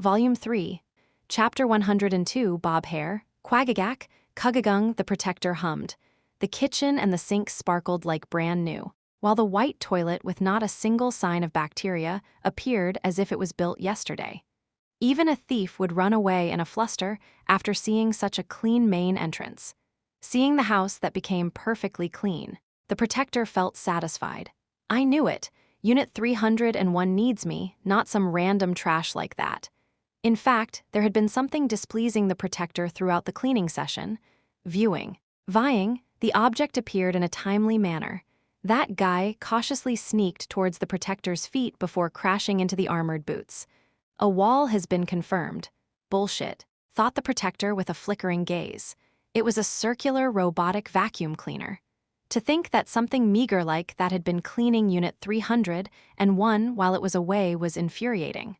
Volume 3, Chapter 102, Bob Hare, Quagagak, Kugagung, the Protector hummed. The kitchen and the sink sparkled like brand new, while the white toilet with not a single sign of bacteria appeared as if it was built yesterday. Even a thief would run away in a fluster after seeing such a clean main entrance. Seeing the house that became perfectly clean, the Protector felt satisfied. I knew it. Unit 301 needs me, not some random trash like that. In fact, there had been something displeasing the Protector throughout the cleaning session. Vying, the object appeared in a timely manner. That guy cautiously sneaked towards the Protector's feet before crashing into the armored boots. A wall has been confirmed. Bullshit, thought the Protector with a flickering gaze. It was a circular robotic vacuum cleaner. To think that something meager like that had been cleaning Unit 301 while it was away was infuriating.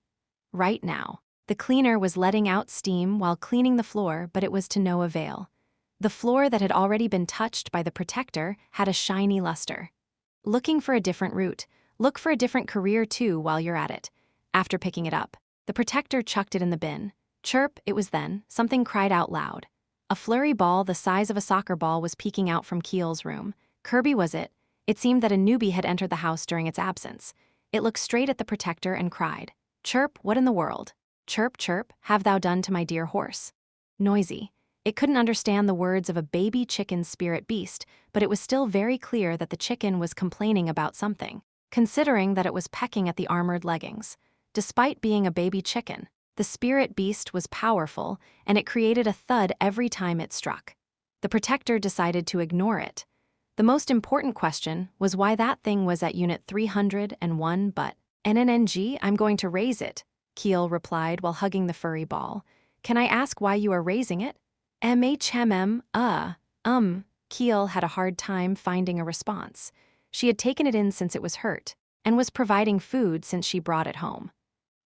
Right now, the cleaner was letting out steam while cleaning the floor, but it was to no avail. The floor that had already been touched by the Protector had a shiny luster. Looking for a different route, look for a different career too while you're at it. After picking it up, the Protector chucked it in the bin. Chirp, it was then, something cried out loud. A flurry ball the size of a soccer ball was peeking out from Keel's room. Kirby was it. It seemed that a newbie had entered the house during its absence. It looked straight at the Protector and cried, "Chirp, what in the world? Chirp, chirp, have thou done to my dear horse?" Noisy. It couldn't understand the words of a baby chicken spirit beast, but it was still very clear that the chicken was complaining about something, considering that it was pecking at the armored leggings. Despite being a baby chicken, the spirit beast was powerful, and it created a thud every time it struck. The Protector decided to ignore it. The most important question was why that thing was at Unit 301, but NNNG, I'm going to raise it, Keel replied while hugging the furry ball. Can I ask why you are raising it? Keel had a hard time finding a response. She had taken it in since it was hurt, and was providing food since she brought it home.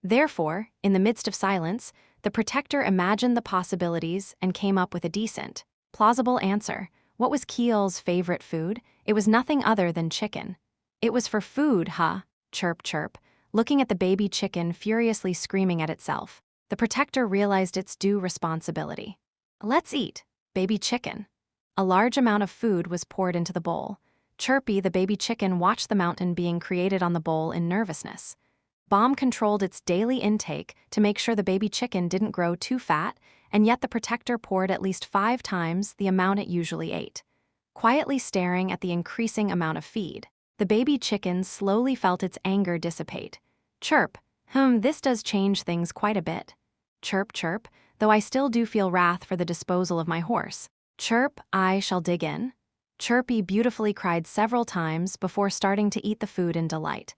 Therefore, in the midst of silence, the Protector imagined the possibilities and came up with a decent, plausible answer. What was Keel's favorite food? It was nothing other than chicken. It was for food, huh? Chirp, chirp. Looking at the baby chicken furiously screaming at itself, the Protector realized its due responsibility. Let's eat, baby chicken. A large amount of food was poured into the bowl. Chirpy, the baby chicken, watched the mountain being created on the bowl in nervousness. Bomb controlled its daily intake to make sure the baby chicken didn't grow too fat, and yet the Protector poured at least 5 times the amount it usually ate. Quietly staring at the increasing amount of feed, the baby chicken slowly felt its anger dissipate. Chirp, this does change things quite a bit. Chirp, chirp, though I still do feel wrath for the disposal of my horse. Chirp, I shall dig in. Chirpy beautifully cried several times before starting to eat the food in delight.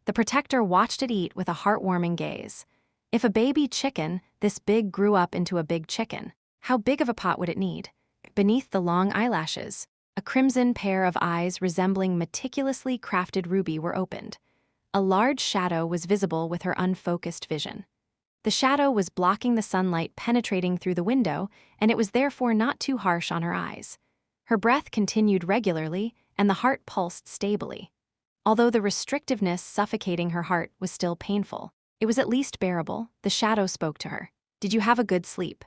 The Protector watched it eat with a heartwarming gaze. If a baby chicken this big grew up into a big chicken, how big of a pot would it need? Beneath the long eyelashes, a crimson pair of eyes resembling meticulously crafted ruby were opened. A large shadow was visible with her unfocused vision. The shadow was blocking the sunlight penetrating through the window, and it was therefore not too harsh on her eyes. Her breath continued regularly, and the heart pulsed stably. Although the restrictiveness suffocating her heart was still painful, it was at least bearable. The shadow spoke to her. Did you have a good sleep?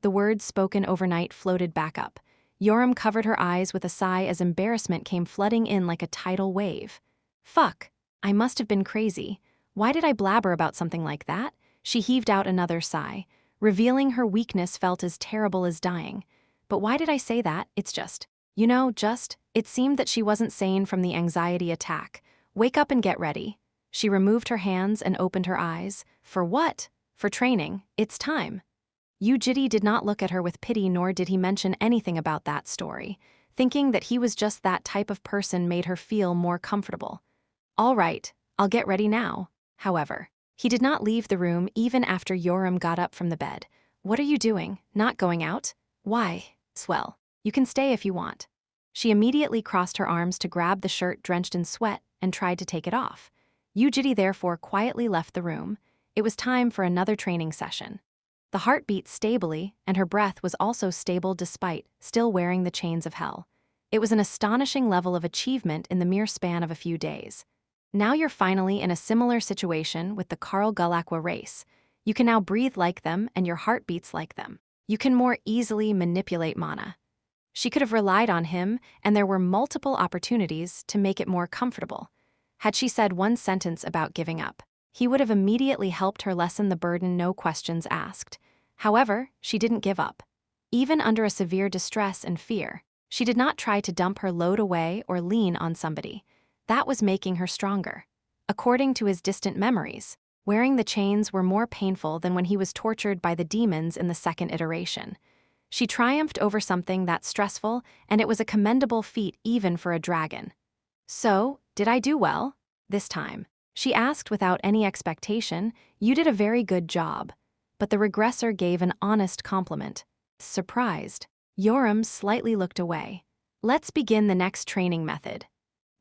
The words spoken overnight floated back up. Yoram covered her eyes with a sigh as embarrassment came flooding in like a tidal wave. Fuck, I must have been crazy. Why did I blabber about something like that? She heaved out another sigh, revealing her weakness felt as terrible as dying. But why did I say that? It's just, it seemed that she wasn't sane from the anxiety attack. Wake up and get ready. She removed her hands and opened her eyes. For what? For training. It's time. Jitae did not look at her with pity, nor did he mention anything about that story. Thinking that he was just that type of person made her feel more comfortable. All right, I'll get ready now. However, he did not leave the room even after Yoram got up from the bed. What are you doing? Not going out? Why? Swell. You can stay if you want. She immediately crossed her arms to grab the shirt drenched in sweat and tried to take it off. Jitae therefore quietly left the room. It was time for another training session. The heart beat stably, and her breath was also stable despite still wearing the chains of hell. It was an astonishing level of achievement in the mere span of a few days. Now you're finally in a similar situation with the Carl Gulakwa race. You can now breathe like them and your heart beats like them. You can more easily manipulate mana. She could have relied on him, and there were multiple opportunities to make it more comfortable. Had she said one sentence about giving up, he would have immediately helped her lessen the burden, no questions asked. However, she didn't give up. Even under a severe distress and fear, she did not try to dump her load away or lean on somebody. That was making her stronger. According to his distant memories, wearing the chains were more painful than when he was tortured by the demons in the second iteration. She triumphed over something that stressful, and it was a commendable feat even for a dragon. "So, did I do well this time?" she asked without any expectation. "You did a very good job." But the regressor gave an honest compliment. Surprised, Yoram slightly looked away. "Let's begin the next training method."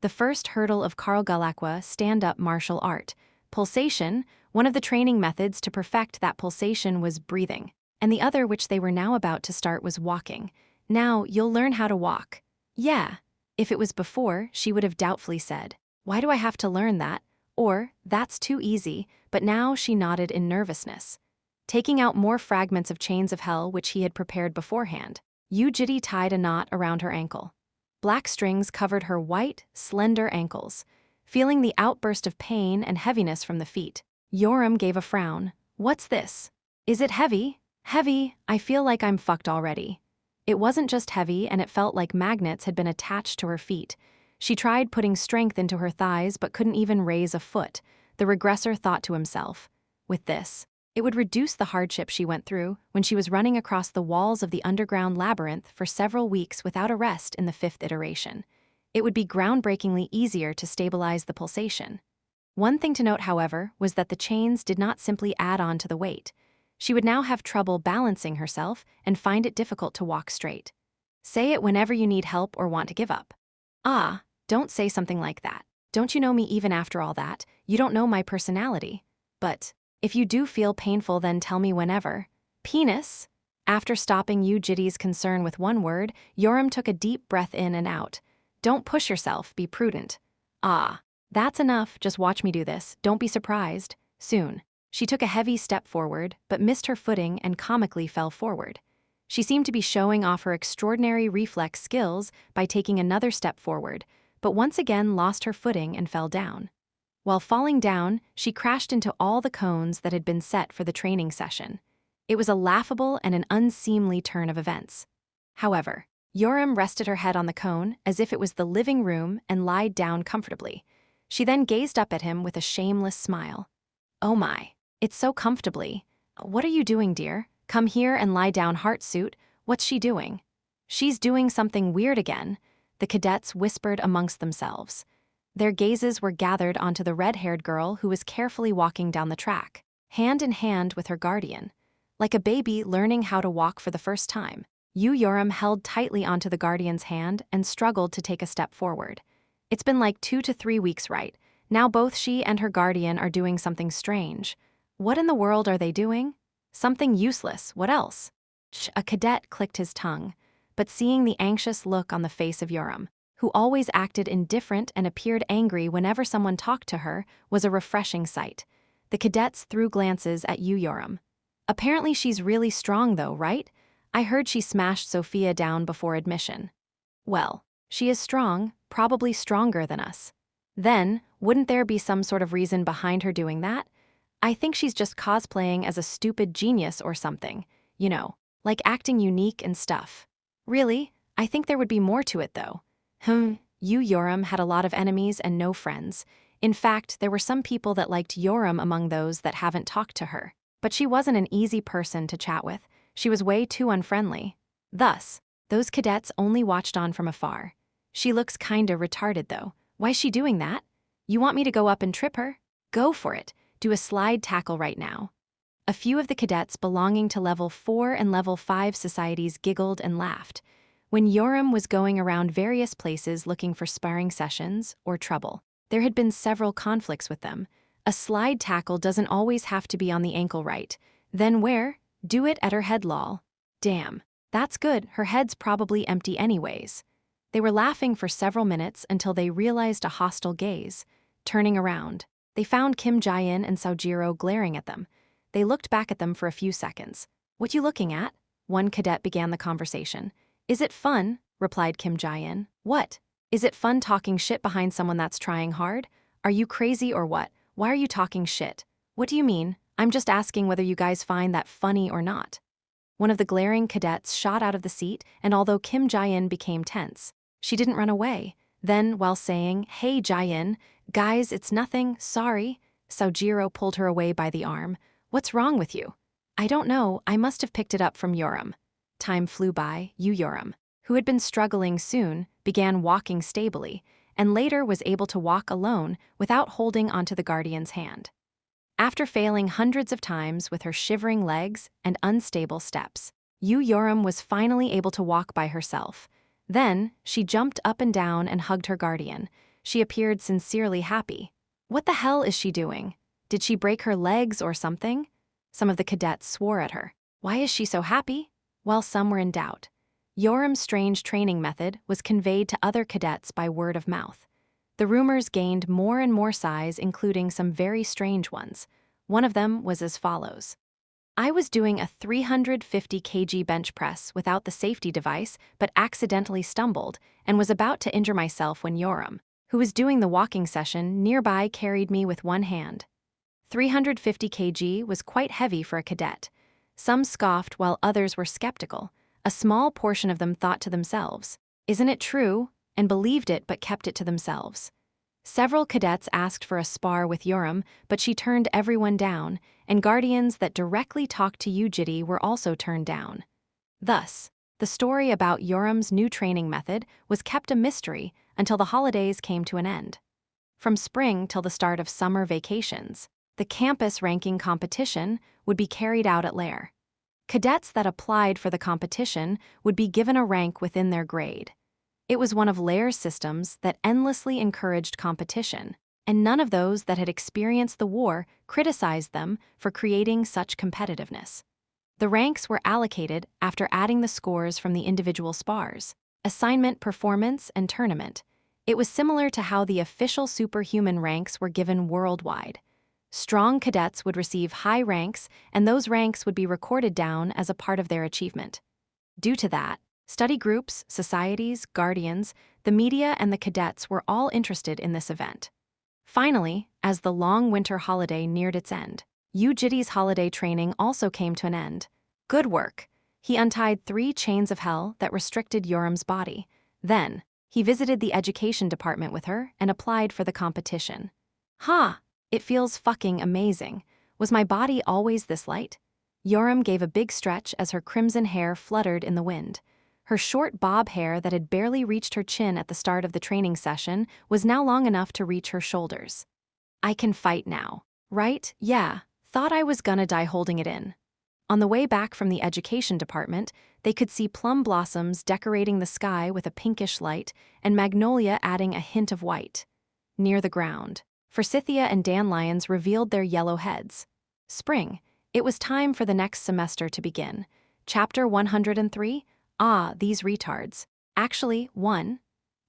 The first hurdle of Karl Galakwa stand-up martial art. Pulsation, one of the training methods to perfect that pulsation was breathing, and the other which they were now about to start was walking. "Now, you'll learn how to walk." "Yeah." If it was before, she would have doubtfully said, "Why do I have to learn that?" Or, "That's too easy," but now she nodded in nervousness. Taking out more fragments of chains of hell which he had prepared beforehand, Jitae tied a knot around her ankle. Black strings covered her white, slender ankles. Feeling the outburst of pain and heaviness from the feet, Yoram gave a frown. "What's this? Is it heavy?" "Heavy, I feel like I'm fucked already." It wasn't just heavy, and it felt like magnets had been attached to her feet. She tried putting strength into her thighs but couldn't even raise a foot. The regressor thought to himself, with this, it would reduce the hardship she went through when she was running across the walls of the underground labyrinth for several weeks without a rest in the 5th iteration. It would be groundbreakingly easier to stabilize the pulsation. One thing to note, however, was that the chains did not simply add on to the weight. She would now have trouble balancing herself and find it difficult to walk straight. Say it whenever you need help or want to give up. "Ah, don't say something like that. Don't you know me even after all that? You don't know my personality. But if you do feel painful, then tell me whenever." "Penis?" After stopping Jitae's concern with one word, Yoram took a deep breath in and out. "Don't push yourself, be prudent." "Ah, that's enough, just watch me do this, don't be surprised." Soon, she took a heavy step forward, but missed her footing and comically fell forward. She seemed to be showing off her extraordinary reflex skills by taking another step forward, but once again lost her footing and fell down. While falling down, she crashed into all the cones that had been set for the training session. It was a laughable and an unseemly turn of events. However, Yoram rested her head on the cone as if it was the living room and lied down comfortably. She then gazed up at him with a shameless smile. "Oh my, it's so comfortably. What are you doing, dear? Come here and lie down, heart suit. What's she doing?" "She's doing something weird again," the cadets whispered amongst themselves. Their gazes were gathered onto the red-haired girl who was carefully walking down the track, hand in hand with her guardian. Like a baby learning how to walk for the first time, Yoram held tightly onto the guardian's hand and struggled to take a step forward. It's been like 2 to 3 weeks, right? Now both she and her guardian are doing something strange. What in the world are they doing? Something useless, what else? A cadet clicked his tongue, but seeing the anxious look on the face of Yoram, who always acted indifferent and appeared angry whenever someone talked to her, was a refreshing sight. The cadets threw glances at Yoram. "Apparently she's really strong though, right? I heard she smashed Sophia down before admission." "Well, she is strong, probably stronger than us." "Then, wouldn't there be some sort of reason behind her doing that? I think she's just cosplaying as a stupid genius or something, you know, like acting unique and stuff." "Really? I think there would be more to it though." Yoram had a lot of enemies and no friends. In fact, there were some people that liked Yoram among those that haven't talked to her. But she wasn't an easy person to chat with. She was way too unfriendly. Thus, those cadets only watched on from afar. "She looks kinda retarded though. Why's she doing that? You want me to go up and trip her? Go for it. Do a slide tackle right now." A few of the cadets belonging to level 4 and level 5 societies giggled and laughed. When Yoram was going around various places looking for sparring sessions or trouble, there had been several conflicts with them. A slide tackle doesn't always have to be on the ankle, right? Then where? Do it at her head, lol. Damn, that's good, her head's probably empty anyways. They were laughing for several minutes until they realized a hostile gaze. Turning around, they found Kim Jae-in and Saojiro glaring at them. They looked back at them for a few seconds. "What you looking at?" One cadet began the conversation. "Is it fun?" replied Kim Jae-in. "What? Is it fun talking shit behind someone that's trying hard? Are you crazy or what? Why are you talking shit? What do you mean? I'm just asking whether you guys find that funny or not." One of the glaring cadets shot out of the seat, and although Kim Jae-in became tense, she didn't run away. Then, while saying, "Hey Jae-in, guys, it's nothing, sorry," Sojiro pulled her away by the arm. "What's wrong with you?" "I don't know, I must have picked it up from Yoram." Time flew by. Yoram, who had been struggling soon, began walking stably, and later was able to walk alone without holding onto the guardian's hand. After failing hundreds of times with her shivering legs and unstable steps, Yoram was finally able to walk by herself. Then, she jumped up and down and hugged her guardian. She appeared sincerely happy. What the hell is she doing? Did she break her legs or something? Some of the cadets swore at her. Why is she so happy? While some were in doubt. Yoram's strange training method was conveyed to other cadets by word of mouth. The rumors gained more and more size, including some very strange ones. One of them was as follows. "I was doing a 350 kg bench press without the safety device, but accidentally stumbled and was about to injure myself when Yoram, who was doing the walking session nearby, carried me with one hand." 350 kg was quite heavy for a cadet. Some scoffed while others were skeptical. A small portion of them thought to themselves, "Isn't it true?" and believed it but kept it to themselves. Several cadets asked for a spar with Yoram, but she turned everyone down, and guardians that directly talked to Jitae were also turned down. Thus, the story about Yoram's new training method was kept a mystery until the holidays came to an end. From spring till the start of summer vacations, the campus ranking competition would be carried out at Lair. Cadets that applied for the competition would be given a rank within their grade. It was one of Lair's systems that endlessly encouraged competition, and none of those that had experienced the war criticized them for creating such competitiveness. The ranks were allocated after adding the scores from the individual spars, assignment, performance, and tournament. It was similar to how the official superhuman ranks were given worldwide. Strong cadets would receive high ranks, and those ranks would be recorded down as a part of their achievement. Due to that, study groups, societies, guardians, the media, and the cadets were all interested in this event. Finally, as the long winter holiday neared its end, Jitae's holiday training also came to an end. Good work. He untied 3 chains of hell that restricted Yoram's body. Then, he visited the education department with her and applied for the competition. "Ha! It feels fucking amazing. Was my body always this light?" Yoram gave a big stretch as her crimson hair fluttered in the wind. Her short bob hair that had barely reached her chin at the start of the training session was now long enough to reach her shoulders. "I can fight now. Right? Yeah. Thought I was gonna die holding it in." On the way back from the education department, they could see plum blossoms decorating the sky with a pinkish light and magnolia adding a hint of white. Near the ground, Forsythia and dandelions revealed their yellow heads. Spring. It was time for the next semester to begin. Chapter 103. Ah, these retards. Actually, 1.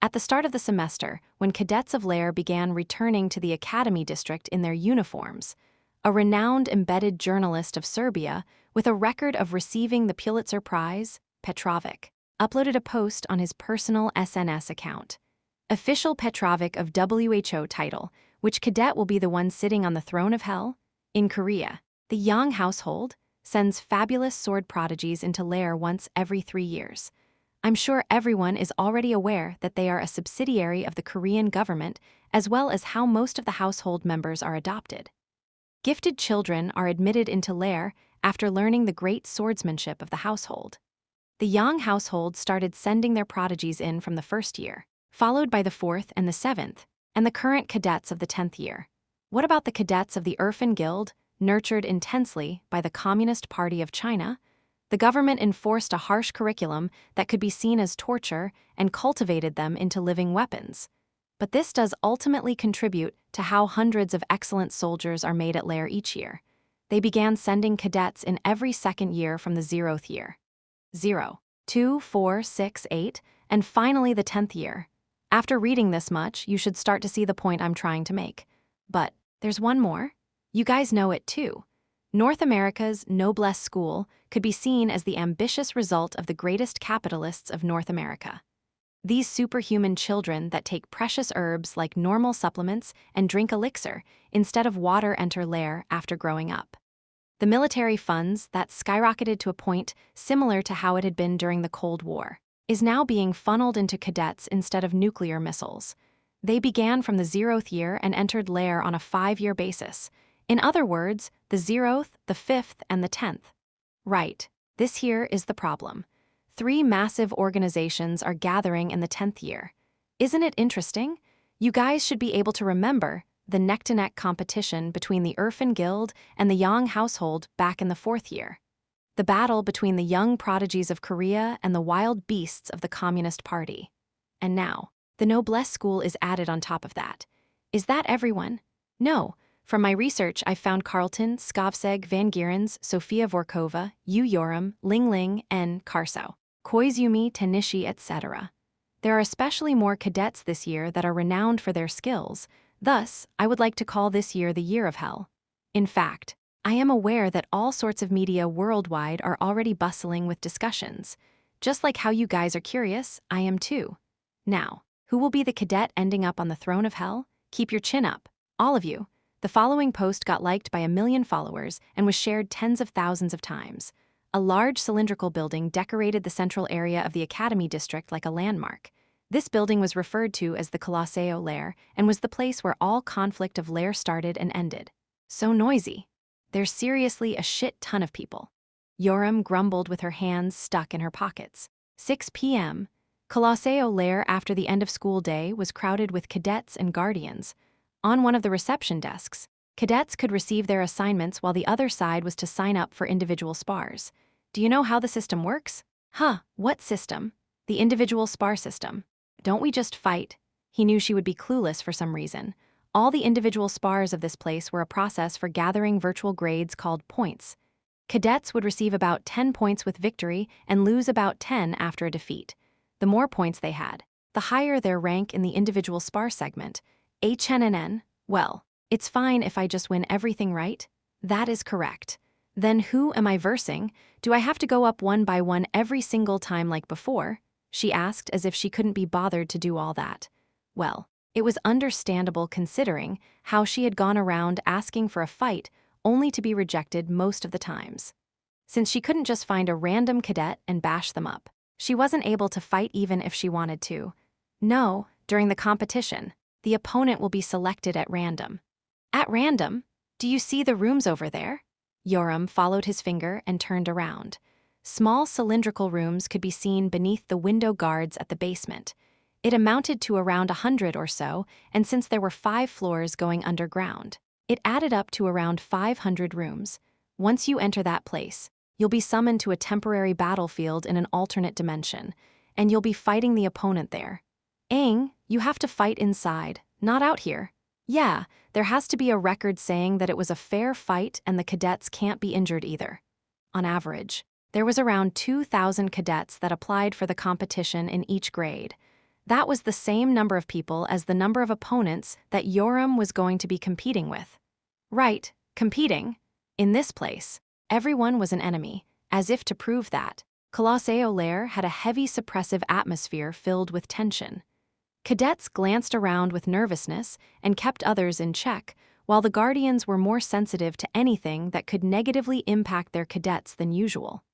At the start of the semester, when cadets of Lair began returning to the academy district in their uniforms, a renowned embedded journalist of Serbia, with a record of receiving the Pulitzer Prize, Petrovic, uploaded a post on his personal SNS account. Official Petrovic of WHO title, which cadet will be the one sitting on the throne of hell? In Korea, the Yang household sends fabulous sword prodigies into Lair once every 3 years. I'm sure everyone is already aware that they are a subsidiary of the Korean government, as well as how most of the household members are adopted. Gifted children are admitted into Lair after learning the great swordsmanship of the household. The Yang household started sending their prodigies in from the 1st year, followed by the 4th and the 7th, and the current cadets of the 10th year. What about the cadets of the Irfan Guild, nurtured intensely by the Communist Party of China? The government enforced a harsh curriculum that could be seen as torture and cultivated them into living weapons. But this does ultimately contribute to how hundreds of excellent soldiers are made at Lair each year. They began sending cadets in every 2nd year from the 0th year. 0, 2, 4, 6, 8, and finally the 10th year. After reading this much, you should start to see the point I'm trying to make. But there's one more. You guys know it too. North America's noblesse school could be seen as the ambitious result of the greatest capitalists of North America. These superhuman children that take precious herbs like normal supplements and drink elixir instead of water enter lair after growing up. The military funds that skyrocketed to a point similar to how it had been during the Cold War is now being funneled into cadets instead of nuclear missiles. They began from the 0th year and entered lair on a 5-year basis. In other words, the 0th, the 5th, and the 10th. Right, this here is the problem. 3 massive organizations are gathering in the 10th year. Isn't it interesting? You guys should be able to remember the neck-to-neck competition between the Irfan Guild and the Yang household back in the 4th year. The battle between the young prodigies of Korea and the wild beasts of the Communist Party. And now, the noblesse school is added on top of that. Is that everyone? No. From my research, I've found Carlton, Skavseg, Van Gierens, Sofia Vorkova, Yu Yoram, Ling Ling, and Karso, Koizumi, Tenishi, etc. There are especially more cadets this year that are renowned for their skills. Thus, I would like to call this year the Year of Hell. In fact, I am aware that all sorts of media worldwide are already bustling with discussions. Just like how you guys are curious, I am too. Now, who will be the cadet ending up on the throne of hell? Keep your chin up, all of you. The following post got liked by 1 million followers and was shared tens of thousands of times. A large cylindrical building decorated the central area of the Academy District like a landmark. This building was referred to as the Colosseo Lair and was the place where all conflict of lair started and ended. So noisy. There's seriously a shit ton of people. Yoram grumbled with her hands stuck in her pockets. 6 p.m. Colosseo Lair after the end of school day was crowded with cadets and guardians. On one of the reception desks, cadets could receive their assignments while the other side was to sign up for individual spars. Do you know how the system works? Huh, what system? The individual spar system. Don't we just fight? He knew she would be clueless for some reason. All the individual spars of this place were a process for gathering virtual grades called points. Cadets would receive about 10 points with victory and lose about 10 after a defeat. The more points they had, the higher their rank in the individual spar segment. HNNN, well, it's fine if I just win everything right. That is correct. Then who am I versing? Do I have to go up one by one every single time like before? She asked as if she couldn't be bothered to do all that. Well, it was understandable considering how she had gone around asking for a fight only to be rejected most of the times. Since she couldn't just find a random cadet and bash them up, she wasn't able to fight even if she wanted to. No, during the competition, the opponent will be selected at random. At random? Do you see the rooms over there? Yoram followed his finger and turned around. Small cylindrical rooms could be seen beneath the window guards at the basement. It amounted to around 100 or so, and since there were 5 floors going underground, it added up to around 500 rooms. Once you enter that place, you'll be summoned to a temporary battlefield in an alternate dimension, and you'll be fighting the opponent there. Aang, you have to fight inside, not out here. Yeah, there has to be a record saying that it was a fair fight and the cadets can't be injured either. On average, there was around 2,000 cadets that applied for the competition in each grade. That was the same number of people as the number of opponents that Yoram was going to be competing with. Right, competing. In this place, everyone was an enemy, as if to prove that. Colosseo Lair had a heavy suppressive atmosphere filled with tension. Cadets glanced around with nervousness and kept others in check, while the guardians were more sensitive to anything that could negatively impact their cadets than usual.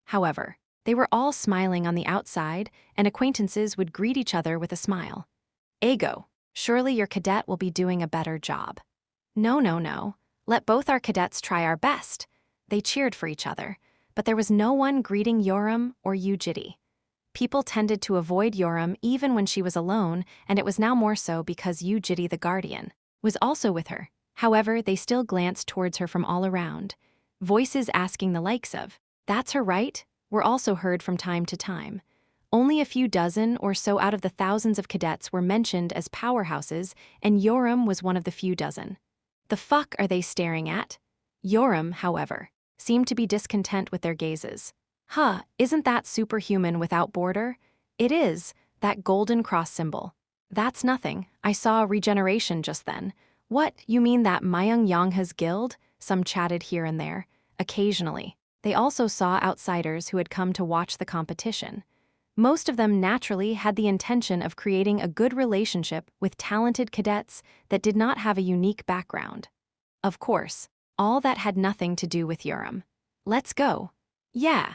However, they were all smiling on the outside, and acquaintances would greet each other with a smile. Ego, surely your cadet will be doing a better job. No. Let both our cadets try our best. They cheered for each other, but there was no one greeting Yoram or Jitae. People tended to avoid Yoram even when she was alone, and it was now more so because Jitae the Guardian was also with her. However, they still glanced towards her from all around. Voices asking the likes of, "That's her, right?" were also heard from time to time. Only a few dozen or so out of the thousands of cadets were mentioned as powerhouses, and Yoram was one of the few dozen. The fuck are they staring at? Yoram, however, seemed to be discontent with their gazes. Huh, isn't that superhuman without border? It is, that golden cross symbol. That's nothing, I saw a regeneration just then. What, you mean that Mayang Yangha's guild? Some chatted here and there. occasionally. They also saw outsiders who had come to watch the competition. Most of them naturally had the intention of creating a good relationship with talented cadets that did not have a unique background. Of course, all that had nothing to do with Urim. Let's go. Yeah.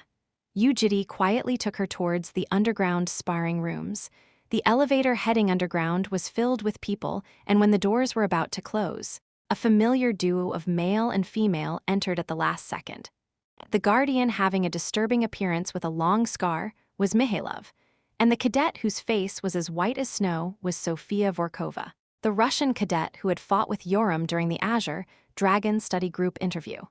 Jitae quietly took her towards the underground sparring rooms. The elevator heading underground was filled with people, and when the doors were about to close, a familiar duo of male and female entered at the last second. The guardian, having a disturbing appearance with a long scar, was Mihailov, and the cadet whose face was as white as snow was Sofia Vorkova, the Russian cadet who had fought with Urim during the Azure Dragon Study Group interview.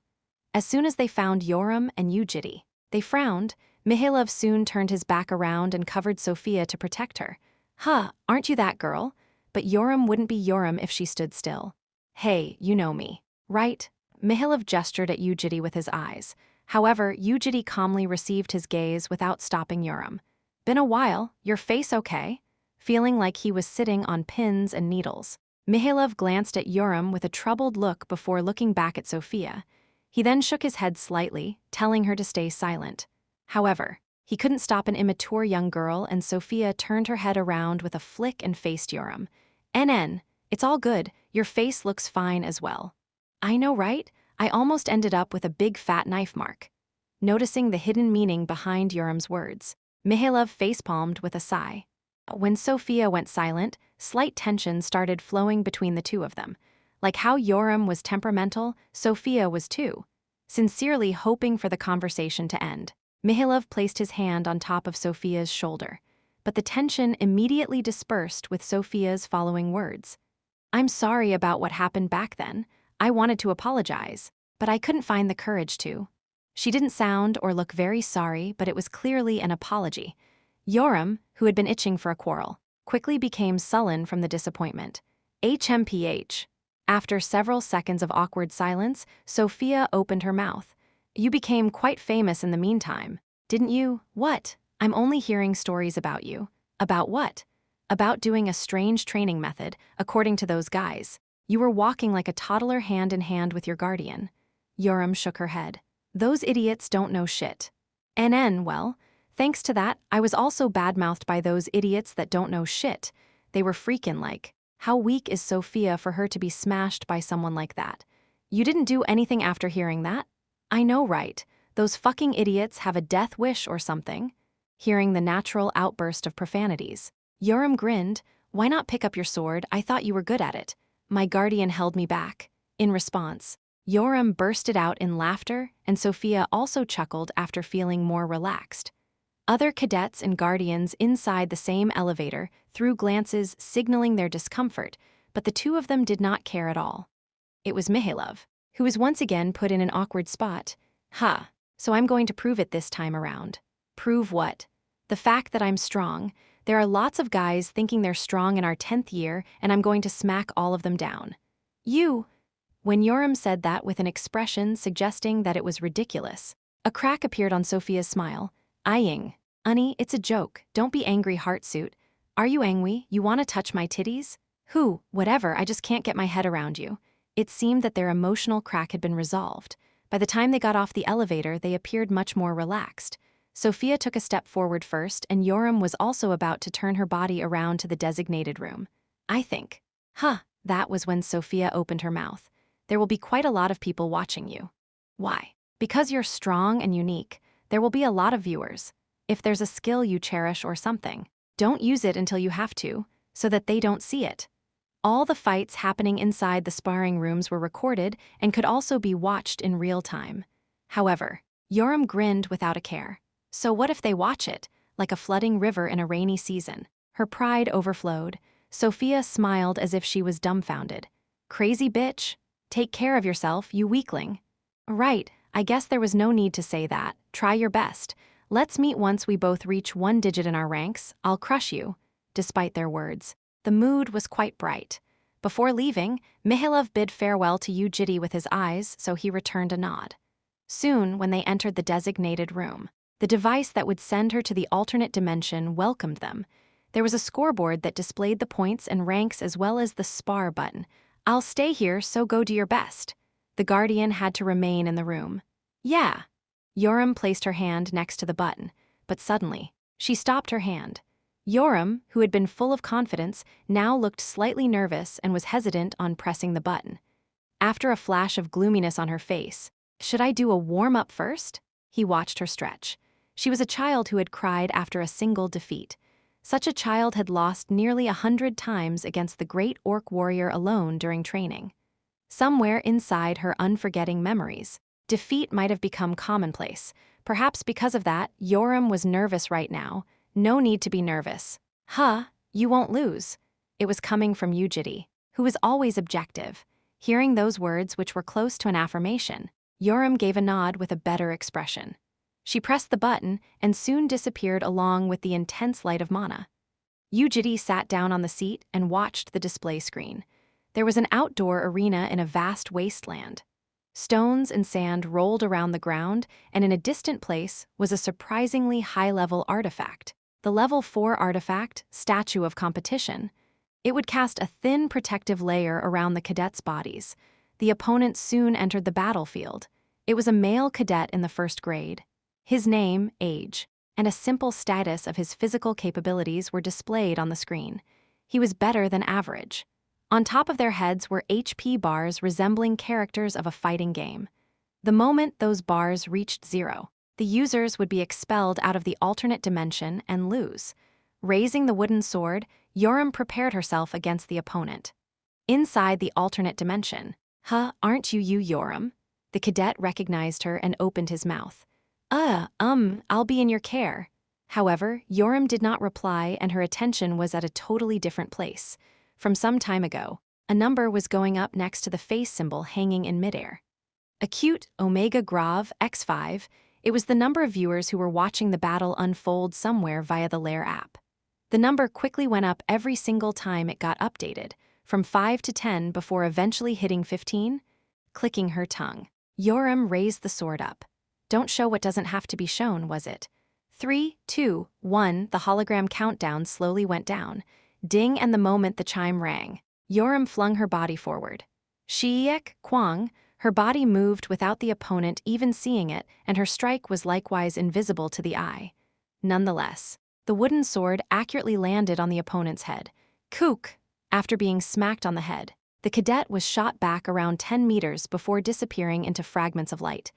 As soon as they found Urim and Jitae, they frowned. Mihailov soon turned his back around and covered Sofia to protect her. Huh, aren't you that girl? But Urim wouldn't be Urim if she stood still. Hey, you know me, right? Mihailov gestured at Jitae with his eyes. However, Jitae calmly received his gaze without stopping Urim. Been a while, your face okay? Feeling like he was sitting on pins and needles, Mihailov glanced at Urim with a troubled look before looking back at Sofia. He then shook his head slightly, telling her to stay silent. However, he couldn't stop an immature young girl, and Sofia turned her head around with a flick and faced Urim. NN, it's all good, your face looks fine as well. I know, right? I almost ended up with a big fat knife mark. Noticing the hidden meaning behind Urim's words, Mihailov facepalmed with a sigh. When Sofia went silent, slight tension started flowing between the two of them. Like how Urim was temperamental, Sofia was too. Sincerely hoping for the conversation to end, Mihailov placed his hand on top of Sofia's shoulder. But the tension immediately dispersed with Sofia's following words. I'm sorry about what happened back then. I wanted to apologize, but I couldn't find the courage to. She didn't sound or look very sorry, but it was clearly an apology. Urim, who had been itching for a quarrel, quickly became sullen from the disappointment. HMPH. After several seconds of awkward silence, Sofia opened her mouth. You became quite famous in the meantime, didn't you? What? I'm only hearing stories about you. About what? About doing a strange training method, according to those guys. You were walking like a toddler hand in hand with your guardian. Urim shook her head. Those idiots don't know shit. Well, thanks to that, I was also badmouthed by those idiots that don't know shit. They were freaking like, how weak is Sofia for her to be smashed by someone like that? You didn't do anything after hearing that? I know, right? Those fucking idiots have a death wish or something. Hearing the natural outburst of profanities, Urim grinned. Why not pick up your sword? I thought you were good at it. My guardian held me back. In response, Urim bursted out in laughter, and Sofia also chuckled after feeling more relaxed. Other cadets and guardians inside the same elevator threw glances signaling their discomfort, but the two of them did not care at all. It was Mihailov, who was once again put in an awkward spot. So I'm going to prove it this time around. Prove what? The fact that I'm strong. There are lots of guys thinking they're strong in our 10th year, and I'm going to smack all of them down. You. When Urim said that with an expression suggesting that it was ridiculous, a crack appeared on Sofia's smile. Honey, it's a joke. Don't be angry, heartsuit. Are you angry? You want to touch my titties? Whatever, I just can't get my head around you. It seemed that their emotional crack had been resolved. By the time they got off the elevator, they appeared much more relaxed. Sofia took a step forward first, and Urim was also about to turn her body around to the designated room. I think. That was when Sofia opened her mouth. There will be quite a lot of people watching you. Why? Because you're strong and unique. There will be a lot of viewers. If there's a skill you cherish or something, don't use it until you have to, so that they don't see it. All the fights happening inside the sparring rooms were recorded and could also be watched in real time. However, Urim grinned without a care. So what if they watch it, like a flooding river in a rainy season? Her pride overflowed. Sofia smiled as if she was dumbfounded. Crazy bitch. Take care of yourself, you weakling. Right, I guess there was no need to say that. Try your best. Let's meet once we both reach 1 digit in our ranks. I'll crush you. Despite their words, the mood was quite bright. Before leaving, Mihailov bid farewell to Jitae with his eyes, so he returned a nod. Soon, when they entered the designated room, the device that would send her to the alternate dimension welcomed them. There was a scoreboard that displayed the points and ranks as well as the spar button. I'll stay here, so go do your best. The guardian had to remain in the room. Yeah. Yoram placed her hand next to the button, but suddenly, she stopped her hand. Yoram, who had been full of confidence, now looked slightly nervous and was hesitant on pressing the button. After a flash of gloominess on her face, "Should I do a warm-up first?" He watched her stretch. She was a child who had cried after a single defeat. Such a child had lost nearly 100 times against the great orc warrior alone during training. Somewhere inside her unforgetting memories, defeat might have become commonplace. Perhaps because of that, Yoram was nervous right now. No need to be nervous. Huh, you won't lose. It was coming from Jitae, who was always objective. Hearing those words, which were close to an affirmation, Yoram gave a nod with a better expression. She pressed the button and soon disappeared along with the intense light of mana. Jitae sat down on the seat and watched the display screen. There was an outdoor arena in a vast wasteland. Stones and sand rolled around the ground, and in a distant place was a surprisingly high-level artifact. The Level 4 artifact, Statue of Competition. It would cast a thin protective layer around the cadets' bodies. The opponent soon entered the battlefield. It was a male cadet in the 1st grade. His name, age, and a simple status of his physical capabilities were displayed on the screen. He was better than average. On top of their heads were HP bars resembling characters of a fighting game. The moment those bars reached 0, the users would be expelled out of the alternate dimension and lose. Raising the wooden sword, Yoram prepared herself against the opponent. Inside the alternate dimension, "Huh, aren't you Yoram?" The cadet recognized her and opened his mouth. I'll be in your care." However, Yoram did not reply, and her attention was at a totally different place. From some time ago, a number was going up next to the face symbol hanging in midair. Acute Omega Grav X5, it was the number of viewers who were watching the battle unfold somewhere via the Lair app. The number quickly went up every single time it got updated, from 5 to 10 before eventually hitting 15. Clicking her tongue, Yoram raised the sword up. Don't show what doesn't have to be shown, was it? 3, 2, 1, the hologram countdown slowly went down. Ding, and the moment the chime rang, Yoram flung her body forward. Shiek Kwang, her body moved without the opponent even seeing it, and her strike was likewise invisible to the eye. Nonetheless, the wooden sword accurately landed on the opponent's head. Kook! After being smacked on the head, the cadet was shot back around 10 meters before disappearing into fragments of light.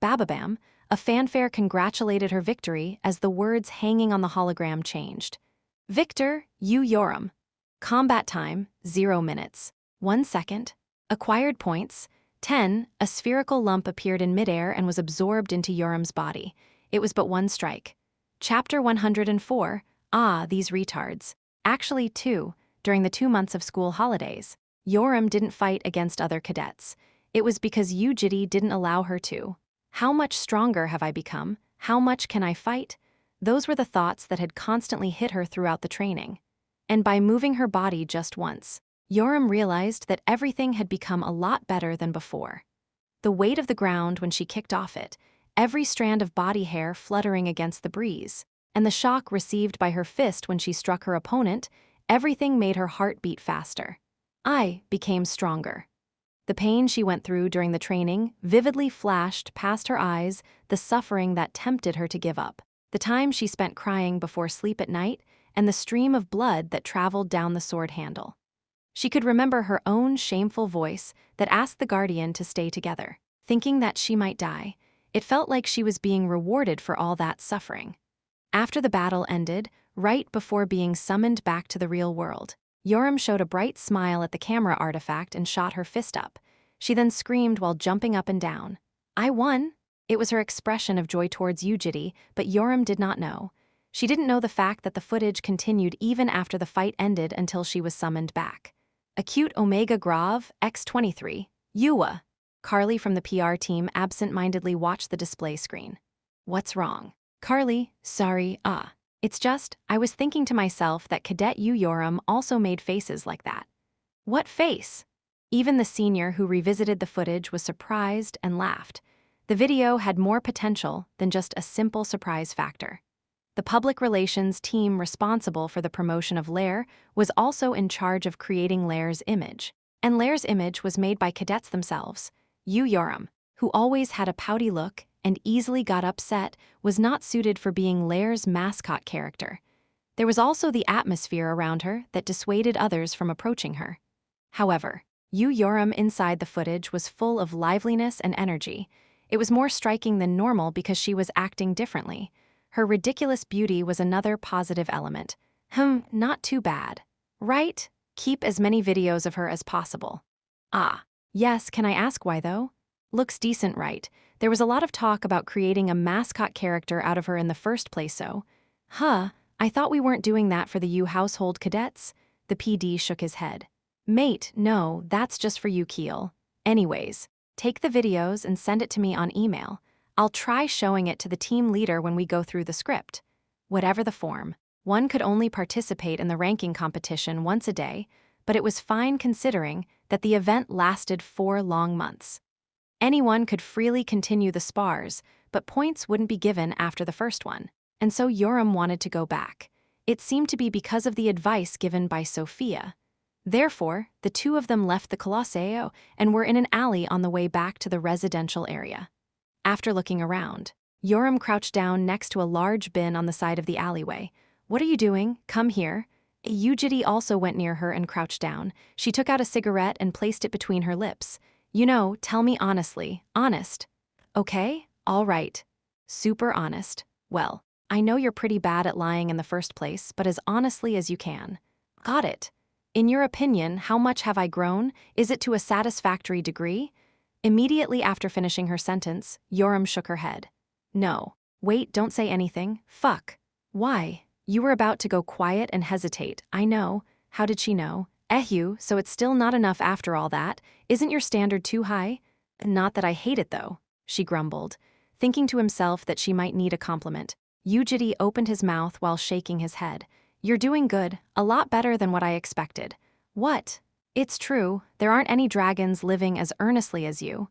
Bababam, a fanfare congratulated her victory as the words hanging on the hologram changed. Victor, Yoram. Combat time, 0 minutes. 1 second. Acquired points, 10. A spherical lump appeared in midair and was absorbed into Yoram's body. It was but 1 strike. Chapter 104, these retards. Actually 2, during the 2 months of school holidays, Yoram didn't fight against other cadets. It was because Jitae didn't allow her to. How much stronger have I become? How much can I fight? Those were the thoughts that had constantly hit her throughout the training. And by moving her body just once, Yoram realized that everything had become a lot better than before. The weight of the ground when she kicked off it, every strand of body hair fluttering against the breeze, and the shock received by her fist when she struck her opponent, everything made her heart beat faster. I became stronger. The pain she went through during the training vividly flashed past her eyes, the suffering that tempted her to give up, the time she spent crying before sleep at night, and the stream of blood that traveled down the sword handle. She could remember her own shameful voice that asked the guardian to stay together, thinking that she might die. It felt like she was being rewarded for all that suffering. After the battle ended, right before being summoned back to the real world, Yoram showed a bright smile at the camera artifact and shot her fist up. She then screamed while jumping up and down. I won! It was her expression of joy towards Jitae, but Yoram did not know. She didn't know the fact that the footage continued even after the fight ended until she was summoned back. Acute Omega Grav X23, Yuwa. Carly from the PR team absent-mindedly watched the display screen. What's wrong? Carly, sorry, It's just, I was thinking to myself that Cadet Yoram also made faces like that. What face? Even the senior who revisited the footage was surprised and laughed. The video had more potential than just a simple surprise factor. The public relations team responsible for the promotion of Lair was also in charge of creating Lair's image. And Lair's image was made by cadets themselves, Yoram, who always had a pouty look and easily got upset was not suited for being Lair's mascot character. There was also the atmosphere around her that dissuaded others from approaching her. However, Yoram inside the footage was full of liveliness and energy. It was more striking than normal because she was acting differently. Her ridiculous beauty was another positive element. Not too bad. Right? Keep as many videos of her as possible. Ah, yes, can I ask why though? Looks decent, right? There was a lot of talk about creating a mascot character out of her in the first place, so. I thought we weren't doing that for the U household cadets? The PD shook his head. Mate, no, that's just for you, Keel. Anyways, take the videos and send it to me on email. I'll try showing it to the team leader when we go through the script. Whatever the form, one could only participate in the ranking competition once a day, but it was fine considering that the event lasted 4 long months. Anyone could freely continue the spars, but points wouldn't be given after the first one, and so Yoram wanted to go back. It seemed to be because of the advice given by Sophia. Therefore, the two of them left the Colosseo and were in an alley on the way back to the residential area. After looking around, Yoram crouched down next to a large bin on the side of the alleyway. What are you doing? Come here. Jitae also went near her and crouched down. She took out a cigarette and placed it between her lips. Tell me honestly. Honest. Okay? All right. Super honest. Well, I know you're pretty bad at lying in the first place, but as honestly as you can. Got it. In your opinion, how much have I grown? Is it to a satisfactory degree? Immediately after finishing her sentence, Yoram shook her head. No. Wait, don't say anything. Fuck. Why? You were about to go quiet and hesitate. I know. How did she know? So it's still not enough after all that. Isn't your standard too high? Not that I hate it though, she grumbled, thinking to himself that she might need a compliment. Jitae opened his mouth while shaking his head. You're doing good, a lot better than what I expected. What? It's true, there aren't any dragons living as earnestly as you.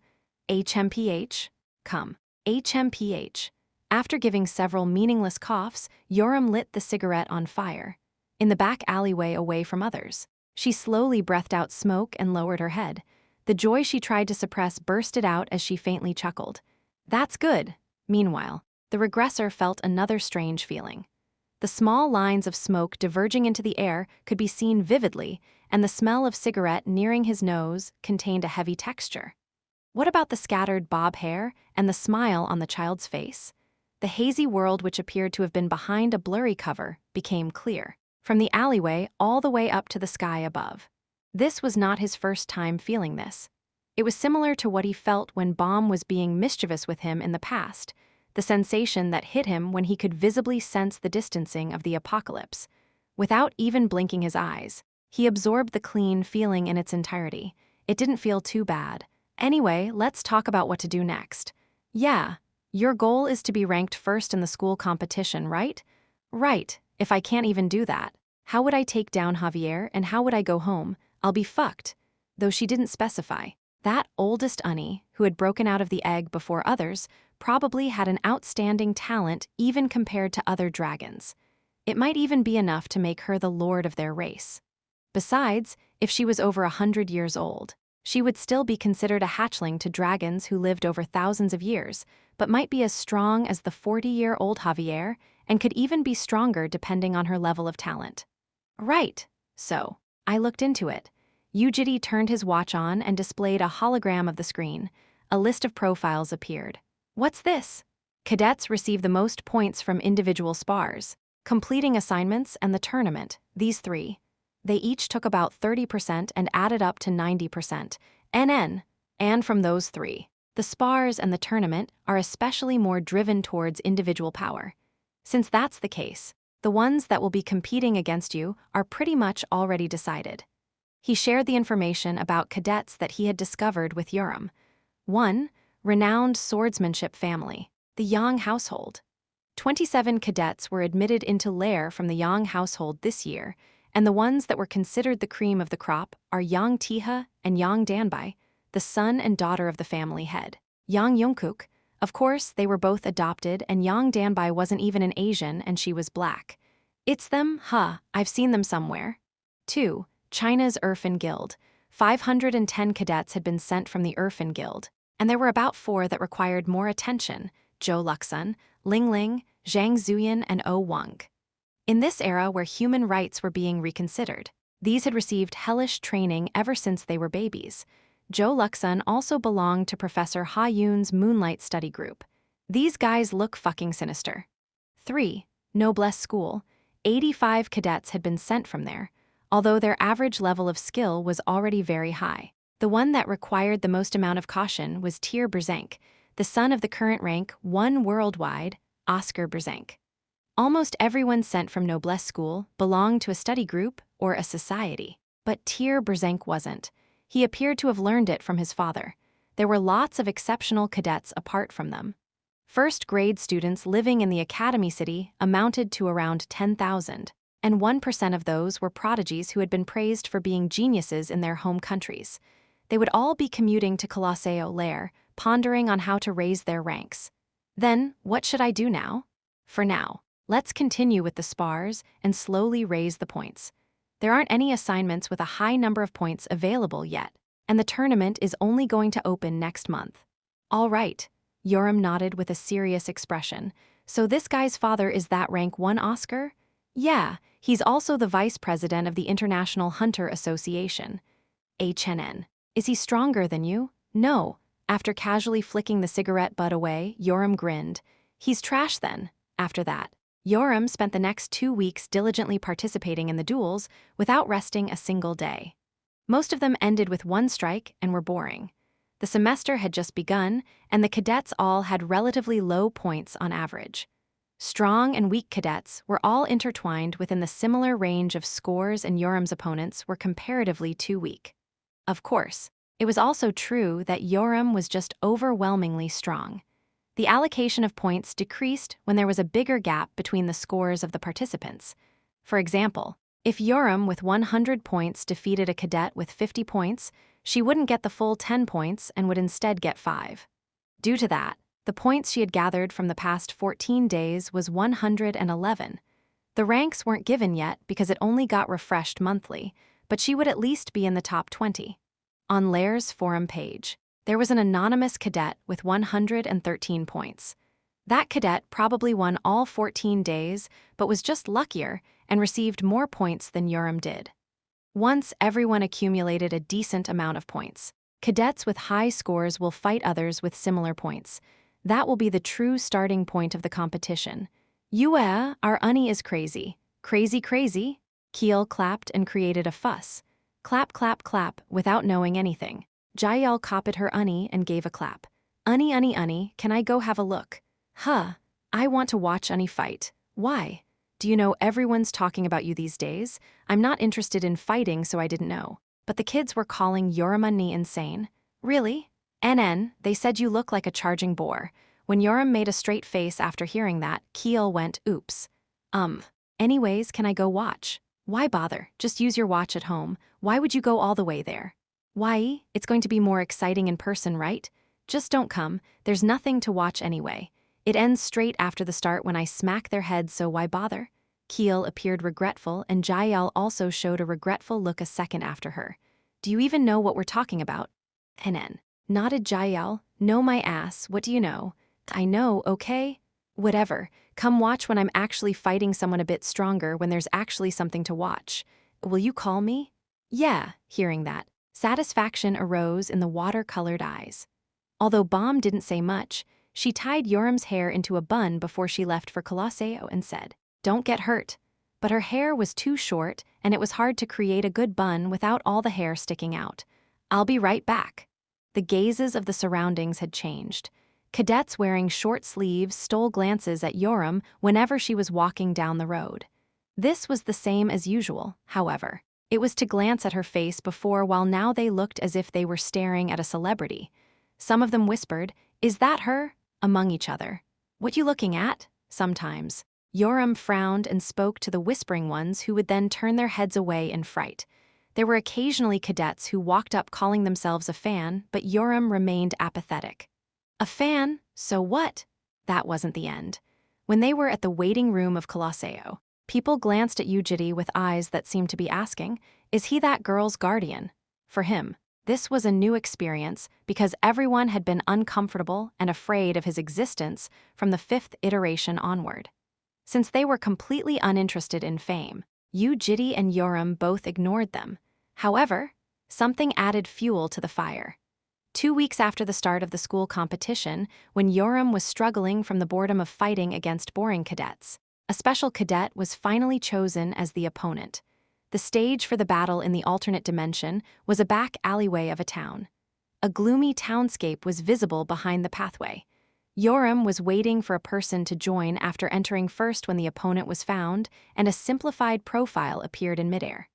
HMPH? Come. HMPH. After giving several meaningless coughs, Yoram lit the cigarette on fire. In the back alleyway away from others, she slowly breathed out smoke and lowered her head. The joy she tried to suppress bursted out as she faintly chuckled. That's good. Meanwhile, the regressor felt another strange feeling. The small lines of smoke diverging into the air could be seen vividly, and the smell of cigarette nearing his nose contained a heavy texture. What about the scattered bob hair and the smile on the child's face? The hazy world which appeared to have been behind a blurry cover became clear, from the alleyway all the way up to the sky above. This was not his first time feeling this. It was similar to what he felt when Baum was being mischievous with him in the past, the sensation that hit him when he could visibly sense the distancing of the apocalypse. Without even blinking his eyes, he absorbed the clean feeling in its entirety. It didn't feel too bad. Anyway, let's talk about what to do next. Yeah, your goal is to be ranked first in the school competition, right? Right, if I can't even do that, how would I take down Javier and how would I go home? I'll be fucked. Though she didn't specify. That oldest Unny, who had broken out of the egg before others, probably had an outstanding talent even compared to other dragons. It might even be enough to make her the lord of their race. Besides, if she was over 100 years old, she would still be considered a hatchling to dragons who lived over thousands of years, but might be as strong as the 40-year-old Javier and could even be stronger depending on her level of talent. Right. So, I looked into it. Jitae turned his watch on and displayed a hologram of the screen. A list of profiles appeared. What's this? Cadets receive the most points from individual spars, completing assignments and the tournament, these 3. They each took about 30% and added up to 90%. And from those 3, the spars and the tournament are especially more driven towards individual power. Since that's the case, the ones that will be competing against you are pretty much already decided. He shared the information about cadets that he had discovered with Yoram. 1. Renowned swordsmanship family, the Yang household. 27 cadets were admitted into Lair from the Yang household this year, and the ones that were considered the cream of the crop are Yang Tiha and Yang Danbai, the son and daughter of the family head. Yang Yongkook, of course, they were both adopted, and Yang Danbai wasn't even an Asian and she was black. It's them, I've seen them somewhere. 2. China's Irfan Guild. 510 cadets had been sent from the Irfan Guild, and there were about 4 that required more attention, Zhou Luxun, Ling Ling, Zhang Zuyan, and O Wang. In this era where human rights were being reconsidered, these had received hellish training ever since they were babies. Zhou Luxun also belonged to Professor Ha Yun's Moonlight Study Group. These guys look fucking sinister. 3. Noblesse School. 85 cadets had been sent from there, although their average level of skill was already very high. The one that required the most amount of caution was Tyr Berzank, the son of the current rank 1 worldwide, Oscar Berzank. Almost everyone sent from Noblesse School belonged to a study group or a society, but Tyr Berzank wasn't. He appeared to have learned it from his father. There were lots of exceptional cadets apart from them. First-grade students living in the academy city amounted to around 10,000, and 1% of those were prodigies who had been praised for being geniuses in their home countries. They would all be commuting to Colosseo Lair, pondering on how to raise their ranks. Then, what should I do now? For now, let's continue with the spars and slowly raise the points. There aren't any assignments with a high number of points available yet, and the tournament is only going to open next month. All right, Yoram nodded with a serious expression. So this guy's father is that rank 1 Oscar? Yeah, he's also the vice president of the International Hunter Association. HNN. Is he stronger than you? No. After casually flicking the cigarette butt away, Yoram grinned. He's trash then. After that, Yoram spent the next 2 weeks diligently participating in the duels without resting a single day. Most of them ended with 1 strike and were boring. The semester had just begun, and the cadets all had relatively low points on average. Strong and weak cadets were all intertwined within the similar range of scores, and Yoram's opponents were comparatively too weak. Of course, it was also true that Yoram was just overwhelmingly strong. The allocation of points decreased when there was a bigger gap between the scores of the participants. For example, if Yoram with 100 points defeated a cadet with 50 points, she wouldn't get the full 10 points and would instead get 5. Due to that, the points she had gathered from the past 14 days was 111. The ranks weren't given yet because it only got refreshed monthly, but she would at least be in the top 20. On Lair's forum page, there was an anonymous cadet with 113 points. That cadet probably won all 14 days, but was just luckier and received more points than Yoram did. Once everyone accumulated a decent amount of points, cadets with high scores will fight others with similar points. That will be the true starting point of the competition. Yue, our Unnie is crazy. Crazy, crazy? Keel clapped and created a fuss. Clap, clap, clap, without knowing anything. Jael copied her Unnie and gave a clap. Unnie, Unnie, Unnie, can I go have a look? Huh, I want to watch Unnie fight. Why? Do you know everyone's talking about you these days? I'm not interested in fighting, so I didn't know. But the kids were calling Yoram Unnie insane. Really? NN, they said you look like a charging boar. When Yoram made a straight face after hearing that, Keel went, oops. Anyways, can I go watch? Why bother? Just use your watch at home. Why would you go all the way there? Why? It's going to be more exciting in person, right? Just don't come. There's nothing to watch anyway. It ends straight after the start when I smack their heads, so why bother? Keel appeared regretful, and Jael also showed a regretful look a second after her. Do you even know what we're talking about? NN. Nodded Jael. No, my ass. What do you know? I know, okay? Whatever. Come watch when I'm actually fighting someone a bit stronger, when there's actually something to watch. Will you call me? Yeah, hearing that. Satisfaction arose in the water-colored eyes. Although Bomb didn't say much, she tied Yoram's hair into a bun before she left for Colosseo and said, "Don't get hurt." But her hair was too short, and it was hard to create a good bun without all the hair sticking out. I'll be right back. The gazes of the surroundings had changed. Cadets wearing short sleeves stole glances at Yoram whenever she was walking down the road. This was the same as usual, however. It was to glance at her face before, while now they looked as if they were staring at a celebrity. Some of them whispered, "Is that her?" among each other. "What you looking at?" sometimes. Yoram frowned and spoke to the whispering ones, who would then turn their heads away in fright. There were occasionally cadets who walked up calling themselves a fan, but Yoram remained apathetic. A fan? So what? That wasn't the end. When they were at the waiting room of Colosseo, people glanced at Jitae with eyes that seemed to be asking, "Is he that girl's guardian?" For him, This was a new experience because everyone had been uncomfortable and afraid of his existence from the 5th iteration onward. Since they were completely uninterested in fame, Jitae and Yoram both ignored them. However, something added fuel to the fire. 2 weeks after the start of the school competition, when Yoram was struggling from the boredom of fighting against boring cadets, a special cadet was finally chosen as the opponent. The stage for the battle in the alternate dimension was a back alleyway of a town. A gloomy townscape was visible behind the pathway. Yoram was waiting for a person to join after entering first when the opponent was found, and a simplified profile appeared in midair.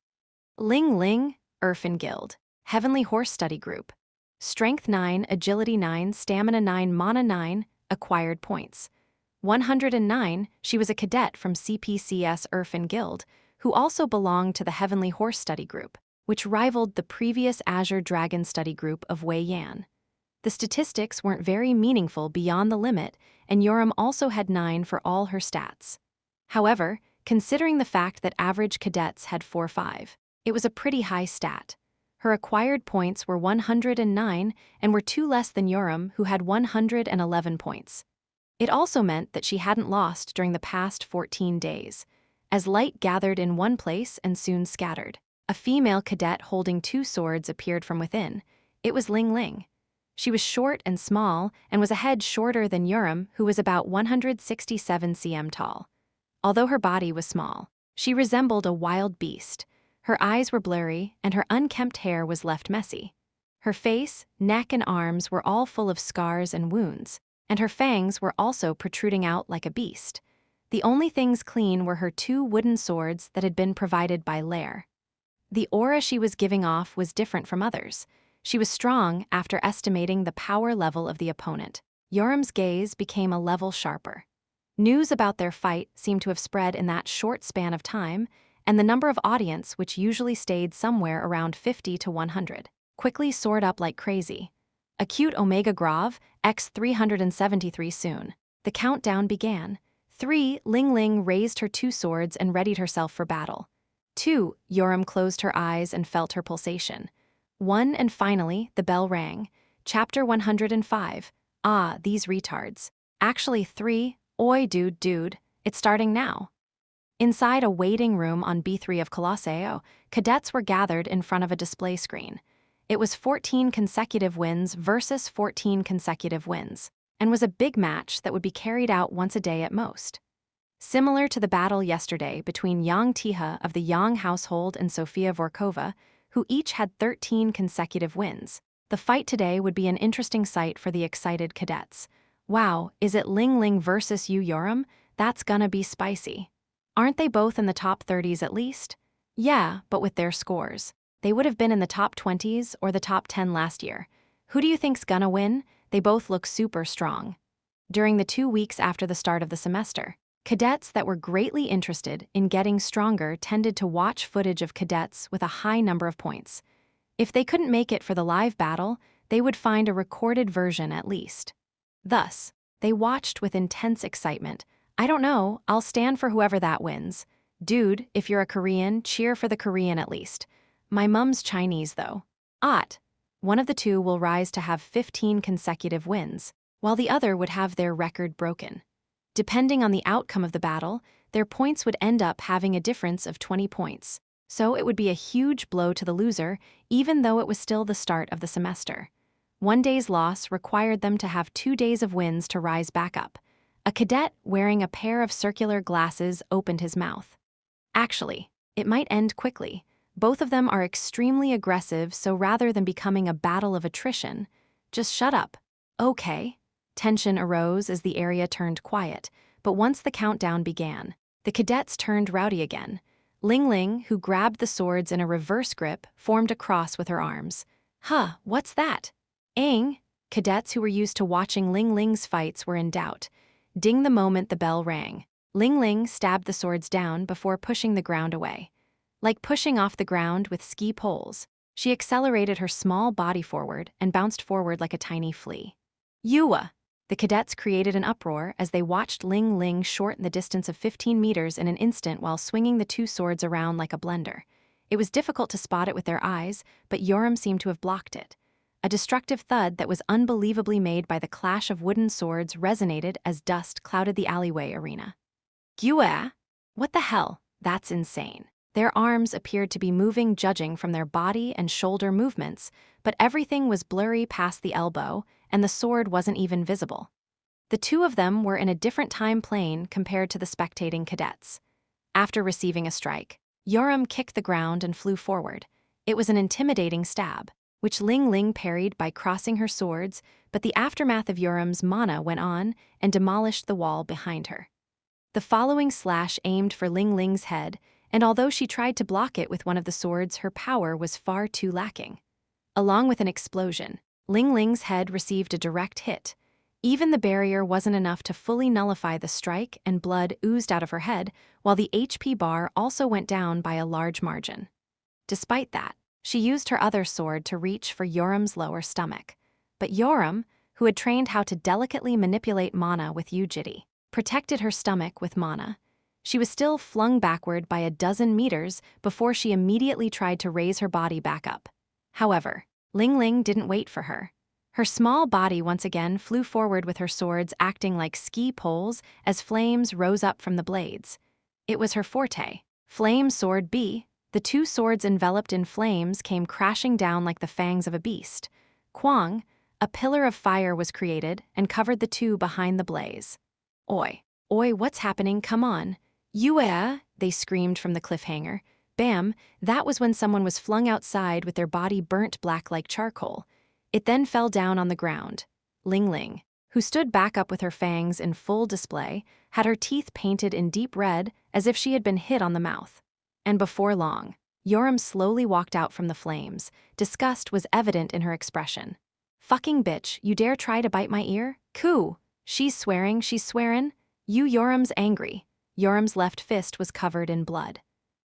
Ling Ling, Erfin Guild, Heavenly Horse Study Group. Strength 9, Agility 9, Stamina 9, Mana 9, acquired points. 109, she was a cadet from CPCS Erfin Guild, who also belonged to the Heavenly Horse Study Group, which rivaled the previous Azure Dragon Study Group of Wei Yan. The statistics weren't very meaningful beyond the limit, and Yoram also had 9 for all her stats. However, considering the fact that average cadets had 4-5, it was a pretty high stat. Her acquired points were 109 and were 2 less than Yoram, who had 111 points. It also meant that she hadn't lost during the past 14 days, as light gathered in one place and soon scattered. A female cadet holding 2 swords appeared from within. It was Ling Ling. She was short and small and was a head shorter than Yoram, who was about 167 cm tall. Although her body was small, she resembled a wild beast. Her eyes were blurry and her unkempt hair was left messy. Her face, neck, and arms were all full of scars and wounds, and her fangs were also protruding out like a beast. The only things clean were her 2 wooden swords that had been provided by Lair. The aura she was giving off was different from others. She was strong after estimating the power level of the opponent. Yoram's gaze became a level sharper. News about their fight seemed to have spread in that short span of time, and the number of audience, which usually stayed somewhere around 50 to 100, quickly soared up like crazy. Acute Omega Grav, X373 soon. The countdown began. 3, Ling Ling raised her 2 swords and readied herself for battle. 2, Yoram closed her eyes and felt her pulsation. 1, and finally, the bell rang. Chapter 105. Ah, these retards. Actually 3, oi dude, it's starting now. Inside a waiting room on B3 of Colosseo, cadets were gathered in front of a display screen. It was 14 consecutive wins versus 14 consecutive wins, and was a big match that would be carried out once a day at most. Similar to the battle yesterday between Yang Tiha of the Yang household and Sofia Vorkova, who each had 13 consecutive wins, the fight today would be an interesting sight for the excited cadets. Wow, is it Ling Ling versus Yoram? That's gonna be spicy. Aren't they both in the top 30s at least? Yeah, but with their scores. They would have been in the top 20s or the top 10 last year. Who do you think's gonna win? They both look super strong. During the 2 weeks after the start of the semester, cadets that were greatly interested in getting stronger tended to watch footage of cadets with a high number of points. If they couldn't make it for the live battle, they would find a recorded version at least. Thus, they watched with intense excitement. I don't know, I'll stand for whoever that wins. Dude, if you're a Korean, cheer for the Korean at least. My mum's Chinese though. One of the 2 will rise to have 15 consecutive wins, while the other would have their record broken. Depending on the outcome of the battle, their points would end up having a difference of 20 points. So it would be a huge blow to the loser, even though it was still the start of the semester. 1 day's loss required them to have 2 days of wins to rise back up. A cadet wearing a pair of circular glasses opened his mouth. Actually, it might end quickly. Both of them are extremely aggressive, so rather than becoming a battle of attrition, just shut up. Okay. Tension arose as the area turned quiet, but once the countdown began, the cadets turned rowdy again. Ling Ling, who grabbed the swords in a reverse grip, formed a cross with her arms. Huh, what's that? Aang. Cadets who were used to watching Ling Ling's fights were in doubt. Ding the moment the bell rang. Ling Ling stabbed the swords down before pushing the ground away. Like pushing off the ground with ski poles, she accelerated her small body forward and bounced forward like a tiny flea. Yua! The cadets created an uproar as they watched Ling Ling shorten the distance of 15 meters in an instant while swinging the 2 swords around like a blender. It was difficult to spot it with their eyes, but Yoram seemed to have blocked it. A destructive thud that was unbelievably made by the clash of wooden swords resonated as dust clouded the alleyway arena. Gyue? What the hell? That's insane. Their arms appeared to be moving judging from their body and shoulder movements, but everything was blurry past the elbow, and the sword wasn't even visible. The two of them were in a different time plane compared to the spectating cadets. After receiving a strike, Yoram kicked the ground and flew forward. It was an intimidating stab, which Ling Ling parried by crossing her swords, but the aftermath of Yoram's mana went on and demolished the wall behind her. The following slash aimed for Ling Ling's head, and although she tried to block it with one of the swords, her power was far too lacking. Along with an explosion, Ling Ling's head received a direct hit. Even the barrier wasn't enough to fully nullify the strike, and blood oozed out of her head, while the HP bar also went down by a large margin. Despite that, she used her other sword to reach for Yoram's lower stomach. But Yoram, who had trained how to delicately manipulate mana with Jitae, protected her stomach with mana. She was still flung backward by a dozen meters before she immediately tried to raise her body back up. However, Ling Ling didn't wait for her. Her small body once again flew forward with her swords acting like ski poles as flames rose up from the blades. It was her forte. Flame Sword B. The two swords enveloped in flames came crashing down like the fangs of a beast. Kwang, a pillar of fire was created and covered the two behind the blaze. Oi, what's happening? Come on. Yue, they screamed from the cliffhanger. Bam, that was when someone was flung outside with their body burnt black like charcoal. It then fell down on the ground. Ling Ling, who stood back up with her fangs in full display, had her teeth painted in deep red as if she had been hit on the mouth. And before long, Yoram slowly walked out from the flames. Disgust was evident in her expression. Fucking bitch, you dare try to bite my ear? Coo! She's swearing. You Yoram's angry. Yoram's left fist was covered in blood.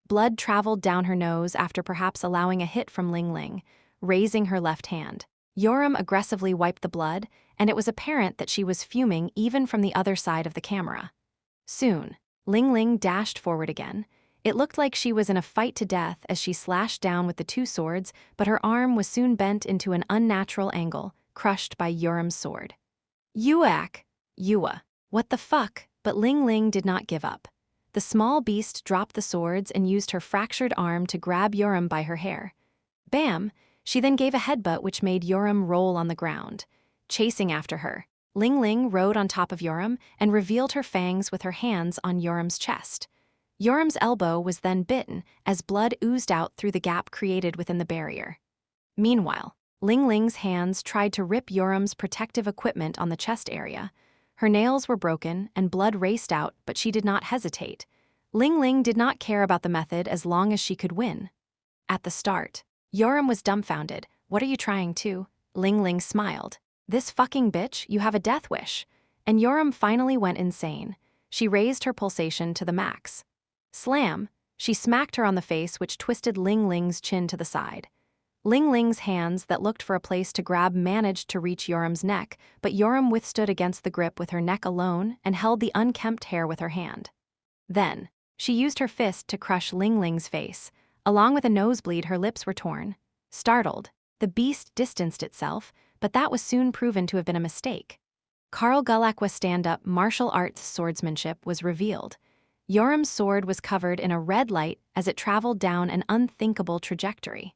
Blood traveled down her nose after perhaps allowing a hit from Ling Ling, raising her left hand. Yoram aggressively wiped the blood, and it was apparent that she was fuming even from the other side of the camera. Soon, Ling Ling dashed forward again. It looked like she was in a fight to death as she slashed down with the two swords, but her arm was soon bent into an unnatural angle, crushed by Yoram's sword. Yua. What the fuck? But Ling Ling did not give up. The small beast dropped the swords and used her fractured arm to grab Yoram by her hair. Bam! She then gave a headbutt which made Yoram roll on the ground. Chasing after her, Ling Ling rode on top of Yoram and revealed her fangs with her hands on Yoram's chest. Yoram's elbow was then bitten as blood oozed out through the gap created within the barrier. Meanwhile, Ling Ling's hands tried to rip Yoram's protective equipment on the chest area. Her nails were broken and blood raced out, but she did not hesitate. Ling Ling did not care about the method as long as she could win. At the start, Yoram was dumbfounded. What are you trying to? Ling Ling smiled. This fucking bitch, you have a death wish. And Yoram finally went insane. She raised her pulsation to the max. Slam! She smacked her on the face, which twisted Ling Ling's chin to the side. Ling Ling's hands that looked for a place to grab managed to reach Yoram's neck, but Yoram withstood against the grip with her neck alone and held the unkempt hair with her hand. Then, she used her fist to crush Ling Ling's face. Along with a nosebleed, her lips were torn. Startled, the beast distanced itself, but that was soon proven to have been a mistake. Carl Gulakwa's stand-up martial arts swordsmanship was revealed. Yoram's sword was covered in a red light as it traveled down an unthinkable trajectory.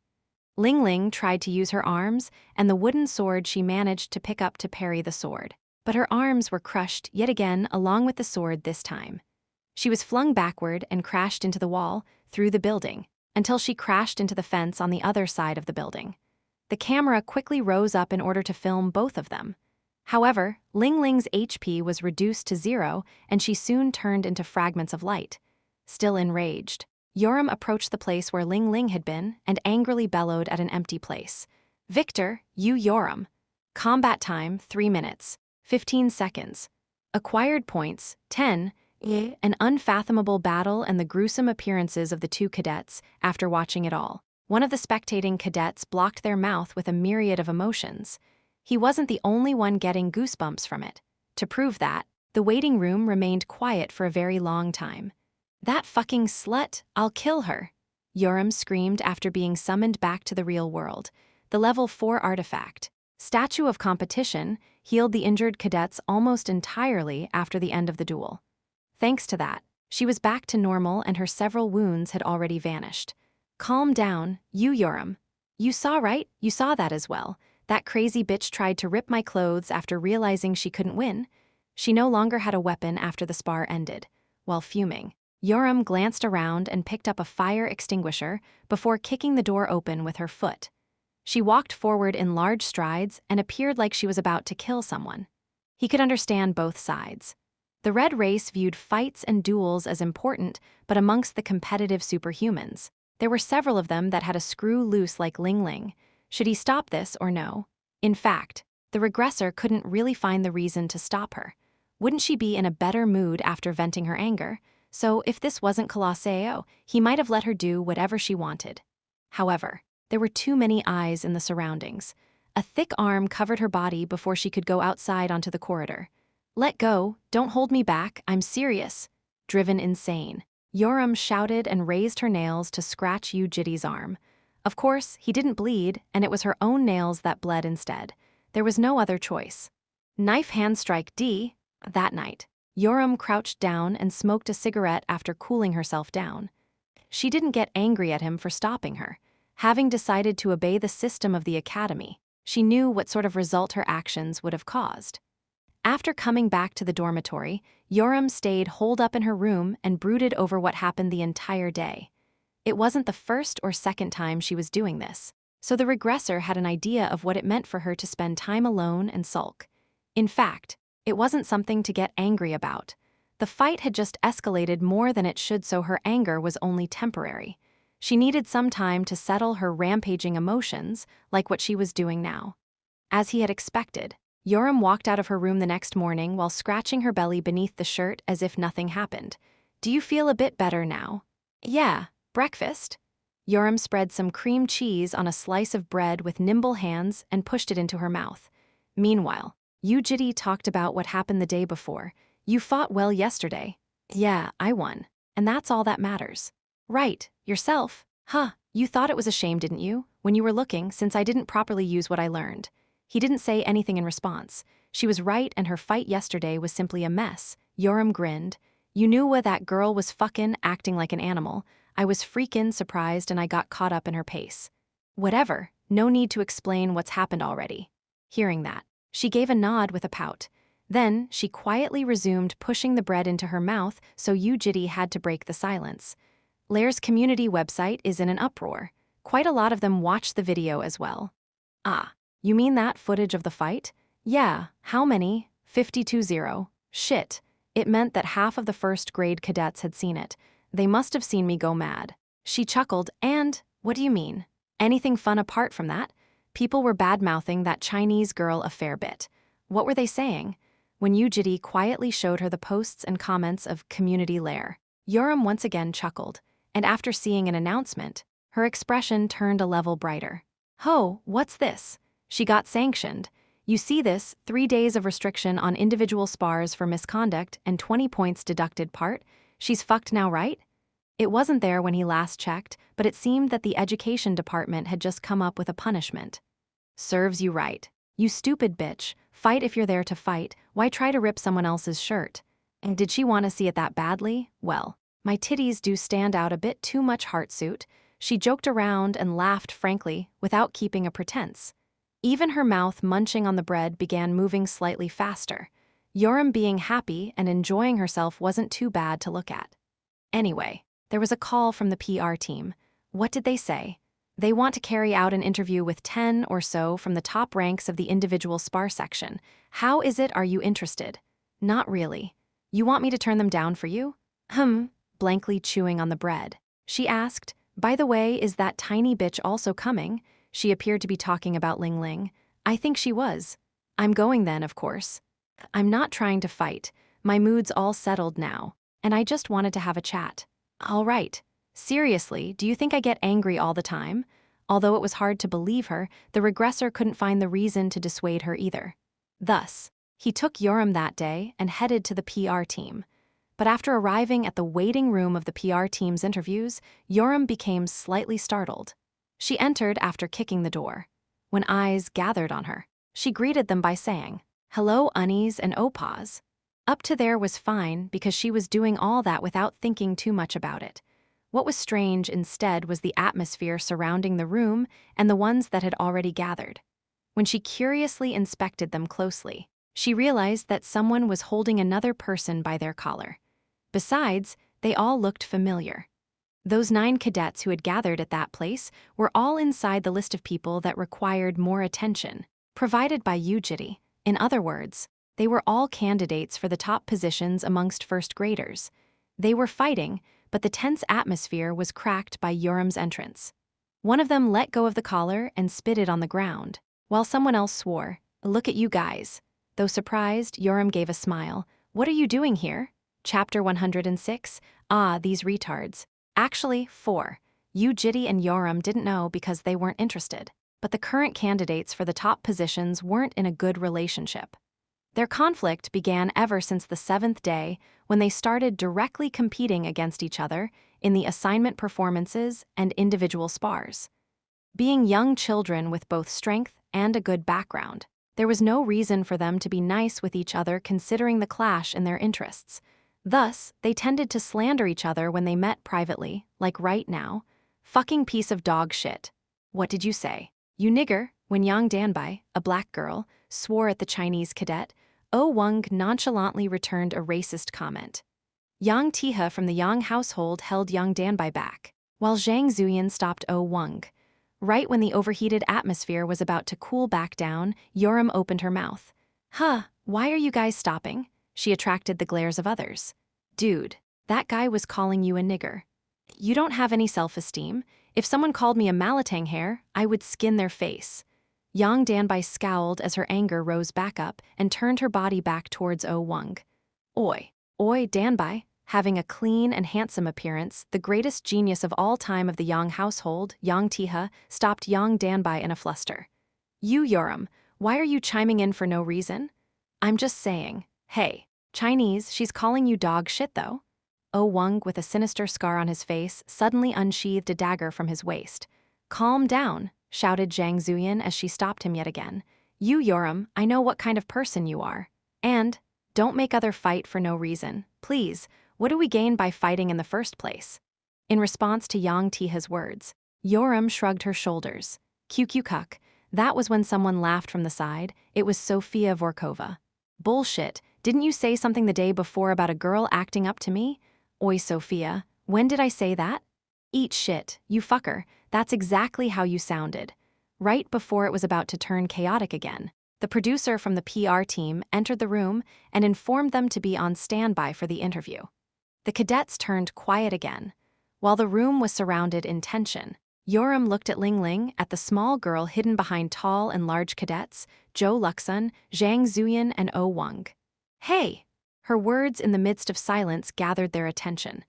Ling Ling tried to use her arms, and the wooden sword she managed to pick up to parry the sword. But her arms were crushed yet again along with the sword this time. She was flung backward and crashed into the wall, through the building, until she crashed into the fence on the other side of the building. The camera quickly rose up in order to film both of them. However, Ling Ling's HP was reduced to 0, and she soon turned into fragments of light. Still enraged, Yoram approached the place where Ling Ling had been and angrily bellowed at an empty place. Victor, you Yoram. Combat time, 3 minutes, 15 seconds. Acquired points, 10. An unfathomable battle and the gruesome appearances of the two cadets after watching it all. One of the spectating cadets blocked their mouth with a myriad of emotions. He wasn't the only one getting goosebumps from it. To prove that, the waiting room remained quiet for a very long time. That fucking slut, I'll kill her. Yoram screamed after being summoned back to the real world. The level 4 artifact, Statue of Competition, healed the injured cadets almost entirely after the end of the duel. Thanks to that, she was back to normal and her several wounds had already vanished. Calm down, you Yoram. You saw, right? You saw that as well. That crazy bitch tried to rip my clothes after realizing she couldn't win. She no longer had a weapon after the spar ended. While fuming, Yoram glanced around and picked up a fire extinguisher before kicking the door open with her foot. She walked forward in large strides and appeared like she was about to kill someone. He could understand both sides. The Red Race viewed fights and duels as important, but amongst the competitive superhumans, there were several of them that had a screw loose like Ling Ling. Should he stop this or no? In fact, the Regressor couldn't really find the reason to stop her. Wouldn't she be in a better mood after venting her anger? So if this wasn't Colosseo, he might have let her do whatever she wanted. However, there were too many eyes in the surroundings. A thick arm covered her body before she could go outside onto the corridor. Let go, don't hold me back, I'm serious. Driven insane, Yoram shouted and raised her nails to scratch Jitae's arm. Of course, he didn't bleed, and it was her own nails that bled instead. There was no other choice. Knife hand strike D. That night, Yoram crouched down and smoked a cigarette after cooling herself down. She didn't get angry at him for stopping her. Having decided to obey the system of the academy, she knew what sort of result her actions would have caused. After coming back to the dormitory, Yoram stayed holed up in her room and brooded over what happened the entire day. It wasn't the first or second time she was doing this, so the Regressor had an idea of what it meant for her to spend time alone and sulk. In fact, it wasn't something to get angry about. The fight had just escalated more than it should, so her anger was only temporary. She needed some time to settle her rampaging emotions, like what she was doing now. As he had expected, Yoram walked out of her room the next morning while scratching her belly beneath the shirt as if nothing happened. Do you feel a bit better now? Yeah, breakfast? Yoram spread some cream cheese on a slice of bread with nimble hands and pushed it into her mouth. Meanwhile, Jitae talked about what happened the day before. You fought well yesterday. Yeah, I won. And that's all that matters. Right, yourself. Huh, you thought it was a shame, didn't you, when you were looking, since I didn't properly use what I learned. He didn't say anything in response. She was right and her fight yesterday was simply a mess. Yoram grinned. You knew what that girl was fucking acting like an animal. I was freakin' surprised and I got caught up in her pace. Whatever, no need to explain what's happened already. Hearing that, she gave a nod with a pout. Then, she quietly resumed pushing the bread into her mouth, so Jitae had to break the silence. Lair's community website is in an uproar. Quite a lot of them watched the video as well. Ah, you mean that footage of the fight? Yeah, how many? 52-0. Shit. It meant that half of the first grade cadets had seen it. They must have seen me go mad. She chuckled, and, what do you mean? Anything fun apart from that? People were bad-mouthing that Chinese girl a fair bit. What were they saying? When Jitae quietly showed her the posts and comments of Community Lair, Yoram once again chuckled, and after seeing an announcement, her expression turned a level brighter. Ho, what's this? She got sanctioned. You see this, 3 days of restriction on individual spars for misconduct and 20 points deducted part? She's fucked now, right? It wasn't there when he last checked, but it seemed that the education department had just come up with a punishment. Serves you right. You stupid bitch. Fight if you're there to fight. Why try to rip someone else's shirt? And did she want to see it that badly? Well, my titties do stand out a bit too much, heartsuit. She joked around and laughed frankly, without keeping a pretense. Even her mouth munching on the bread began moving slightly faster. Yoram being happy and enjoying herself wasn't too bad to look at. Anyway, there was a call from the PR team. What did they say? They want to carry out an interview with 10 or so from the top ranks of the individual spar section. How is it, are you interested? Not really. You want me to turn them down for you? Blankly chewing on the bread. She asked, by the way, is that tiny bitch also coming? She appeared to be talking about Ling Ling. I think she was. I'm going then, of course. I'm not trying to fight. My mood's all settled now, and I just wanted to have a chat. All right. Seriously, do you think I get angry all the time? Although it was hard to believe her, the Regressor couldn't find the reason to dissuade her either. Thus, he took Yoram that day and headed to the PR team. But after arriving at the waiting room of the PR team's interviews, Yoram became slightly startled. She entered after kicking the door. When eyes gathered on her, she greeted them by saying, "Hello, Unnies and Opas." Up to there was fine because she was doing all that without thinking too much about it. What was strange instead was the atmosphere surrounding the room and the ones that had already gathered. When she curiously inspected them closely, she realized that someone was holding another person by their collar. Besides, they all looked familiar. Those 9 cadets who had gathered at that place were all inside the list of people that required more attention, provided by Jitae. In other words, they were all candidates for the top positions amongst first graders. They were fighting, but the tense atmosphere was cracked by Yoram's entrance. One of them let go of the collar and spit it on the ground, while someone else swore, "Look at you guys." Though surprised, Yoram gave a smile. "What are you doing here?" Chapter 106, These retards. Actually, 4. Jitae and Yoram didn't know because they weren't interested, but the current candidates for the top positions weren't in a good relationship. Their conflict began ever since the 7th day when they started directly competing against each other in the assignment performances and individual spars. Being young children with both strength and a good background, there was no reason for them to be nice with each other considering the clash in their interests. Thus, they tended to slander each other when they met privately, like right now. "Fucking piece of dog shit. What did you say? You nigger," when Yang Danbai, a black girl, swore at the Chinese cadet. Oh Wang nonchalantly returned a racist comment. Yang Tiha from the Yang household held Yang Danbai back, while Zhang Zuyan stopped Oh Wang. Right when the overheated atmosphere was about to cool back down, Yoram opened her mouth. Why are you guys stopping?" She attracted the glares of others. "Dude, that guy was calling you a nigger. You don't have any self-esteem. If someone called me a malatang hair, I would skin their face." Yang Danbai scowled as her anger rose back up and turned her body back towards Oh Wang. Oi, Danbai, having a clean and handsome appearance, the greatest genius of all time of the Yang household, Yang Tiha, stopped Yang Danbai in a fluster. "You, Yoram, why are you chiming in for no reason?" "I'm just saying. Hey, Chinese, she's calling you dog shit though." Oh Wang, with a sinister scar on his face, suddenly unsheathed a dagger from his waist. "Calm down," shouted Zhang Zuyan as she stopped him yet again. "You, Yoram, I know what kind of person you are. And don't make other fight for no reason. Please, what do we gain by fighting in the first place?" In response to Yang Tiha's words, Yoram shrugged her shoulders. "QQ cuck." That was when someone laughed from the side. It was Sofia Vorkova. "Bullshit, didn't you say something the day before about a girl acting up to me?" "Oi, Sophia, when did I say that?" "Eat shit, you fucker, that's exactly how you sounded." Right before it was about to turn chaotic again, the producer from the PR team entered the room and informed them to be on standby for the interview. The cadets turned quiet again. While the room was surrounded in tension, Yoram looked at Ling Ling, at the small girl hidden behind tall and large cadets, Zhou Luxun, Zhang Zuyan, and Oh Wang. "Hey!" Her words in the midst of silence gathered their attention.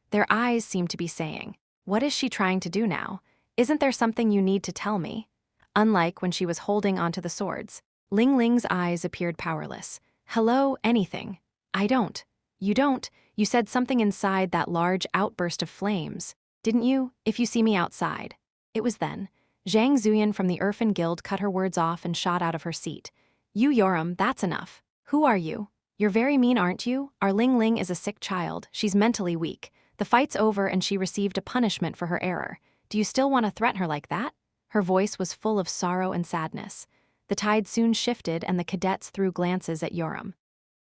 Their eyes seemed to be saying, "What is she trying to do now? Isn't there something you need to tell me?" Unlike when she was holding onto the swords, Ling Ling's eyes appeared powerless. "Hello, anything. I don't. You don't. You said something inside that large outburst of flames, didn't you? If you see me outside." It was then. Zhang Zuyan from the Irfan Guild cut her words off and shot out of her seat. "You, Yoram, that's enough. Who are you? You're very mean, aren't you? Our Ling Ling is a sick child. She's mentally weak. The fight's over and she received a punishment for her error. Do you still want to threaten her like that?" Her voice was full of sorrow and sadness. The tide soon shifted and the cadets threw glances at Yoram.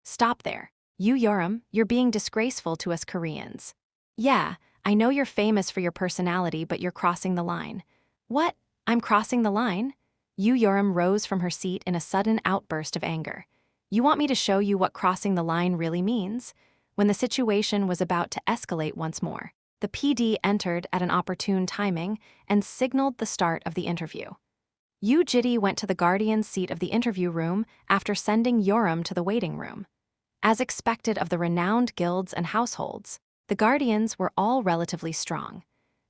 "Stop there. You, Yoram, you're being disgraceful to us Koreans." "Yeah, I know you're famous for your personality, but you're crossing the line." "What? I'm crossing the line?" You, Yoram, rose from her seat in a sudden outburst of anger. "You want me to show you what crossing the line really means?" When the situation was about to escalate once more, the PD entered at an opportune timing and signaled the start of the interview. Jitae went to the guardian's seat of the interview room after sending Yoram to the waiting room. As expected of the renowned guilds and households, the guardians were all relatively strong.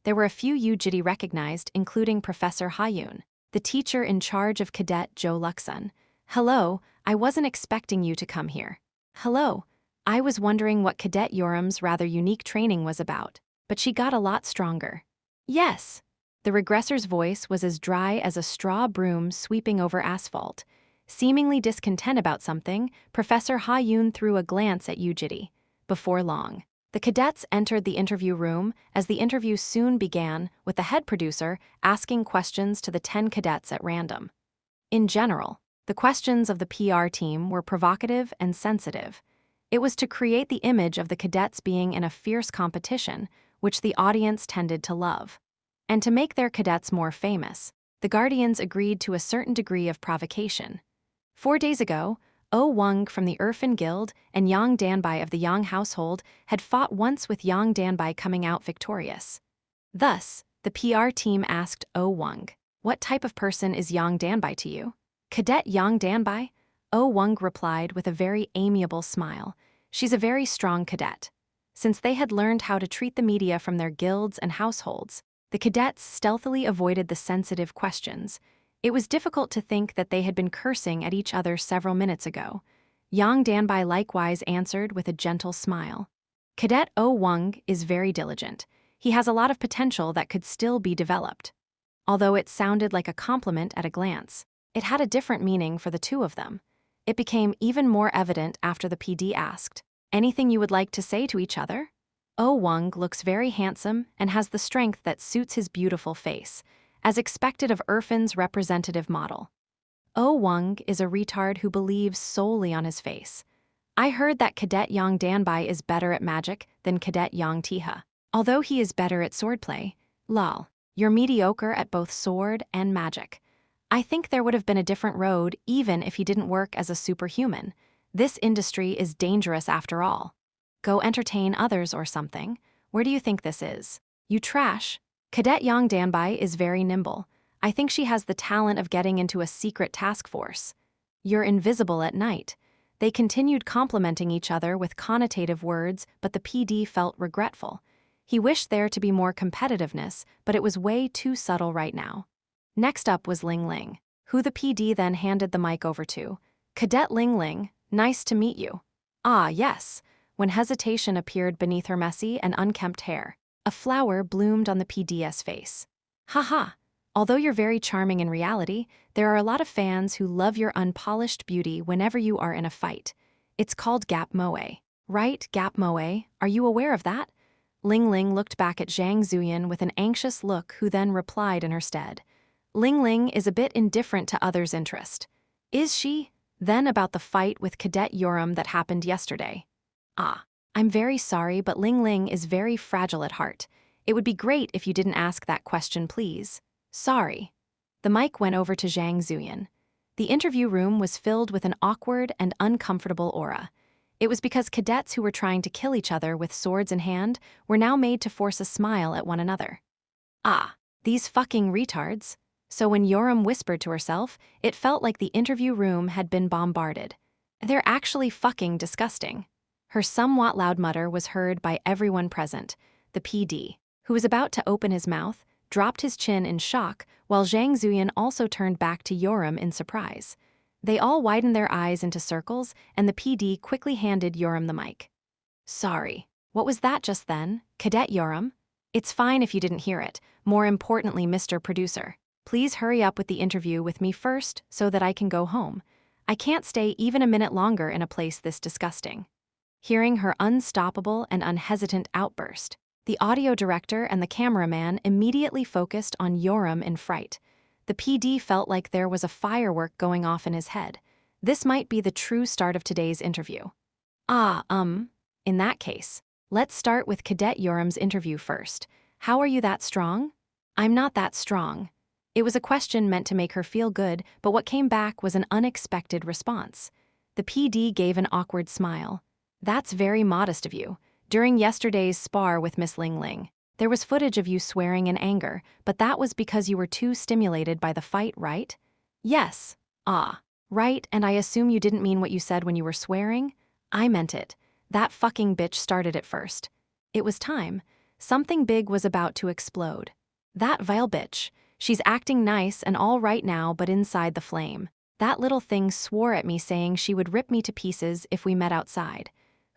There were a few Jitae recognized, including Professor Hayun, the teacher in charge of Cadet Zhou Luxun. "Hello, I wasn't expecting you to come here." "Hello, I was wondering what Cadet Yoram's rather unique training was about, but she got a lot stronger. Yes. The regressor's voice was as dry as a straw broom sweeping over asphalt. Seemingly discontent about something, Professor Ha-Yun threw a glance at Jitae. Before long, the cadets entered the interview room as the interview soon began, with the head producer asking questions to the 10 cadets at random. In general, the questions of the PR team were provocative and sensitive. It was to create the image of the cadets being in a fierce competition, which the audience tended to love. And to make their cadets more famous, the Guardians agreed to a certain degree of provocation. 4 days ago, Oh Wong from the Urfin Guild and Yang Danbai of the Yang household had fought once, with Yang Danbai coming out victorious. Thus, the PR team asked Oh Wong, "What type of person is Yang Danbai to you?" "Cadet Yang Danbai?" Oh Wong replied with a very amiable smile. "She's a very strong cadet." Since they had learned how to treat the media from their guilds and households, the cadets stealthily avoided the sensitive questions. It was difficult to think that they had been cursing at each other several minutes ago. Yang Danbai likewise answered with a gentle smile. "Cadet Oh Wong is very diligent. He has a lot of potential that could still be developed." Although it sounded like a compliment at a glance, it had a different meaning for the two of them. It became even more evident after the PD asked, "Anything you would like to say to each other?" Oh Wong looks very handsome and has the strength that suits his beautiful face, as expected of Urfin's representative model. Oh Wong is a retard who believes solely on his face. "I heard that Cadet Yang Danbai is better at magic than Cadet Yang Tiha. Although he is better at swordplay, lol, you're mediocre at both sword and magic. I think there would have been a different road even if he didn't work as a superhuman. This industry is dangerous after all. Go entertain others or something. Where do you think this is? You trash." Cadet Yang Danbai is very nimble. I think she has the talent of getting into a secret task force. "You're invisible at night." They continued complimenting each other with connotative words, but the PD felt regretful. He wished there to be more competitiveness, but it was way too subtle right now. Next up was Ling Ling, who the PD then handed the mic over to. "Cadet Ling Ling, nice to meet you." "Ah, yes," when hesitation appeared beneath her messy and unkempt hair. A flower bloomed on the PD's face. "Haha, although you're very charming in reality, there are a lot of fans who love your unpolished beauty whenever you are in a fight. It's called Gap Moe. Right, Gap Moe, are you aware of that?" Ling Ling looked back at Zhang Zuyan with an anxious look, who then replied in her stead. Ling Ling is a bit indifferent to others' interest. "Is she?" Then about the fight with Cadet Yoram that happened yesterday. "Ah. I'm very sorry, but Ling Ling is very fragile at heart. It would be great if you didn't ask that question, please." "Sorry." The mic went over to Zhang Zuyan. The interview room was filled with an awkward and uncomfortable aura. It was because cadets who were trying to kill each other with swords in hand were now made to force a smile at one another. "Ah, these fucking retards." So when Yoram whispered to herself, it felt like the interview room had been bombarded. "They're actually fucking disgusting." Her somewhat loud mutter was heard by everyone present. The PD, who was about to open his mouth, dropped his chin in shock, while Zhang Zuyan also turned back to Yoram in surprise. They all widened their eyes into circles, and the PD quickly handed Yoram the mic. "Sorry, what was that just then, Cadet Yoram?" "It's fine if you didn't hear it. More importantly, Mr. Producer, please hurry up with the interview with me first so that I can go home. I can't stay even a minute longer in a place this disgusting." Hearing her unstoppable and unhesitant outburst, the audio director and the cameraman immediately focused on Yoram in fright. The PD felt like there was a firework going off in his head. This might be the true start of today's interview. In that case, let's start with Cadet Yoram's interview first. "How are you that strong?" "I'm not that strong." It was a question meant to make her feel good, but what came back was an unexpected response. The PD gave an awkward smile. "That's very modest of you. During yesterday's spar with Miss Ling Ling, there was footage of you swearing in anger, but that was because you were too stimulated by the fight, right?" "Yes." "Ah, right, and I assume you didn't mean what you said when you were swearing?" "I meant it. That fucking bitch started it first." It was time. Something big was about to explode. "That vile bitch. She's acting nice and all right now, but inside the flame. That little thing swore at me saying she would rip me to pieces if we met outside.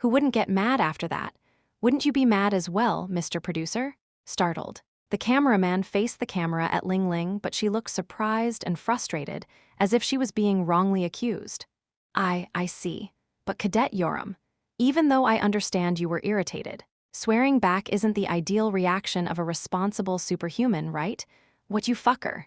Who wouldn't get mad after that? Wouldn't you be mad as well, Mr. Producer? Startled. The cameraman faced the camera at Ling Ling, but she looked surprised and frustrated, as if she was being wrongly accused. I see. But Cadet Yoram, even though I understand you were irritated, swearing back isn't the ideal reaction of a responsible superhuman, right? What you fucker.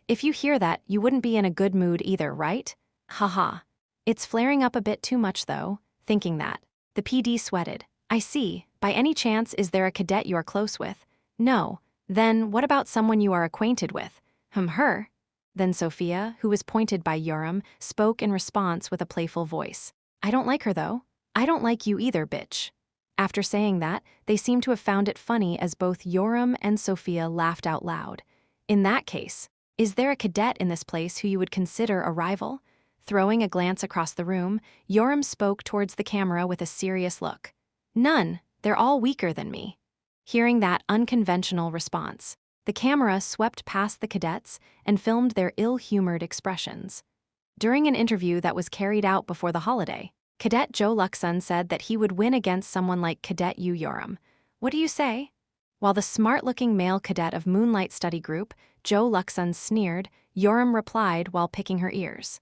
If you hear that, you wouldn't be in a good mood either, right? Haha. It's flaring up a bit too much though, thinking that. The PD sweated. I see. By any chance is there a cadet you are close with? No. Then what about someone you are acquainted with? Her? Then Sophia, who was pointed by Yoram, spoke in response with a playful voice. I don't like her though. I don't like you either, bitch. After saying that, they seemed to have found it funny as both Yoram and Sophia laughed out loud. In that case, is there a cadet in this place who you would consider a rival? Throwing a glance across the room, Yoram spoke towards the camera with a serious look. None. They're all weaker than me. Hearing that unconventional response, the camera swept past the cadets and filmed their ill-humored expressions. During an interview that was carried out before the holiday, Cadet Joe Luxon said that he would win against someone like Cadet Yu Yoram. What do you say? While the smart-looking male cadet of Moonlight Study Group, Joe Luxon, sneered, Yoram replied while picking her ears.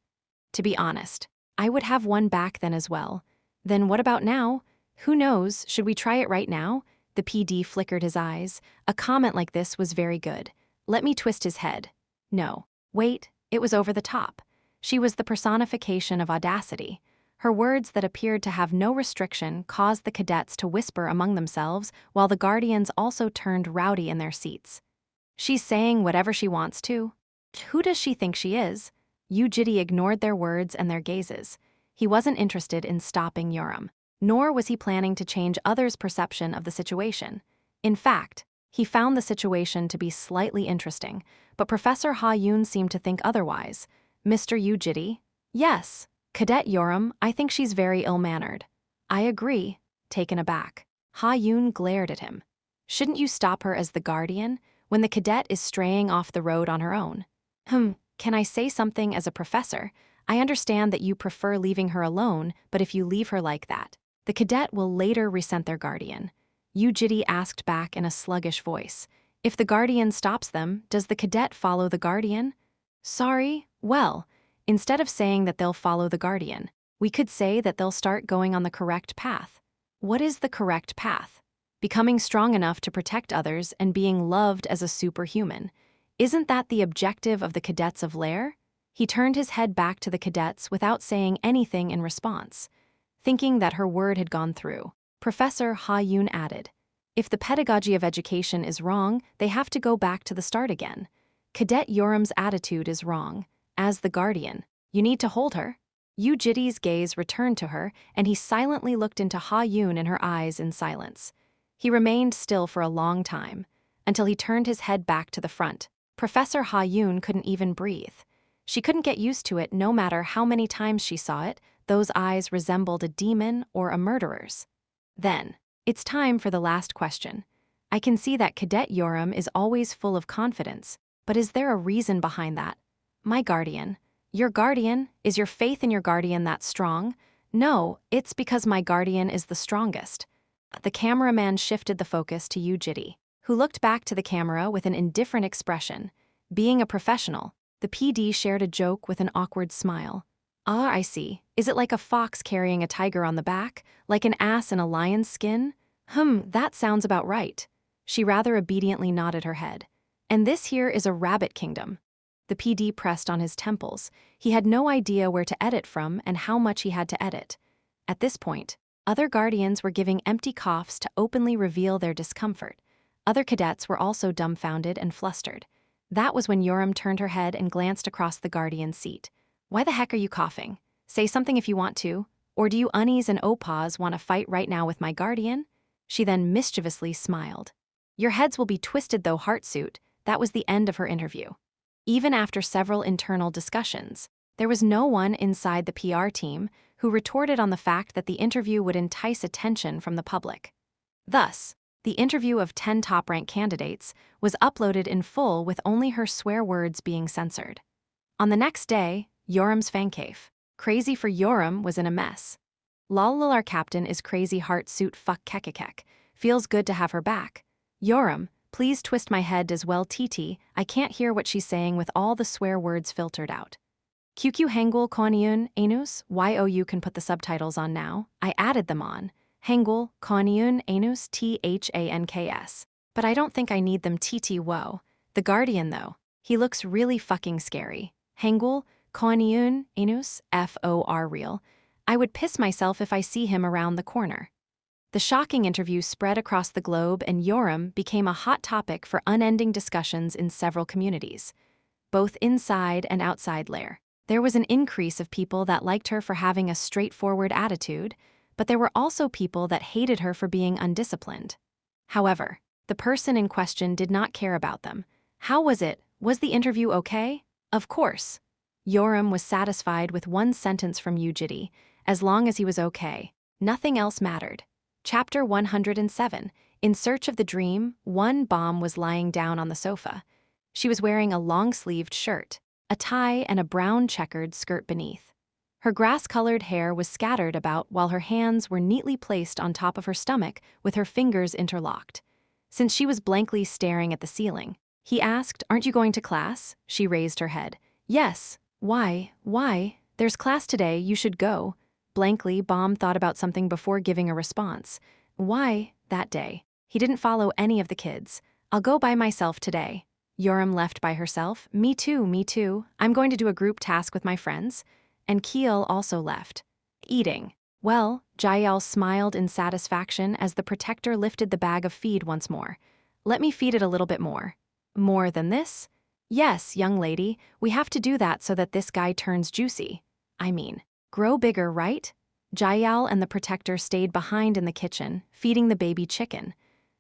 To be honest, I would have one back then as well. Then what about now? Who knows, should we try it right now? The PD flickered his eyes. A comment like this was very good. Let me twist his head. No. Wait, it was over the top. She was the personification of audacity. Her words that appeared to have no restriction caused the cadets to whisper among themselves, while the guardians also turned rowdy in their seats. She's saying whatever she wants to. Who does she think she is? Jitae ignored their words and their gazes. He wasn't interested in stopping Yoram, nor was he planning to change others' perception of the situation. In fact, he found the situation to be slightly interesting, but Professor Ha-Yoon seemed to think otherwise. Mr. Jitae? Yes. Cadet Yoram, I think she's very ill-mannered. I agree. Taken aback, Ha-Yoon glared at him. Shouldn't you stop her as the guardian, when the cadet is straying off the road on her own? Can I say something as a professor? I understand that you prefer leaving her alone, but if you leave her like that, the cadet will later resent their guardian. Jitae asked back in a sluggish voice. If the guardian stops them, does the cadet follow the guardian? Sorry? Well, instead of saying that they'll follow the guardian, we could say that they'll start going on the correct path. What is the correct path? Becoming strong enough to protect others and being loved as a superhuman. Isn't that the objective of the cadets of Lair? He turned his head back to the cadets without saying anything in response. Thinking that her word had gone through, Professor Ha-Yoon added, if the pedagogy of education is wrong, they have to go back to the start again. Cadet Yoram's attitude is wrong. As the guardian, you need to hold her. Jitae's gaze returned to her, and he silently looked into Ha-Yoon in her eyes in silence. He remained still for a long time, until he turned his head back to the front. Professor Ha-Yoon couldn't even breathe. She couldn't get used to it no matter how many times she saw it. Those eyes resembled a demon or a murderer's. Then, it's time for the last question. I can see that Cadet Yoram is always full of confidence, but is there a reason behind that? My guardian. Your guardian? Is your faith in your guardian that strong? No, it's because my guardian is the strongest. The cameraman shifted the focus to Jitae, who looked back to the camera with an indifferent expression. Being a professional, the PD shared a joke with an awkward smile. Ah, I see. Is it like a fox carrying a tiger on the back? Like an ass in a lion's skin? That sounds about right. She rather obediently nodded her head. And this here is a rabbit kingdom. The PD pressed on his temples. He had no idea where to edit from and how much he had to edit. At this point, other guardians were giving empty coughs to openly reveal their discomfort. Other cadets were also dumbfounded and flustered. That was when Yoram turned her head and glanced across the guardian's seat. Why the heck are you coughing? Say something if you want to. Or do you unnies and opas want to fight right now with my guardian? She then mischievously smiled. Your heads will be twisted though, heartsuit. That was the end of her interview. Even after several internal discussions, there was no one inside the PR team who retorted on the fact that the interview would entice attention from the public. Thus, the interview of 10 top-ranked candidates was uploaded in full with only her swear words being censored. On the next day, Yoram's fan cave. Crazy for Yoram was in a mess. Lol, our captain is crazy heart suit fuck kekekek. Feels good to have her back. Yoram, please twist my head as well TT, I can't hear what she's saying with all the swear words filtered out. QQ Hangul Koniun Anus, YOU can put the subtitles on now. I added them on. Hangul Koniun Anus THANKS. But I don't think I need them TT Woe. The Guardian though. He looks really fucking scary. Hangul Koniun Anus FOR real. I would piss myself if I see him around the corner. The shocking interview spread across the globe and Yoram became a hot topic for unending discussions in several communities, both inside and outside Lair. There was an increase of people that liked her for having a straightforward attitude, but there were also people that hated her for being undisciplined. However, the person in question did not care about them. How was it? Was the interview okay? Of course. Yoram was satisfied with one sentence from Jitae, as long as he was okay. Nothing else mattered. Chapter 107. In search of the dream, one bomb was lying down on the sofa. She was wearing a long-sleeved shirt, a tie and a brown checkered skirt beneath. Her grass-colored hair was scattered about while her hands were neatly placed on top of her stomach with her fingers interlocked. Since she was blankly staring at the ceiling, he asked, "Aren't you going to class?" She raised her head. "Yes. Why? There's class today, you should go." Blankly, Bomb thought about something before giving a response. Why, that day? He didn't follow any of the kids. "I'll go by myself today." Yoram left by herself. Me too. I'm going to do a group task with my friends." And Keel also left. Eating. Well, Jael smiled in satisfaction as the protector lifted the bag of feed once more. "Let me feed it a little bit more." "More than this?" "Yes, young lady, we have to do that so that this guy turns juicy. I mean, grow bigger, right?" Jael and the protector stayed behind in the kitchen, feeding the baby chicken.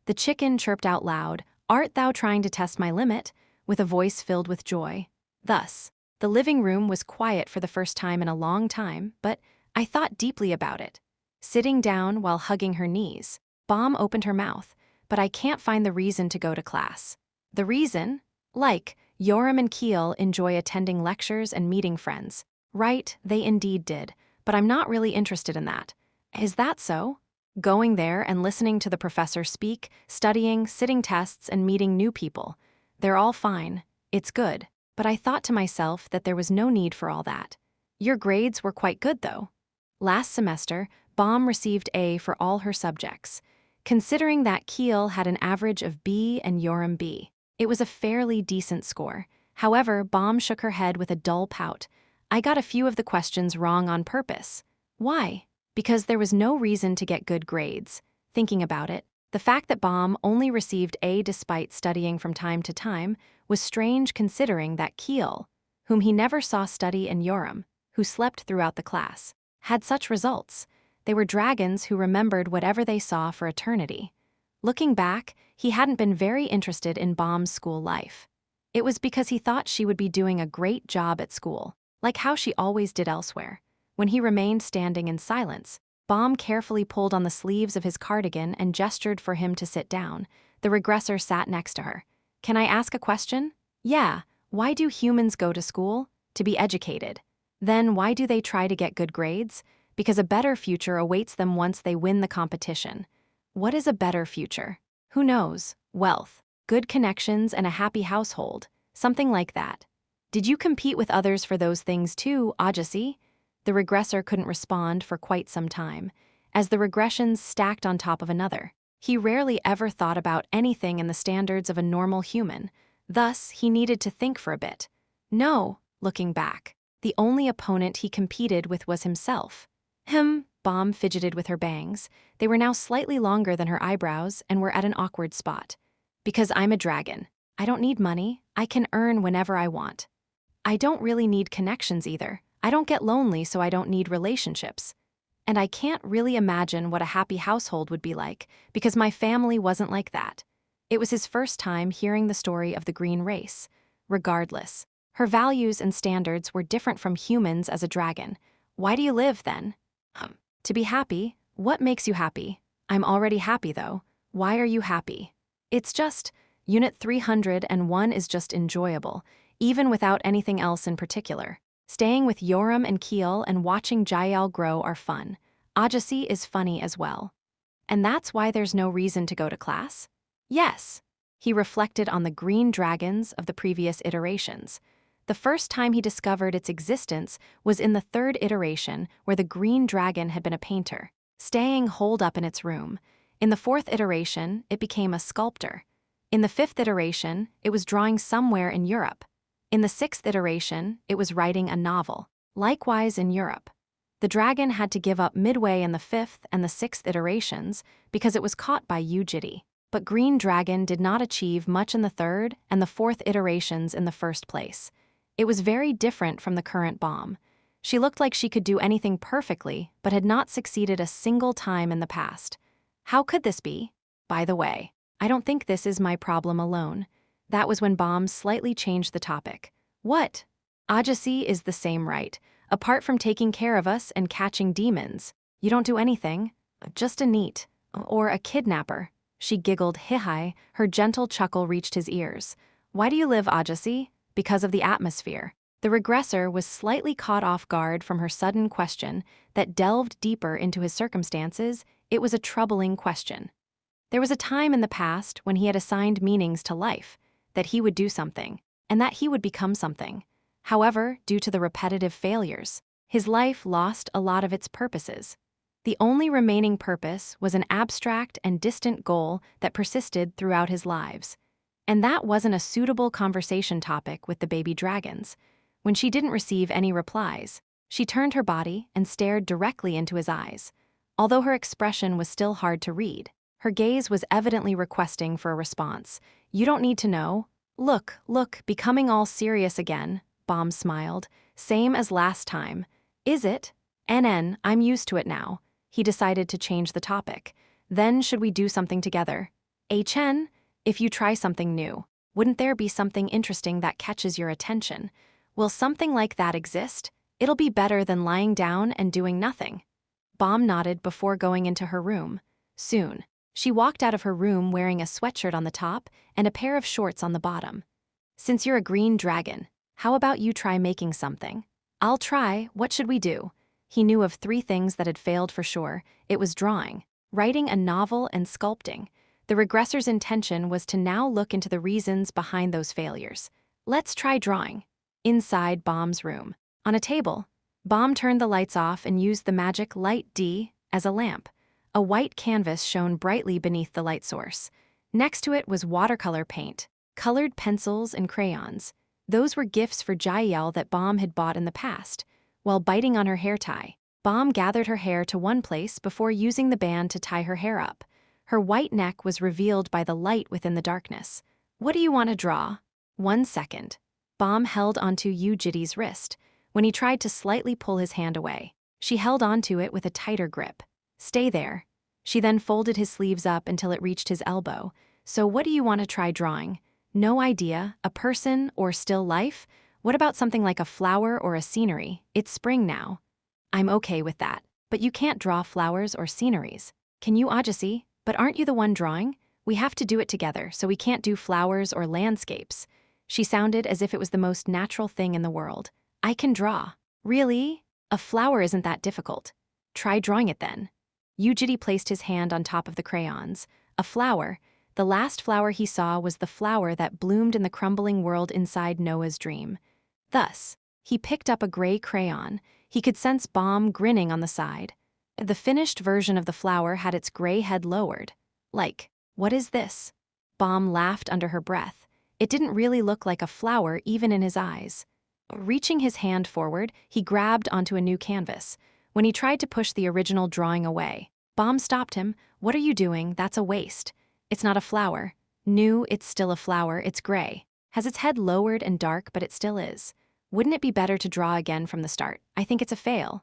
The chicken chirped out loud, "Art thou trying to test my limit?" with a voice filled with joy. Thus, the living room was quiet for the first time in a long time, but I thought deeply about it. Sitting down while hugging her knees, Bomb opened her mouth, "But I can't find the reason to go to class." "The reason?" "Like, Yoram and Keel enjoy attending lectures and meeting friends." "Right, they indeed did, but I'm not really interested in that." "Is that so?" "Going there and listening to the professor speak, studying, sitting tests, and meeting new people. They're all fine. It's good. But I thought to myself that there was no need for all that." "Your grades were quite good, though." Last semester, Bomb received A for all her subjects. Considering that Keel had an average of B and Yoram B, it was a fairly decent score. However, Bomb shook her head with a dull pout. "I got a few of the questions wrong on purpose." "Why?" "Because there was no reason to get good grades." Thinking about it, the fact that Bomb only received A despite studying from time to time was strange considering that Keel, whom he never saw study, and Yoram, who slept throughout the class, had such results. They were dragons who remembered whatever they saw for eternity. Looking back, he hadn't been very interested in Bomb's school life. It was because he thought she would be doing a great job at school, like how she always did elsewhere. When he remained standing in silence, Bomb carefully pulled on the sleeves of his cardigan and gestured for him to sit down. The regressor sat next to her. "Can I ask a question?" "Yeah. Why do humans go to school?" "To be educated." "Then why do they try to get good grades?" "Because a better future awaits them once they win the competition." "What is a better future?" "Who knows? Wealth, good connections, and a happy household. Something like that." "Did you compete with others for those things too, Ajasi?" The regressor couldn't respond for quite some time, as the regressions stacked on top of another. He rarely ever thought about anything in the standards of a normal human. Thus, he needed to think for a bit. No, looking back, the only opponent he competed with was himself. Bomb fidgeted with her bangs. They were now slightly longer than her eyebrows and were at an awkward spot. "Because I'm a dragon. I don't need money. I can earn whenever I want. I don't really need connections either. I don't get lonely, so I don't need relationships. And I can't really imagine what a happy household would be like, because my family wasn't like that." It was his first time hearing the story of the green race. Regardless, her values and standards were different from humans as a dragon. "Why do you live, then?" "To be happy." "What makes you happy?" "I'm already happy, though." "Why are you happy?" "It's just, Unit 301 is just enjoyable, even without anything else in particular. Staying with Yoram and Keel and watching Jael grow are fun. Ajasi is funny as well. And that's why there's no reason to go to class? Yes. He reflected on the green dragons of the previous iterations. The first time he discovered its existence was in the third iteration, where the green dragon had been a painter, staying holed up in its room. In the fourth iteration, it became a sculptor. In the fifth iteration, it was drawing somewhere in Europe. In the sixth iteration, it was writing a novel. Likewise in Europe. The dragon had to give up midway in the fifth and the sixth iterations because it was caught by Jitae. But Green Dragon did not achieve much in the third and the fourth iterations in the first place. It was very different from the current bomb. She looked like she could do anything perfectly, but had not succeeded a single time in the past. How could this be? By the way, I don't think this is my problem alone. That was when Bomb slightly changed the topic. What? Ajasi is the same, right? Apart from taking care of us and catching demons, you don't do anything. Just a neat. Or a kidnapper. She giggled high, her gentle chuckle reached his ears. Why do you live, Ajasi? Because of the atmosphere. The regressor was slightly caught off guard from her sudden question that delved deeper into his circumstances. It was a troubling question. There was a time in the past when he had assigned meanings to life, that he would do something, and that he would become something. However, due to the repetitive failures, his life lost a lot of its purposes. The only remaining purpose was an abstract and distant goal that persisted throughout his lives. And that wasn't a suitable conversation topic with the baby dragons. When she didn't receive any replies, she turned her body and stared directly into his eyes. Although her expression was still hard to read, her gaze was evidently requesting for a response. You don't need to know. Look, becoming all serious again, Bomb smiled. Same as last time. Is it? NN, I'm used to it now. He decided to change the topic. Then should we do something together? HN, if you try something new, wouldn't there be something interesting that catches your attention? Will something like that exist? It'll be better than lying down and doing nothing. Bomb nodded before going into her room. Soon, she walked out of her room wearing a sweatshirt on the top and a pair of shorts on the bottom. Since you're a green dragon, how about you try making something? I'll try. What should we do? He knew of 3 things that had failed for sure. It was drawing, writing a novel, and sculpting. The regressor's intention was to now look into the reasons behind those failures. Let's try drawing. Inside Bomb's room, on a table, Bomb turned the lights off and used the magic light D as a lamp. A white canvas shone brightly beneath the light source. Next to it was watercolor paint, colored pencils, and crayons. Those were gifts for Jitae that Bomb had bought in the past. While biting on her hair tie, Bomb gathered her hair to one place before using the band to tie her hair up. Her white neck was revealed by the light within the darkness. What do you want to draw? 1 second. Bomb held onto Jitae's wrist. When he tried to slightly pull his hand away, she held onto it with a tighter grip. Stay there. She then folded his sleeves up until it reached his elbow. So what do you want to try drawing? No idea. A person or still life? What about something like a flower or a scenery? It's spring now. I'm okay with that, but you can't draw flowers or sceneries. Can you, Ajasi? But aren't you the one drawing? We have to do it together, so we can't do flowers or landscapes. She sounded as if it was the most natural thing in the world. I can draw. Really? A flower isn't that difficult. Try drawing it then. Jitae placed his hand on top of the crayons. A flower. The last flower he saw was the flower that bloomed in the crumbling world inside Noah's dream. Thus, he picked up a gray crayon. He could sense Bomb grinning on the side. The finished version of the flower had its gray head lowered. Like, what is this? Bomb laughed under her breath. It didn't really look like a flower even in his eyes. Reaching his hand forward, he grabbed onto a new canvas. When he tried to push the original drawing away, Bomb stopped him. What are you doing? That's a waste. It's not a flower. New, it's still a flower. It's gray. Has its head lowered and dark, but it still is. Wouldn't it be better to draw again from the start? I think it's a fail.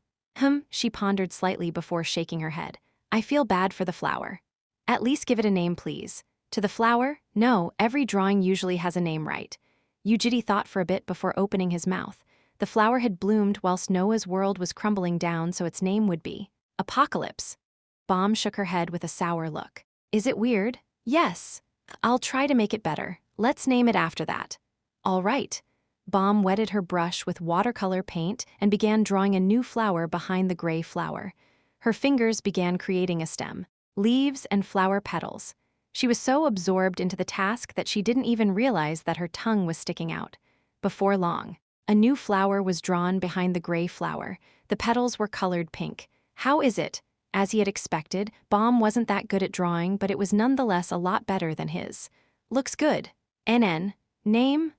She pondered slightly before shaking her head. I feel bad for the flower. At least give it a name, please. To the flower? No, every drawing usually has a name, right? Jitae thought for a bit before opening his mouth. The flower had bloomed whilst Noah's world was crumbling down, so its name would be Apocalypse. Bomb shook her head with a sour look. Is it weird? Yes. I'll try to make it better. Let's name it after that. All right. Bomb wetted her brush with watercolor paint and began drawing a new flower behind the gray flower. Her fingers began creating a stem, leaves and flower petals. She was so absorbed into the task that she didn't even realize that her tongue was sticking out. Before long, a new flower was drawn behind the gray flower. The petals were colored pink. How is it? As he had expected, Bomb wasn't that good at drawing, but it was nonetheless a lot better than his. Looks good. NN. Name?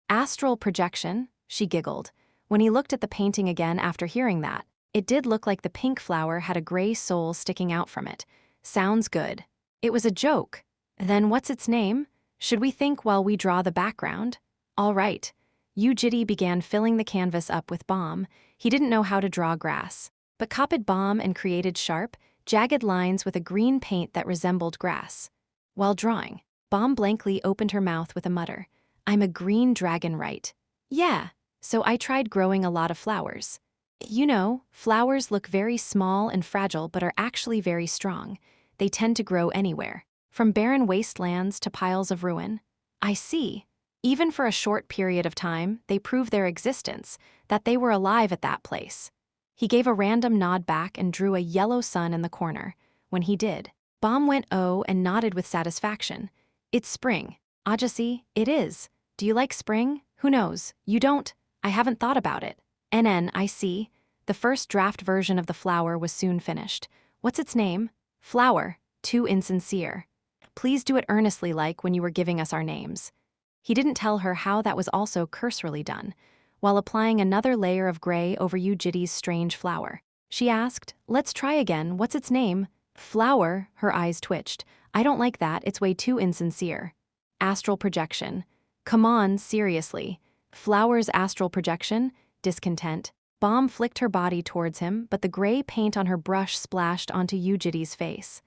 Astral projection, she giggled. When he looked at the painting again after hearing that, it did look like the pink flower had a gray soul sticking out from it. Sounds good. It was a joke. Then what's its name? Should we think while we draw the background? All right. Jitae began filling the canvas up with Bomb. He didn't know how to draw grass, but copied Bomb and created sharp, jagged lines with a green paint that resembled grass. While drawing, Bomb blankly opened her mouth with a mutter. I'm a green dragon, right? Yeah, so I tried growing a lot of flowers. You know, flowers look very small and fragile but are actually very strong. They tend to grow anywhere, from barren wastelands to piles of ruin. I see. Even for a short period of time, they prove their existence, that they were alive at that place. He gave a random nod back and drew a yellow sun in the corner. When he did, Bomb went oh and nodded with satisfaction. It's spring. Ajasi, it is. Do you like spring? Who knows? You don't? I haven't thought about it. NN, I see. The first draft version of the flower was soon finished. What's its name? Flower. Too insincere. Please do it earnestly like when you were giving us our names. He didn't tell her how that was also cursorily done. While applying another layer of gray over Jitae's strange flower, she asked, let's try again, what's its name? Flower, her eyes twitched. I don't like that, it's way too insincere. Astral projection. Come on, seriously. Flower's astral projection? Discontent. Bomb flicked her body towards him, but the gray paint on her brush splashed onto Jitae's face.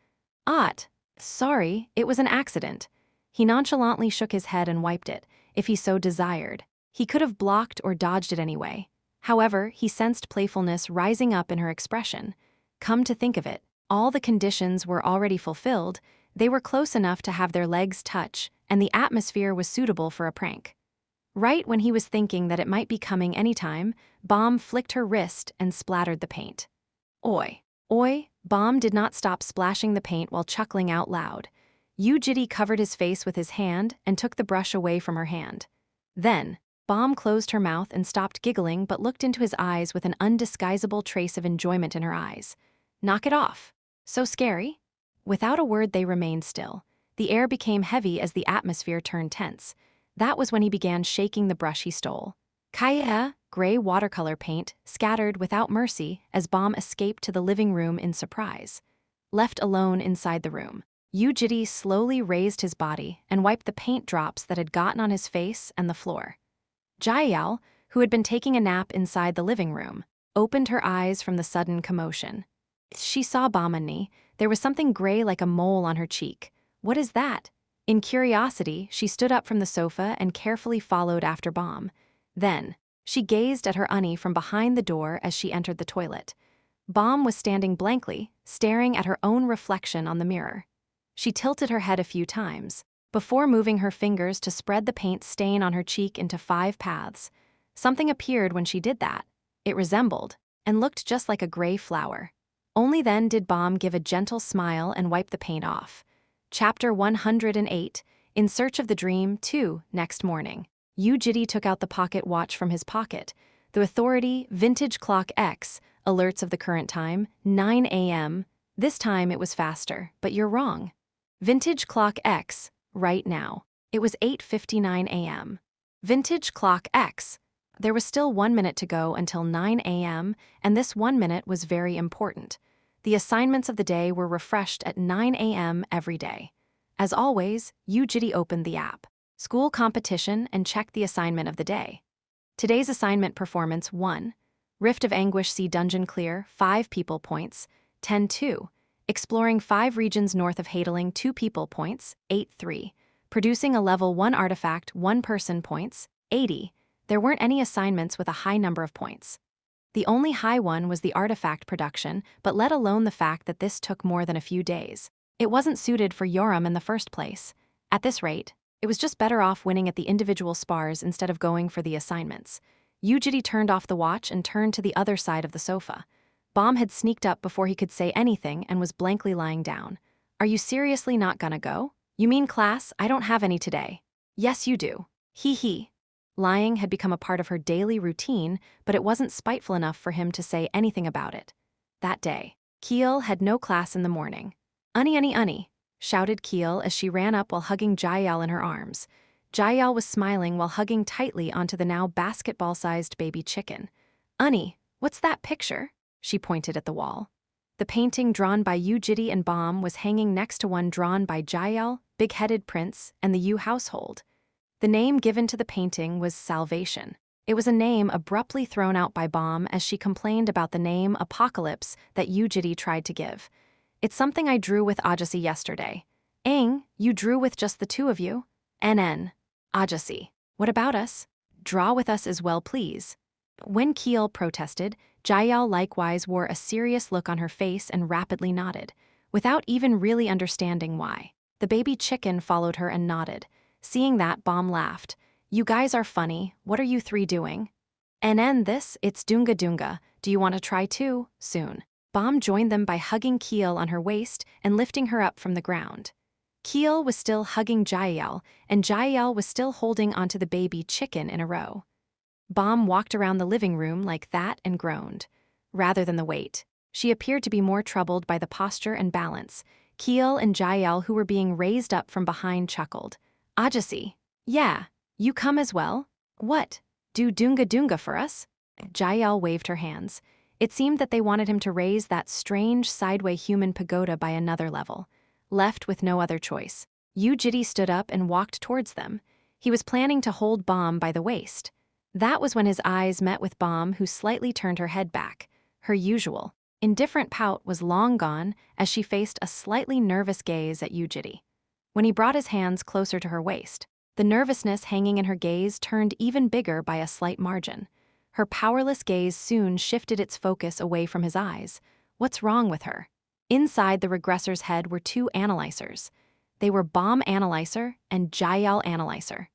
Sorry, it was an accident. He nonchalantly shook his head and wiped it, if he so desired. He could have blocked or dodged it anyway. However, he sensed playfulness rising up in her expression. Come to think of it, all the conditions were already fulfilled. They were close enough to have their legs touch, and the atmosphere was suitable for a prank. Right when he was thinking that it might be coming anytime, Bomb flicked her wrist and splattered the paint. Oi. Bomb did not stop splashing the paint while chuckling out loud. Jitae covered his face with his hand and took the brush away from her hand. Then, Bomb closed her mouth and stopped giggling but looked into his eyes with an undisguisable trace of enjoyment in her eyes. Knock it off. So scary? Without a word they remained still. The air became heavy as the atmosphere turned tense. That was when he began shaking the brush he stole. Kaya, gray watercolor paint, scattered without mercy as Bomb escaped to the living room in surprise. Left alone inside the room, Jitae slowly raised his body and wiped the paint drops that had gotten on his face and the floor. Jitae, who had been taking a nap inside the living room, opened her eyes from the sudden commotion. She saw Bomb. There was something gray like a mole on her cheek. What is that? In curiosity, she stood up from the sofa and carefully followed after Bomb. Then, she gazed at her Unnie from behind the door as she entered the toilet. Bomb was standing blankly, staring at her own reflection on the mirror. She tilted her head a few times, before moving her fingers to spread the paint stain on her cheek into 5 paths. Something appeared when she did that. It resembled, and looked just like a gray flower. Only then did Bomb give a gentle smile and wipe the paint off. Chapter 108, In Search of the Dream 2, Next morning. Jitae took out the pocket watch from his pocket. The authority, Vintage Clock X, alerts of the current time, 9 a.m. This time it was faster, but you're wrong. Vintage Clock X, right now. It was 8:59 a.m. Vintage Clock X. There was still 1 minute to go until 9 a.m., and this 1 minute was very important. The assignments of the day were refreshed at 9 a.m. every day. As always, Jitae opened the app, School Competition, and checked the assignment of the day. Today's assignment performance 1. Rift of Anguish See Dungeon Clear, 5 people points, 10-2. Exploring 5 regions north of Hadeling, 2 people points, 8-3. Producing a level 1 artifact, 1 person points, 80. There weren't any assignments with a high number of points. The only high one was the artifact production, but let alone the fact that this took more than a few days. It wasn't suited for Yoram in the first place. At this rate, it was just better off winning at the individual spars instead of going for the assignments. Jitae turned off the watch and turned to the other side of the sofa. Bomb had sneaked up before he could say anything and was blankly lying down. Are you seriously not gonna go? You mean class? I don't have any today. Yes, you do. Hee. Lying had become a part of her daily routine, but it wasn't spiteful enough for him to say anything about it. That day, Keel had no class in the morning. Unny, shouted Keel as she ran up while hugging Jael in her arms. Jael was smiling while hugging tightly onto the now basketball-sized baby chicken. Unny, what's that picture? She pointed at the wall. The painting drawn by Jitae and Bomb was hanging next to one drawn by Jael, Big-Headed Prince, and the Yu household. The name given to the painting was Salvation. It was a name abruptly thrown out by Bomb as she complained about the name Apocalypse that Jitae tried to give. It's something I drew with Ajasi yesterday. Aang, you drew with just the two of you? NN. Ajasi. What about us? Draw with us as well, please. When Keel protested, Jael likewise wore a serious look on her face and rapidly nodded, without even really understanding why. The baby chicken followed her and nodded. Seeing that, Bomb laughed. You guys are funny. What are you three doing? This, it's Dunga. Do you want to try too? Soon. Bomb joined them by hugging Keel on her waist and lifting her up from the ground. Keel was still hugging Jael, and Jael was still holding onto the baby chicken in a row. Bomb walked around the living room like that and groaned. Rather than the weight, she appeared to be more troubled by the posture and balance. Keel and Jael, who were being raised up from behind, chuckled. Ajasi. Yeah, you come as well? What? Do Dunga for us? Jael waved her hands. It seemed that they wanted him to raise that strange sideway human pagoda by another level. Left with no other choice, Jitae stood up and walked towards them. He was planning to hold Bomb by the waist. That was when his eyes met with Bomb, who slightly turned her head back. Her usual, indifferent pout was long gone as she faced a slightly nervous gaze at Jitae. When he brought his hands closer to her waist, the nervousness hanging in her gaze turned even bigger by a slight margin. Her powerless gaze soon shifted its focus away from his eyes. What's wrong with her? Inside the Regressor's head were two analyzers. They were Bomb Analyzer and Jael Analyzer.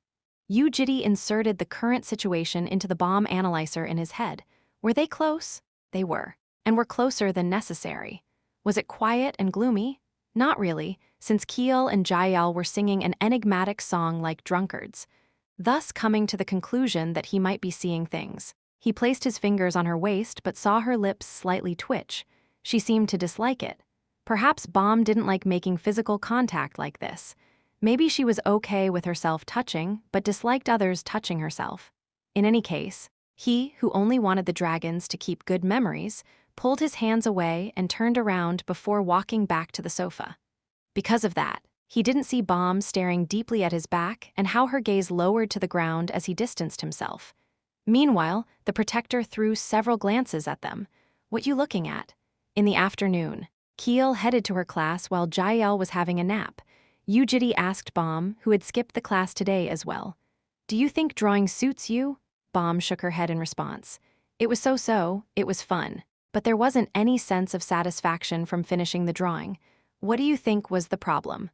Jitae inserted the current situation into the Bomb Analyzer in his head. Were they close? They were, and were closer than necessary. Was it quiet and gloomy? Not really, since Keel and Jael were singing an enigmatic song like drunkards, thus coming to the conclusion that he might be seeing things. He placed his fingers on her waist but saw her lips slightly twitch. She seemed to dislike it. Perhaps Bomb didn't like making physical contact like this. Maybe she was okay with herself touching, but disliked others touching herself. In any case, he, who only wanted the dragons to keep good memories, pulled his hands away and turned around before walking back to the sofa. Because of that, he didn't see Bomb staring deeply at his back and how her gaze lowered to the ground as he distanced himself. Meanwhile, the protector threw several glances at them. What you looking at? In the afternoon, Keel headed to her class while Jael was having a nap. Jitae asked Bomb, who had skipped the class today as well. Do you think drawing suits you? Bomb shook her head in response. It was so-so, it was fun, but there wasn't any sense of satisfaction from finishing the drawing. What do you think was the problem?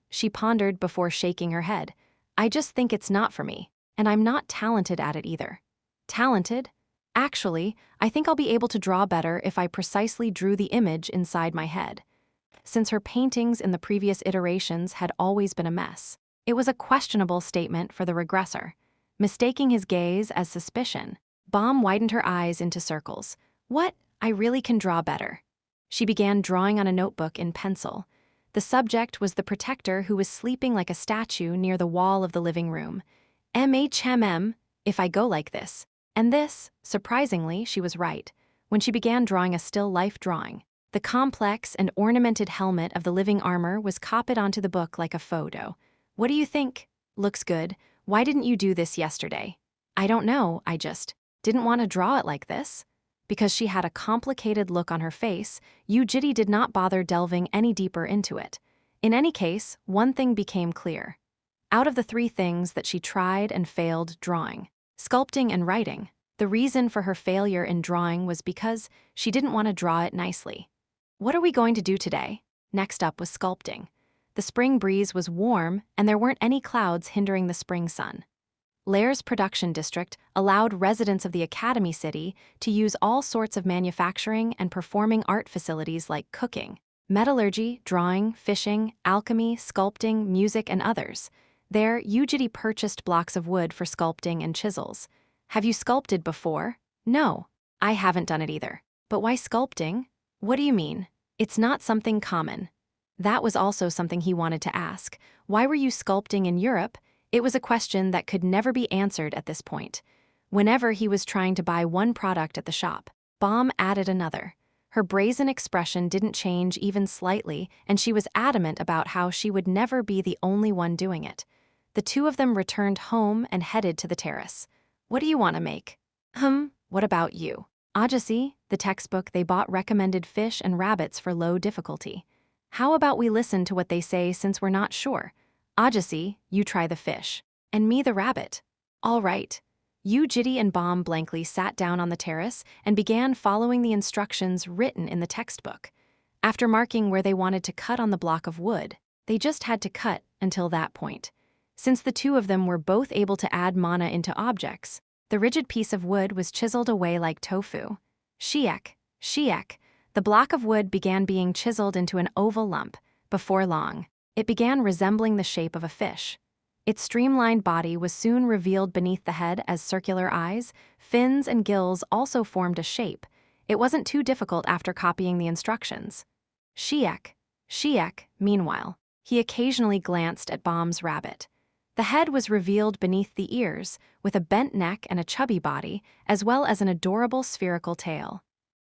She pondered before shaking her head. I just think it's not for me, and I'm not talented at it either. Talented? Actually, I think I'll be able to draw better if I precisely drew the image inside my head. Since her paintings in the previous iterations had always been a mess, it was a questionable statement for the Regressor. Mistaking his gaze as suspicion, Bomb widened her eyes into circles. What? I really can draw better. She began drawing on a notebook in pencil. The subject was the protector who was sleeping like a statue near the wall of the living room. If I go like this. And this, surprisingly, she was right. When she began drawing a still life drawing, the complex and ornamented helmet of the living armor was copied onto the book like a photo. What do you think? Looks good. Why didn't you do this yesterday? I don't know, I just didn't want to draw it like this. Because she had a complicated look on her face, Jitae did not bother delving any deeper into it. In any case, one thing became clear. Out of the three things that she tried and failed drawing, sculpting and writing, the reason for her failure in drawing was because she didn't want to draw it nicely. What are we going to do today? Next up was sculpting. The spring breeze was warm, and there weren't any clouds hindering the spring sun. Lair's production district allowed residents of the Academy City to use all sorts of manufacturing and performing art facilities like cooking, metallurgy, drawing, fishing, alchemy, sculpting, music, and others. There, Jitae purchased blocks of wood for sculpting and chisels. Have you sculpted before? No, I haven't done it either. But why sculpting? What do you mean? It's not something common. That was also something he wanted to ask. Why were you sculpting in Europe? It was a question that could never be answered at this point. Whenever he was trying to buy one product at the shop, Bomb added another. Her brazen expression didn't change even slightly, and she was adamant about how she would never be the only one doing it. The two of them returned home and headed to the terrace. What do you want to make? What about you? Ajasi, the textbook they bought, recommended fish and rabbits for low difficulty. How about we listen to what they say since we're not sure? Ajasi, you try the fish. And me the rabbit. All right. Jitae and Bomb blankly sat down on the terrace and began following the instructions written in the textbook. After marking where they wanted to cut on the block of wood, they just had to cut until that point. Since the two of them were both able to add mana into objects, the rigid piece of wood was chiseled away like tofu. Shiek. The block of wood began being chiseled into an oval lump. Before long, it began resembling the shape of a fish. Its streamlined body was soon revealed beneath the head as circular eyes, fins, and gills also formed a shape. It wasn't too difficult after copying the instructions. Shiek, meanwhile, he occasionally glanced at Bomb's rabbit. The head was revealed beneath the ears, with a bent neck and a chubby body, as well as an adorable spherical tail.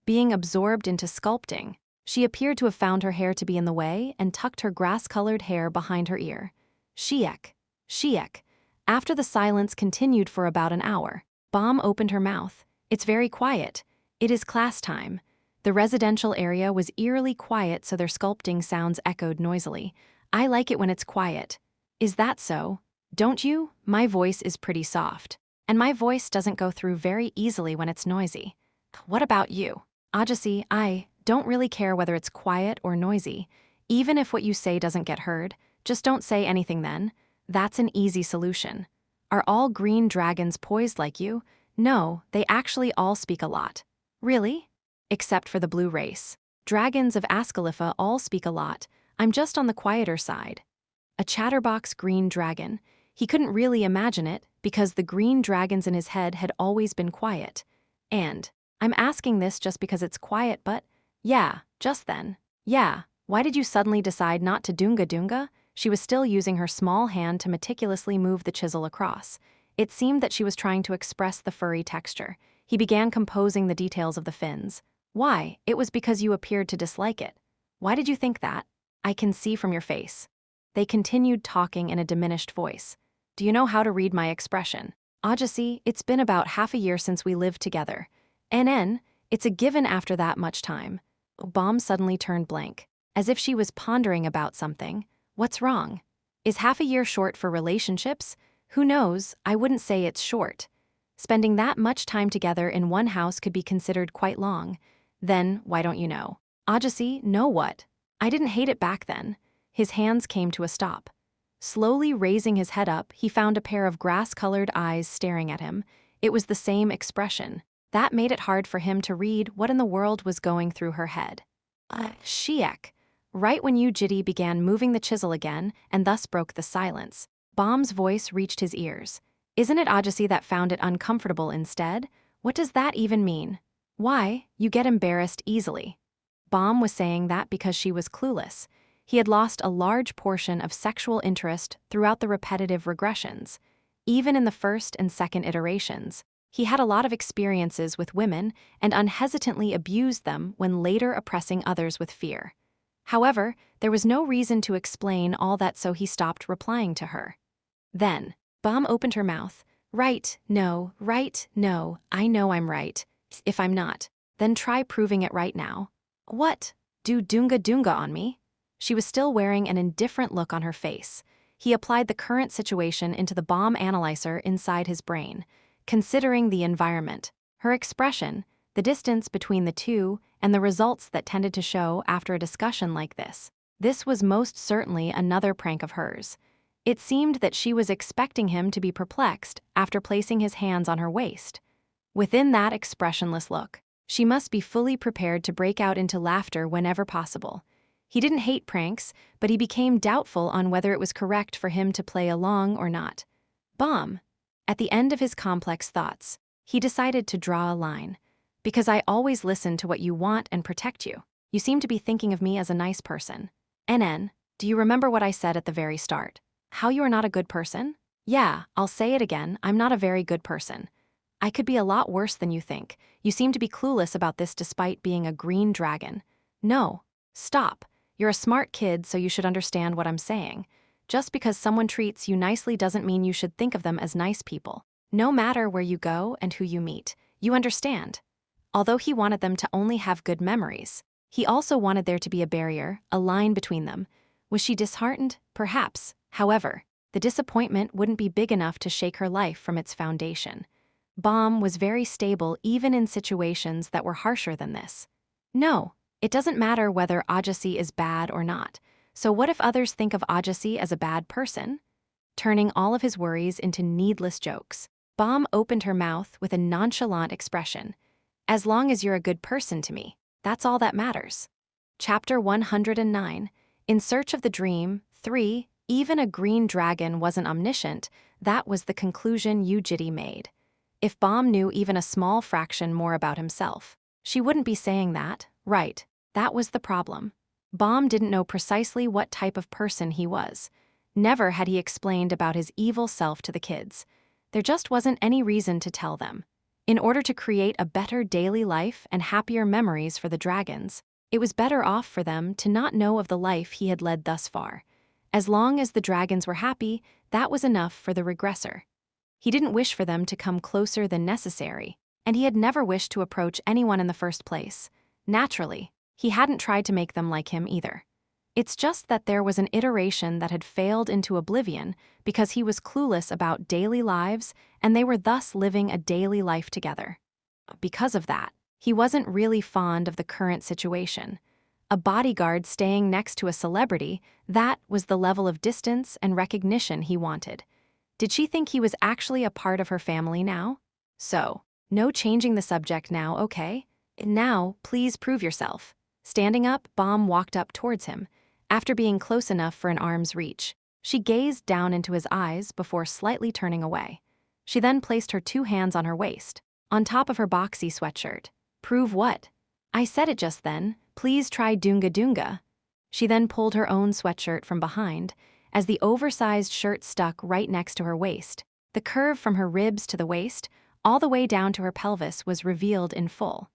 Being absorbed into sculpting, she appeared to have found her hair to be in the way and tucked her grass-colored hair behind her ear. Shiek. After the silence continued for about an hour, Bomb opened her mouth. It's very quiet. It is class time. The residential area was eerily quiet, so their sculpting sounds echoed noisily. I like it when it's quiet. Is that so? Don't you? My voice is pretty soft. And my voice doesn't go through very easily when it's noisy. What about you? Ajasi, I don't really care whether it's quiet or noisy. Even if what you say doesn't get heard, just don't say anything then. That's an easy solution. Are all green dragons poised like you? No, they actually all speak a lot. Really? Except for the blue race. Dragons of Ascalipha all speak a lot. I'm just on the quieter side. A chatterbox green dragon. He couldn't really imagine it because the green dragons in his head had always been quiet. And I'm asking this just because it's quiet, but yeah, just then. Yeah, why did you suddenly decide not to dunga? She was still using her small hand to meticulously move the chisel across. It seemed that she was trying to express the furry texture. He began composing the details of the fins. Why? It was because you appeared to dislike it. Why did you think that? I can see from your face. They continued talking in a diminished voice. Do you know how to read my expression? Ajasi, it's been about half a year since we lived together. NN, it's a given after that much time. Bomb suddenly turned blank, as if she was pondering about something. What's wrong? Is half a year short for relationships? Who knows, I wouldn't say it's short. Spending that much time together in one house could be considered quite long. Then, why don't you know? Ajasi, know what? I didn't hate it back then. His hands came to a stop. Slowly raising his head up, he found a pair of grass-colored eyes staring at him. It was the same expression. That made it hard for him to read what in the world was going through her head. Shiek. Right when Jitae began moving the chisel again, and thus broke the silence, Bomb's voice reached his ears. Isn't it Ajasi that found it uncomfortable instead? What does that even mean? Why? You get embarrassed easily. Bomb was saying that because she was clueless. He had lost a large portion of sexual interest throughout the repetitive regressions. Even in the first and second iterations, he had a lot of experiences with women and unhesitantly abused them when later oppressing others with fear. However, there was no reason to explain all that, so he stopped replying to her. Then, Bomb opened her mouth. Right, no, I know I'm right. If I'm not, then try proving it right now. What? Do dunga on me? She was still wearing an indifferent look on her face. He applied the current situation into the Bomb analyzer inside his brain, considering the environment, her expression, the distance between the two, and the results that tended to show after a discussion like this. This was most certainly another prank of hers. It seemed that she was expecting him to be perplexed after placing his hands on her waist. Within that expressionless look, she must be fully prepared to break out into laughter whenever possible. He didn't hate pranks, but he became doubtful on whether it was correct for him to play along or not. Bomb. At the end of his complex thoughts, he decided to draw a line. Because I always listen to what you want and protect you. You seem to be thinking of me as a nice person. NN, do you remember what I said at the very start? How you are not a good person? Yeah, I'll say it again, I'm not a very good person. I could be a lot worse than you think. You seem to be clueless about this despite being a green dragon. No. Stop. You're a smart kid, so you should understand what I'm saying. Just because someone treats you nicely doesn't mean you should think of them as nice people. No matter where you go and who you meet. You understand? Although he wanted them to only have good memories, he also wanted there to be a barrier, a line between them. Was she disheartened? Perhaps. However, the disappointment wouldn't be big enough to shake her life from its foundation. Bomb was very stable even in situations that were harsher than this. No, it doesn't matter whether Ajasi is bad or not. So what if others think of Ajasi as a bad person? Turning all of his worries into needless jokes, Bomb opened her mouth with a nonchalant expression. As long as you're a good person to me, that's all that matters. Chapter 109. In Search of the Dream, 3. Even a green dragon wasn't omniscient. That was the conclusion Jitae made. If Bomb knew even a small fraction more about himself, she wouldn't be saying that, right? That was the problem. Bomb didn't know precisely what type of person he was. Never had he explained about his evil self to the kids. There just wasn't any reason to tell them. In order to create a better daily life and happier memories for the dragons, it was better off for them to not know of the life he had led thus far. As long as the dragons were happy, that was enough for the regressor. He didn't wish for them to come closer than necessary, and he had never wished to approach anyone in the first place. Naturally, he hadn't tried to make them like him either. It's just that there was an iteration that had failed into oblivion because he was clueless about daily lives and they were thus living a daily life together. Because of that, he wasn't really fond of the current situation. A bodyguard staying next to a celebrity, that was the level of distance and recognition he wanted. Did she think he was actually a part of her family now? So, no changing the subject now, okay? Now, please prove yourself. Standing up, Bomb walked up towards him. After being close enough for an arm's reach, she gazed down into his eyes before slightly turning away. She then placed her 2 hands on her waist, on top of her boxy sweatshirt. Prove what? I said it just then. Please try Dunga Dunga. She then pulled her own sweatshirt from behind, as the oversized shirt stuck right next to her waist. The curve from her ribs to the waist, all the way down to her pelvis, was revealed in full.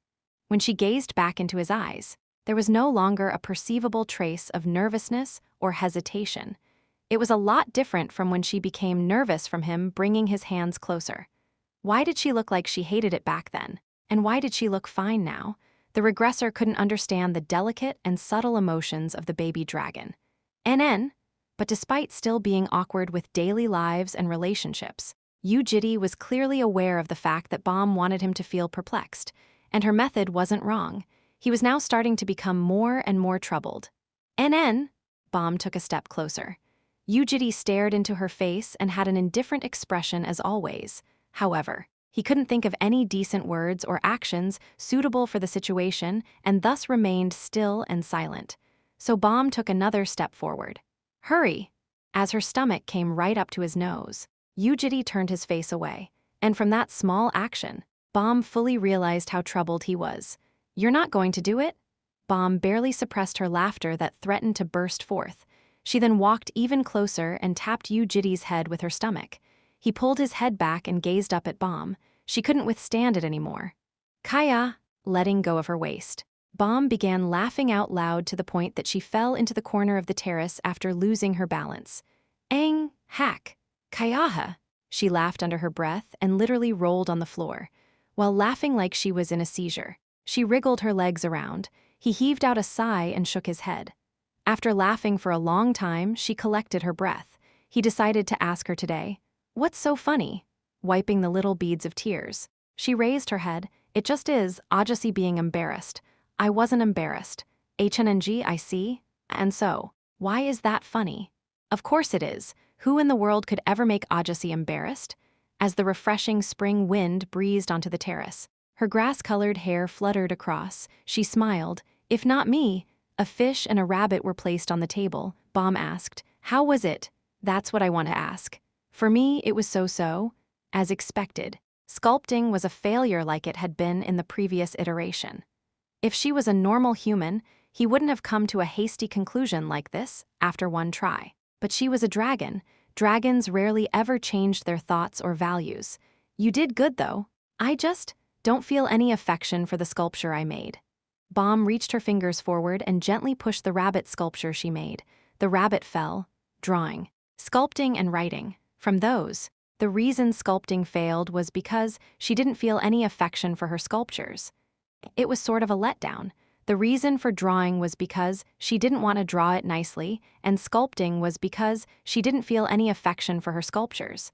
When she gazed back into his eyes, there was no longer a perceivable trace of nervousness or hesitation. It was a lot different from when she became nervous from him bringing his hands closer. Why did she look like she hated it back then? And why did she look fine now? The regressor couldn't understand the delicate and subtle emotions of the baby dragon. NN. But despite still being awkward with daily lives and relationships, Jitae was clearly aware of the fact that Bomb wanted him to feel perplexed, and her method wasn't wrong. He was now starting to become more and more troubled. NN. Bomb took a step closer. Jitae stared into her face and had an indifferent expression as always. However, he couldn't think of any decent words or actions suitable for the situation and thus remained still and silent. So Bomb took another step forward. Hurry! As her stomach came right up to his nose, Jitae turned his face away, and from that small action, Bomb fully realized how troubled he was. You're not going to do it? Bomb barely suppressed her laughter that threatened to burst forth. She then walked even closer and tapped Jitae's head with her stomach. He pulled his head back and gazed up at Bomb. She couldn't withstand it anymore. Kaya, letting go of her waist. Bomb began laughing out loud to the point that she fell into the corner of the terrace after losing her balance. Ang, hack, Kayaha. She laughed under her breath and literally rolled on the floor. While laughing like she was in a seizure, she wriggled her legs around. He heaved out a sigh and shook his head. After laughing for a long time, she collected her breath. He decided to ask her today, "What's so funny?" Wiping the little beads of tears, she raised her head. It just is, Ajasi being embarrassed. I wasn't embarrassed. HNNG, I see. And so, why is that funny? Of course it is. Who in the world could ever make Ajasi embarrassed? As the refreshing spring wind breezed onto the terrace, her grass-colored hair fluttered across, she smiled. If not me. A fish and a rabbit were placed on the table. Bomb asked, "How was it?" "That's what I want to ask." For me, it was so-so. As expected. Sculpting was a failure like it had been in the previous iteration. If she was a normal human, he wouldn't have come to a hasty conclusion like this after one try. But she was a dragon. Dragons rarely ever changed their thoughts or values. "You did good, though. I just don't feel any affection for the sculpture I made." Bomb reached her fingers forward and gently pushed the rabbit sculpture she made. The rabbit fell. Drawing, sculpting, and writing. From those, the reason sculpting failed was because she didn't feel any affection for her sculptures. It was sort of a letdown. The reason for drawing was because she didn't want to draw it nicely, and sculpting was because she didn't feel any affection for her sculptures.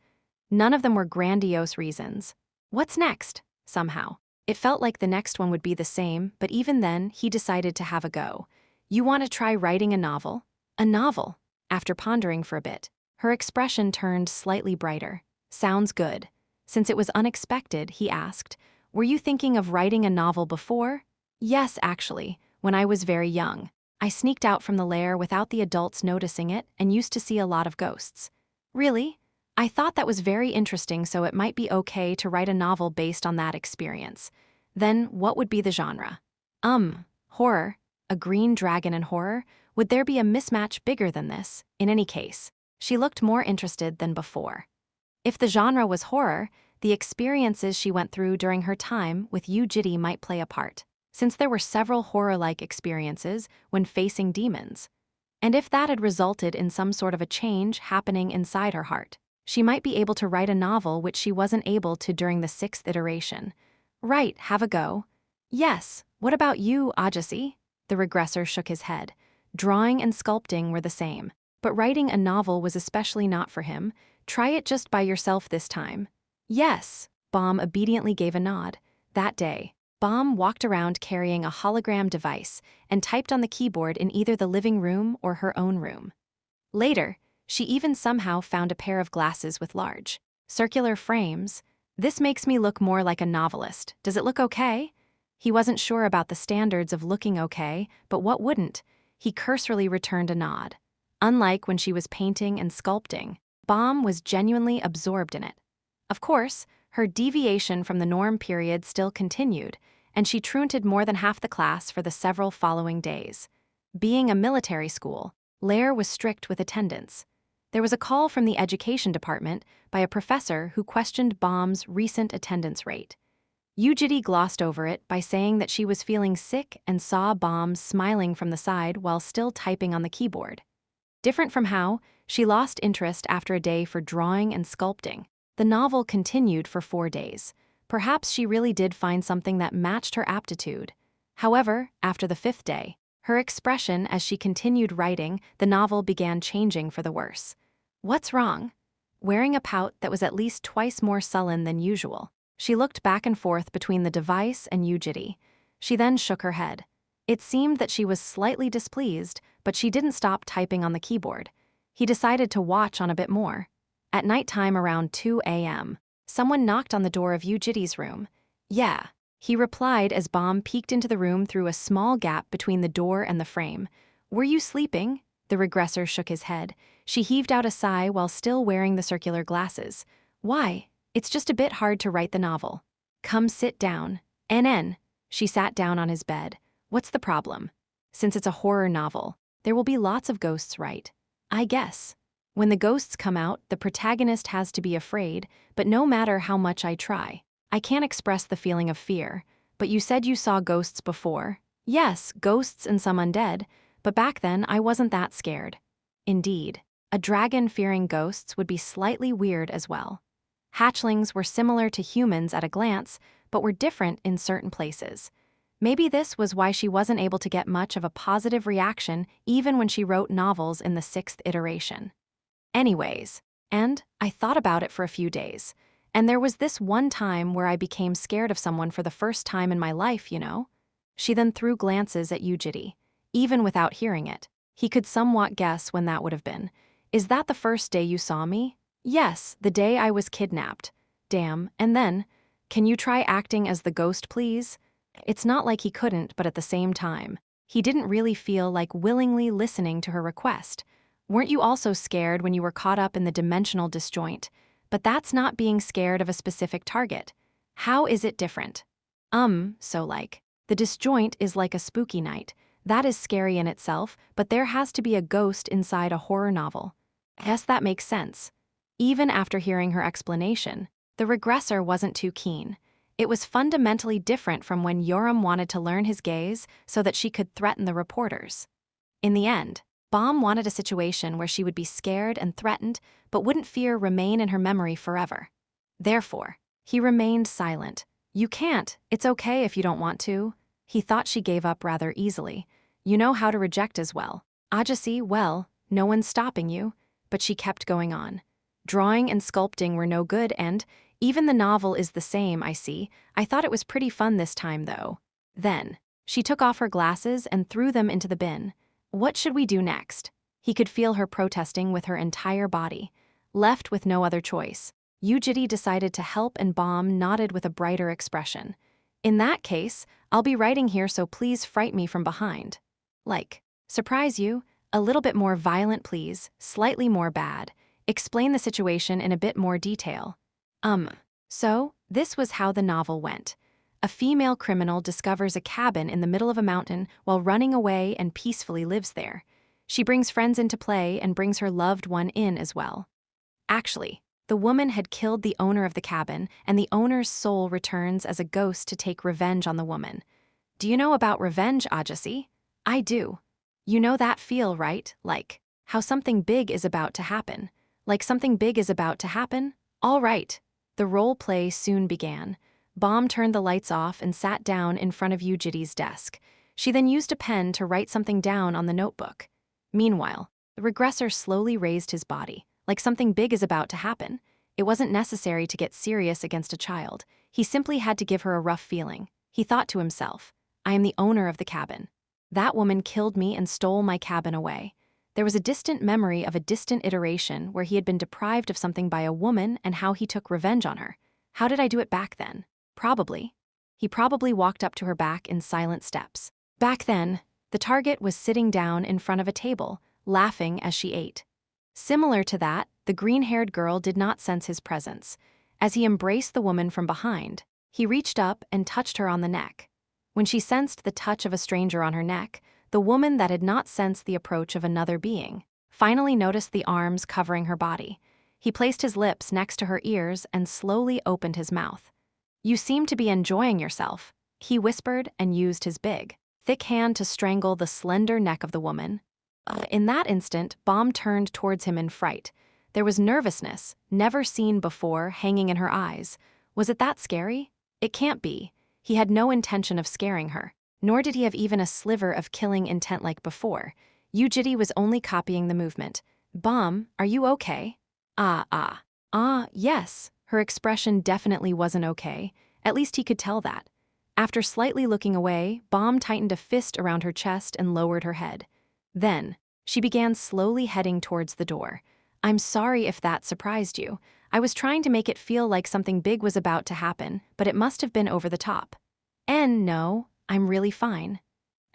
None of them were grandiose reasons. What's next? Somehow. It felt like the next one would be the same, but even then, he decided to have a go. "You want to try writing a novel?" "A novel?" After pondering for a bit, her expression turned slightly brighter. "Sounds good." Since it was unexpected, he asked, "Were you thinking of writing a novel before?" "Yes, actually, when I was very young. I sneaked out from the lair without the adults noticing it and used to see a lot of ghosts." "Really?" "I thought that was very interesting, so it might be okay to write a novel based on that experience." "Then what would be the genre?" Horror. A green dragon and horror? Would there be a mismatch bigger than this? In any case, she looked more interested than before. If the genre was horror, the experiences she went through during her time with Jitae might play a part, since there were several horror-like experiences when facing demons. And if that had resulted in some sort of a change happening inside her heart, she might be able to write a novel which she wasn't able to during the 6th iteration. "Right, have a go." "Yes, what about you, Ajasi?" The regressor shook his head. Drawing and sculpting were the same, but writing a novel was especially not for him. "Try it just by yourself this time." "Yes." Bomb obediently gave a nod. That day, Bomb walked around carrying a hologram device and typed on the keyboard in either the living room or her own room. Later, she even somehow found a pair of glasses with large, circular frames. "This makes me look more like a novelist. Does it look okay?" He wasn't sure about the standards of looking okay, but what wouldn't? He cursorily returned a nod. Unlike when she was painting and sculpting, Bomb was genuinely absorbed in it. Of course, her deviation from the norm period still continued, and she truanted more than half the class for the several following days. Being a military school, Lair was strict with attendance. There was a call from the education department by a professor who questioned Bomb's recent attendance rate. Jitae glossed over it by saying that she was feeling sick and saw Bomb smiling from the side while still typing on the keyboard. Different from how she lost interest after a day for drawing and sculpting, the novel continued for 4 days. Perhaps she really did find something that matched her aptitude. However, after the 5th day, her expression as she continued writing, the novel began changing for the worse. "What's wrong?" Wearing a pout that was at least twice more sullen than usual, she looked back and forth between the device and Jitae. She then shook her head. It seemed that she was slightly displeased, but she didn't stop typing on the keyboard. He decided to watch on a bit more. At nighttime around 2 a.m., someone knocked on the door of Jitae's room. "Yeah," he replied as Bomb peeked into the room through a small gap between the door and the frame. "Were you sleeping?" The regressor shook his head. She heaved out a sigh while still wearing the circular glasses. "Why? It's just a bit hard to write the novel." "Come sit down." "NN." She sat down on his bed. "What's the problem?" "Since it's a horror novel, there will be lots of ghosts, right?" "I guess. When the ghosts come out, the protagonist has to be afraid, but no matter how much I try, I can't express the feeling of fear." "But you said you saw ghosts before." "Yes, ghosts and some undead, but back then I wasn't that scared." Indeed, a dragon fearing ghosts would be slightly weird as well. Hatchlings were similar to humans at a glance, but were different in certain places. Maybe this was why she wasn't able to get much of a positive reaction even when she wrote novels in the 6th iteration. Anyways, and I thought about it for a few days, and there was this one time where I became scared of someone for the first time in my life, you know? She then threw glances at Jitae. Even without hearing it, he could somewhat guess when that would have been. Is that the first day you saw me? Yes, the day I was kidnapped. Damn, and then, can you try acting as the ghost, please? It's not like he couldn't, but at the same time, he didn't really feel like willingly listening to her request. Weren't you also scared when you were caught up in the dimensional disjoint? But that's not being scared of a specific target. How is it different? The disjoint is like a spooky night. That is scary in itself, but there has to be a ghost inside a horror novel. Yes, that makes sense. Even after hearing her explanation, the regressor wasn't too keen. It was fundamentally different from when Yoram wanted to learn his gaze so that she could threaten the reporters. In the end, Baum wanted a situation where she would be scared and threatened, but wouldn't fear remain in her memory forever. Therefore, he remained silent. You can't, it's okay if you don't want to. He thought she gave up rather easily. You know how to reject as well. Ajasi, well, no one's stopping you. But she kept going on. Drawing and sculpting were no good and, even the novel is the same, I see. I thought it was pretty fun this time, though. Then, she took off her glasses and threw them into the bin. What should we do next? He could feel her protesting with her entire body. Left with no other choice, Jitae decided to help and Baum nodded with a brighter expression. In that case, I'll be writing here, so please fright me from behind. Surprise you? A little bit more violent, please, slightly more bad. Explain the situation in a bit more detail. So, this was how the novel went. A female criminal discovers a cabin in the middle of a mountain while running away and peacefully lives there. She brings friends into play and brings her loved one in as well. Actually, the woman had killed the owner of the cabin, and the owner's soul returns as a ghost to take revenge on the woman. Do you know about revenge, Ajasi? I do. You know that feel, right? Like how something big is about to happen. Something big is about to happen? All right. The role play soon began. Baum turned the lights off and sat down in front of Jitae's desk. She then used a pen to write something down on the notebook. Meanwhile, the regressor slowly raised his body, like something big is about to happen. It wasn't necessary to get serious against a child. He simply had to give her a rough feeling. He thought to himself, I am the owner of the cabin. That woman killed me and stole my cabin away. There was a distant memory of a distant iteration where he had been deprived of something by a woman and how he took revenge on her. How did I do it back then? Probably. He probably walked up to her back in silent steps. Back then, the target was sitting down in front of a table, laughing as she ate. Similar to that, the green-haired girl did not sense his presence. As he embraced the woman from behind, he reached up and touched her on the neck. When she sensed the touch of a stranger on her neck, the woman that had not sensed the approach of another being finally noticed the arms covering her body. He placed his lips next to her ears and slowly opened his mouth. You seem to be enjoying yourself, he whispered and used his big, thick hand to strangle the slender neck of the woman. In that instant, Baum turned towards him in fright. There was nervousness, never seen before, hanging in her eyes. Was it that scary? It can't be. He had no intention of scaring her, nor did he have even a sliver of killing intent like before. Jitae was only copying the movement. Baum, are you okay? Yes. Her expression definitely wasn't okay. At least he could tell that. After slightly looking away, Baum tightened a fist around her chest and lowered her head. Then, she began slowly heading towards the door. I'm sorry if that surprised you. I was trying to make it feel like something big was about to happen, but it must have been over the top. And no, I'm really fine.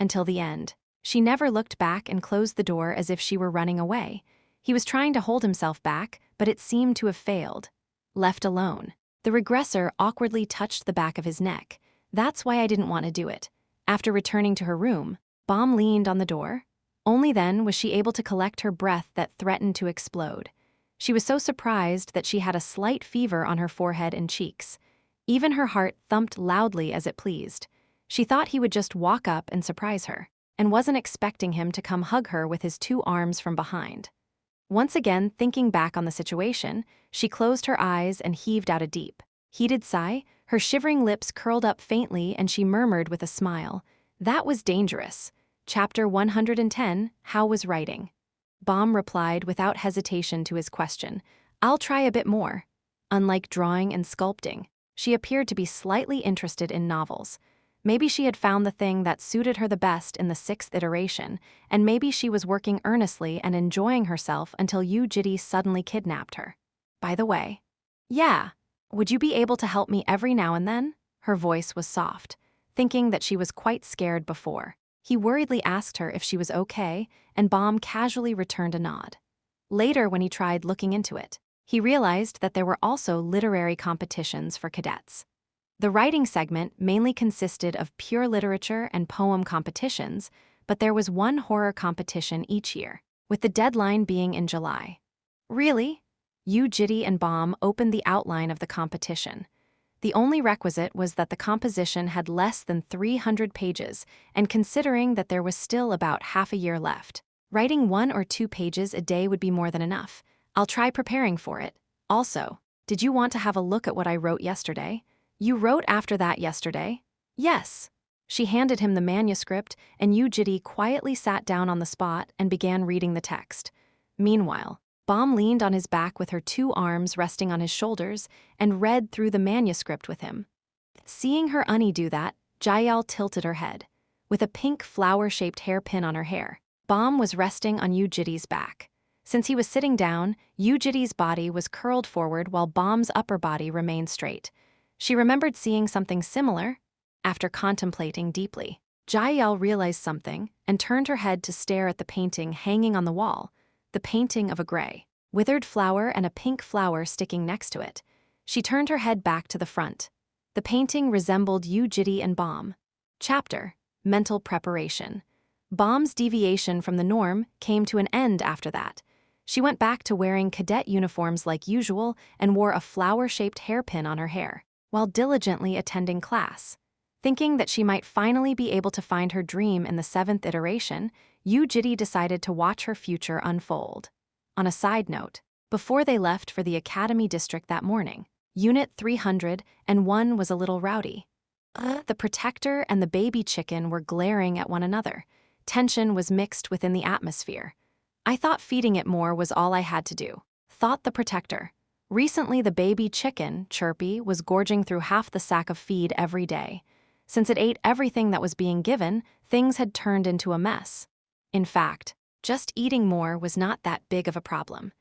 Until the end. She never looked back and closed the door as if she were running away. He was trying to hold himself back, but it seemed to have failed. Left alone, the regressor awkwardly touched the back of his neck. That's why I didn't want to do it. After returning to her room, Baum leaned on the door. Only then was she able to collect her breath that threatened to explode. She was so surprised that she had a slight fever on her forehead and cheeks. Even her heart thumped loudly as it pleased. She thought he would just walk up and surprise her, and wasn't expecting him to come hug her with his 2 arms from behind. Once again, thinking back on the situation, she closed her eyes and heaved out a deep, heated sigh. Her shivering lips curled up faintly and she murmured with a smile, "That was dangerous." Chapter 110, How was writing? Baum replied without hesitation to his question, "I'll try a bit more." Unlike drawing and sculpting, she appeared to be slightly interested in novels. Maybe she had found the thing that suited her the best in the 6th iteration, and maybe she was working earnestly and enjoying herself until Jitae suddenly kidnapped her. By the way, yeah, would you be able to help me every now and then? Her voice was soft, thinking that she was quite scared before. He worriedly asked her if she was okay, and Baum casually returned a nod. Later, when he tried looking into it, he realized that there were also literary competitions for cadets. The writing segment mainly consisted of pure literature and poem competitions, but there was one horror competition each year, with the deadline being in July. Really? Jitae and Baum opened the outline of the competition. The only requisite was that the composition had less than 300 pages, and considering that there was still about half a year left, writing 1 or 2 pages a day would be more than enough. I'll try preparing for it. Also, did you want to have a look at what I wrote yesterday? You wrote after that yesterday? Yes. She handed him the manuscript, and Jitae quietly sat down on the spot and began reading the text. Meanwhile, Baum leaned on his back with her 2 arms resting on his shoulders and read through the manuscript with him. Seeing her do that, Jitae tilted her head. With a pink flower-shaped hairpin on her hair, Baum was resting on Jitae's back. Since he was sitting down, Jitae's body was curled forward while Baum's upper body remained straight. She remembered seeing something similar. After contemplating deeply, Jitae realized something and turned her head to stare at the painting hanging on the wall. The painting of a gray, withered flower and a pink flower sticking next to it. She turned her head back to the front. The painting resembled Jitae and Baum. Chapter: Mental Preparation. Baum's deviation from the norm came to an end after that. She went back to wearing cadet uniforms like usual and wore a flower-shaped hairpin on her hair, while diligently attending class. Thinking that she might finally be able to find her dream in the 7th iteration, Jitae decided to watch her future unfold. On a side note, before they left for the Academy District that morning, Unit 301 was a little rowdy. The protector and the baby chicken were glaring at one another. Tension was mixed within the atmosphere. I thought feeding it more was all I had to do, thought the protector. Recently, the baby chicken, Chirpy, was gorging through half the sack of feed every day. Since it ate everything that was being given, things had turned into a mess. In fact, just eating more was not that big of a problem.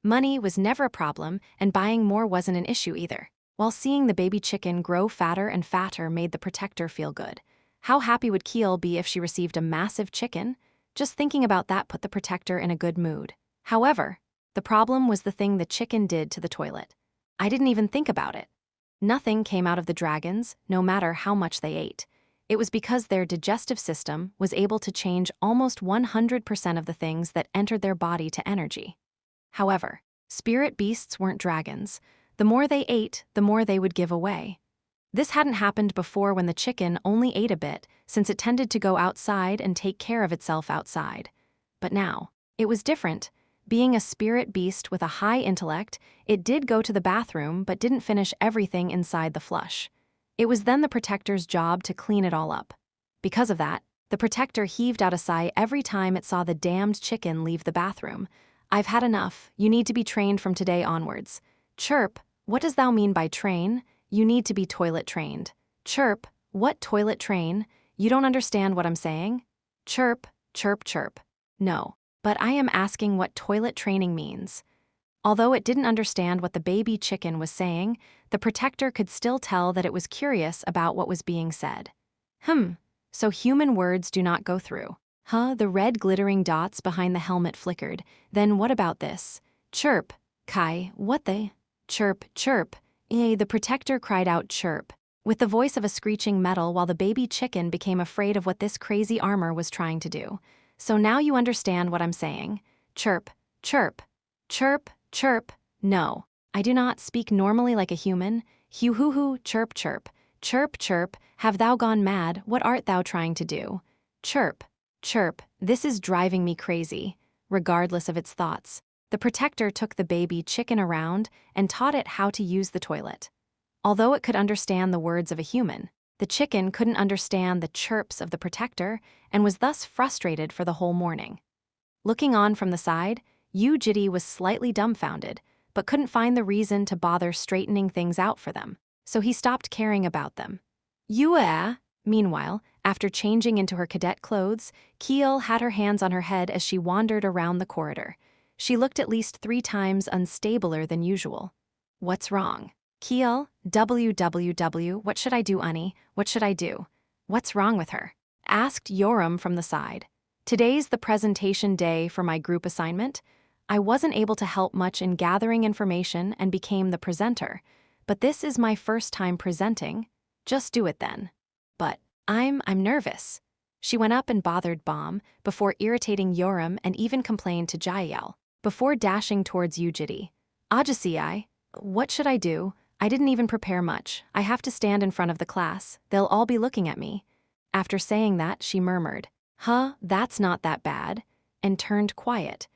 Money was never a problem, and buying more wasn't an issue either. While seeing the baby chicken grow fatter and fatter made the protector feel good. How happy would Keel be if she received a massive chicken? Just thinking about that put the protector in a good mood. However, the problem was the thing the chicken did to the toilet. I didn't even think about it. Nothing came out of the dragons, no matter how much they ate. It was because their digestive system was able to change almost 100% of the things that entered their body to energy. However, spirit beasts weren't dragons. The more they ate, the more they would give away. This hadn't happened before when the chicken only ate a bit, since it tended to go outside and take care of itself outside. But now, it was different. Being a spirit beast with a high intellect, it did go to the bathroom but didn't finish everything inside the flush. It was then the protector's job to clean it all up. Because of that, the protector heaved out a sigh every time it saw the damned chicken leave the bathroom. I've had enough. You need to be trained from today onwards. Chirp, what does thou mean by train? You need to be toilet trained. Chirp, what toilet train? You don't understand what I'm saying? Chirp, chirp, chirp. No, but I am asking what toilet training means. Although it didn't understand what the baby chicken was saying, the protector could still tell that it was curious about what was being said. So human words do not go through. The red glittering dots behind the helmet flickered. Then what about this? Chirp, Kai, what the? Chirp, chirp. The protector cried out chirp, with the voice of a screeching metal while the baby chicken became afraid of what this crazy armor was trying to do. So now you understand what I'm saying. Chirp, chirp, chirp, chirp. No, I do not speak normally like a human. Hoo-hoo-hoo, chirp, chirp. Chirp, chirp, have thou gone mad? What art thou trying to do? Chirp, chirp, this is driving me crazy. Regardless of its thoughts, the protector took the baby chicken around and taught it how to use the toilet. Although it could understand the words of a human, the chicken couldn't understand the chirps of the protector and was thus frustrated for the whole morning. Looking on from the side, Jitae was slightly dumbfounded, but couldn't find the reason to bother straightening things out for them, so he stopped caring about them. Meanwhile, after changing into her cadet clothes, Kiel had her hands on her head as she wandered around the corridor. She looked at least 3 times unstabler than usual. What's wrong? Kiel, www, what should I do, Unnie? What should I do? What's wrong with her? Asked Yoram from the side. Today's the presentation day for my group assignment. I wasn't able to help much in gathering information and became the presenter, but this is my first time presenting. Just do it then. But I'm nervous. She went up and bothered Bomb before irritating Yoram and even complained to Jael before dashing towards Jitae. Ajasi, what should I do? I didn't even prepare much. I have to stand in front of the class. They'll all be looking at me. After saying that, she murmured, that's not that bad, and turned quiet.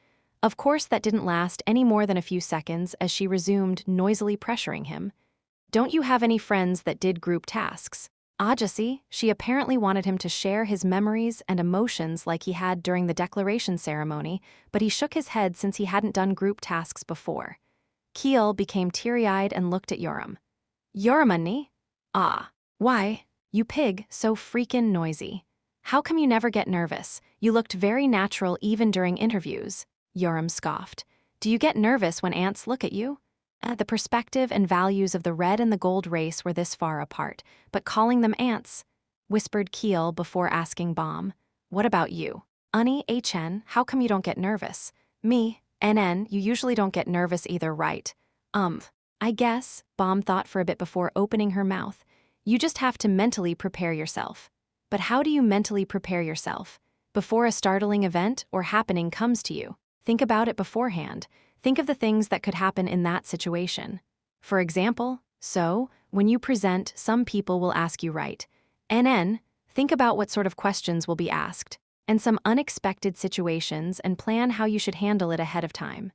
Of course, that didn't last any more than a few seconds as she resumed noisily pressuring him. Don't you have any friends that did group tasks? Ajasi, she apparently wanted him to share his memories and emotions like he had during the declaration ceremony, but he shook his head since he hadn't done group tasks before. Kiel became teary-eyed and looked at Yoram. Yoramunni? Why? You pig, so freakin' noisy. How come you never get nervous? You looked very natural even during interviews. Yoram scoffed. Do you get nervous when ants look at you? The perspective and values of the red and the gold race were this far apart, but calling them ants, whispered Kiel before asking Bomb. What about you? Unnie, HN, how come you don't get nervous? Me, NN, you usually don't get nervous either, right? I guess, Bomb thought for a bit before opening her mouth. You just have to mentally prepare yourself. But how do you mentally prepare yourself? Before a startling event or happening comes to you, think about it beforehand. Think of the things that could happen in that situation. For example, when you present, some people will ask you right. NN, think about what sort of questions will be asked, and some unexpected situations and plan how you should handle it ahead of time.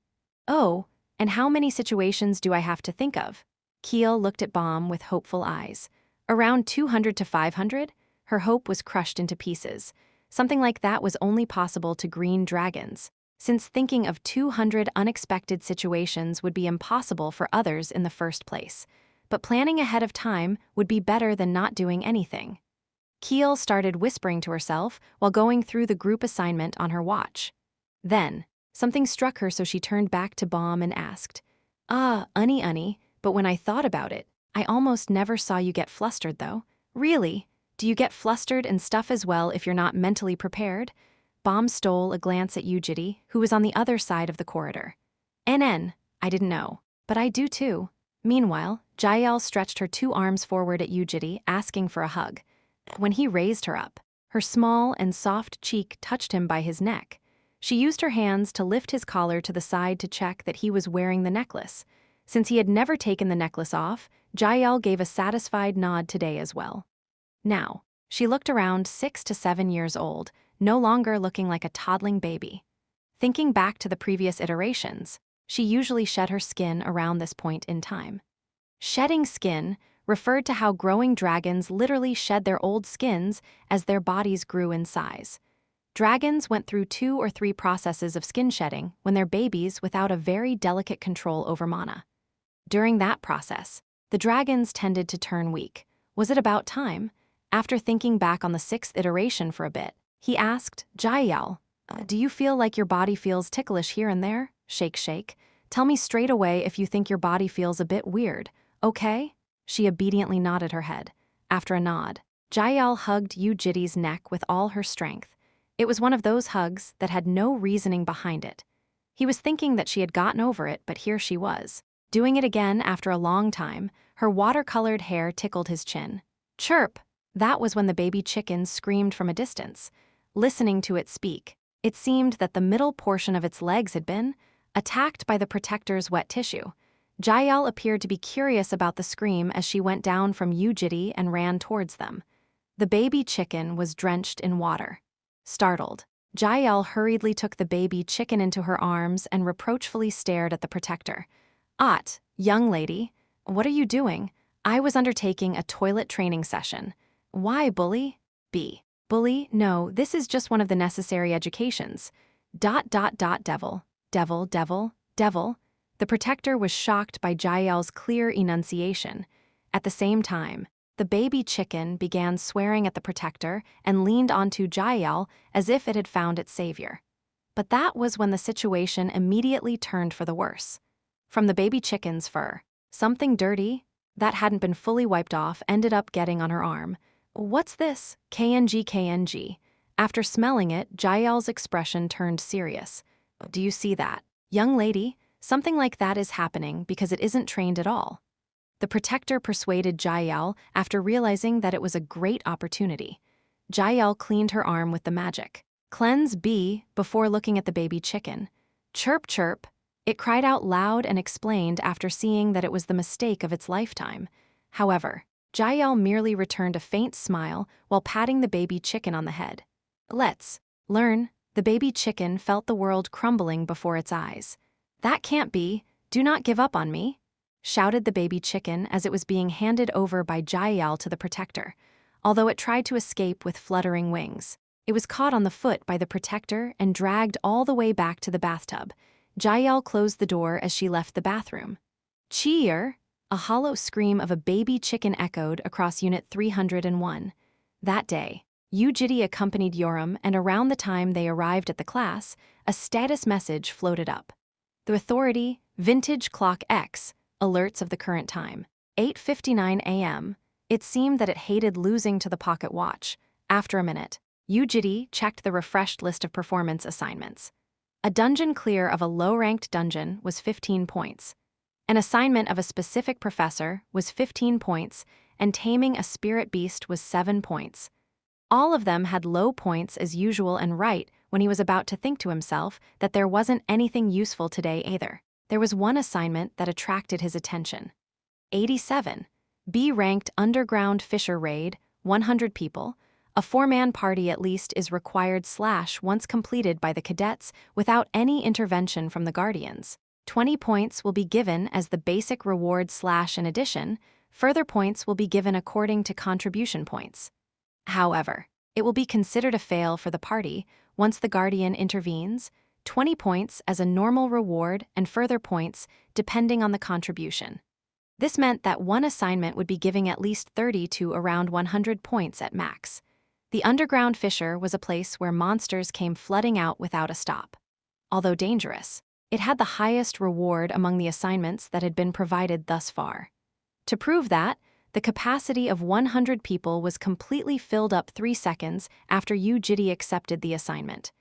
Oh, and how many situations do I have to think of? Kiel looked at Bomb with hopeful eyes. Around 200 to 500? Her hope was crushed into pieces. Something like that was only possible to green dragons, since thinking of 200 unexpected situations would be impossible for others in the first place. But planning ahead of time would be better than not doing anything. Kiel started whispering to herself while going through the group assignment on her watch. Then, something struck her, so she turned back to Bomb and asked, Unnie, but when I thought about it, I almost never saw you get flustered though. Really? Do you get flustered and stuff as well if you're not mentally prepared? Bomb stole a glance at Jitae, who was on the other side of the corridor. NN, I didn't know, but I do too. Meanwhile, Jael stretched her 2 arms forward at Jitae, asking for a hug. When he raised her up, her small and soft cheek touched him by his neck. She used her hands to lift his collar to the side to check that he was wearing the necklace. Since he had never taken the necklace off, Jael gave a satisfied nod today as well. Now, she looked around 6 to 7 years old, no longer looking like a toddling baby. Thinking back to the previous iterations, she usually shed her skin around this point in time. Shedding skin referred to how growing dragons literally shed their old skins as their bodies grew in size. Dragons went through 2 or 3 processes of skin shedding when they're babies without a very delicate control over mana. During that process, the dragons tended to turn weak. Was it about time? After thinking back on the 6th iteration for a bit, he asked, Jael, do you feel like your body feels ticklish here and there? Shake. Tell me straight away if you think your body feels a bit weird, okay? She obediently nodded her head. After a nod, Jael hugged Jitae's neck with all her strength. It was one of those hugs that had no reasoning behind it. He was thinking that she had gotten over it, but here she was, doing it again after a long time. Her watercolored hair tickled his chin. Chirp! That was when the baby chicken screamed from a distance. Listening to it speak, it seemed that the middle portion of its legs had been attacked by the protector's wet tissue. Jael appeared to be curious about the scream as she went down from Jitae and ran towards them. The baby chicken was drenched in water. Startled, Jael hurriedly took the baby chicken into her arms and reproachfully stared at the protector. Young lady, what are you doing? I was undertaking a toilet training session. Why, bully? B. Bully? No, this is just one of the necessary educations. Devil. The protector was shocked by Jael's clear enunciation. At the same time, the the baby chicken began swearing at the protector and leaned onto Jitae as if it had found its savior. But that was when the situation immediately turned for the worse. From the baby chicken's fur, something dirty that hadn't been fully wiped off ended up getting on her arm. "What's this? KNG. After smelling it, Jitae's expression turned serious. "Do you see that? Young lady, something like that is happening because it isn't trained at all." The protector persuaded Jitae after realizing that it was a great opportunity. Jitae cleaned her arm with the magic "Cleanse B" before looking at the baby chicken. "Chirp chirp," it cried out loud and explained after seeing that it was the mistake of its lifetime. However, Jitae merely returned a faint smile while patting the baby chicken on the head. "Let's learn." The baby chicken felt the world crumbling before its eyes. "That can't be. Do not give up on me," shouted the baby chicken as it was being handed over by Jitae to the protector. Although it tried to escape with fluttering wings, it was caught on the foot by the protector and dragged all the way back to the bathtub. Jitae closed the door as she left the bathroom. "Cheer!" A hollow scream of a baby chicken echoed across Unit 301. That day, Jitae accompanied Yoram, and around the time they arrived at the class, a status message floated up. The authority, Vintage Clock X, alerts of the current time, 8:59 a.m. It seemed that it hated losing to the pocket watch. After a minute, Jitae checked the refreshed list of performance assignments. A dungeon clear of a low-ranked dungeon was 15 points. An assignment of a specific professor was 15 points, and taming a spirit beast was 7 points. All of them had low points as usual, and right when he was about to think to himself that there wasn't anything useful today either, there was one assignment that attracted his attention. 87. B-ranked underground fisher raid, 100 people. A 4-man party at least is required once completed by the cadets without any intervention from the guardians. 20 points will be given as the basic reward in addition, further points will be given according to contribution points. However, it will be considered a fail for the party once the guardian intervenes, 20 points as a normal reward and further points depending on the contribution. This meant that one assignment would be giving at least 30 to around 100 points at max. The underground fissure was a place where monsters came flooding out without a stop. Although dangerous, it had the highest reward among the assignments that had been provided thus far. To prove that, the capacity of 100 people was completely filled up 3 seconds after Jitae accepted the assignment.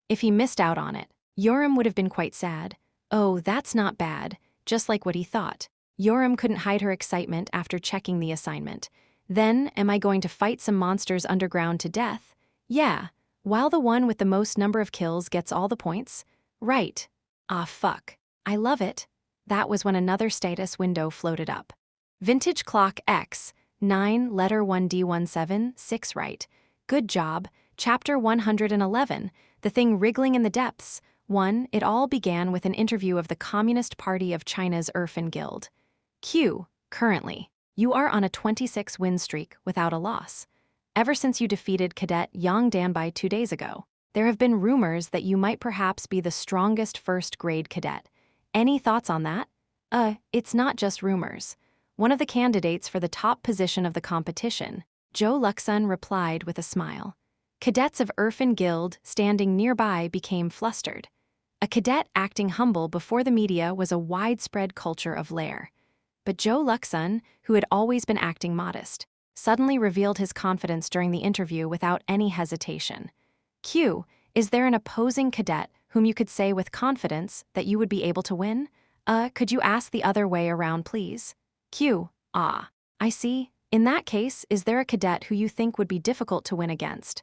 If he missed out on it, Yoram would have been quite sad. "Oh, that's not bad," just like what he thought. Yoram couldn't hide her excitement after checking the assignment. "Then, am I going to fight some monsters underground to death?" "Yeah, while the one with the most number of kills gets all the points." "Right. Ah, fuck. I love it." That was when another status window floated up. Vintage Clock X, 9 letter 1D17, 6 right. Good job. Chapter 111, The Thing Wriggling in the Depths. 1. It all began with an interview of the Communist Party of China's Irfan Guild. Q. Currently, you are on a 26-win streak without a loss. Ever since you defeated Cadet Yang Danbai 2 days ago, there have been rumors that you might perhaps be the strongest first-grade cadet. Any thoughts on that? It's not just rumors. One of the candidates for the top position of the competition, Joe Luxun, replied with a smile. Cadets of Irfan Guild standing nearby became flustered. A cadet acting humble before the media was a widespread culture of lair. But Joe Luxun, who had always been acting modest, suddenly revealed his confidence during the interview without any hesitation. Q. Is there an opposing cadet whom you could say with confidence that you would be able to win? Could you ask the other way around, please? Q. Ah, I see. In that case, is there a cadet who you think would be difficult to win against?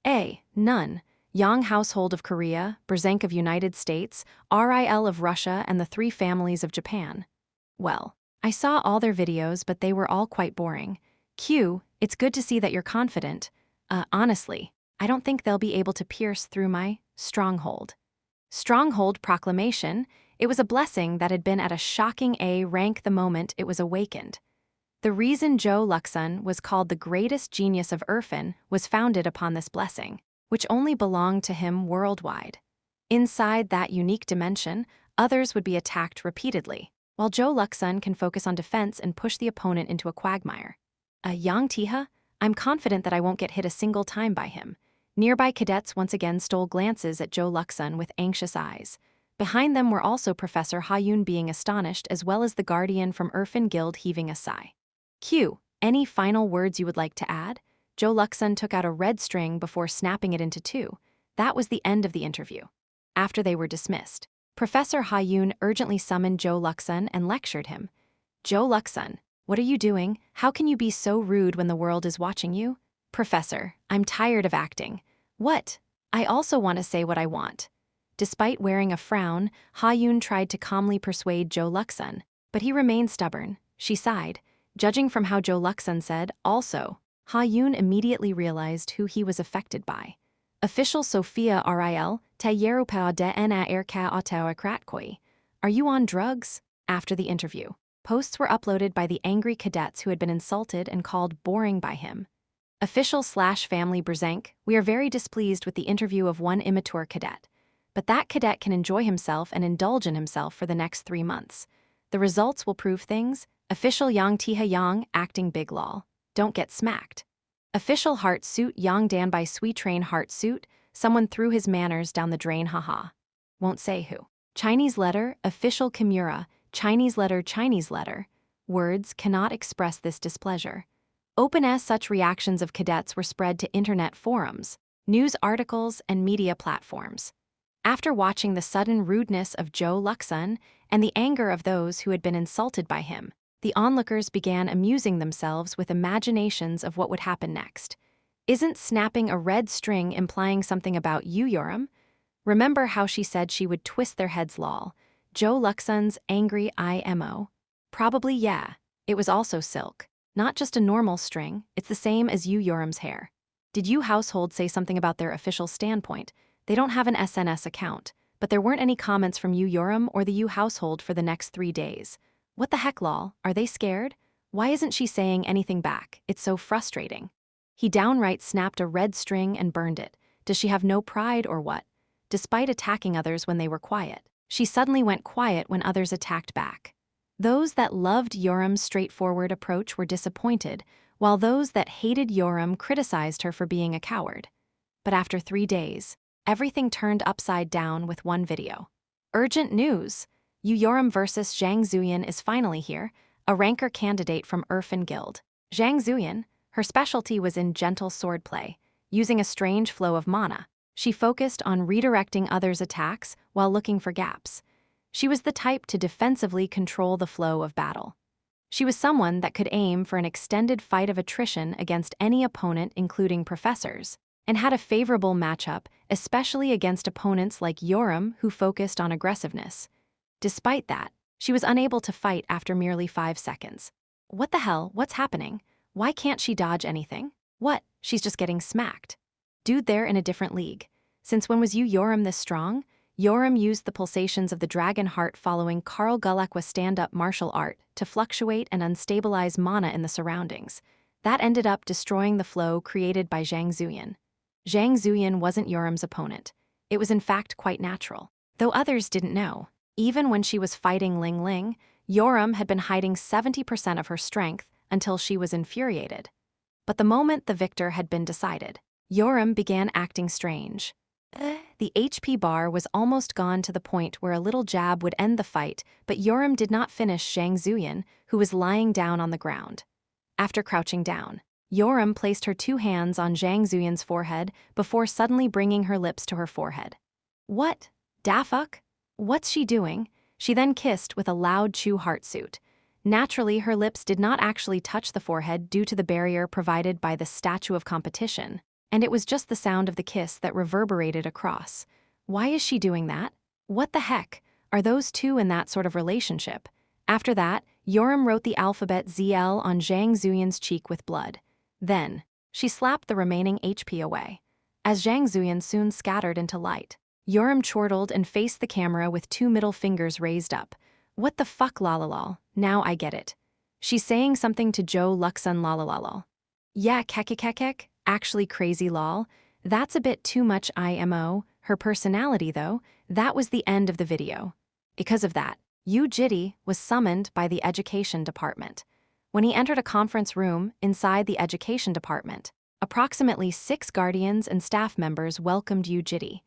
A. None. Yang Household of Korea, Brzenk of United States, RIL of Russia, and the 3 families of Japan. Well, I saw all their videos, but they were all quite boring. Q. It's good to see that you're confident. Honestly, I don't think they'll be able to pierce through my stronghold. Stronghold proclamation. It was a blessing that had been at a shocking A rank the moment it was awakened. The reason Joe Luxun was called the greatest genius of Irfan was founded upon this blessing, which only belonged to him worldwide. Inside that unique dimension, others would be attacked repeatedly, while Joe Luxun can focus on defense and push the opponent into a quagmire. Yang Tiha? I'm confident that I won't get hit a single time by him. Nearby cadets once again stole glances at Joe Luxun with anxious eyes. Behind them were also Professor Ha-Yun being astonished, as well as the guardian from Urfin Guild heaving a sigh. Q. Any final words you would like to add? Joe Luxun took out a red string before snapping it into two. That was the end of the interview. After they were dismissed, Professor Ha-Yun urgently summoned Joe Luxun and lectured him. Joe Luxun, what are you doing? How can you be so rude when the world is watching you? Professor, I'm tired of acting. What? I also want to say what I want. Despite wearing a frown, Ha-Yun tried to calmly persuade Joe Luxun, but he remained stubborn. She sighed. Judging from how Joe Luxun said, also, Ha-Yun immediately realized who he was affected by. Official Sophia Ril, Tayerupa de na erka autoakratkoi. Are you on drugs? After the interview, posts were uploaded by the angry cadets who had been insulted and called boring by him. Official/family Brzenk, we are very displeased with the interview of one immature cadet. But that cadet can enjoy himself and indulge in himself for the next 3 months. The results will prove things. Official Yang Tiha Yang, acting big lol. Don't get smacked. Official Heart Suit Yang Dan by Sui Train Heart Suit, someone threw his manners down the drain haha. Won't say who. Chinese letter, official Kimura, Chinese letter. Words cannot express this displeasure. Open as such reactions of cadets were spread to internet forums, news articles, and media platforms. After watching the sudden rudeness of Joe Luxun and the anger of those who had been insulted by him, the onlookers began amusing themselves with imaginations of what would happen next. Isn't snapping a red string implying something about you, Yoram? Remember how she said she would twist their heads lol. Joe Luxun's angry IMO? Probably yeah. It was also silk. Not just a normal string, it's the same as you Yoram's hair. Did you household say something about their official standpoint? They don't have an SNS account, but there weren't any comments from you Yoram or the you household for the next 3 days. What the heck lol, are they scared? Why isn't she saying anything back? It's so frustrating. He downright snapped a red string and burned it. Does she have no pride or what? Despite attacking others when they were quiet, she suddenly went quiet when others attacked back. Those that loved Yoram's straightforward approach were disappointed, while those that hated Yoram criticized her for being a coward. But after 3 days, everything turned upside down with one video. Urgent news! Yu Yoram vs. Zhang Zuyan is finally here, a ranker candidate from Urfin Guild. Zhang Zuyan, her specialty was in gentle swordplay. Using a strange flow of mana, she focused on redirecting others' attacks while looking for gaps. She was the type to defensively control the flow of battle. She was someone that could aim for an extended fight of attrition against any opponent, including professors, and had a favorable matchup, especially against opponents like Yoram, who focused on aggressiveness. Despite that, she was unable to fight after merely 5 seconds. What the hell? What's happening? Why can't she dodge anything? What? She's just getting smacked. Dude, they're in a different league. Since when was Yoram this strong? Yoram used the pulsations of the dragon heart following Carl Gulakwa's stand-up martial art to fluctuate and unstabilize mana in the surroundings. That ended up destroying the flow created by Zhang Zuyan. Zhang Zuyan wasn't Yoram's opponent. It was in fact quite natural, though others didn't know. Even when she was fighting Ling Ling, Yoram had been hiding 70% of her strength until she was infuriated. But the moment the victor had been decided, Yoram began acting strange. The HP bar was almost gone to the point where a little jab would end the fight, but Yoram did not finish Zhang Zuyan, who was lying down on the ground. After crouching down, Yoram placed her 2 hands on Zhang Zuyan's forehead before suddenly bringing her lips to her forehead. What? Da fuck? What's she doing? She then kissed with a loud chew heartsuit. Naturally, her lips did not actually touch the forehead due to the barrier provided by the statue of competition, and it was just the sound of the kiss that reverberated across. Why is she doing that? What the heck? Are those two in that sort of relationship? After that, Yoram wrote the alphabet ZL on Zhang Zuyan's cheek with blood. Then, she slapped the remaining HP away. As Zhang Zuyan soon scattered into light, Yoram chortled and faced the camera with 2 middle fingers raised up. What the fuck lalalal? Now I get it. She's saying something to Joe Luxun lalalal. Yeah, kekekekek, actually crazy lol. That's a bit too much IMO. Her personality though, that was the end of the video. Because of that, Yu Jitae was summoned by the education department. when he entered a conference room inside the education department. Approximately 6 guardians and staff members welcomed Jitae.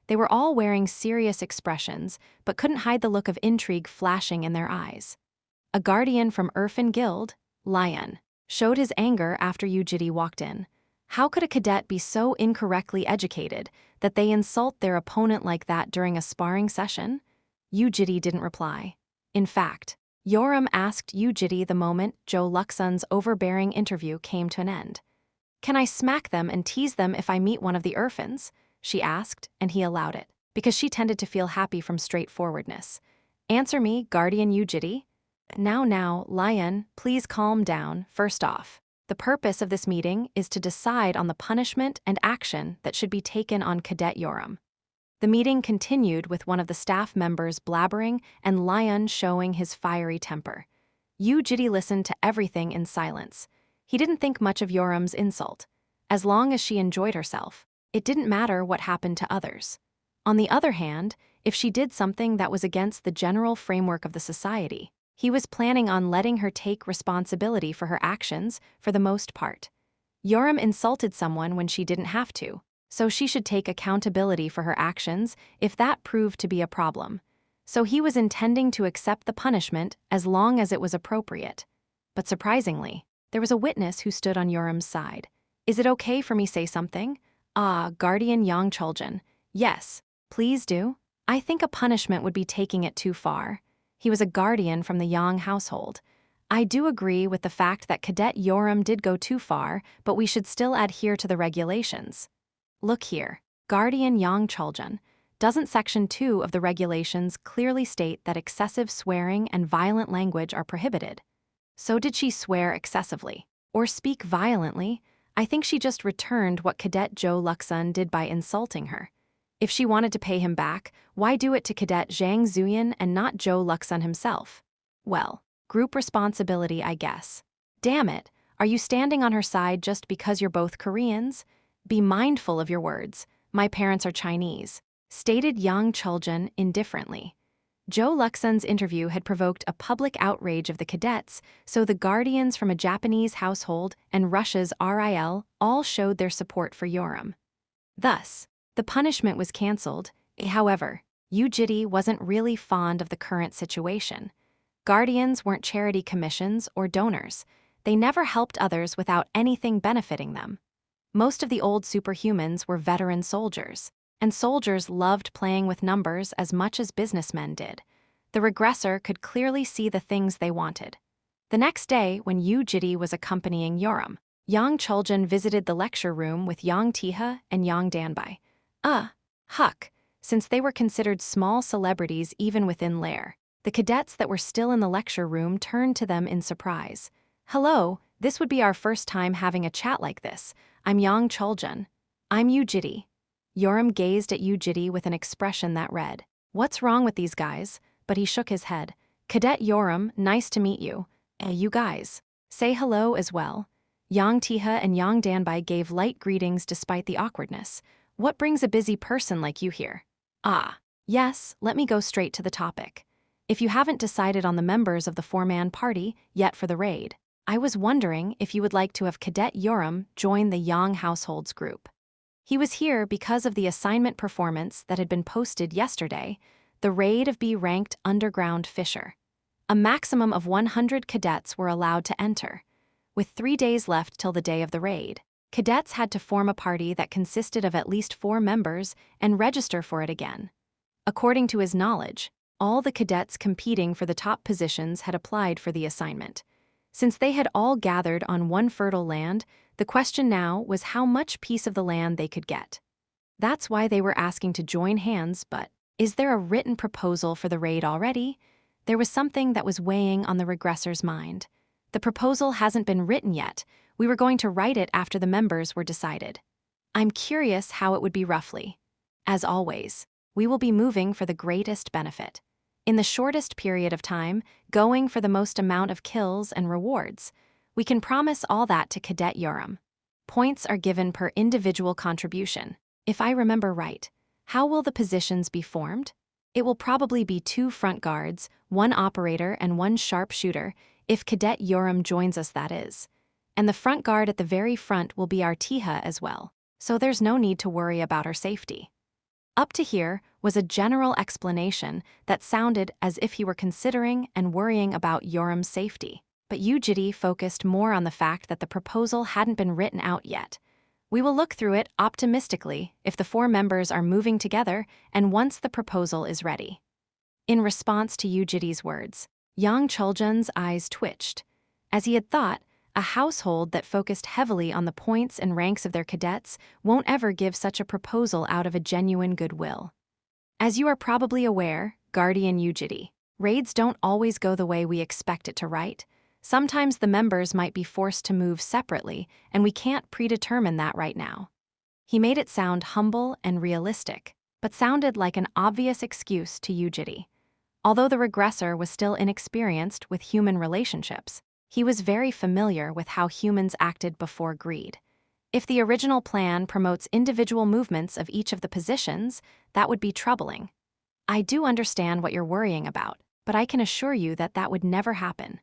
They were all wearing serious expressions, but couldn't hide the look of intrigue flashing in their eyes. A guardian from Urfin Guild, Lion, showed his anger after Jitae walked in. How could a cadet be so incorrectly educated that they insult their opponent like that during a sparring session? Jitae didn't reply. In fact, Yoram asked Jitae the moment Joe Luxon's overbearing interview came to an end. "Can I smack them and tease them if I meet one of the Urfins?" she asked, and he allowed it, because she tended to feel happy from straightforwardness. "Answer me, Guardian Jitae." Now, Lion, please calm down. First off, the purpose of this meeting is to decide on the punishment and action that should be taken on Cadet Yoram. The meeting continued with one of the staff members blabbering and Lion showing his fiery temper. Jitae listened to everything in silence. He didn't think much of Yoram's insult. As long as she enjoyed herself, it didn't matter what happened to others. On the other hand, if she did something that was against the general framework of the society, he was planning on letting her take responsibility for her actions for the most part. Yoram insulted someone when she didn't have to, so she should take accountability for her actions if that proved to be a problem. So he was intending to accept the punishment as long as it was appropriate. But surprisingly, there was a witness who stood on Yoram's side. "Is it okay for me say something?" Guardian Yang Chuljan. "Yes, please do." "I think a punishment would be taking it too far." He was a guardian from the Yang household. "I do agree with the fact that Cadet Yoram did go too far, but we should still adhere to the regulations." "Look here, Guardian Yang Chuljan. Doesn't Section 2 of the regulations clearly state that excessive swearing and violent language are prohibited?" So did she swear excessively? Or speak violently? I think she just returned what Cadet Joe Luxon did by insulting her. If she wanted to pay him back, why do it to Cadet Zhang Zuyan and not Joe Luxon himself? Well, group responsibility, I guess. Damn it, are you standing on her side just because you're both Koreans? Be mindful of your words. My parents are Chinese, stated Yang Chuljan indifferently. Joe Luxon's interview had provoked a public outrage of the cadets, so the guardians from a Japanese household and Russia's RIL all showed their support for Yoram. Thus, the punishment was cancelled. However, Jitae wasn't really fond of the current situation. Guardians weren't charity commissions or donors. They never helped others without anything benefiting them. Most of the old superhumans were veteran soldiers, and soldiers loved playing with numbers as much as businessmen did. The Regressor could clearly see the things they wanted. The next day, when Jitae was accompanying Yoram, Yang Chuljan visited the lecture room with Yang Tiha and Yang Danbai. Huck, since they were considered small celebrities even within Lair, the cadets that were still in the lecture room turned to them in surprise. "Hello, this would be our first time having a chat like this. I'm Yang Chuljan." "I'm Jitae." Yoram gazed at Jitae with an expression that read, "What's wrong with these guys?" But he shook his head. "Cadet Yoram, nice to meet you. You guys, say hello as well." Yang Tiha and Yang Danbai gave light greetings despite the awkwardness. "What brings a busy person like you here?" Yes, let me go straight to the topic. If you haven't decided on the members of the 4-man party yet for the raid, I was wondering if you would like to have Cadet Yoram join the Yang household's group. He was here because of the assignment performance that had been posted yesterday, the raid of B-ranked underground fisher. A maximum of 100 cadets were allowed to enter. With 3 days left till the day of the raid, cadets had to form a party that consisted of at least 4 members and register for it again. According to his knowledge, all the cadets competing for the top positions had applied for the assignment. Since they had all gathered on one fertile land, the question now was how much piece of the land they could get. That's why they were asking to join hands, but is there a written proposal for the raid already? There was something that was weighing on the Regressor's mind. The proposal hasn't been written yet. We were going to write it after the members were decided. I'm curious how it would be roughly. As always, we will be moving for the greatest benefit. In the shortest period of time, going for the most amount of kills and rewards. We can promise all that to Cadet Yoram. Points are given per individual contribution. If I remember right, how will the positions be formed? It will probably be 2 front guards, 1 operator and 1 sharpshooter. If Cadet Yoram joins us, that is. And the front guard at the very front will be our Tiha as well, so there's no need to worry about her safety. Up to here was a general explanation that sounded as if he were considering and worrying about Yoram's safety. But Jitae focused more on the fact that the proposal hadn't been written out yet. We will look through it optimistically if the 4 members are moving together and once the proposal is ready. In response to Jitae's words, Yang Chuljan's eyes twitched. As he had thought, a household that focused heavily on the points and ranks of their cadets won't ever give such a proposal out of a genuine goodwill. As you are probably aware, Guardian Jitae, raids don't always go the way we expect it to, right? Sometimes the members might be forced to move separately, and we can't predetermine that right now. He made it sound humble and realistic, but sounded like an obvious excuse to Jitae. Although the regressor was still inexperienced with human relationships, he was very familiar with how humans acted before greed. If the original plan promotes individual movements of each of the positions, that would be troubling. I do understand what you're worrying about, but I can assure you that that would never happen.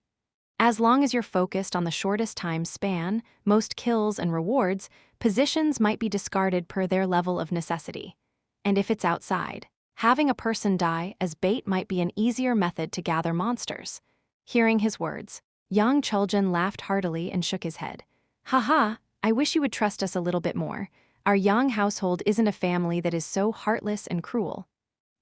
As long as you're focused on the shortest time span, most kills and rewards, positions might be discarded per their level of necessity. And if it's outside, having a person die as bait might be an easier method to gather monsters. Hearing his words, Yang Chuljan laughed heartily and shook his head. Haha, I wish you would trust us a little bit more. Our Yang household isn't a family that is so heartless and cruel.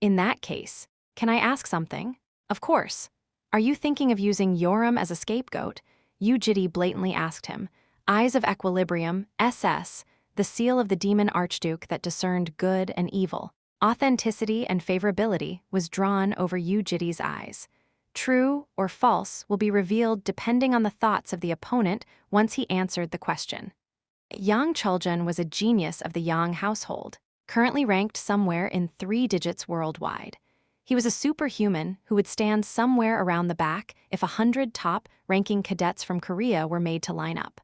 In that case, can I ask something? Of course. Are you thinking of using Yoram as a scapegoat? Jitae blatantly asked him. Eyes of Equilibrium, SS, the seal of the demon archduke that discerned good and evil. Authenticity and favorability was drawn over Jitae's eyes. True or false will be revealed depending on the thoughts of the opponent once he answered the question. Yang Chuljan was a genius of the Yang household, currently ranked somewhere in 3 digits worldwide. He was a superhuman who would stand somewhere around the back if 100 top-ranking cadets from Korea were made to line up.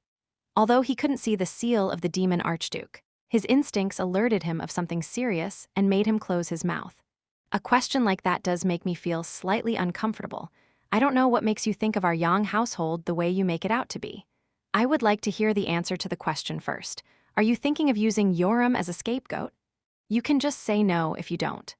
Although he couldn't see the seal of the demon archduke, his instincts alerted him of something serious and made him close his mouth. A question like that does make me feel slightly uncomfortable. I don't know what makes you think of our Yang household the way you make it out to be. I would like to hear the answer to the question first. Are you thinking of using Yoram as a scapegoat? You can just say no if you don't.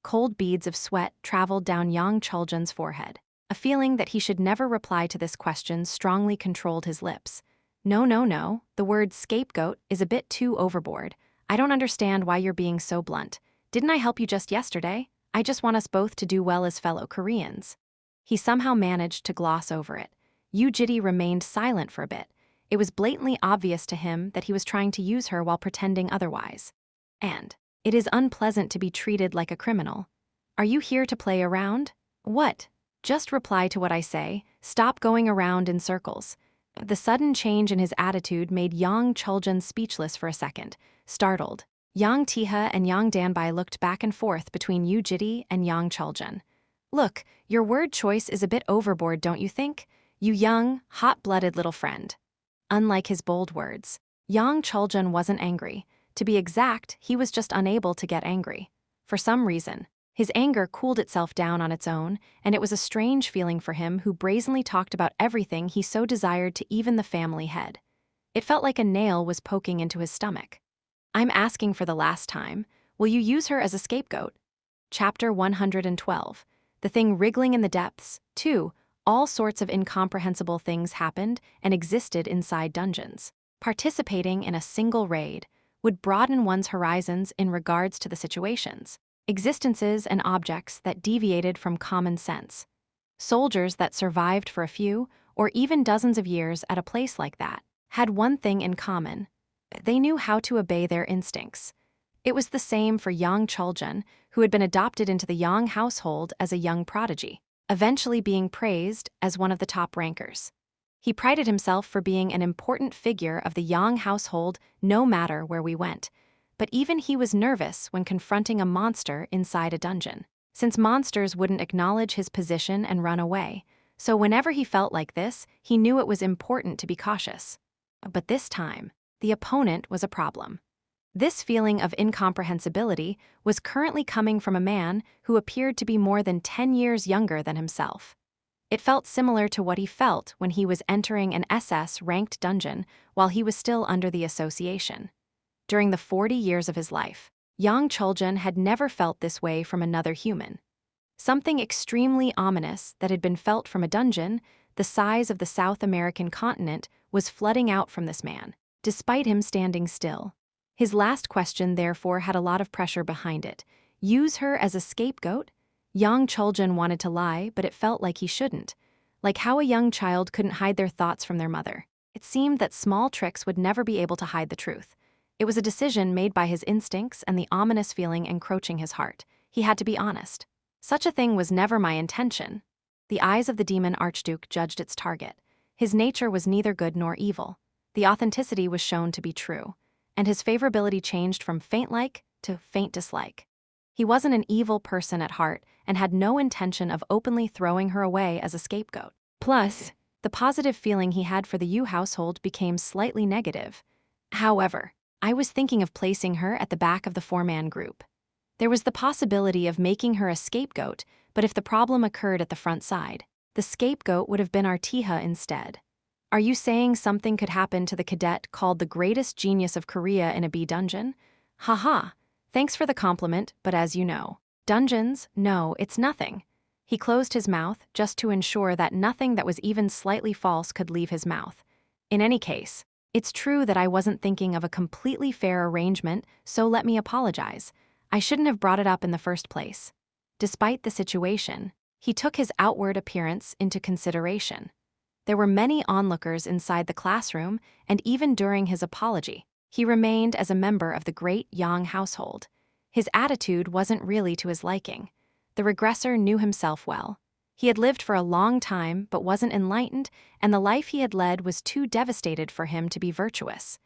Cold beads of sweat traveled down Yang Chuljan's forehead. A feeling that he should never reply to this question strongly controlled his lips. No. The word scapegoat is a bit too overboard. I don't understand why you're being so blunt. Didn't I help you just yesterday? I just want us both to do well as fellow Koreans. He somehow managed to gloss over it. Jitae remained silent for a bit. It was blatantly obvious to him that he was trying to use her while pretending otherwise. And it is unpleasant to be treated like a criminal. Are you here to play around? What? Just reply to what I say. Stop going around in circles. The sudden change in his attitude made Yang Chuljan speechless for a second, startled. Yang Tiha and Yang Danbai looked back and forth between Jitae and Yang Chuljan. Look, your word choice is a bit overboard, don't you think? You young, hot-blooded little friend. Unlike his bold words, Yang Chuljan wasn't angry. To be exact, he was just unable to get angry. For some reason, his anger cooled itself down on its own, and it was a strange feeling for him who brazenly talked about everything he so desired to even the family head. It felt like a nail was poking into his stomach. I'm asking for the last time, will you use her as a scapegoat? Chapter 112. The thing wriggling in the depths. 2. All sorts of incomprehensible things happened and existed inside dungeons. Participating in a single raid would broaden one's horizons in regards to the situations, existences and objects that deviated from common sense. Soldiers that survived for a few or even dozens of years at a place like that had one thing in common. They knew how to obey their instincts. It was the same for Yang Chuljan, who had been adopted into the Yang household as a young prodigy, eventually being praised as one of the top rankers. He prided himself for being an important figure of the Yang household no matter where we went. But even he was nervous when confronting a monster inside a dungeon, since monsters wouldn't acknowledge his position and run away. So whenever he felt like this, he knew it was important to be cautious. But this time, the opponent was a problem. This feeling of incomprehensibility was currently coming from a man who appeared to be more than 10 years younger than himself. It felt similar to what he felt when he was entering an SS-ranked dungeon while he was still under the association. During the 40 years of his life, Yang Chuljin had never felt this way from another human. Something extremely ominous that had been felt from a dungeon, the size of the South American continent, was flooding out from this man, despite him standing still. His last question, therefore, had a lot of pressure behind it. Use her as a scapegoat? Yang Chuljin wanted to lie, but it felt like he shouldn't. Like how a young child couldn't hide their thoughts from their mother. It seemed that small tricks would never be able to hide the truth. It was a decision made by his instincts and the ominous feeling encroaching his heart. He had to be honest. Such a thing was never my intention. The eyes of the demon archduke judged its target. His nature was neither good nor evil. The authenticity was shown to be true, and his favorability changed from faint-like to faint dislike. He wasn't an evil person at heart and had no intention of openly throwing her away as a scapegoat. Plus, the positive feeling he had for the Yu household became slightly negative. However, I was thinking of placing her at the back of the four-man group. There was the possibility of making her a scapegoat, but if the problem occurred at the front side, the scapegoat would have been Artiha instead. Are you saying something could happen to the cadet called the greatest genius of Korea in a B dungeon? Haha, thanks for the compliment, but as you know, dungeons, no, it's nothing. He closed his mouth just to ensure that nothing that was even slightly false could leave his mouth. In any case, it's true that I wasn't thinking of a completely fair arrangement, so let me apologize. I shouldn't have brought it up in the first place. Despite the situation, he took his outward appearance into consideration. There were many onlookers inside the classroom, and even during his apology, he remained as a member of the great Yang household. His attitude wasn't really to his liking. The regressor knew himself well. He had lived for a long time but wasn't enlightened, and the life he had led was too devastated for him to be virtuous.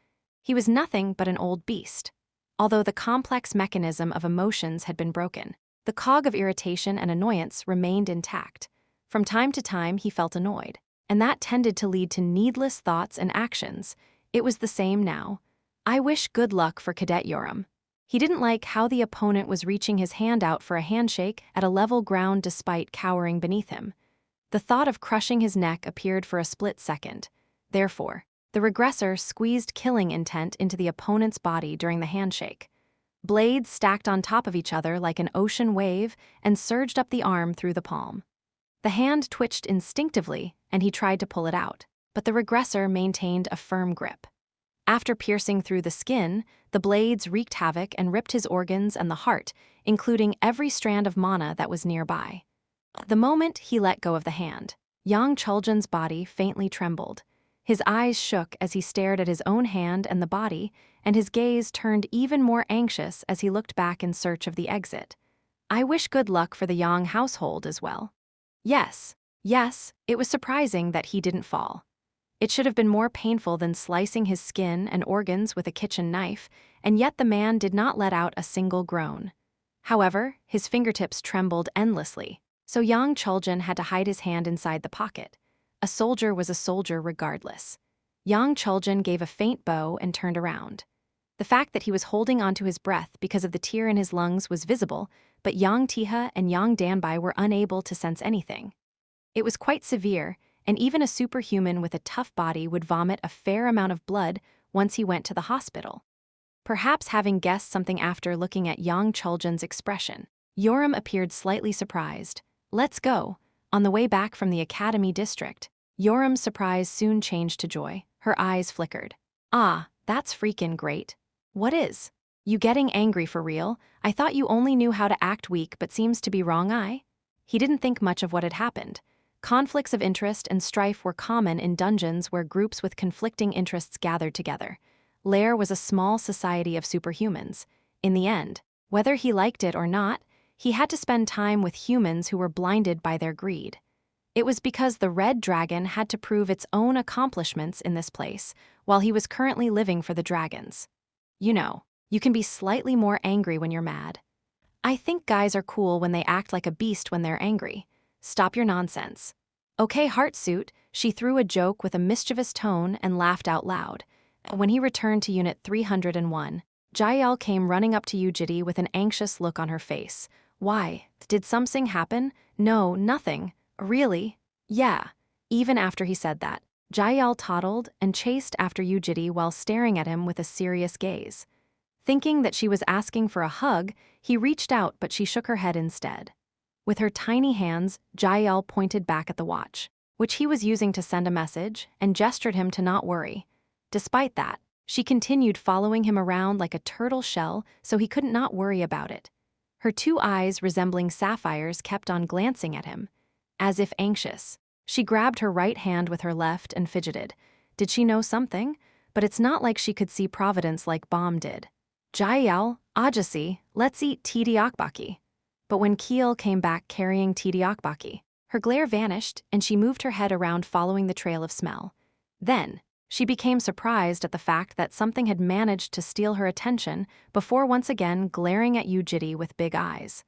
He was nothing but an old beast. Although the complex mechanism of emotions had been broken, the cog of irritation and annoyance remained intact. From time to time he felt annoyed, and that tended to lead to needless thoughts and actions. It was the same now. I wish good luck for Cadet Yoram. He didn't like how the opponent was reaching his hand out for a handshake at a level ground despite cowering beneath him. The thought of crushing his neck appeared for a split second. Therefore, the regressor squeezed killing intent into the opponent's body during the handshake. Blades stacked on top of each other like an ocean wave and surged up the arm through the palm. The hand twitched instinctively, and he tried to pull it out, but the regressor maintained a firm grip. After piercing through the skin, the blades wreaked havoc and ripped his organs and the heart, including every strand of mana that was nearby. The moment he let go of the hand, Yang Chuljin's body faintly trembled. His eyes shook as he stared at his own hand and the body, and his gaze turned even more anxious as he looked back in search of the exit. I wish good luck for the Yang household as well. Yes, it was surprising that he didn't fall. It should have been more painful than slicing his skin and organs with a kitchen knife, and yet the man did not let out a single groan. However, his fingertips trembled endlessly, so Yang Chuljin had to hide his hand inside the pocket. A soldier was a soldier regardless. Yang Chuljin gave a faint bow and turned around. The fact that he was holding onto his breath because of the tear in his lungs was visible, but Yang Tiha and Yang Danbai were unable to sense anything. It was quite severe, and even a superhuman with a tough body would vomit a fair amount of blood once he went to the hospital. Perhaps having guessed something after looking at Yang Chuljin's expression, Yoram appeared slightly surprised. Let's go. On the way back from the academy district, Yoram's surprise soon changed to joy. Her eyes flickered. Ah, that's freaking great. What is? You getting angry for real? I thought you only knew how to act weak but seems to be wrong. He didn't think much of what had happened. Conflicts of interest and strife were common in dungeons where groups with conflicting interests gathered together. Lair was a small society of superhumans. In the end, whether he liked it or not, he had to spend time with humans who were blinded by their greed. It was because the Red Dragon had to prove its own accomplishments in this place, while he was currently living for the dragons. You know, you can be slightly more angry when you're mad. I think guys are cool when they act like a beast when they're angry. Stop your nonsense. Okay, Heartsuit, she threw a joke with a mischievous tone and laughed out loud. When he returned to Unit 301, Jael came running up to Jitae with an anxious look on her face. Why? Did something happen? No, nothing. Really? Yeah, even after he said that, Jael toddled and chased after Yujiti while staring at him with a serious gaze. Thinking that she was asking for a hug, he reached out but she shook her head instead. With her tiny hands, Jael pointed back at the watch, which he was using to send a message, and gestured him to not worry. Despite that, she continued following him around like a turtle shell so he couldn't not worry about it. Her two eyes resembling sapphires kept on glancing at him, as if anxious. She grabbed her right hand with her left and fidgeted. Did she know something? But it's not like she could see Providence like Bomb did. Jael, Ajasi, let's eat Tidiakbaki. But when Keel came back carrying Tidiakbaki, her glare vanished and she moved her head around following the trail of smell. Then, she became surprised at the fact that something had managed to steal her attention before once again glaring at Yujiti with big eyes.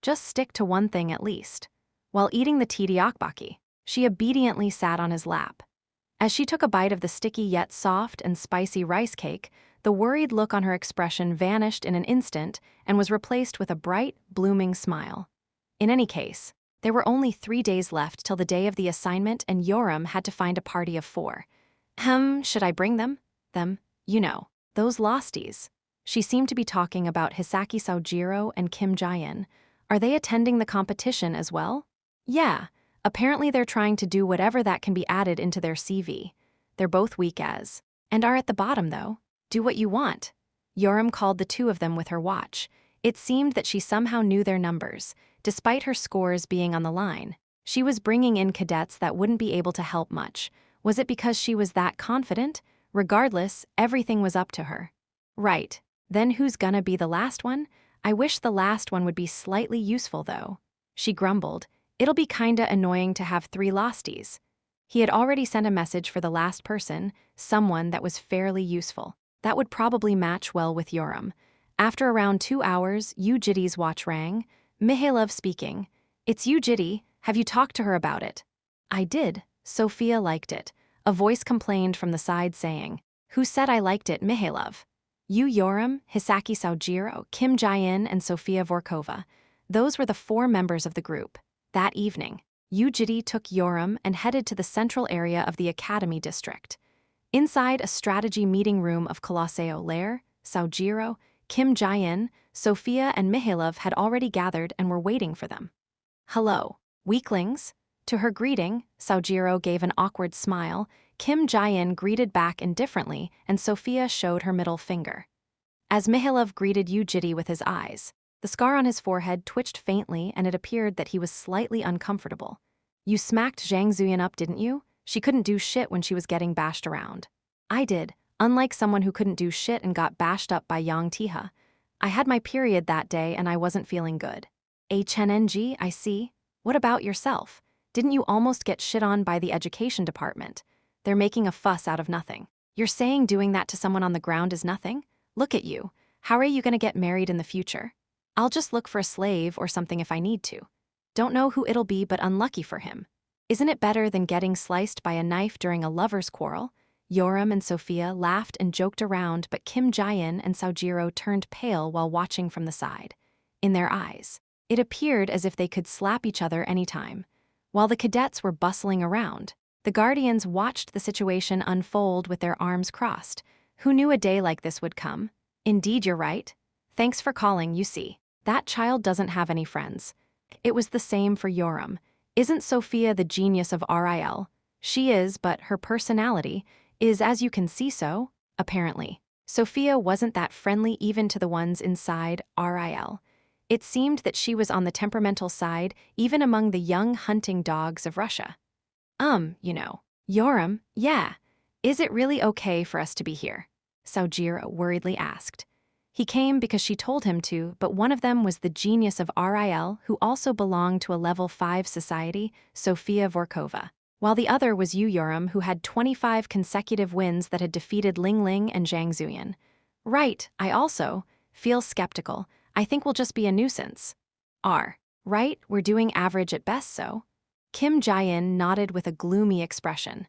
Just stick to one thing at least. While eating the Tidiakbaki, she obediently sat on his lap. As she took a bite of the sticky yet soft and spicy rice cake, the worried look on her expression vanished in an instant and was replaced with a bright, blooming smile. In any case, there were only 3 days left till the day of the assignment and Yoram had to find a party of 4. Should I bring them? You know, those losties. She seemed to be talking about Hisaki Saojiro and Kim Jae-in. Are they attending the competition as well? Yeah, apparently they're trying to do whatever that can be added into their CV. They're both weak as, and are at the bottom though. Do what you want. Yoram called the two of them with her watch. It seemed that she somehow knew their numbers, despite her scores being on the line. She was bringing in cadets that wouldn't be able to help much. Was it because she was that confident? Regardless, everything was up to her. Right. Then who's gonna be the last one? I wish the last one would be slightly useful though. She grumbled. It'll be kinda annoying to have 3 losties. He had already sent a message for the last person, someone that was fairly useful. That would probably match well with Yoram. After around 2 hours, Yujiti's watch rang. Mihailov speaking. It's Yujiti, have you talked to her about it? I did. Sophia liked it. A voice complained from the side saying, Who said I liked it, Mihailov? You, Yoram, Hisaki Saojiro, Kim Jae-in, and Sofia Vorkova. Those were the 4 members of the group. That evening, Yujiti took Yoram and headed to the central area of the Academy district. Inside a strategy meeting room of Colosseo Lair, Saojiro, Kim Jae-in, Sophia, and Mihailov had already gathered and were waiting for them. Hello, weaklings. To her greeting, Saojiro gave an awkward smile, Kim Jae-in greeted back indifferently, and Sophia showed her middle finger. As Mihailov greeted Yujiti with his eyes, the scar on his forehead twitched faintly and it appeared that he was slightly uncomfortable. You smacked Zhang Zuyan up, didn't you? She couldn't do shit when she was getting bashed around. I did, unlike someone who couldn't do shit and got bashed up by Yang Tiha. I had my period that day and I wasn't feeling good. HNNG, I see. What about yourself? Didn't you almost get shit on by the education department? They're making a fuss out of nothing. You're saying doing that to someone on the ground is nothing? Look at you. How are you gonna get married in the future? I'll just look for a slave or something if I need to. Don't know who it'll be, but unlucky for him. Isn't it better than getting sliced by a knife during a lover's quarrel? Yoram and Sophia laughed and joked around, but Kim Jae-in and Saojiro turned pale while watching from the side. In their eyes, it appeared as if they could slap each other anytime. While the cadets were bustling around, the guardians watched the situation unfold with their arms crossed. Who knew a day like this would come? Indeed, you're right. Thanks for calling, you see. That child doesn't have any friends. It was the same for Yoram. Isn't Sophia the genius of RIL? She is, but her personality is, as you can see so, apparently. Sophia wasn't that friendly even to the ones inside RIL. It seemed that she was on the temperamental side even among the young hunting dogs of Russia. You know. Yoram, yeah. Is it really okay for us to be here? Saojiro worriedly asked. He came because she told him to, but one of them was the genius of RIL who also belonged to a level 5 society, Sofia Vorkova, while the other was Yu Yoram who had 25 consecutive wins that had defeated Ling Ling and Zhang Zuyan. Right, I also feel skeptical. I think we'll just be a nuisance. Right, we're doing average at best so. Kim Jae-in nodded with a gloomy expression.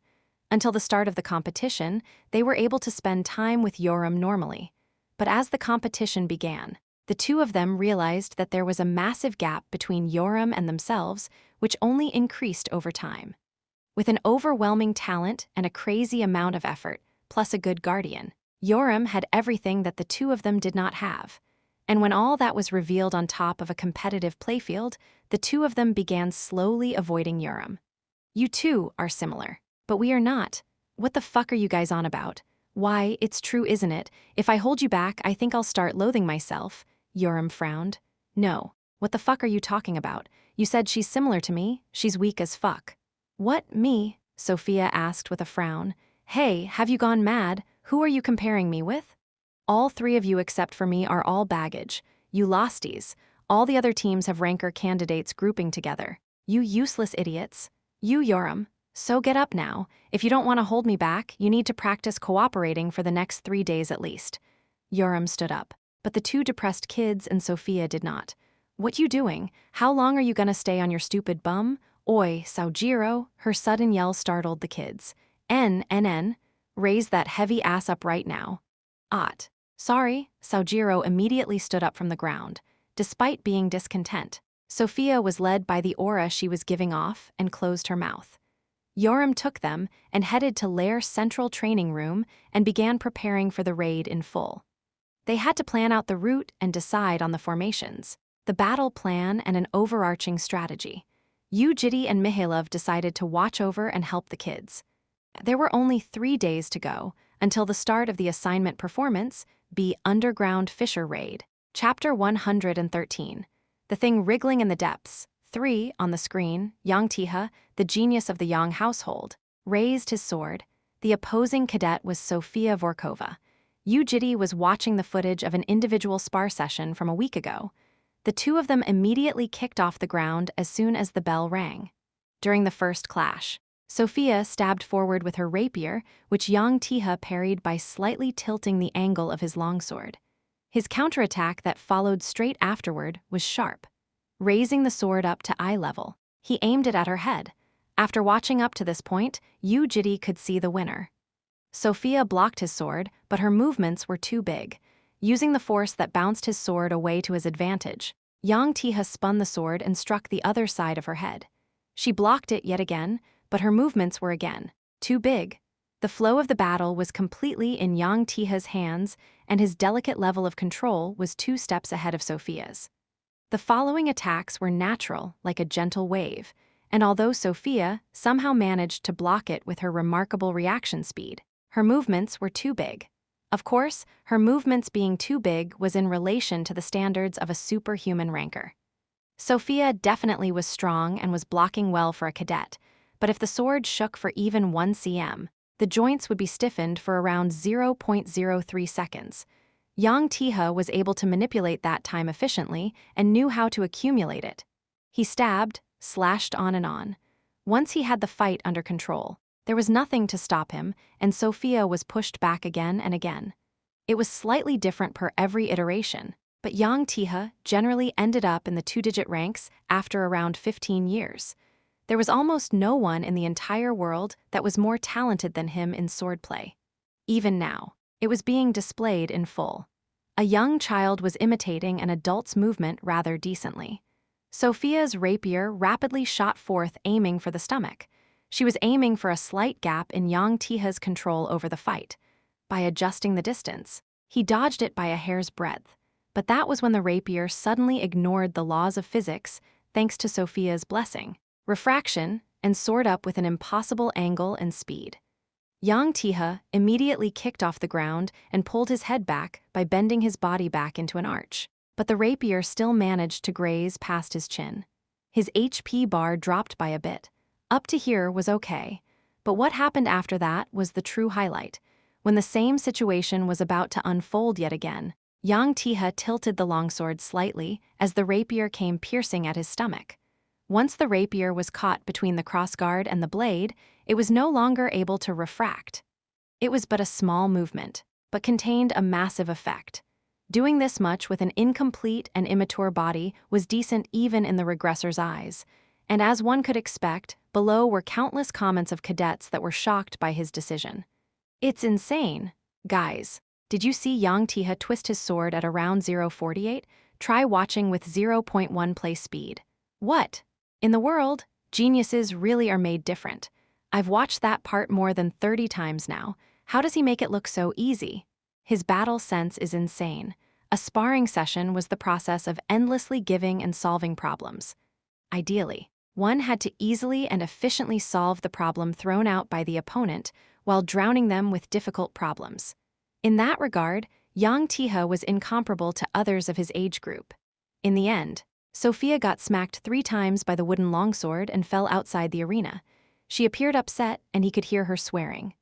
Until the start of the competition, they were able to spend time with Yoram normally. But as the competition began, the two of them realized that there was a massive gap between Yoram and themselves, which only increased over time. With an overwhelming talent and a crazy amount of effort, plus a good guardian, Yoram had everything that the two of them did not have. And when all that was revealed on top of a competitive playfield, the two of them began slowly avoiding Yoram. You two are similar, but we are not. What the fuck are you guys on about? Why, it's true, isn't it? If I hold you back, I think I'll start loathing myself. Yoram frowned. No. What the fuck are you talking about? You said she's similar to me. She's weak as fuck. What, me? Sophia asked with a frown. Hey, have you gone mad? Who are you comparing me with? All three of you except for me are all baggage. You losties. All the other teams have ranker candidates grouping together. You useless idiots. You, Yoram. So get up now. If you don't want to hold me back, you need to practice cooperating for the next 3 days at least. Yoram stood up, but the two depressed kids and Sophia did not. What you doing? How long are you gonna stay on your stupid bum? Oi, Saojiro, her sudden yell startled the kids. N, raise that heavy ass up right now. Ot. Sorry, Saojiro immediately stood up from the ground. Despite being discontent, Sophia was led by the aura she was giving off and closed her mouth. Yoram took them and headed to Lair Central Training Room and began preparing for the raid in full. They had to plan out the route and decide on the formations, the battle plan, and an overarching strategy. Jitae and Mihailov decided to watch over and help the kids. There were only 3 days to go until the start of the assignment performance, be Underground Fisher Raid. Chapter 113. The thing wriggling in the depths. 3 on the screen, Yang Tiha, the genius of the Yang household, raised his sword. The opposing cadet was Sofia Vorkova. Jitae was watching the footage of an individual spar session from a week ago. The two of them immediately kicked off the ground as soon as the bell rang. During the first clash, Sophia stabbed forward with her rapier, which Yang Tiha parried by slightly tilting the angle of his longsword. His counterattack that followed straight afterward was sharp. Raising the sword up to eye level, he aimed it at her head. After watching up to this point, Jitae could see the winner. Sophia blocked his sword, but her movements were too big. Using the force that bounced his sword away to his advantage, Yang Tiha spun the sword and struck the other side of her head. She blocked it yet again, but her movements were again too big. The flow of the battle was completely in Yang Tiha's hands, and his delicate level of control was 2 steps ahead of Sophia's. The following attacks were natural, like a gentle wave, and although Sophia somehow managed to block it with her remarkable reaction speed, her movements were too big. Of course, her movements being too big was in relation to the standards of a superhuman ranker. Sophia definitely was strong and was blocking well for a cadet, but if the sword shook for even 1 cm, the joints would be stiffened for around 0.03 seconds. Yang Tiha was able to manipulate that time efficiently and knew how to accumulate it. He stabbed, slashed on and on. Once he had the fight under control, there was nothing to stop him, and Sophia was pushed back again and again. It was slightly different per every iteration, but Yang Tiha generally ended up in the 2-digit ranks after around 15 years. There was almost no one in the entire world that was more talented than him in swordplay. Even now, it was being displayed in full. A young child was imitating an adult's movement rather decently. Sophia's rapier rapidly shot forth, aiming for the stomach. She was aiming for a slight gap in Yang Tiha's control over the fight. By adjusting the distance, he dodged it by a hair's breadth. But that was when the rapier suddenly ignored the laws of physics thanks to Sophia's blessing, refraction, and soared up with an impossible angle and speed. Yang Tiha immediately kicked off the ground and pulled his head back by bending his body back into an arch, but the rapier still managed to graze past his chin. His HP bar dropped by a bit. Up to here was okay, but what happened after that was the true highlight. When the same situation was about to unfold yet again, Yang Tiha tilted the longsword slightly as the rapier came piercing at his stomach. Once the rapier was caught between the crossguard and the blade, it was no longer able to refract. It was but a small movement, but contained a massive effect. Doing this much with an incomplete and immature body was decent even in the Regressor's eyes, and as one could expect, below were countless comments of cadets that were shocked by his decision. It's insane. Guys, did you see Yang Tiha twist his sword at around 0.48? Try watching with 0.1 play speed. What? In the world, geniuses really are made different. I've watched that part more than 30 times now. How does he make it look so easy? His battle sense is insane. A sparring session was the process of endlessly giving and solving problems. Ideally, one had to easily and efficiently solve the problem thrown out by the opponent while drowning them with difficult problems. In that regard, Yang Tiha was incomparable to others of his age group. In the end, Sophia got smacked 3 times by the wooden longsword and fell outside the arena. She appeared upset and he could hear her swearing.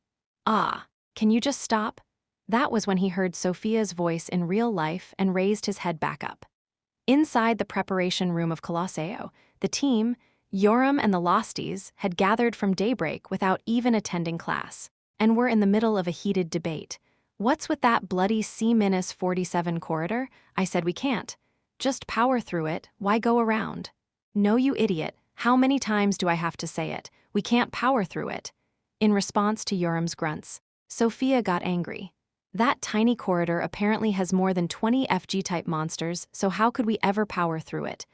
"Ah, can you just stop?" That was when he heard Sophia's voice in real life and raised his head back up. Inside the preparation room of Colosseo, the team, Yoram and the Losties, had gathered from daybreak without even attending class, and were in the middle of a heated debate. "What's with that bloody C-47 corridor? I said we can't. Just power through it, why go around?" "No, you idiot, how many times do I have to say it? We can't power through it." In response to Yoram's grunts, Sophia got angry. "That tiny corridor apparently has more than 20 FG-type monsters, so how could we ever power through it?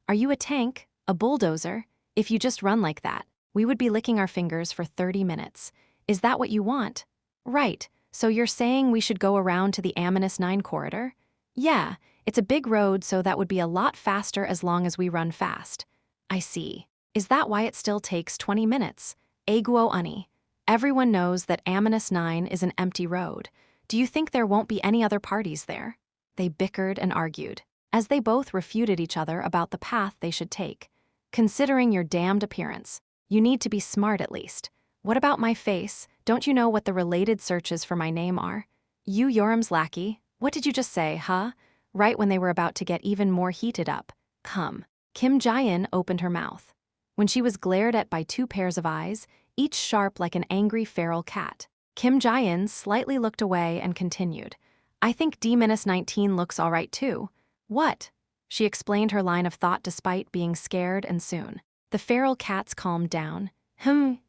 Are you a tank? A bulldozer? If you just run like that, we would be licking our fingers for 30 minutes. Is that what you want?" "Right, so you're saying we should go around to the Aminus 9 corridor?" "Yeah, it's a big road, so that would be a lot faster as long as we run fast." "I see. Is that why it still takes 20 minutes? Aguo Uni. Everyone knows that Aminus 9 is an empty road. Do you think there won't be any other parties there?" They bickered and argued, as they both refuted each other about the path they should take. "Considering your damned appearance, you need to be smart at least. What about my face? Don't you know what the related searches for my name are?" "You Yoram's lackey, what did you just say, huh?" Right when they were about to get even more heated up. "Come." Kim Jae-in opened her mouth. When she was glared at by 2 pairs of eyes, each sharp like an angry feral cat, Kim Jae-in slightly looked away and continued. "I think D-19 looks all right too." "What?" She explained her line of thought despite being scared, and soon the feral cats calmed down.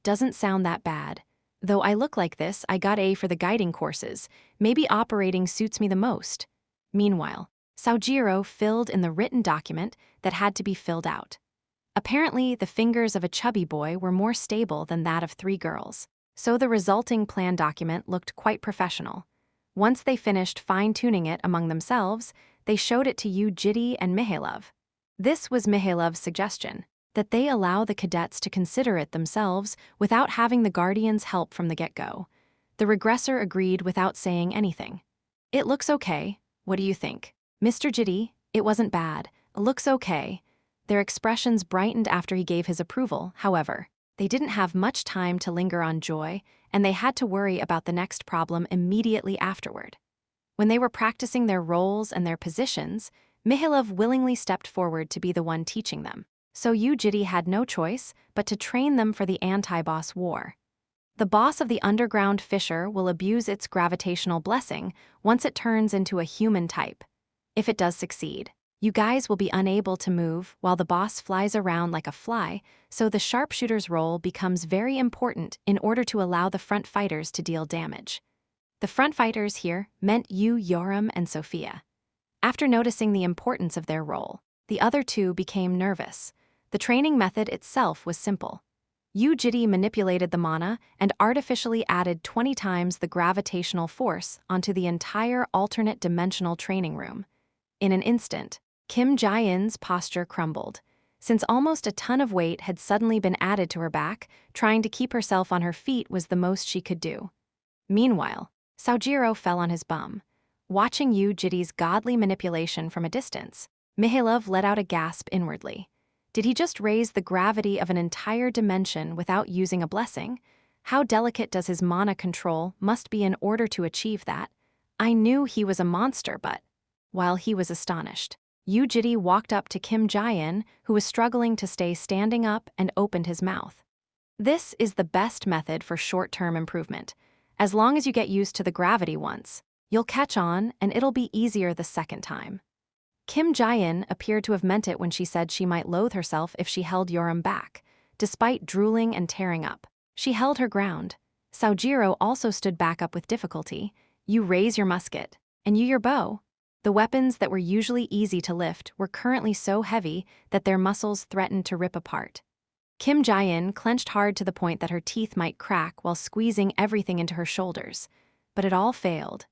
Doesn't sound that bad. Though I look like this, I got A for the guiding courses. Maybe operating suits me the most." Meanwhile, Saojiro filled in the written document that had to be filled out. Apparently, the fingers of a chubby boy were more stable than that of 3 girls, so the resulting plan document looked quite professional. Once they finished fine-tuning it among themselves, they showed it to Jitae and Mihailov. This was Mihailov's suggestion, that they allow the cadets to consider it themselves without having the Guardians' help from the get-go. The Regressor agreed without saying anything. "It looks okay. What do you think?" "Mr. Jitae, it wasn't bad. Looks okay." Their expressions brightened after he gave his approval. However, they didn't have much time to linger on joy, and they had to worry about the next problem immediately afterward. When they were practicing their roles and their positions, Mihailov willingly stepped forward to be the one teaching them, so Jitae had no choice but to train them for the anti-boss war. The boss of the underground fissure will abuse its gravitational blessing once it turns into a human type. If it does succeed, you guys will be unable to move while the boss flies around like a fly, so the sharpshooter's role becomes very important in order to allow the front fighters to deal damage. The front fighters here meant Yoram and Sophia. After noticing the importance of their role, the other 2 became nervous. The training method itself was simple. Jitae manipulated the mana and artificially added 20 times the gravitational force onto the entire alternate dimensional training room. In an instant, Kim Jae-in's posture crumbled. Since almost a ton of weight had suddenly been added to her back, trying to keep herself on her feet was the most she could do. Meanwhile, Saojiro fell on his bum. Watching Jitae's godly manipulation from a distance, Mihailov let out a gasp inwardly. Did he just raise the gravity of an entire dimension without using a blessing? How delicate does his mana control must be in order to achieve that? I knew he was a monster, but... While he was astonished, Jitae walked up to Kim Jae-in, who was struggling to stay standing up, and opened his mouth. This is the best method for short-term improvement. As long as you get used to the gravity once, you'll catch on and it'll be easier the second time. Kim Jae-in appeared to have meant it when she said she might loathe herself if she held Yoram back. Despite drooling and tearing up, she held her ground. Saojiro also stood back up with difficulty. You raise your musket, and you your bow. The weapons that were usually easy to lift were currently so heavy that their muscles threatened to rip apart. Kim Jae-in clenched hard to the point that her teeth might crack while squeezing everything into her shoulders. But it all failed.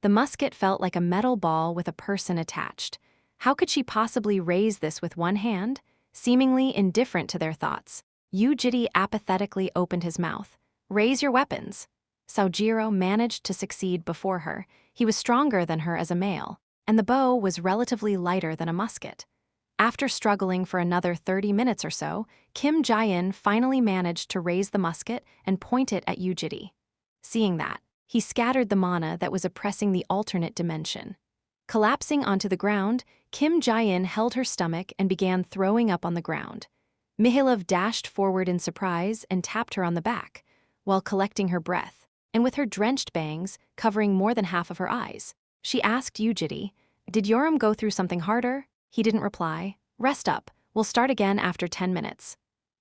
The musket felt like a metal ball with a person attached. How could she possibly raise this with one hand? Seemingly indifferent to their thoughts, Jitae apathetically opened his mouth. "Raise your weapons." Sojiro managed to succeed before her. He was stronger than her as a male, and the bow was relatively lighter than a musket. After struggling for another 30 minutes or so, Kim Jae-in finally managed to raise the musket and point it at Jitae. Seeing that, he scattered the mana that was oppressing the alternate dimension. Collapsing onto the ground, Kim Jae-in held her stomach and began throwing up on the ground. Mihailov dashed forward in surprise and tapped her on the back, while collecting her breath, and with her drenched bangs covering more than half of her eyes. She asked Jitae, "Did Yoram go through something harder?" He didn't reply. "Rest up, we'll start again after 10 minutes.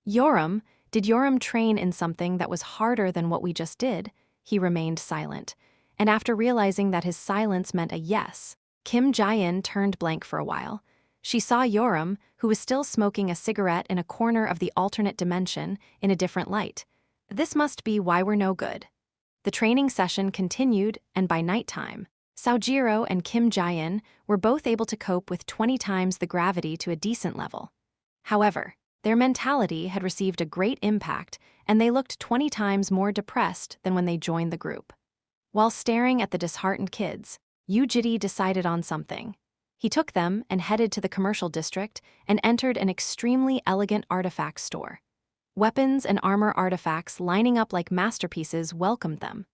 "Yoram, did Yoram train in something that was harder than what we just did?" He remained silent, and after realizing that his silence meant a yes, Kim Jae-in turned blank for a while. She saw Yoram, who was still smoking a cigarette in a corner of the alternate dimension, in a different light. This must be why we're no good. The training session continued, and by nighttime, Sojiro and Kim Jae-in were both able to cope with 20 times the gravity to a decent level. However, their mentality had received a great impact, and they looked 20 times more depressed than when they joined the group. While staring at the disheartened kids, Jitae decided on something. He took them and headed to the commercial district and entered an extremely elegant artifact store. Weapons and armor artifacts lining up like masterpieces welcomed them.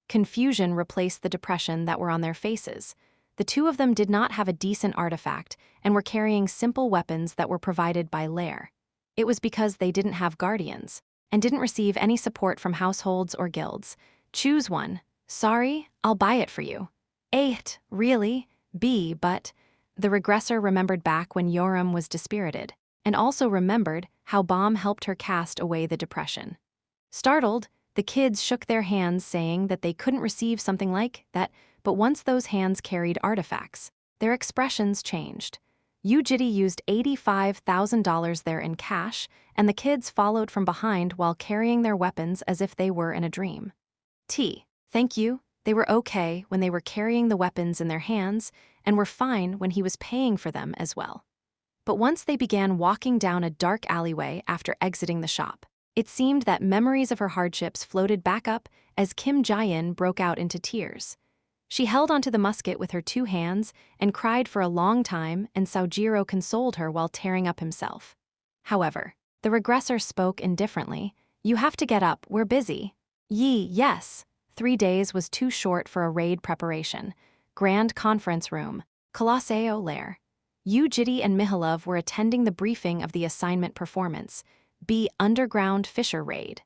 Confusion replaced the depression that were on their faces. The two of them did not have a decent artifact and were carrying simple weapons that were provided by Lair. It was because they didn't have guardians and didn't receive any support from households or guilds. "Choose one." "Sorry, I'll buy it for you." Really? But the regressor remembered back when Yoram was dispirited, and also remembered how Bomb helped her cast away the depression. Startled, the kids shook their hands saying that they couldn't receive something like that, but once those hands carried artifacts, their expressions changed. Jitae used $85,000 there in cash, and the kids followed from behind while carrying their weapons as if they were in a dream. Thank you. They were okay when they were carrying the weapons in their hands, and were fine when he was paying for them as well. But once they began walking down a dark alleyway after exiting the shop, it seemed that memories of her hardships floated back up as Kim Jae-in broke out into tears. She held onto the musket with her two hands and cried for a long time, and Sojiro consoled her while tearing up himself. However, the regressor spoke indifferently. "You have to get up, we're busy." Yes. 3 days was too short for a raid preparation. Grand Conference Room, Colosseo Lair. Jitae and Mihailov were attending the briefing of the assignment performance, Underground Fisher Raid.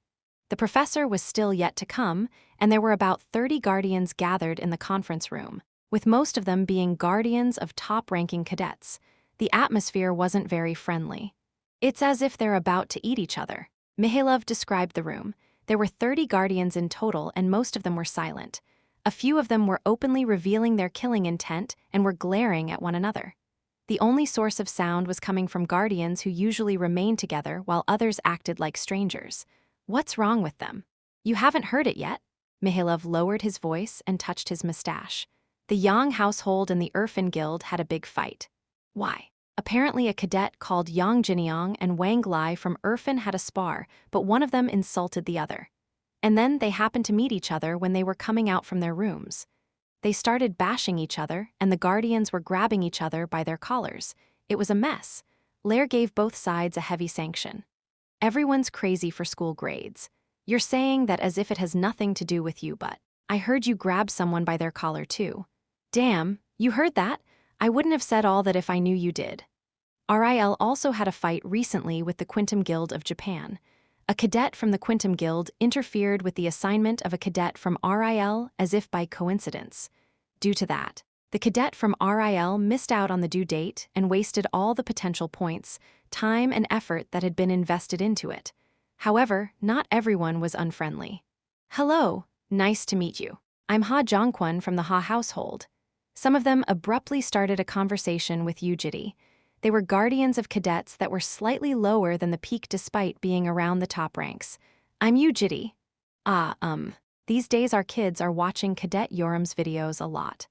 The professor was still yet to come, and there were about 30 guardians gathered in the conference room, with most of them being guardians of top-ranking cadets. The atmosphere wasn't very friendly. "It's as if they're about to eat each other," Mihailov described the room. There were 30 guardians in total, and most of them were silent. A few of them were openly revealing their killing intent and were glaring at one another. The only source of sound was coming from guardians who usually remained together while others acted like strangers. "What's wrong with them? You haven't heard it yet?" Mihailov lowered his voice and touched his mustache. The Yang household and the Irfan Guild had a big fight. Why? Apparently a cadet called Yang Jinyang and Wang Lai from Irfan had a spar, but one of them insulted the other. And then they happened to meet each other when they were coming out from their rooms. They started bashing each other, and the guardians were grabbing each other by their collars. It was a mess. Lair gave both sides a heavy sanction. "Everyone's crazy for school grades. You're saying that as if it has nothing to do with you, but I heard you grab someone by their collar too." "Damn, you heard that? I wouldn't have said all that if I knew you did." RIL also had a fight recently with the Quintum Guild of Japan. A cadet from the Quintum Guild interfered with the assignment of a cadet from RIL as if by coincidence. Due to that, the cadet from RIL missed out on the due date and wasted all the potential points, time, and effort that had been invested into it. However, not everyone was unfriendly. "Hello, nice to meet you. I'm Ha Jongkwon from the Ha household." Some of them abruptly started a conversation with Jitae. They were guardians of cadets that were slightly lower than the peak despite being around the top ranks. I'm you, Jitae. These days our kids are watching Cadet Yoram's videos a lot.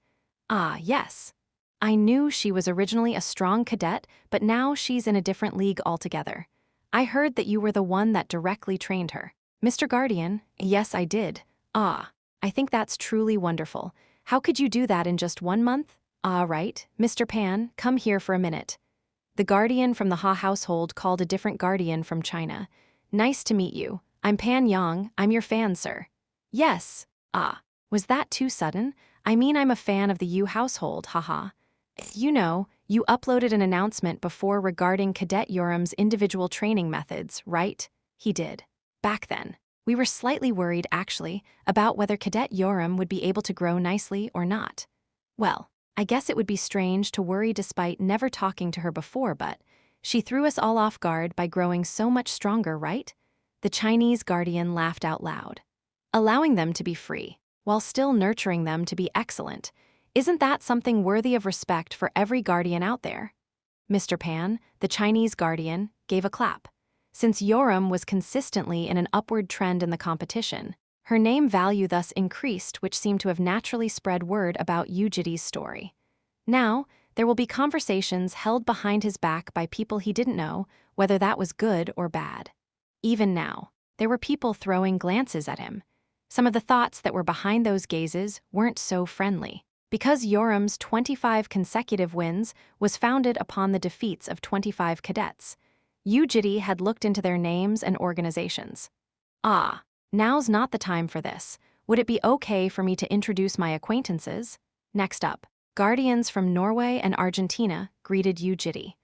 Ah, yes. I knew she was originally a strong cadet, but now she's in a different league altogether. I heard that you were the one that directly trained her. Mr. Guardian, yes, I did. Ah, I think that's truly wonderful. How could you do that in just 1 month? Ah, right. Mr. Pan, come here for a minute. The guardian from the Ha household called a different guardian from China. Nice to meet you. I'm Pan Yang. I'm your fan, sir. Yes. Ah, was that too sudden? I mean, I'm a fan of the Yu household, haha. You know, you uploaded an announcement before regarding Cadet Yoram's individual training methods, right? He did. Back then, we were slightly worried, actually, about whether Cadet Yoram would be able to grow nicely or not. Well, I guess it would be strange to worry despite never talking to her before, but she threw us all off guard by growing so much stronger, right? The Chinese guardian laughed out loud. Allowing them to be free, while still nurturing them to be excellent. Isn't that something worthy of respect for every guardian out there? Mr. Pan, the Chinese guardian, gave a clap. Since Yoram was consistently in an upward trend in the competition, her name value thus increased, which seemed to have naturally spread word about Jitae's story. Now, there will be conversations held behind his back by people he didn't know, whether that was good or bad. Even now, there were people throwing glances at him. Some of the thoughts that were behind those gazes weren't so friendly. Because Yoram's 25 consecutive wins was founded upon the defeats of 25 cadets, Jitae had looked into their names and organizations. Ah, now's not the time for this. Would it be okay for me to introduce my acquaintances? Next up, guardians from Norway and Argentina greeted Jitae.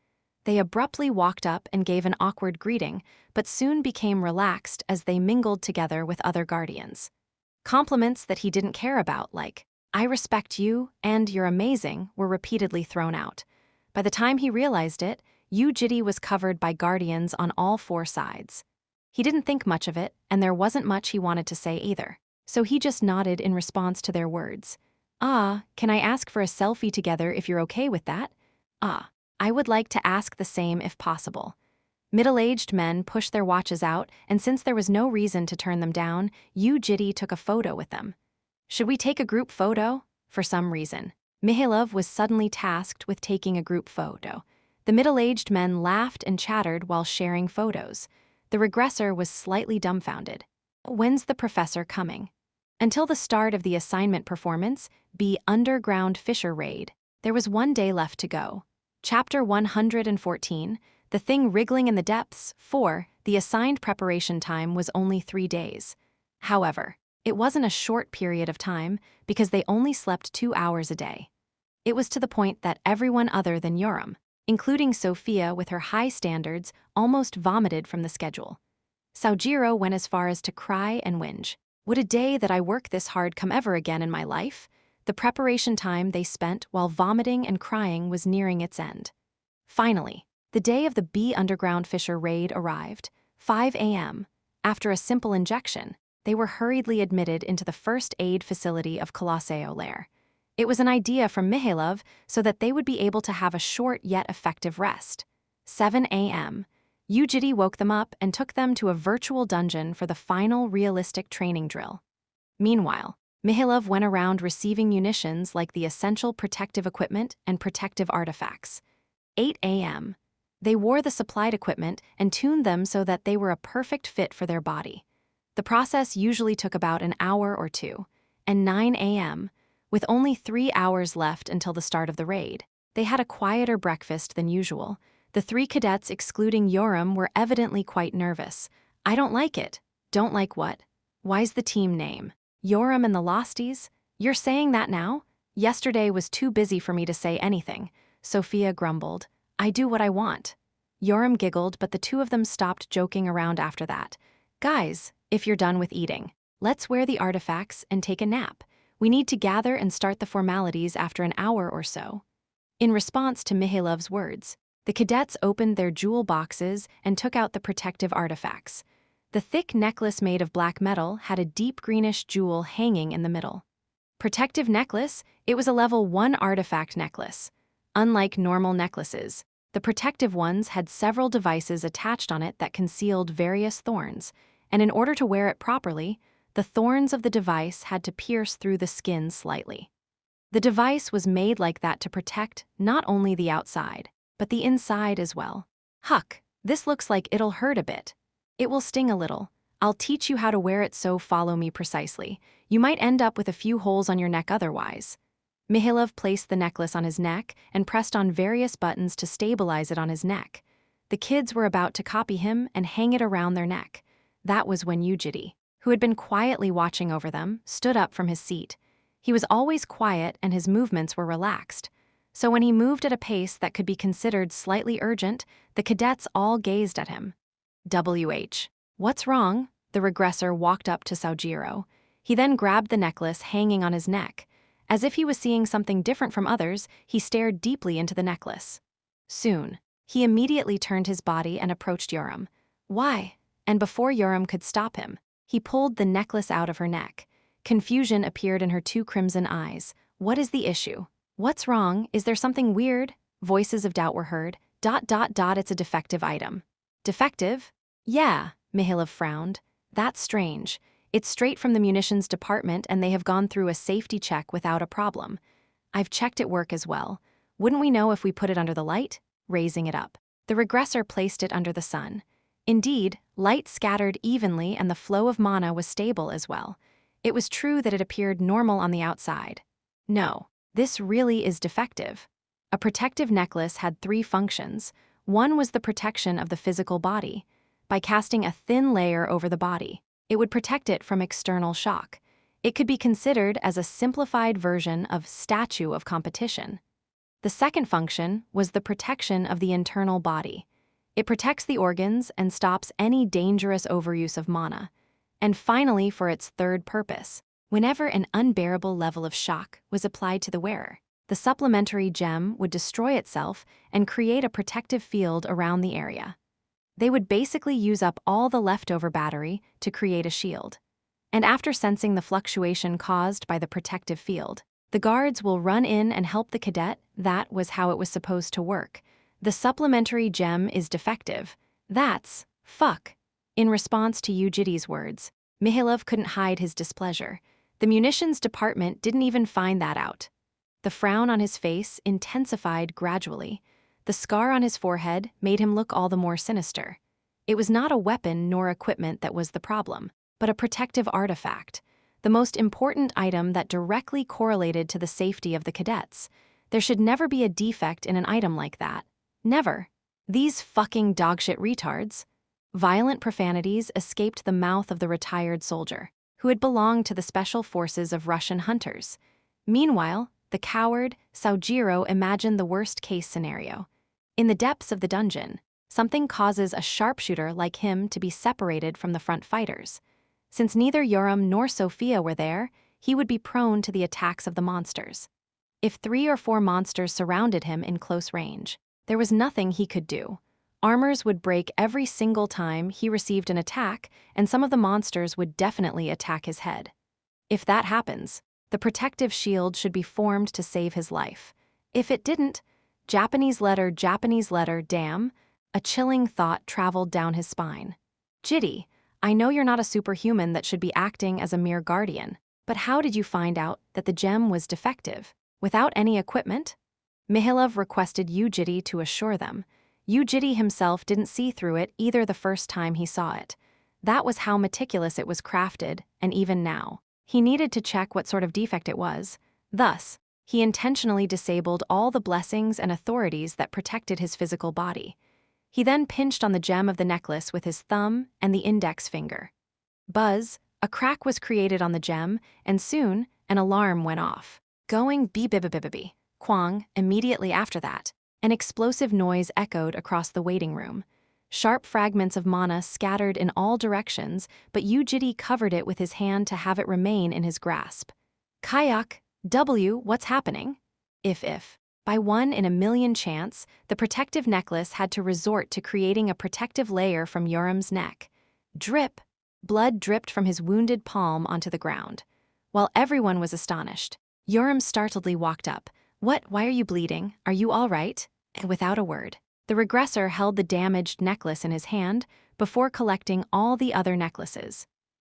They abruptly walked up and gave an awkward greeting, but soon became relaxed as they mingled together with other guardians. Compliments that he didn't care about, like, I respect you, and you're amazing, were repeatedly thrown out. By the time he realized it, Jitae was covered by guardians on all 4 sides. He didn't think much of it, and there wasn't much he wanted to say either, so he just nodded in response to their words. Ah, can I ask for a selfie together if you're okay with that? Ah, I would like to ask the same if possible. Middle-aged men pushed their watches out, and since there was no reason to turn them down, Jitae took a photo with them. Should we take a group photo? For some reason, Mihailov was suddenly tasked with taking a group photo. The middle-aged men laughed and chattered while sharing photos. The regressor was slightly dumbfounded. When's the professor coming? Until the start of the assignment performance, be Underground Fisher Raid, there was 1 day left to go. Chapter 114, The Thing Wriggling in the Depths, 4, the assigned preparation time was only 3 days. However, it wasn't a short period of time because they only slept 2 hours a day. It was to the point that everyone other than Yoram, including Sophia with her high standards, almost vomited from the schedule. Saojiro went as far as to cry and whinge. Would a day that I work this hard come ever again in my life? The preparation time they spent while vomiting and crying was nearing its end. Finally, the day of the B Underground Fisher raid arrived, 5 a.m. After a simple injection, they were hurriedly admitted into the first aid facility of Colosseo Lair. It was an idea from Mihailov so that they would be able to have a short yet effective rest. 7 a.m. Jitae woke them up and took them to a virtual dungeon for the final realistic training drill. Meanwhile, Mihailov went around receiving munitions like the essential protective equipment and protective artifacts. 8 a.m. They wore the supplied equipment and tuned them so that they were a perfect fit for their body. The process usually took about an hour or 2. And 9 a.m., with only 3 hours left until the start of the raid, they had a quieter breakfast than usual. The 3 cadets excluding Yoram were evidently quite nervous. I don't like it. Don't like what? Why's the team name? Yoram and the Losties? You're saying that now? Yesterday was too busy for me to say anything. Sophia grumbled. I do what I want. Yoram giggled, but the 2 of them stopped joking around after that. Guys, if you're done with eating, let's wear the artifacts and take a nap. We need to gather and start the formalities after an hour or so. In response to Mihailov's words, the cadets opened their jewel boxes and took out the protective artifacts. The thick necklace made of black metal had a deep greenish jewel hanging in the middle. Protective necklace? It was a level 1 artifact necklace. Unlike normal necklaces, The protective ones had several devices attached on it that concealed various thorns, and in order to wear it properly, the thorns of the device had to pierce through the skin slightly. The device was made like that to protect not only the outside, but the inside as well. Huck, this looks like it'll hurt a bit. It will sting a little. I'll teach you how to wear it, so follow me precisely. You might end up with a few holes on your neck otherwise. Mihailov placed the necklace on his neck and pressed on various buttons to stabilize it on his neck. The kids were about to copy him and hang it around their neck. That was when Jitae, who had been quietly watching over them, stood up from his seat. He was always quiet and his movements were relaxed. So when he moved at a pace that could be considered slightly urgent, the cadets all gazed at him. WH. What's wrong? The regressor walked up to Sojiro. He then grabbed the necklace hanging on his neck. As if he was seeing something different from others, he stared deeply into the necklace. Soon, he immediately turned his body and approached Yoram. Why? And before Yoram could stop him, he pulled the necklace out of her neck. Confusion appeared in her two crimson eyes. What is the issue? What's wrong? Is there something weird? Voices of doubt were heard. It's a defective item. Defective? Yeah, Mihailov frowned. That's strange. It's straight from the munitions department and they have gone through a safety check without a problem. I've checked at work as well. Wouldn't we know if we put it under the light? Raising it up. The regressor placed it under the sun. Indeed, light scattered evenly and the flow of mana was stable as well. It was true that it appeared normal on the outside. No, this really is defective. A protective necklace had three functions. One was the protection of the physical body. By casting a thin layer over the body, it would protect it from external shock. It could be considered as a simplified version of statue of competition. The second function was the protection of the internal body. It protects the organs and stops any dangerous overuse of mana. And finally, for its third purpose, whenever an unbearable level of shock was applied to the wearer, the supplementary gem would destroy itself and create a protective field around the area. They would basically use up all the leftover battery to create a shield. And after sensing the fluctuation caused by the protective field, the guards will run in and help the cadet. That was how it was supposed to work. The supplementary gem is defective. That's fuck. In response to Jitae's words, Mihailov couldn't hide his displeasure. The munitions department didn't even find that out. The frown on his face intensified gradually. The scar on his forehead made him look all the more sinister. It was not a weapon nor equipment that was the problem, but a protective artifact, the most important item that directly correlated to the safety of the cadets. There should never be a defect in an item like that. Never. These fucking dogshit retards. Violent profanities escaped the mouth of the retired soldier, who had belonged to the special forces of Russian hunters. Meanwhile, the coward, Sojiro, imagined the worst-case scenario. In the depths of the dungeon, something causes a sharpshooter like him to be separated from the front fighters. Since neither Yoram nor Sophia were there, he would be prone to the attacks of the monsters. If 3 or 4 monsters surrounded him in close range, there was nothing he could do. Armors would break every single time he received an attack, and some of the monsters would definitely attack his head. If that happens, the protective shield should be formed to save his life. If it didn't, Japanese letter, damn, a chilling thought traveled down his spine. Jitae, I know you're not a superhuman that should be acting as a mere guardian, but how did you find out that the gem was defective, without any equipment? Mihailov requested Jitae to assure them. Jitae himself didn't see through it either the first time he saw it. That was how meticulous it was crafted, and even now, he needed to check what sort of defect it was. Thus, he intentionally disabled all the blessings and authorities that protected his physical body. He then pinched on the gem of the necklace with his thumb and the index finger. Buzz, a crack was created on the gem, and soon, an alarm went off. Going beep-bip-bip-bip-bip. Quang, immediately after that, an explosive noise echoed across the waiting room. Sharp fragments of mana scattered in all directions, but Jitae covered it with his hand to have it remain in his grasp. Kayak, what's happening? If, by 1 in a million chance, the protective necklace had to resort to creating a protective layer from Yoram's neck. Drip! Blood dripped from his wounded palm onto the ground. While everyone was astonished, Yoram startledly walked up. What? Why are you bleeding? Are you all right? And without a word, The regressor held the damaged necklace in his hand before collecting all the other necklaces.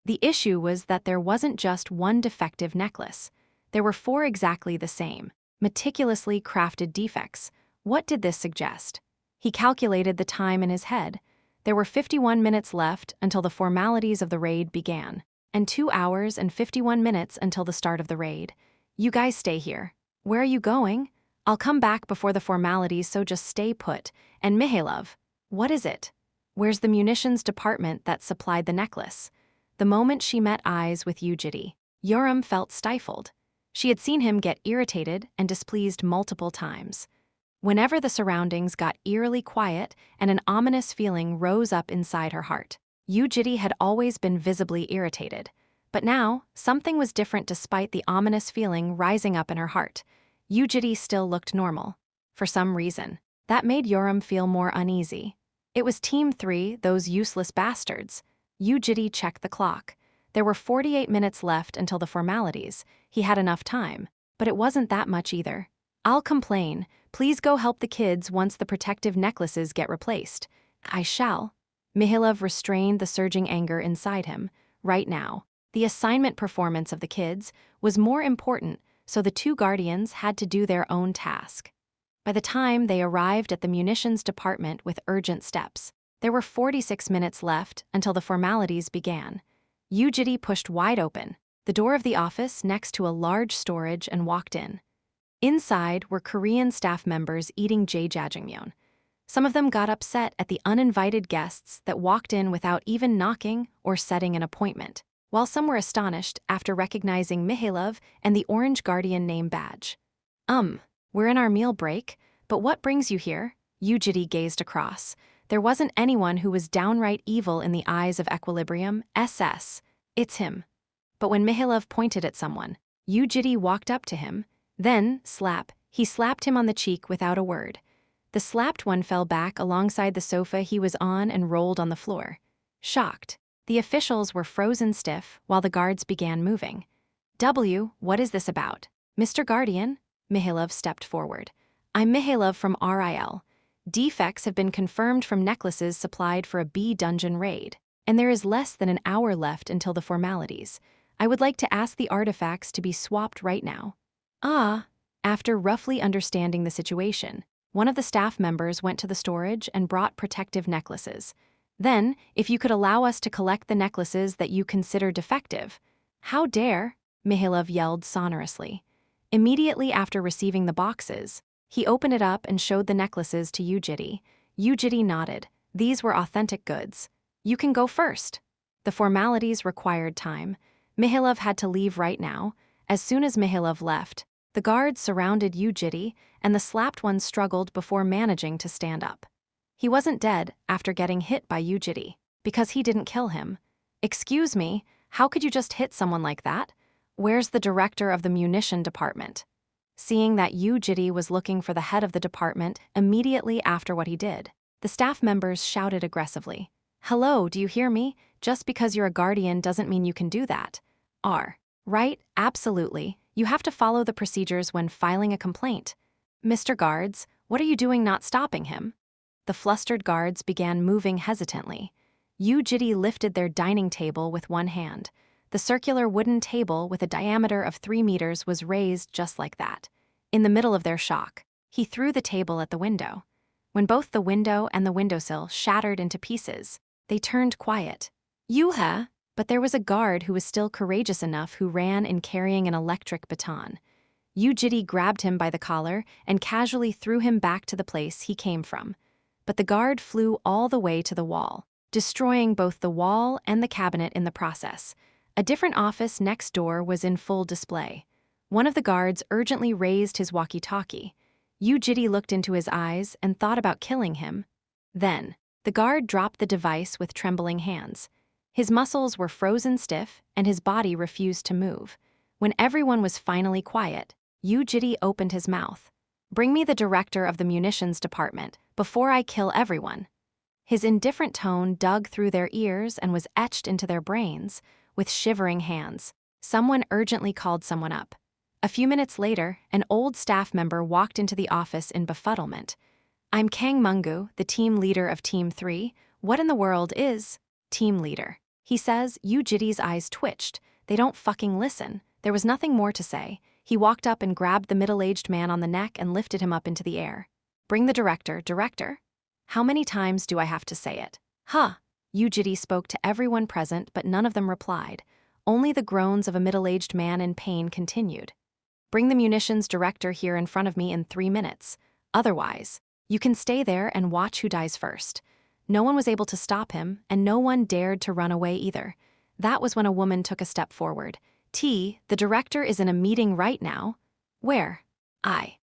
The issue was that there wasn't just one defective necklace. There were 4 exactly the same, meticulously crafted defects. What did this suggest? He calculated the time in his head. There were 51 minutes left until the formalities of the raid began, and 2 hours and 51 minutes until the start of the raid. You guys stay here. Where are you going? I'll come back before the formalities, so just stay put. And Mihailov, what is it? Where's the munitions department that supplied the necklace? The moment she met eyes with Jitae, Yoram felt stifled. She had seen him get irritated and displeased multiple times. Whenever the surroundings got eerily quiet and an ominous feeling rose up inside her heart, Jitae had always been visibly irritated. But now, something was different despite the ominous feeling rising up in her heart. Jitae still looked normal. For some reason, that made Yoram feel more uneasy. It was Team 3, those useless bastards. Jitae checked the clock. There were 48 minutes left until the formalities. He had enough time, but it wasn't that much either. I'll complain. Please go help the kids once the protective necklaces get replaced. I shall. Mihailov restrained the surging anger inside him. Right now, the assignment performance of the kids was more important, so the 2 guardians had to do their own task. By the time they arrived at the munitions department with urgent steps, there were 46 minutes left until the formalities began. Jitae pushed wide open the door of the office next to a large storage and walked in. Inside were Korean staff members eating jjajangmyeon. Some of them got upset at the uninvited guests that walked in without even knocking or setting an appointment, while some were astonished after recognizing Mihailov and the orange guardian name badge. We're in our meal break, but what brings you here? Jitae gazed across. There wasn't anyone who was downright evil in the eyes of Equilibrium, SS. It's him. But when Mihailov pointed at someone, Jitae walked up to him. Then, he slapped him on the cheek without a word. The slapped one fell back alongside the sofa he was on and rolled on the floor. Shocked, the officials were frozen stiff while the guards began moving. What is this about? Mr. Guardian? Mihailov stepped forward. I'm Mihailov from RIL. Defects have been confirmed from necklaces supplied for a B dungeon raid, and there is less than an hour left until the formalities. I would like to ask the artifacts to be swapped right now. After roughly understanding the situation, one of the staff members went to the storage and brought protective necklaces. Then, if you could allow us to collect the necklaces that you consider defective. How dare? Mihailov yelled sonorously. Immediately after receiving the boxes, he opened it up and showed the necklaces to Jitae. Jitae nodded. These were authentic goods. You can go first. The formalities required time. Mihailov had to leave right now. As soon as Mihailov left, the guards surrounded Jitae, and the slapped one struggled before managing to stand up. He wasn't dead after getting hit by Jitae, because he didn't kill him. Excuse me, how could you just hit someone like that? Where's the director of the munition department? Seeing that Jitae was looking for the head of the department immediately after what he did, the staff members shouted aggressively. Hello, do you hear me? Just because you're a guardian doesn't mean you can do that. Right, absolutely. You have to follow the procedures when filing a complaint. Mr. Guards, what are you doing not stopping him? The flustered guards began moving hesitantly. Jitae lifted their dining table with one hand. The circular wooden table with a diameter of 3 meters was raised just like that. In the middle of their shock, he threw the table at the window. When both the window and the windowsill shattered into pieces, they turned quiet. Yuha! But there was a guard who was still courageous enough who ran in carrying an electric baton. Jitae grabbed him by the collar and casually threw him back to the place he came from. But the guard flew all the way to the wall, destroying both the wall and the cabinet in the process. A different office next door was in full display. One of the guards urgently raised his walkie-talkie. Jitae looked into his eyes and thought about killing him. Then, the guard dropped the device with trembling hands. His muscles were frozen stiff and his body refused to move. When everyone was finally quiet, Jitae opened his mouth. Bring me the director of the munitions department before I kill everyone. His indifferent tone dug through their ears and was etched into their brains. With shivering hands, someone urgently called someone up. A few minutes later, an old staff member walked into the office in befuddlement. I'm Kang Mungu, the team leader of Team 3. What in the world is team leader? He says. Jitae's eyes twitched. They don't fucking listen. There was nothing more to say. He walked up and grabbed the middle-aged man on the neck and lifted him up into the air. Bring the director. Director? How many times do I have to say it? Huh. Jitae spoke to everyone present, but none of them replied. Only the groans of a middle-aged man in pain continued. Bring the munitions director here in front of me in 3 minutes. Otherwise, you can stay there and watch who dies first. No one was able to stop him, and no one dared to run away either. That was when a woman took a step forward. The director is in a meeting right now. Where?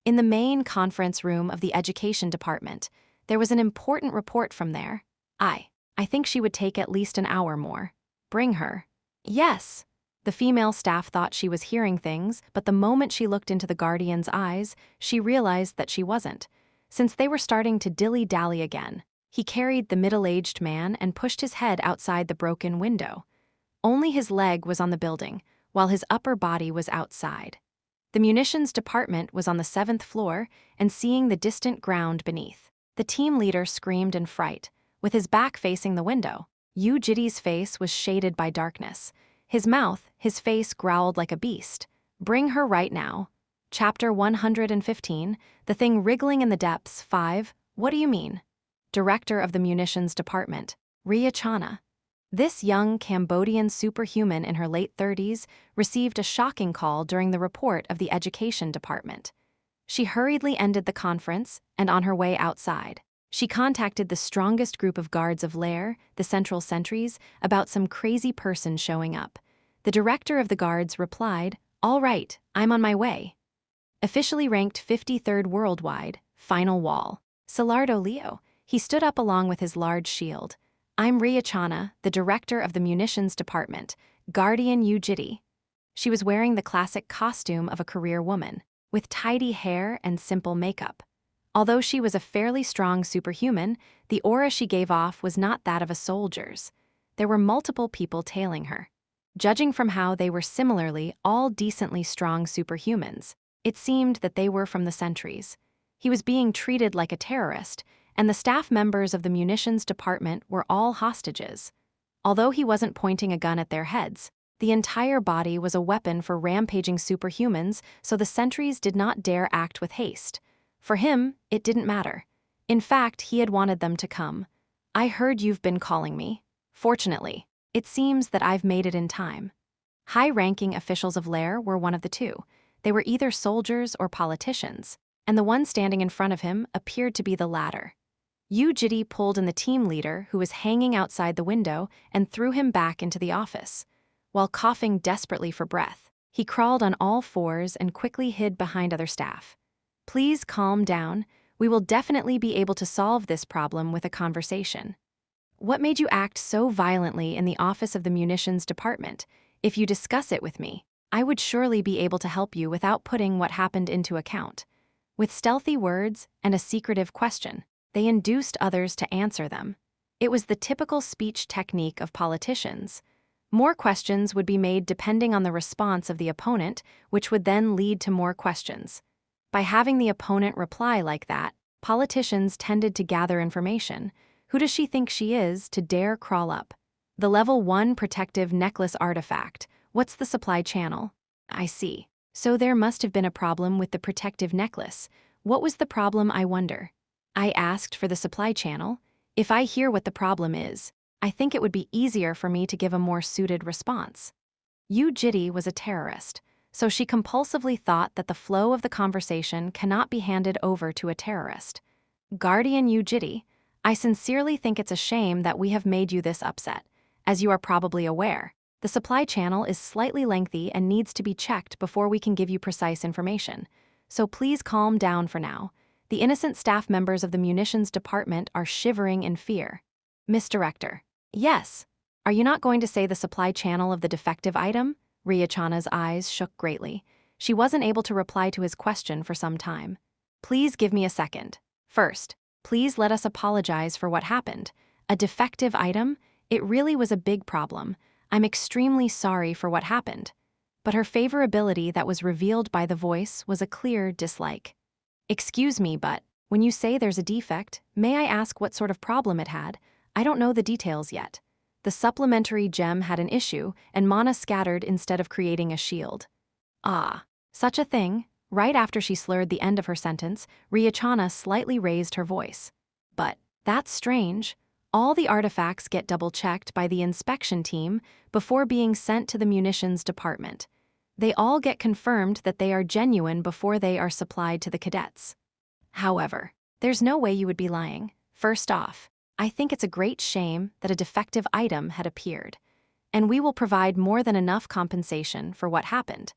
In the main conference room of the education department. There was an important report from there. I think she would take at least an hour more. Bring her. Yes. The female staff thought she was hearing things, but the moment she looked into the guardian's eyes, she realized that she wasn't. Since they were starting to dilly-dally again, he carried the middle-aged man and pushed his head outside the broken window. Only his leg was on the building, while his upper body was outside. The munitions department was on the 7th floor and seeing the distant ground beneath. The team leader screamed in fright. With his back facing the window, Jitae's face was shaded by darkness. His mouth, his face growled like a beast. Bring her right now. Chapter 115, the thing wriggling in the depths. 5. What do you mean? Director of the munitions department, Riachana. This young Cambodian superhuman in her late 30s received a shocking call during the report of the education department. She hurriedly ended the conference, and on her way outside, she contacted the strongest group of guards of Lair, the Central Sentries, about some crazy person showing up. The director of the guards replied, "All right, I'm on my way." Officially ranked 53rd worldwide, final wall. Salardo Leo. He stood up along with his large shield. I'm Riachana, the director of the munitions department, Guardian Jitae. She was wearing the classic costume of a career woman, with tidy hair and simple makeup. Although she was a fairly strong superhuman, the aura she gave off was not that of a soldier's. There were multiple people tailing her. Judging from how they were similarly all decently strong superhumans, it seemed that they were from the sentries. He was being treated like a terrorist, and the staff members of the munitions department were all hostages. Although he wasn't pointing a gun at their heads, the entire body was a weapon for rampaging superhumans, so the sentries did not dare act with haste. For him, it didn't matter. In fact, he had wanted them to come. I heard you've been calling me. Fortunately, it seems that I've made it in time. High-ranking officials of Lair were one of the two. They were either soldiers or politicians, and the one standing in front of him appeared to be the latter. Jitae pulled in the team leader, who was hanging outside the window, and threw him back into the office. While coughing desperately for breath, he crawled on all fours and quickly hid behind other staff. Please calm down. We will definitely be able to solve this problem with a conversation. What made you act so violently in the office of the munitions department? If you discuss it with me, I would surely be able to help you without putting what happened into account. With stealthy words and a secretive question, they induced others to answer them. It was the typical speech technique of politicians. More questions would be made depending on the response of the opponent, which would then lead to more questions. By having the opponent reply like that, politicians tended to gather information. Who does she think she is to dare crawl up? The level 1 protective necklace artifact. What's the supply channel? I see. So there must have been a problem with the protective necklace. What was the problem, I wonder? I asked for the supply channel. If I hear what the problem is, I think it would be easier for me to give a more suited response. Jitae was a terrorist, so she compulsively thought that the flow of the conversation cannot be handed over to a terrorist. Guardian Jitae, I sincerely think it's a shame that we have made you this upset. As you are probably aware, the supply channel is slightly lengthy and needs to be checked before we can give you precise information. So please calm down for now. The innocent staff members of the munitions department are shivering in fear. Miss Director. Yes. Are you not going to say the supply channel of the defective item? Riachana's eyes shook greatly. She wasn't able to reply to his question for some time. Please give me a second. First, please let us apologize for what happened. A defective item? It really was a big problem. I'm extremely sorry for what happened. But her favorability that was revealed by the voice was a clear dislike. Excuse me, but When you say there's a defect, may I ask what sort of problem it had? I don't know the details yet. The supplementary gem had an issue, and mana scattered instead of creating a shield. Ah, such a thing. Right after she slurred the end of her sentence, Riachana slightly raised her voice. But that's strange. All the artifacts get double-checked by the inspection team before being sent to the munitions department. They all get confirmed that they are genuine before they are supplied to the cadets. However, there's no way you would be lying. First off, I think it's a great shame that a defective item had appeared, and we will provide more than enough compensation for what happened.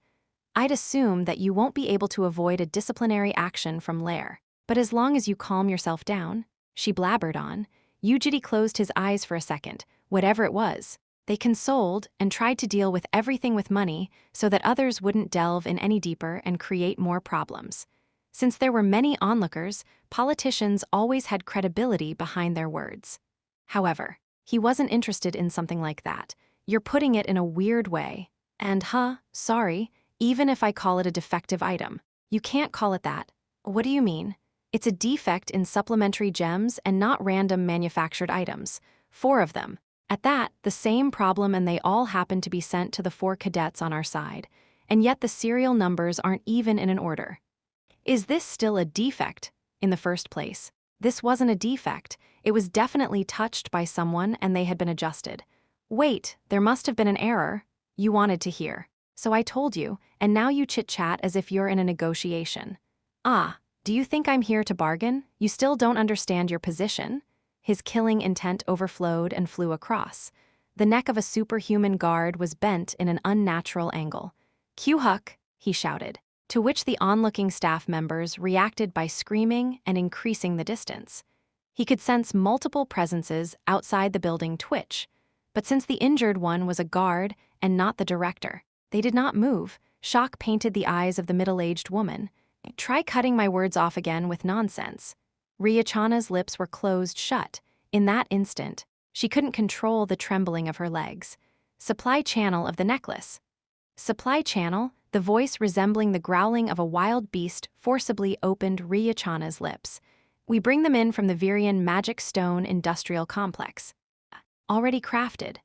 I'd assume that you won't be able to avoid a disciplinary action from Lair, but as long as you calm yourself down, she blabbered on. Yujiri closed his eyes for a second. Whatever it was, they consoled and tried to deal with everything with money so that others wouldn't delve in any deeper and create more problems. Since there were many onlookers, politicians always had credibility behind their words. However, he wasn't interested in something like that. You're putting it in a weird way. And sorry, even if I call it a defective item, you can't call it that. What do you mean? It's a defect in supplementary gems and not random manufactured items. 4 of them. At that, the same problem, and they all happen to be sent to the 4 cadets on our side. And yet the serial numbers aren't even in an order. Is this still a defect? In the first place, this wasn't a defect. It was definitely touched by someone and they had been adjusted. Wait, there must have been an error. You wanted to hear. So I told you, and now you chit-chat as if you're in a negotiation. Do you think I'm here to bargain? You still don't understand your position? His killing intent overflowed and flew across. The neck of a superhuman guard was bent in an unnatural angle. Q-Huck, he shouted, to which the onlooking staff members reacted by screaming and increasing the distance. He could sense multiple presences outside the building twitch, but since the injured one was a guard and not the director, they did not move. Shock painted the eyes of the middle-aged woman. Try cutting my words off again with nonsense. Riachana's lips were closed shut. In that instant, she couldn't control the trembling of her legs. Supply channel of the necklace. Supply channel, the voice resembling the growling of a wild beast forcibly opened Riachana's lips. We bring them in from the Virian Magic Stone Industrial Complex. Already crafted.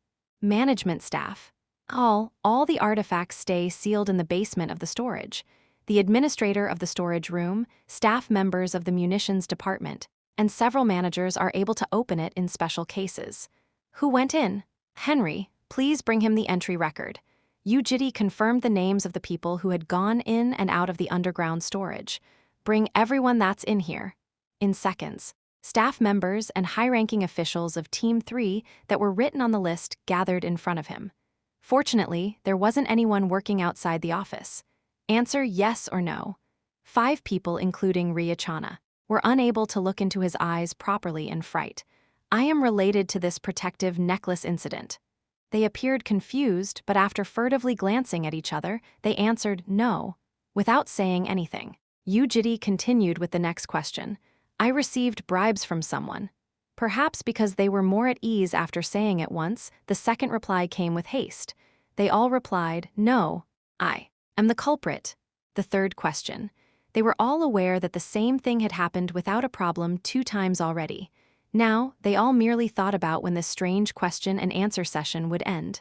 Management staff. All the artifacts stay sealed in the basement of the storage. The administrator of the storage room, staff members of the munitions department, and several managers are able to open it in special cases. Who went in? Henry, please bring him the entry record. Yujiri confirmed the names of the people who had gone in and out of the underground storage. Bring everyone that's in here. In seconds, staff members and high-ranking officials of Team 3 that were written on the list gathered in front of him. Fortunately, there wasn't anyone working outside the office. Answer yes or no. 5 people, including Riachana, were unable to look into his eyes properly in fright. I am related to this protective necklace incident. They appeared confused, but after furtively glancing at each other, they answered no, without saying anything. Yujiri continued with the next question. I received bribes from someone. Perhaps because they were more at ease after saying it once, the second reply came with haste. They all replied, no, I am the culprit. The third question. They were all aware that the same thing had happened without a problem 2 times already. Now, they all merely thought about when this strange question and answer session would end.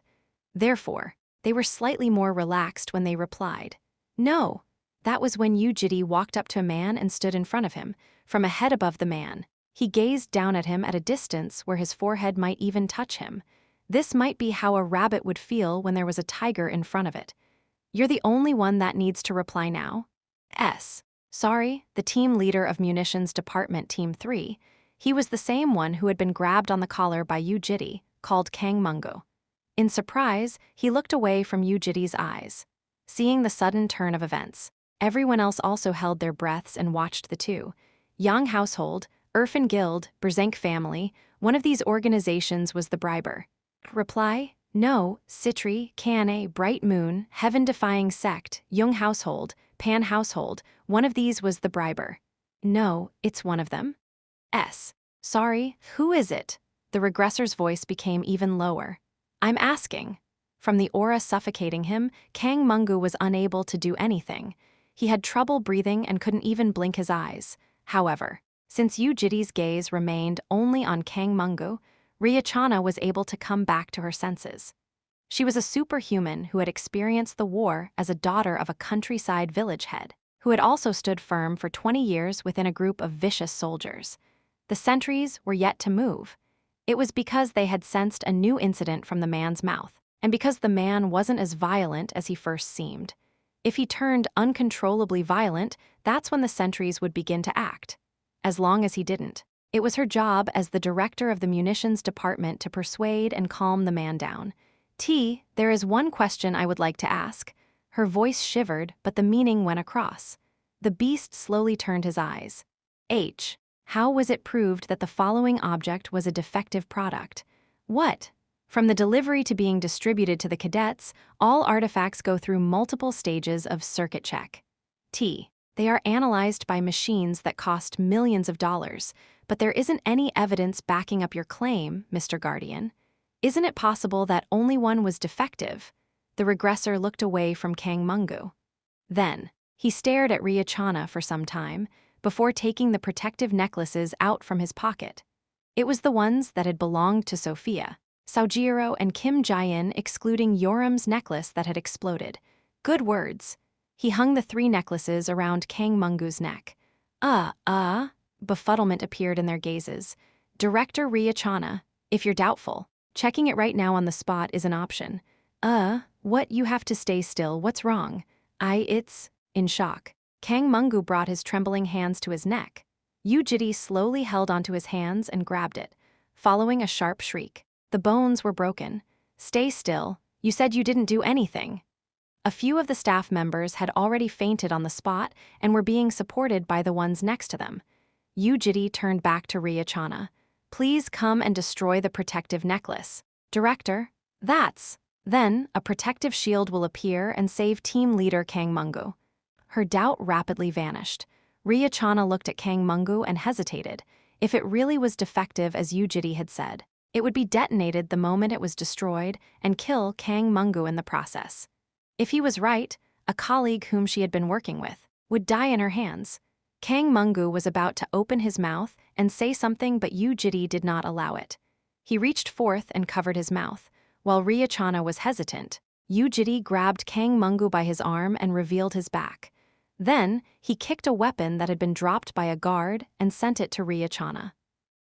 Therefore, they were slightly more relaxed when they replied. No. That was when Yujiri walked up to a man and stood in front of him. From a head above the man, he gazed down at him at a distance where his forehead might even touch him. This might be how a rabbit would feel when there was a tiger in front of it. You're the only one that needs to reply now. Sorry, the team leader of Munitions Department Team 3. He was the same one who had been grabbed on the collar by Yujiri, called Kang Mungo. In surprise, he looked away from Yujiri's eyes. Seeing the sudden turn of events, everyone else also held their breaths and watched the two. Yang Household, Irfan Guild, Brzenk Family, one of these organizations was the briber. Reply, no, Citri, Kane, Bright Moon, Heaven-Defying Sect, Young Household, Pan Household, one of these was the briber. No, it's one of them. Sorry, who is it? The Regressor's voice became even lower. I'm asking. From the aura suffocating him, Kang Mungu was unable to do anything. He had trouble breathing and couldn't even blink his eyes. However, Since Jitae's gaze remained only on Kang Mungu, Riachana was able to come back to her senses. She was a superhuman who had experienced the war as a daughter of a countryside village head, who had also stood firm for 20 years within a group of vicious soldiers. The sentries were yet to move. It was because they had sensed a new incident from the man's mouth, and because the man wasn't as violent as he first seemed. If he turned uncontrollably violent, that's when the sentries would begin to act. As long as he didn't, it was her job as the director of the munitions department to persuade and calm the man down. There is one question I would like to ask. Her voice shivered, but the meaning went across. The beast slowly turned his eyes. How was it proved that the following object was a defective product? What? From the delivery to being distributed to the cadets, all artifacts go through multiple stages of circuit check. They are analyzed by machines that cost millions of dollars, but there isn't any evidence backing up your claim, Mr. Guardian. Isn't it possible that only one was defective? The regressor looked away from Kang Mungu. Then, he stared at Riachana for some time, before taking the protective necklaces out from his pocket. It was the ones that had belonged to Sophia, Saojiro, and Kim Jae-in, excluding Yoram's necklace that had exploded. Good words. He hung the 3 necklaces around Kang Mungu's neck. Befuddlement appeared in their gazes. Director Riachana, if you're doubtful, checking it right now on the spot is an option. What, you have to stay still, what's wrong? It's in shock. Kang Mungu brought his trembling hands to his neck. Jitae slowly held onto his hands and grabbed it, following a sharp shriek. The bones were broken. Stay still, you said you didn't do anything. A few of the staff members had already fainted on the spot and were being supported by the ones next to them. Jitae turned back to Riachana. Please come and destroy the protective necklace. Director, then a protective shield will appear and save team leader Kang Mungu. Her doubt rapidly vanished. Riachana looked at Kang Mungu and hesitated. If it really was defective as Jitae had said, it would be detonated the moment it was destroyed and kill Kang Mungu in the process. If he was right, a colleague whom she had been working with would die in her hands. Kang Mungu was about to open his mouth and say something, but Jitae did not allow it. He reached forth and covered his mouth. While Riachana was hesitant, Jitae grabbed Kang Mungu by his arm and revealed his back. Then, he kicked a weapon that had been dropped by a guard and sent it to Riachana.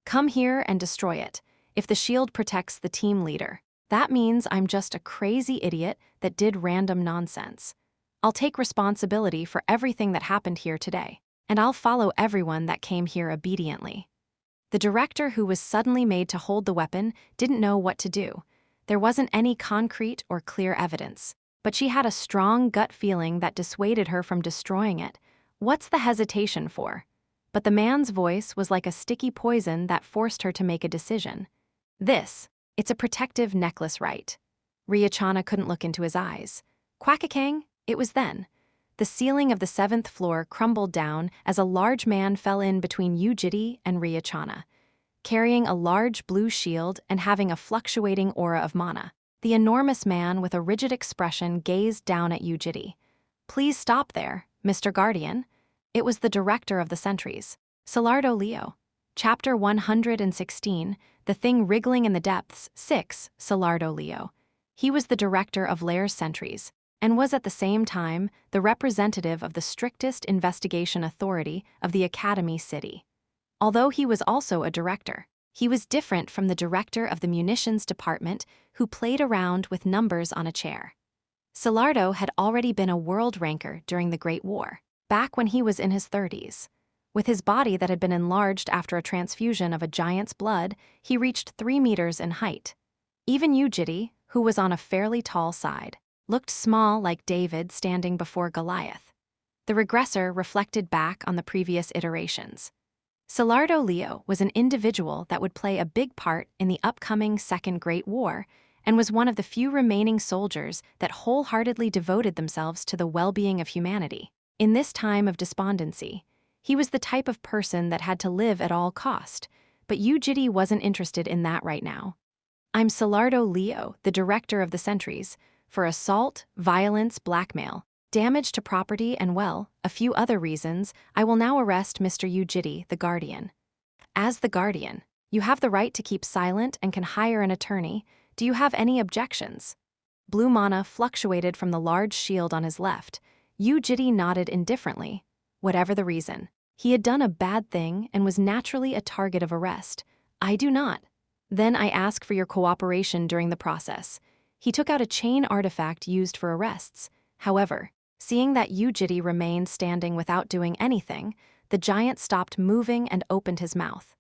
Come here and destroy it. If the shield protects the team leader, that means I'm just a crazy idiot that did random nonsense. I'll take responsibility for everything that happened here today, and I'll follow everyone that came here obediently. The director, who was suddenly made to hold the weapon, didn't know what to do. There wasn't any concrete or clear evidence, but she had a strong gut feeling that dissuaded her from destroying it. What's the hesitation for? But the man's voice was like a sticky poison that forced her to make a decision. It's a protective necklace, right? Riachana couldn't look into his eyes. Quackakang, it was then. The ceiling of the 7th floor crumbled down as a large man fell in between Jitae and Riachana. Carrying a large blue shield and having a fluctuating aura of mana, the enormous man with a rigid expression gazed down at Jitae. Please stop there, Mr. Guardian. It was the director of the sentries, Salardo Leo. Chapter 116, The Thing Wriggling in the Depths, 6, Salardo Leo. He was the director of Lair's sentries, and was at the same time the representative of the strictest investigation authority of the Academy City. Although he was also a director, he was different from the director of the munitions department who played around with numbers on a chair. Salardo had already been a world ranker during the Great War, back when he was in his 30s. With his body that had been enlarged after a transfusion of a giant's blood, he reached 3 meters in height. Even Jitae, who was on a fairly tall side, looked small like David standing before Goliath. The regressor reflected back on the previous iterations. Salardo Leo was an individual that would play a big part in the upcoming Second Great War, and was one of the few remaining soldiers that wholeheartedly devoted themselves to the well-being of humanity. In this time of despondency, he was the type of person that had to live at all cost, but Jitae wasn't interested in that right now. I'm Salardo Leo, the director of the sentries, for assault, violence, blackmail, damage to property and, well, a few other reasons, I will now arrest Mr. Jitae, the Guardian. As the Guardian, you have the right to keep silent and can hire an attorney. Do you have any objections? Blue mana fluctuated from the large shield on his left. Jitae nodded indifferently. Whatever the reason, he had done a bad thing and was naturally a target of arrest. I do not. Then I ask for your cooperation during the process. He took out a chain artifact used for arrests. However, seeing that Jitae remained standing without doing anything, the giant stopped moving and opened his mouth.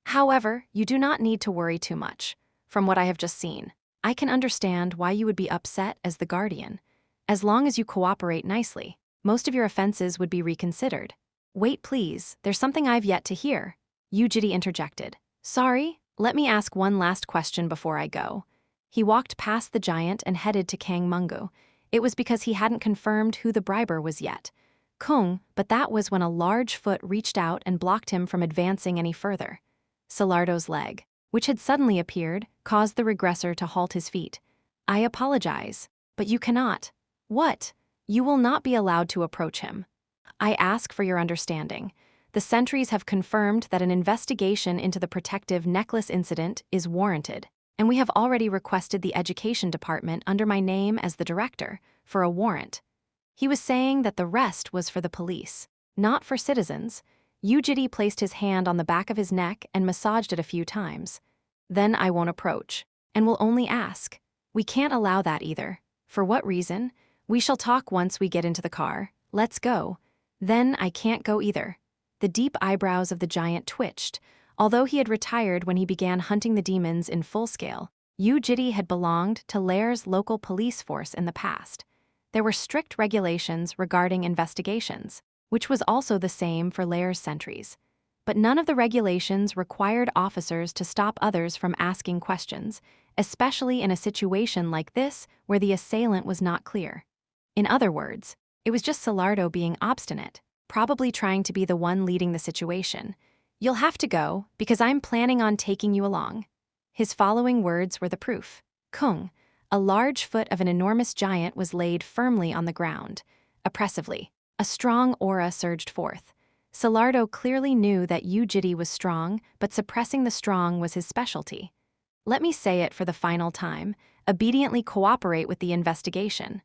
However, you do not need to worry too much. From what I have just seen, I can understand why you would be upset as the Guardian. As long as you cooperate nicely, most of your offenses would be reconsidered. Wait please, there's something I've yet to hear. Jitae interjected. Sorry, let me ask one last question before I go. He walked past the giant and headed to Kang Mungu. It was because he hadn't confirmed who the briber was yet. Kung, but that was when a large foot reached out and blocked him from advancing any further. Salardo's leg, which had suddenly appeared, caused the regressor to halt his feet. I apologize, but you cannot. What? You will not be allowed to approach him. I ask for your understanding. The sentries have confirmed that an investigation into the protective necklace incident is warranted, and we have already requested the education department under my name as the director for a warrant. He was saying that the rest was for the police, not for citizens. Jitae placed his hand on the back of his neck and massaged it a few times. Then I won't approach, and will only ask. We can't allow that either. For what reason? We shall talk once we get into the car. Let's go. Then I can't go either. The deep eyebrows of the giant twitched. Although he had retired when he began hunting the demons in full scale, Jitae had belonged to Lair's local police force in the past. There were strict regulations regarding investigations, which was also the same for Lair's sentries. But none of the regulations required officers to stop others from asking questions, especially in a situation like this where the assailant was not clear. In other words, it was just Salardo being obstinate, probably trying to be the one leading the situation. You'll have to go, because I'm planning on taking you along. His following words were the proof. Kung, a large foot of an enormous giant, was laid firmly on the ground. Oppressively, a strong aura surged forth. Salardo clearly knew that Jitae was strong, but suppressing the strong was his specialty. Let me say it for the final time. Obediently cooperate with the investigation.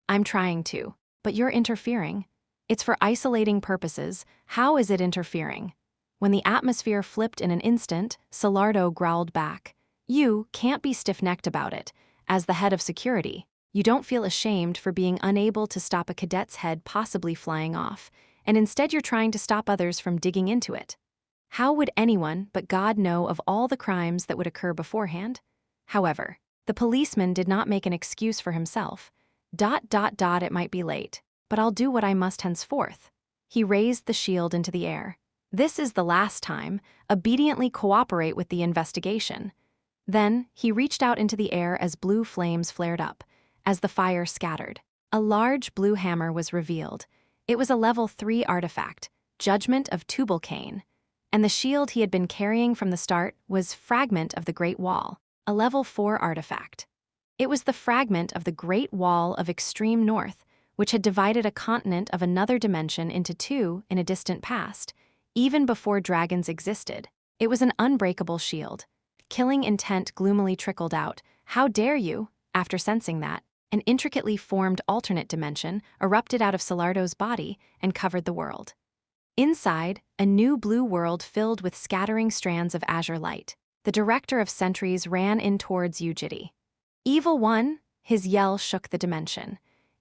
I'm trying to, but you're interfering. It's for isolating purposes. How is it interfering? When the atmosphere flipped in an instant, Salardo growled back. You can't be stiff-necked about it. As the head of security, you don't feel ashamed for being unable to stop a cadet's head possibly flying off, and instead you're trying to stop others from digging into it. How would anyone but God know of all the crimes that would occur beforehand? However, the policeman did not make an excuse for himself. It might be late, but I'll do what I must henceforth. He raised the shield into the air. This is the last time. Obediently cooperate with the investigation. Then, he reached out into the air as blue flames flared up. As the fire scattered, a large blue hammer was revealed. It was a level 3 artifact, Judgment of Tubal-Cain. And the shield he had been carrying from the start was Fragment of the Great Wall, a level 4 artifact. It was the fragment of the Great Wall of Extreme North, which had divided a continent of another dimension into two in a distant past. Even before dragons existed, it was an unbreakable shield. Killing intent gloomily trickled out. How dare you? After sensing that, an intricately formed alternate dimension erupted out of Salardo's body and covered the world. Inside, a new blue world filled with scattering strands of azure light. The director of sentries ran in towards Jitae. Evil one! His yell shook the dimension.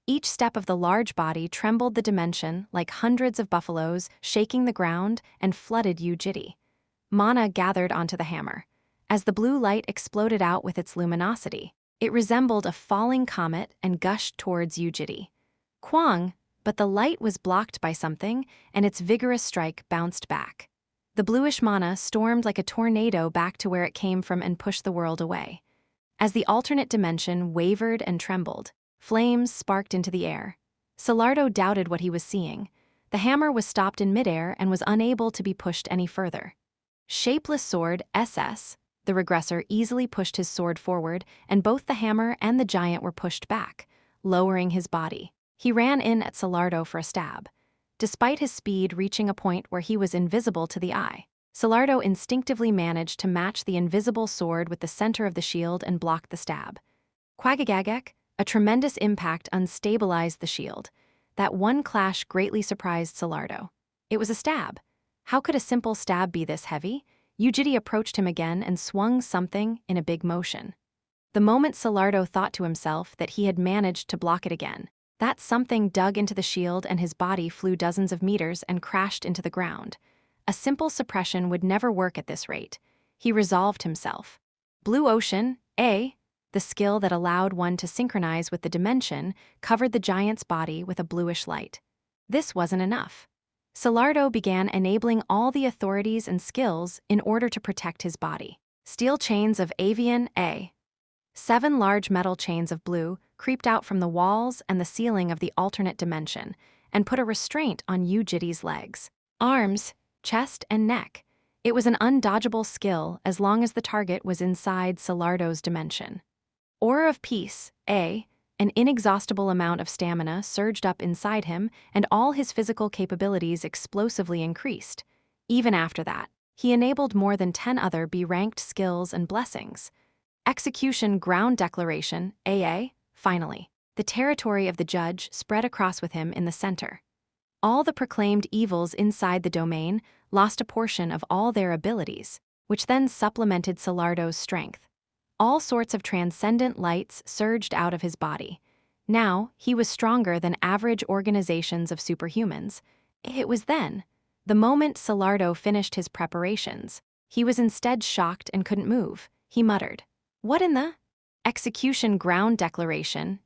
Each step of the large body trembled the dimension like hundreds of buffaloes, shaking the ground and flooded Jitae. Mana gathered onto the hammer. As the blue light exploded out with its luminosity, it resembled a falling comet and gushed towards Jitae. Kwang! But the light was blocked by something, and its vigorous strike bounced back. The bluish mana stormed like a tornado back to where it came from and pushed the world away. As the alternate dimension wavered and trembled, flames sparked into the air. Salardo doubted what he was seeing. The hammer was stopped in midair and was unable to be pushed any further. Shapeless sword, SS. The regressor easily pushed his sword forward, and both the hammer and the giant were pushed back, lowering his body. He ran in at Salardo for a stab. Despite his speed reaching a point where he was invisible to the eye, Salardo instinctively managed to match the invisible sword with the center of the shield and block the stab. Quagagagek, a tremendous impact unstabilized the shield. That one clash greatly surprised Salardo. It was a stab. How could a simple stab be this heavy? Jitae approached him again and swung something in a big motion. The moment Salardo thought to himself that he had managed to block it again, that something dug into the shield and his body flew dozens of meters and crashed into the ground. A simple suppression would never work at this rate. He resolved himself. Blue Ocean, the skill that allowed one to synchronize with the dimension, covered the giant's body with a bluish light. This wasn't enough. Salardo began enabling all the authorities and skills in order to protect his body. Steel chains of avian, 7 large metal chains of blue creeped out from the walls and the ceiling of the alternate dimension and put a restraint on Jitae's legs, arms, chest, and neck. It was an undodgeable skill as long as the target was inside Salardo's dimension. Aura of Peace, an inexhaustible amount of stamina surged up inside him and all his physical capabilities explosively increased. Even after that, he enabled more than 10 other B-ranked skills and blessings. Execution Ground Declaration, finally. The territory of the judge spread across with him in the center. All the proclaimed evils inside the domain lost a portion of all their abilities, which then supplemented Salardo's strength. All sorts of transcendent lights surged out of his body. Now, he was stronger than average organizations of superhumans. It was then, the moment Salardo finished his preparations, he was instead shocked and couldn't move. He muttered, "What in the?" Execution Ground Declaration,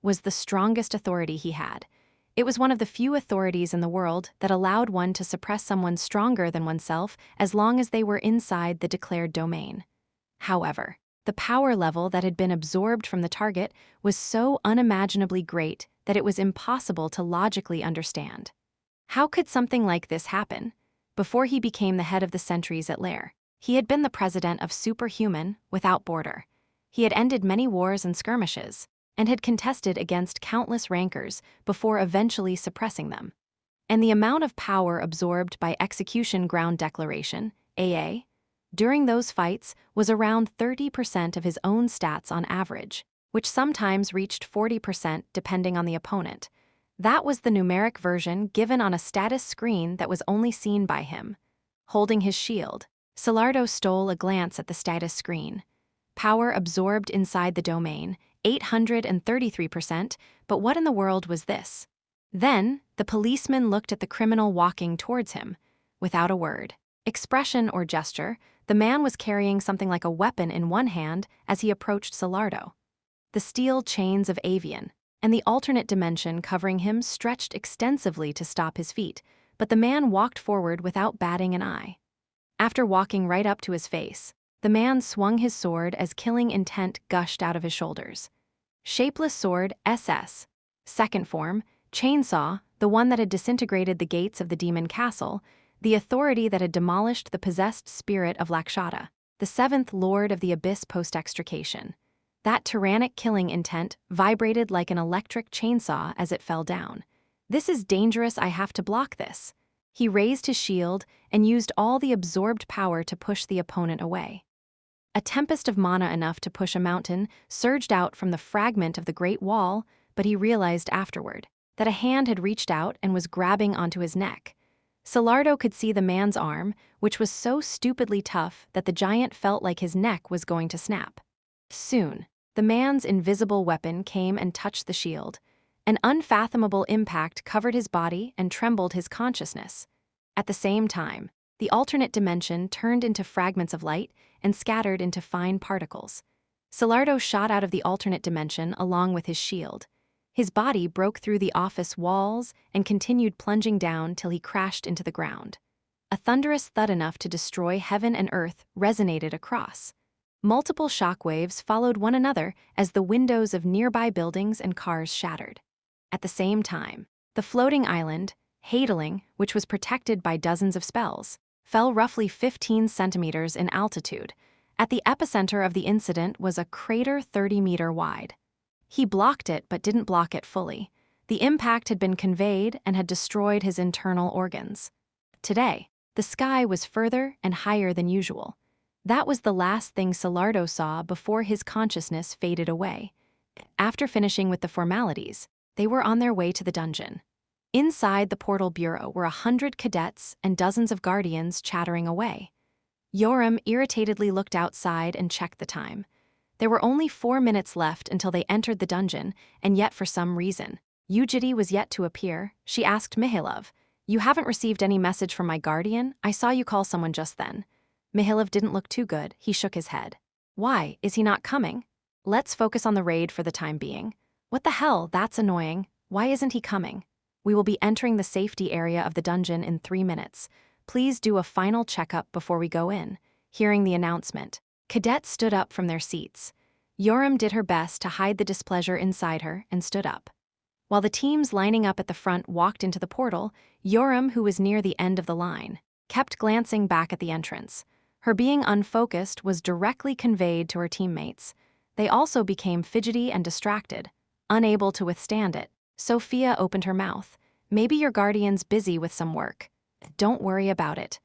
was the strongest authority he had. It was one of the few authorities in the world that allowed one to suppress someone stronger than oneself as long as they were inside the declared domain. However, the power level that had been absorbed from the target was so unimaginably great that it was impossible to logically understand. How could something like this happen? Before he became the head of the sentries at Lair, he had been the president of Superhuman Without Border. He had ended many wars and skirmishes, and had contested against countless rankers before eventually suppressing them. And the amount of power absorbed by Execution Ground Declaration, during those fights was around 30% of his own stats on average, which sometimes reached 40% depending on the opponent. That was the numeric version given on a status screen that was only seen by him. Holding his shield, Salardo stole a glance at the status screen. Power absorbed inside the domain, 833%, but what in the world was this? Then, the policeman looked at the criminal walking towards him. Without a word, expression or gesture, the man was carrying something like a weapon in one hand as he approached Salardo. The steel chains of avian and the alternate dimension covering him stretched extensively to stop his feet, but the man walked forward without batting an eye. After walking right up to his face, the man swung his sword as killing intent gushed out of his shoulders. Shapeless Sword, SS. Second form, Chainsaw, the one that had disintegrated the gates of the demon castle, the authority that had demolished the possessed spirit of Lakshata, the 7th Lord of the Abyss post-extrication. That tyrannic killing intent vibrated like an electric chainsaw as it fell down. "This is dangerous, I have to block this." He raised his shield and used all the absorbed power to push the opponent away. A tempest of mana enough to push a mountain surged out from the fragment of the Great Wall, but he realized afterward that a hand had reached out and was grabbing onto his neck. Salardo could see the man's arm, which was so stupidly tough that the giant felt like his neck was going to snap. Soon, the man's invisible weapon came and touched the shield. An unfathomable impact covered his body and trembled his consciousness. At the same time, the alternate dimension turned into fragments of light and scattered into fine particles. Salardo shot out of the alternate dimension along with his shield. His body broke through the office walls and continued plunging down till he crashed into the ground. A thunderous thud enough to destroy heaven and earth resonated across. Multiple shockwaves followed one another as the windows of nearby buildings and cars shattered. At the same time, the floating island, Hadeling, which was protected by dozens of spells, fell roughly 15 centimeters in altitude. At the epicenter of the incident was a crater 30 meters wide. He blocked it but didn't block it fully. The impact had been conveyed and had destroyed his internal organs. Today, the sky was further and higher than usual. That was the last thing Salardo saw before his consciousness faded away. After finishing with the formalities, they were on their way to the dungeon. Inside the portal bureau were 100 cadets and dozens of guardians chattering away. Yoram irritatedly looked outside and checked the time. There were only 4 minutes left until they entered the dungeon, and yet for some reason, Jitae was yet to appear. She asked Mihailov, "You haven't received any message from my guardian? I saw you call someone just then." Mihailov didn't look too good. He shook his head. "Why, is he not coming? Let's focus on the raid for the time being." "What the hell, that's annoying. Why isn't he coming? We will be entering the safety area of the dungeon in 3 minutes. Please do a final checkup before we go in." Hearing the announcement, cadets stood up from their seats. Yoram did her best to hide the displeasure inside her and stood up. While the teams lining up at the front walked into the portal, Yoram, who was near the end of the line, kept glancing back at the entrance. Her being unfocused was directly conveyed to her teammates. They also became fidgety and distracted, unable to withstand it. Sophia opened her mouth. "Maybe your guardian's busy with some work. Don't worry about it."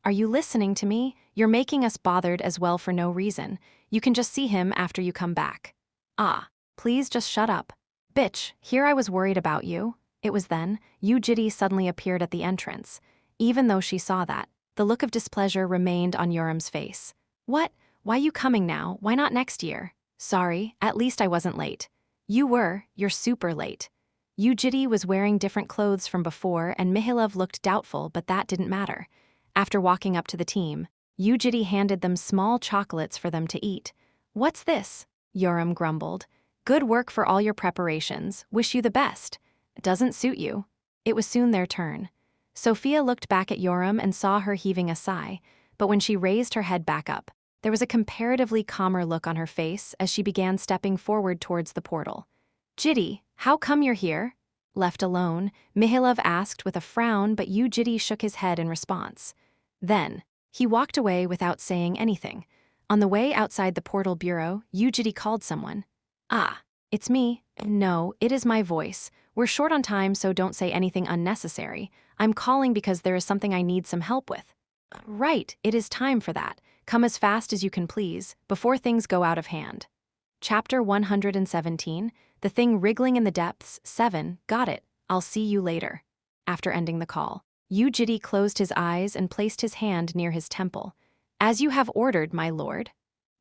"Are you listening to me? You're making us bothered as well for no reason. You can just see him after you come back." "Ah, please just shut up. Bitch, here I was worried about you." It was then, Jitae suddenly appeared at the entrance. Even though she saw that, the look of displeasure remained on Yoram's face. "What? Why you coming now? Why not next year?" "Sorry, at least I wasn't late." You're super late." Jitae was wearing different clothes from before, and Mihailov looked doubtful, but that didn't matter. After walking up to the team, Jitae handed them small chocolates for them to eat. "What's this?" Yoram grumbled. "Good work for all your preparations. Wish you the best." "Doesn't suit you." It was soon their turn. Sophia looked back at Yoram and saw her heaving a sigh, but when she raised her head back up, there was a comparatively calmer look on her face as she began stepping forward towards the portal. "Jitae, how come you're here?" Left alone, Mihailov asked with a frown, but Jitae shook his head in response. Then, he walked away without saying anything. On the way outside the portal bureau, Jitae called someone. "Ah, it's me." "No, it is my voice. We're short on time, so don't say anything unnecessary. I'm calling because there is something I need some help with." "Right, it is time for that. Come as fast as you can, please, before things go out of hand." Chapter 117, The Thing Wriggling in the Depths, 7, Got it, I'll see you later. After ending the call, Jitae closed his eyes and placed his hand near his temple. "As you have ordered, my lord."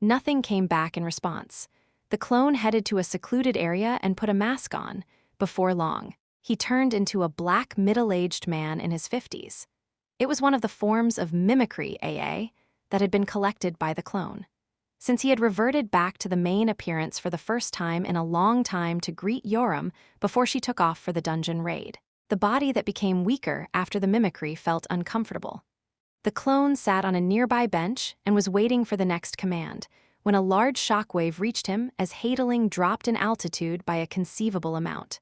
Nothing came back in response. The clone headed to a secluded area and put a mask on. Before long, he turned into a black middle-aged man in his 50s. It was one of the forms of mimicry, that had been collected by the clone. Since he had reverted back to the main appearance for the first time in a long time to greet Yoram before she took off for the dungeon raid, the body that became weaker after the mimicry felt uncomfortable. The clone sat on a nearby bench and was waiting for the next command, when a large shockwave reached him as Hadeling dropped in altitude by a conceivable amount.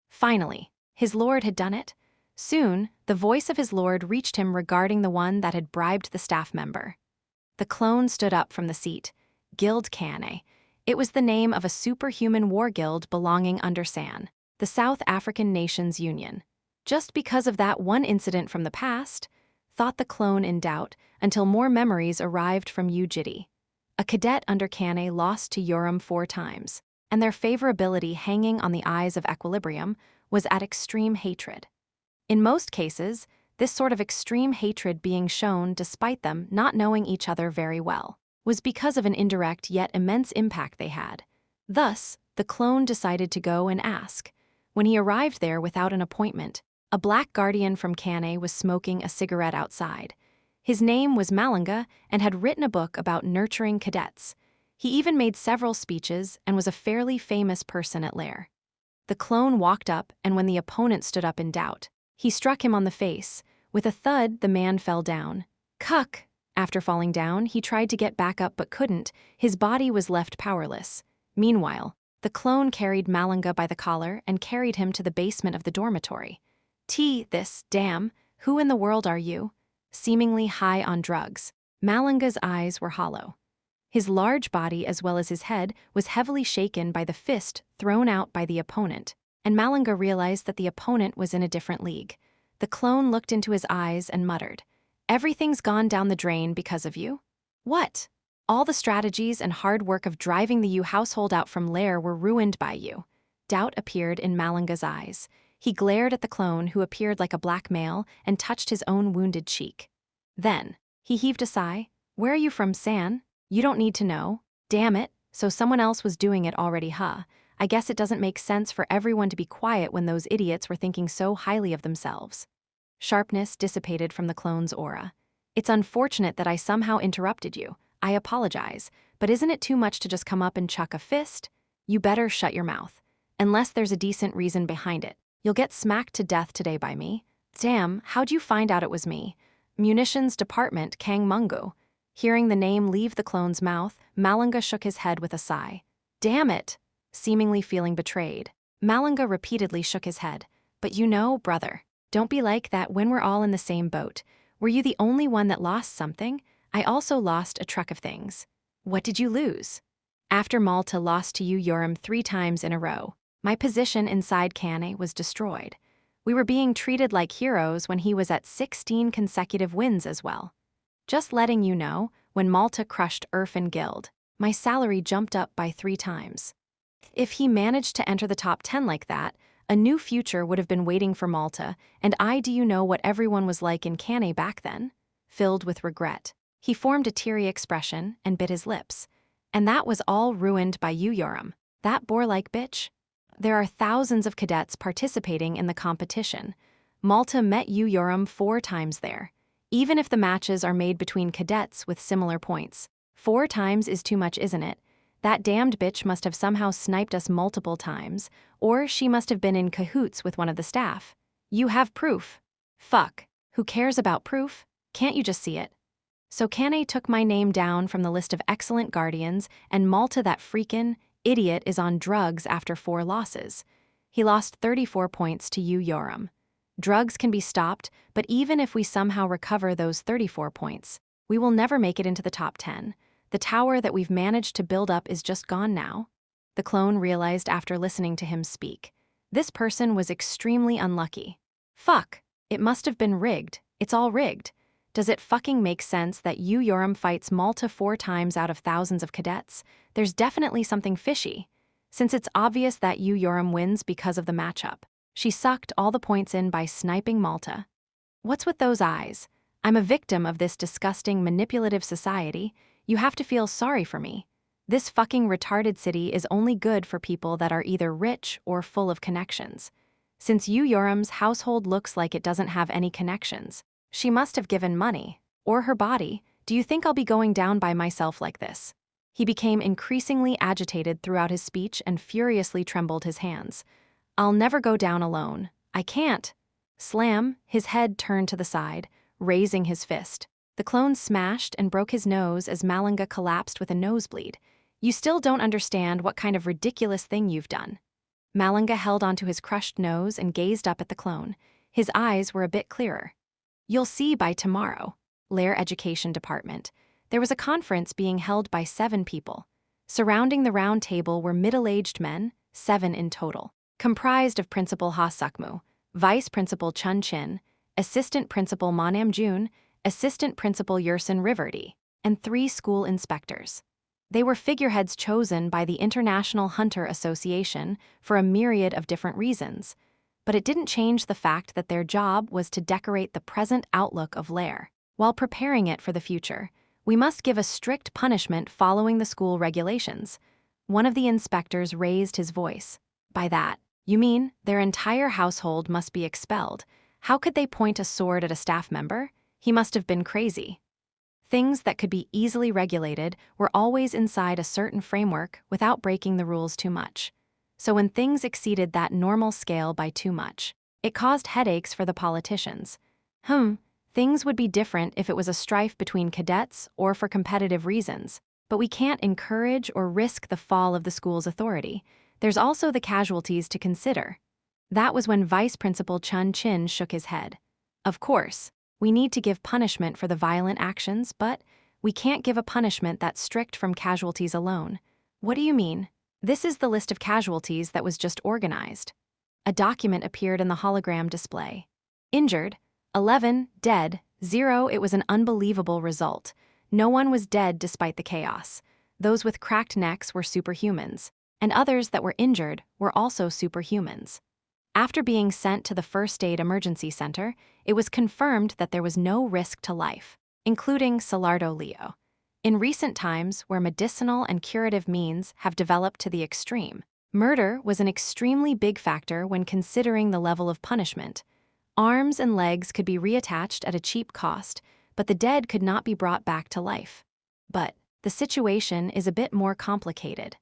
Finally, his lord had done it. Soon, the voice of his lord reached him regarding the one that had bribed the staff member. The clone stood up from the seat. Guild Kane. It was the name of a superhuman war guild belonging under SAN, the South African Nations Union. Just because of that one incident from the past, thought the clone in doubt, until more memories arrived from Jitae. A cadet under Kane lost to Yoram 4 times, and their favorability hanging on the eyes of equilibrium was at extreme hatred. In most cases, this sort of extreme hatred being shown despite them not knowing each other very well was because of an indirect yet immense impact they had. Thus, the clone decided to go and ask. When he arrived there without an appointment, a black guardian from Kane was smoking a cigarette outside. His name was Malanga and had written a book about nurturing cadets. He even made several speeches and was a fairly famous person at Lair. The clone walked up, and when the opponent stood up in doubt, he struck him on the face. With a thud, the man fell down. Cuck! After falling down, he tried to get back up but couldn't. His body was left powerless. Meanwhile, the clone carried Malanga by the collar and carried him to the basement of the dormitory. Damn, who in the world are you? Seemingly high on drugs, Malanga's eyes were hollow. His large body as well as his head was heavily shaken by the fist thrown out by the opponent. and Malanga realized that the opponent was in a different league. The clone looked into his eyes and muttered, "Everything's gone down the drain because of you?" "What?" "All the strategies and hard work of driving the U household out from Lair were ruined by you." Doubt appeared in Malanga's eyes. He glared at the clone, who appeared like a black male, and touched his own wounded cheek. Then, he heaved a sigh. "Where are you from, San? You don't need to know." "Damn it, so someone else was doing it already, huh? I guess it doesn't make sense for everyone to be quiet when those idiots were thinking so highly of themselves." Sharpness dissipated from the clone's aura. "It's unfortunate that I somehow interrupted you. I apologize, but isn't it too much to just come up and chuck a fist? You better shut your mouth. Unless there's a decent reason behind it. You'll get smacked to death today by me." "Damn, how'd you find out it was me?" "Munitions Department, Kang Mungu." Hearing the name leave the clone's mouth, Malanga shook his head with a sigh. "Damn it!" Seemingly feeling betrayed, Malanga repeatedly shook his head. "But you know, brother, don't be like that when we're all in the same boat. Were you the only one that lost something? I also lost a truck of things." "What did you lose?" "After Malta lost to you Urim 3 times in a row, my position inside Kane was destroyed. We were being treated like heroes when he was at 16 consecutive wins as well. Just letting you know, when Malta crushed Irfan Guild, my salary jumped up by 3 times. If he managed to enter the top 10 like that, a new future would have been waiting for Malta, and do you know what everyone was like in Kane back then?" Filled with regret, he formed a teary expression and bit his lips. "And that was all ruined by you, Yoram, that boar-like bitch? There are thousands of cadets participating in the competition. Malta met you, Yoram, 4 times there. Even if the matches are made between cadets with similar points, 4 times is too much, isn't it? That damned bitch must have somehow sniped us multiple times, or she must have been in cahoots with one of the staff. You have proof." "Fuck, who cares about proof? Can't you just see it?" "So Kane took my name down from the list of excellent guardians, and Malta, that freakin' idiot, is on drugs after 4 losses. He lost 34 points to you, Yoram. Drugs can be stopped, but even if we somehow recover those 34 points, we will never make it into the top 10. The tower that we've managed to build up is just gone now." The clone realized after listening to him speak. This person was extremely unlucky. "Fuck, it must have been rigged. It's all rigged. Does it fucking make sense that you, Yoram, fights Malta 4 times out of thousands of cadets? There's definitely something fishy. Since it's obvious that you, Yoram, wins because of the matchup. She sucked all the points in by sniping Malta. What's with those eyes? I'm a victim of this disgusting, manipulative society. You have to feel sorry for me. This fucking retarded city is only good for people that are either rich or full of connections. Since you, Yoram's household looks like it doesn't have any connections, she must have given money, or her body. Do you think I'll be going down by myself like this?" He became increasingly agitated throughout his speech and furiously trembled his hands. "I'll never go down alone. I can't." Slam, his head turned to the side, raising his fist. The clone smashed and broke his nose as Malanga collapsed with a nosebleed. "You still don't understand what kind of ridiculous thing you've done." Malanga held onto his crushed nose and gazed up at the clone. His eyes were a bit clearer. "You'll see by tomorrow." Lair Education Department. There was a conference being held by 7 people. Surrounding the round table were middle-aged men, 7 in total, comprised of Principal Ha Sukmu, Vice Principal Chun Chin, Assistant Principal Manam Jun, Assistant Principal Yersin Riverty, and 3 school inspectors. They were figureheads chosen by the International Hunter Association for a myriad of different reasons, but it didn't change the fact that their job was to decorate the present outlook of Lair, while preparing it for the future. "We must give a strict punishment following the school regulations." One of the inspectors raised his voice. "By that, you mean their entire household must be expelled? How could they point a sword at a staff member? He must have been crazy." Things that could be easily regulated were always inside a certain framework without breaking the rules too much. So when things exceeded that normal scale by too much, it caused headaches for the politicians. Things would be different if it was a strife between cadets or for competitive reasons, but we can't encourage or risk the fall of the school's authority. There's also the casualties to consider. That was when Vice Principal Chun Chin shook his head. "Of course, we need to give punishment for the violent actions, but we can't give a punishment that's strict from casualties alone." "What do you mean?" "This is the list of casualties that was just organized." A document appeared in the hologram display. Injured, 11, dead, 0. It was an unbelievable result. No one was dead despite the chaos. Those with cracked necks were superhumans, and others that were injured were also superhumans. After being sent to the First Aid Emergency Center, it was confirmed that there was no risk to life, including Salardo Leo. In recent times, where medicinal and curative means have developed to the extreme, murder was an extremely big factor when considering the level of punishment. Arms and legs could be reattached at a cheap cost, but the dead could not be brought back to life. But the situation is a bit more complicated.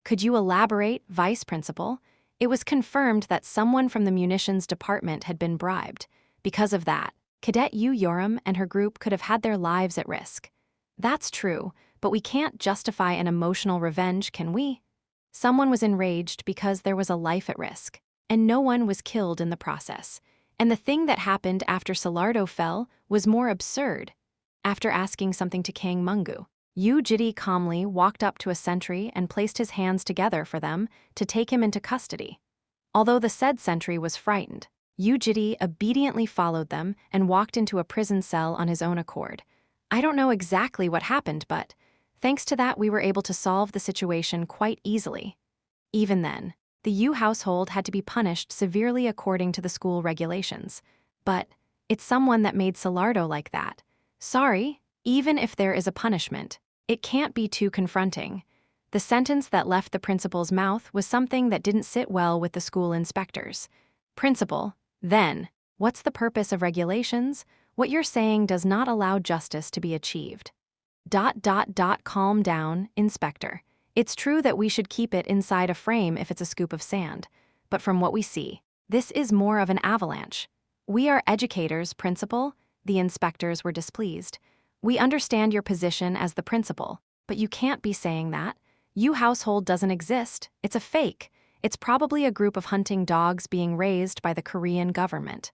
Could you elaborate, Vice Principal? It was confirmed that someone from the munitions department had been bribed. Because of that, Cadet Yu Yoram and her group could have had their lives at risk. That's true, but we can't justify an emotional revenge, can we? Someone was enraged because there was a life at risk, and no one was killed in the process. And the thing that happened after Salardo fell was more absurd. After asking something to Kang Mungu, Yu Jitae calmly walked up to a sentry and placed his hands together for them to take him into custody. Although the said sentry was frightened, Yu Jitae obediently followed them and walked into a prison cell on his own accord. I don't know exactly what happened, but thanks to that we were able to solve the situation quite easily. Even then, the Yu household had to be punished severely according to the school regulations. But it's someone that made Salardo like that. Sorry, even if there is a punishment, it can't be too confronting. The sentence that left the principal's mouth was something that didn't sit well with the school inspectors. Principal, then, what's the purpose of regulations? What you're saying does not allow justice to be achieved. Calm down, Inspector. It's true that we should keep it inside a frame if it's a scoop of sand, but from what we see, this is more of an avalanche. We are educators, Principal. The inspectors were displeased. We understand your position as the principal, but you can't be saying that. Yu household doesn't exist. It's a fake. It's probably a group of hunting dogs being raised by the Korean government.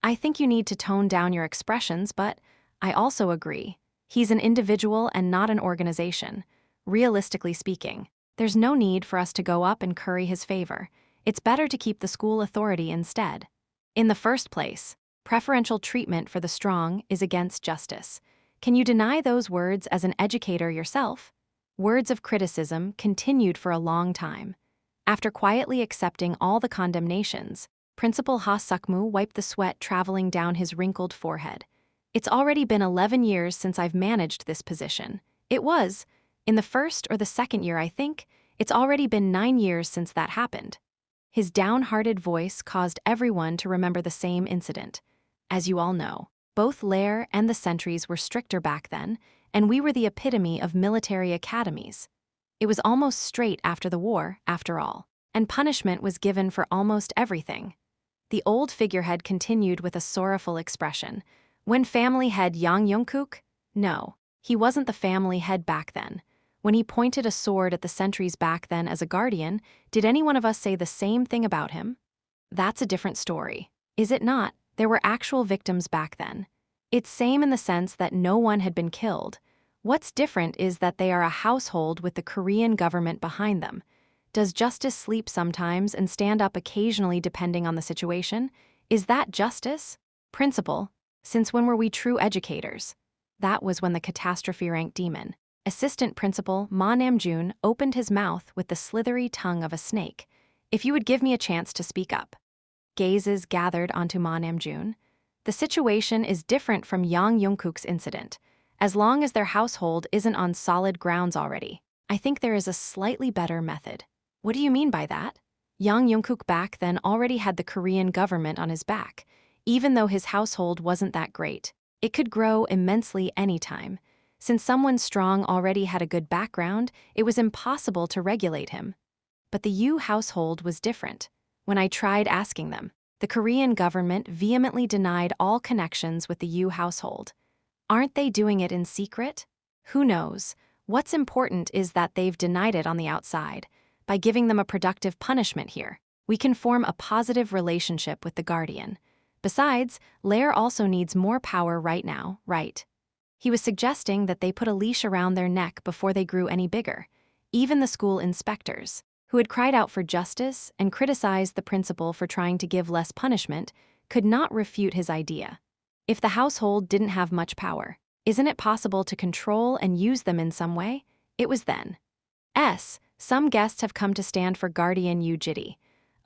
I think you need to tone down your expressions, but I also agree. He's an individual and not an organization. Realistically speaking, there's no need for us to go up and curry his favor. It's better to keep the school authority instead. In the first place, preferential treatment for the strong is against justice. Can you deny those words as an educator yourself? Words of criticism continued for a long time. After quietly accepting all the condemnations, Principal Ha Sukmu wiped the sweat traveling down his wrinkled forehead. It's already been 11 years since I've managed this position. It was, in the first or the second year I think, it's already been 9 years since that happened. His downhearted voice caused everyone to remember the same incident. As you all know, both Lair and the sentries were stricter back then, and we were the epitome of military academies. It was almost straight after the war, after all, and punishment was given for almost everything. The old figurehead continued with a sorrowful expression. When family head Yang Yongkook? No, he wasn't the family head back then. When he pointed a sword at the sentries back then as a guardian, did any one of us say the same thing about him? That's a different story. Is it not? There were actual victims back then. It's same in the sense that no one had been killed. What's different is that they are a household with the Korean government behind them. Does justice sleep sometimes and stand up occasionally depending on the situation? Is that justice? Principal, since when were we true educators? That was when the catastrophe-ranked demon, Assistant Principal Ma Namjoon, opened his mouth with the slithery tongue of a snake. If you would give me a chance to speak up. Gazes gathered onto Ma Namjoon. The situation is different from Yang Yongkook's incident. As long as their household isn't on solid grounds already, I think there is a slightly better method. What do you mean by that? Yang Yongkook back then already had the Korean government on his back. Even though his household wasn't that great, it could grow immensely anytime. Since someone strong already had a good background, it was impossible to regulate him. But the Yu household was different. When I tried asking them, the Korean government vehemently denied all connections with the Yu household. Aren't they doing it in secret? Who knows? What's important is that they've denied it on the outside. By giving them a productive punishment here, we can form a positive relationship with the guardian. Besides, Lair also needs more power right now, right? He was suggesting that they put a leash around their neck before they grew any bigger. Even the school inspectors, who had cried out for justice and criticized the principal for trying to give less punishment, could not refute his idea. If the household didn't have much power, isn't it possible to control and use them in some way? It was then. Some guests have come to stand for guardian Jitae.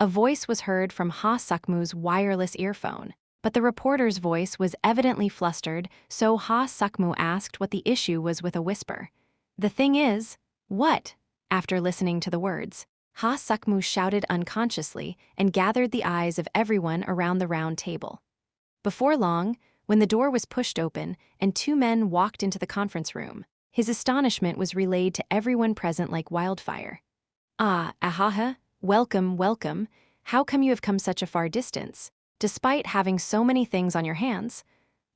A voice was heard from Ha Sukmu's wireless earphone, but the reporter's voice was evidently flustered, so Ha Sukmu asked what the issue was with a whisper. The thing is, what? After listening to the words, Ha Sukmu shouted unconsciously and gathered the eyes of everyone around the round table. Before long, when the door was pushed open and two men walked into the conference room, his astonishment was relayed to everyone present like wildfire. Ah, ahaha, welcome, welcome. How come you have come such a far distance, despite having so many things on your hands?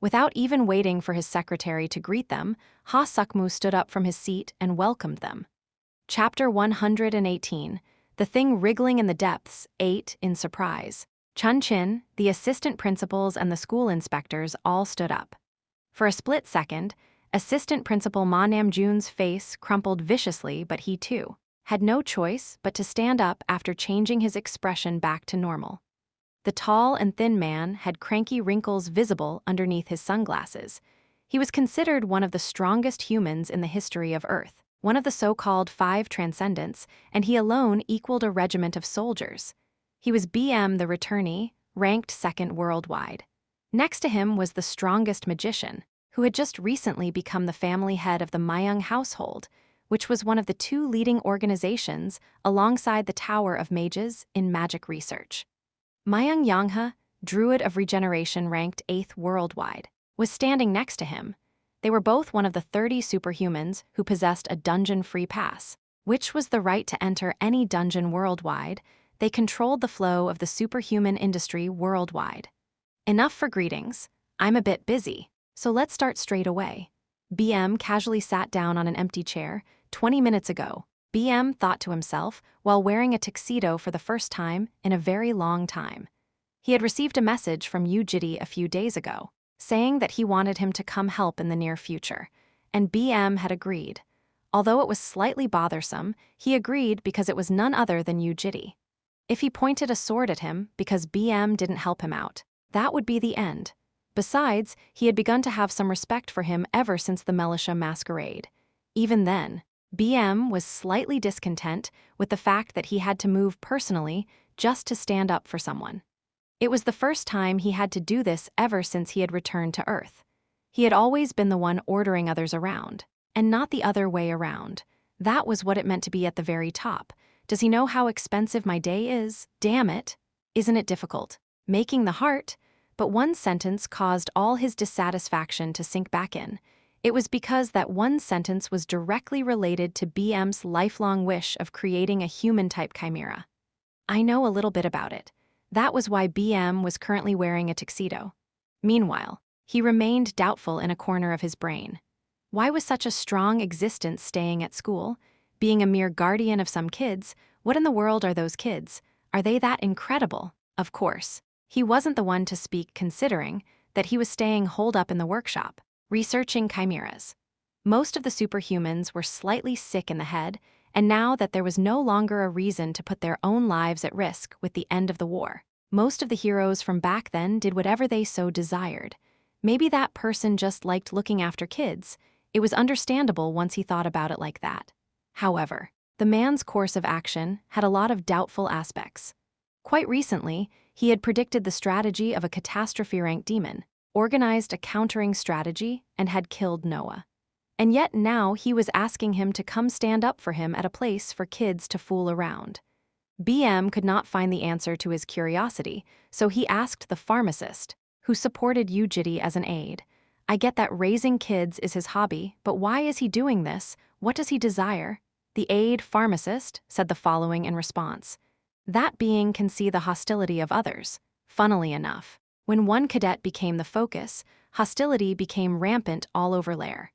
Without even waiting for his secretary to greet them, Ha Sukmu stood up from his seat and welcomed them. Chapter 118, The Thing Wriggling in the Depths, 8 in surprise. Chun Chin, the assistant principals and the school inspectors all stood up. For a split second, Assistant Principal Ma Namjoon's face crumpled viciously, but he too had no choice but to stand up after changing his expression back to normal. The tall and thin man had cranky wrinkles visible underneath his sunglasses. He was considered one of the strongest humans in the history of Earth, one of the so-called 5 transcendents, and he alone equaled a regiment of soldiers. He was BM the returnee, ranked 2nd worldwide. Next to him was the strongest magician, who had just recently become the family head of the Mayung household, which was one of the 2 leading organizations alongside the Tower of Mages in magic research. Mayung Yanghe, druid of regeneration ranked 8th worldwide, was standing next to him. They were both one of the 30 superhumans who possessed a dungeon-free pass, which was the right to enter any dungeon worldwide. They controlled the flow of the superhuman industry worldwide. Enough for greetings. I'm a bit busy, so let's start straight away. BM casually sat down on an empty chair. 20 minutes ago, BM thought to himself while wearing a tuxedo for the first time in a very long time. He had received a message from Jitae a few days ago, saying that he wanted him to come help in the near future, and BM had agreed. Although it was slightly bothersome, he agreed because it was none other than Jitae. If he pointed a sword at him because BM didn't help him out, that would be the end. Besides, he had begun to have some respect for him ever since the militia masquerade. Even then, BM was slightly discontent with the fact that he had to move personally just to stand up for someone. It was the first time he had to do this ever since he had returned to Earth. He had always been the one ordering others around, and not the other way around. That was what it meant to be at the very top. Does he know how expensive my day is? Damn it. Isn't it difficult? Making the heart? But one sentence caused all his dissatisfaction to sink back in. It was because that one sentence was directly related to BM's lifelong wish of creating a human-type chimera. I know a little bit about it. That was why BM was currently wearing a tuxedo. Meanwhile, he remained doubtful in a corner of his brain. Why was such a strong existence staying at school? Being a mere guardian of some kids, what in the world are those kids? Are they that incredible? Of course. He wasn't the one to speak, considering that he was staying holed up in the workshop, researching chimeras. Most of the superhumans were slightly sick in the head, and now that there was no longer a reason to put their own lives at risk with the end of the war, most of the heroes from back then did whatever they so desired. Maybe that person just liked looking after kids. It was understandable once he thought about it like that. However, the man's course of action had a lot of doubtful aspects. Quite recently, he had predicted the strategy of a catastrophe-ranked demon, organized a countering strategy, and had killed Noah. And yet now he was asking him to come stand up for him at a place for kids to fool around. BM could not find the answer to his curiosity, so he asked the pharmacist, who supported Jitae as an aide. I get that raising kids is his hobby, but why is he doing this? What does he desire? The aide pharmacist said the following in response. That being can see the hostility of others. Funnily enough, when one cadet became the focus, hostility became rampant all over Lair.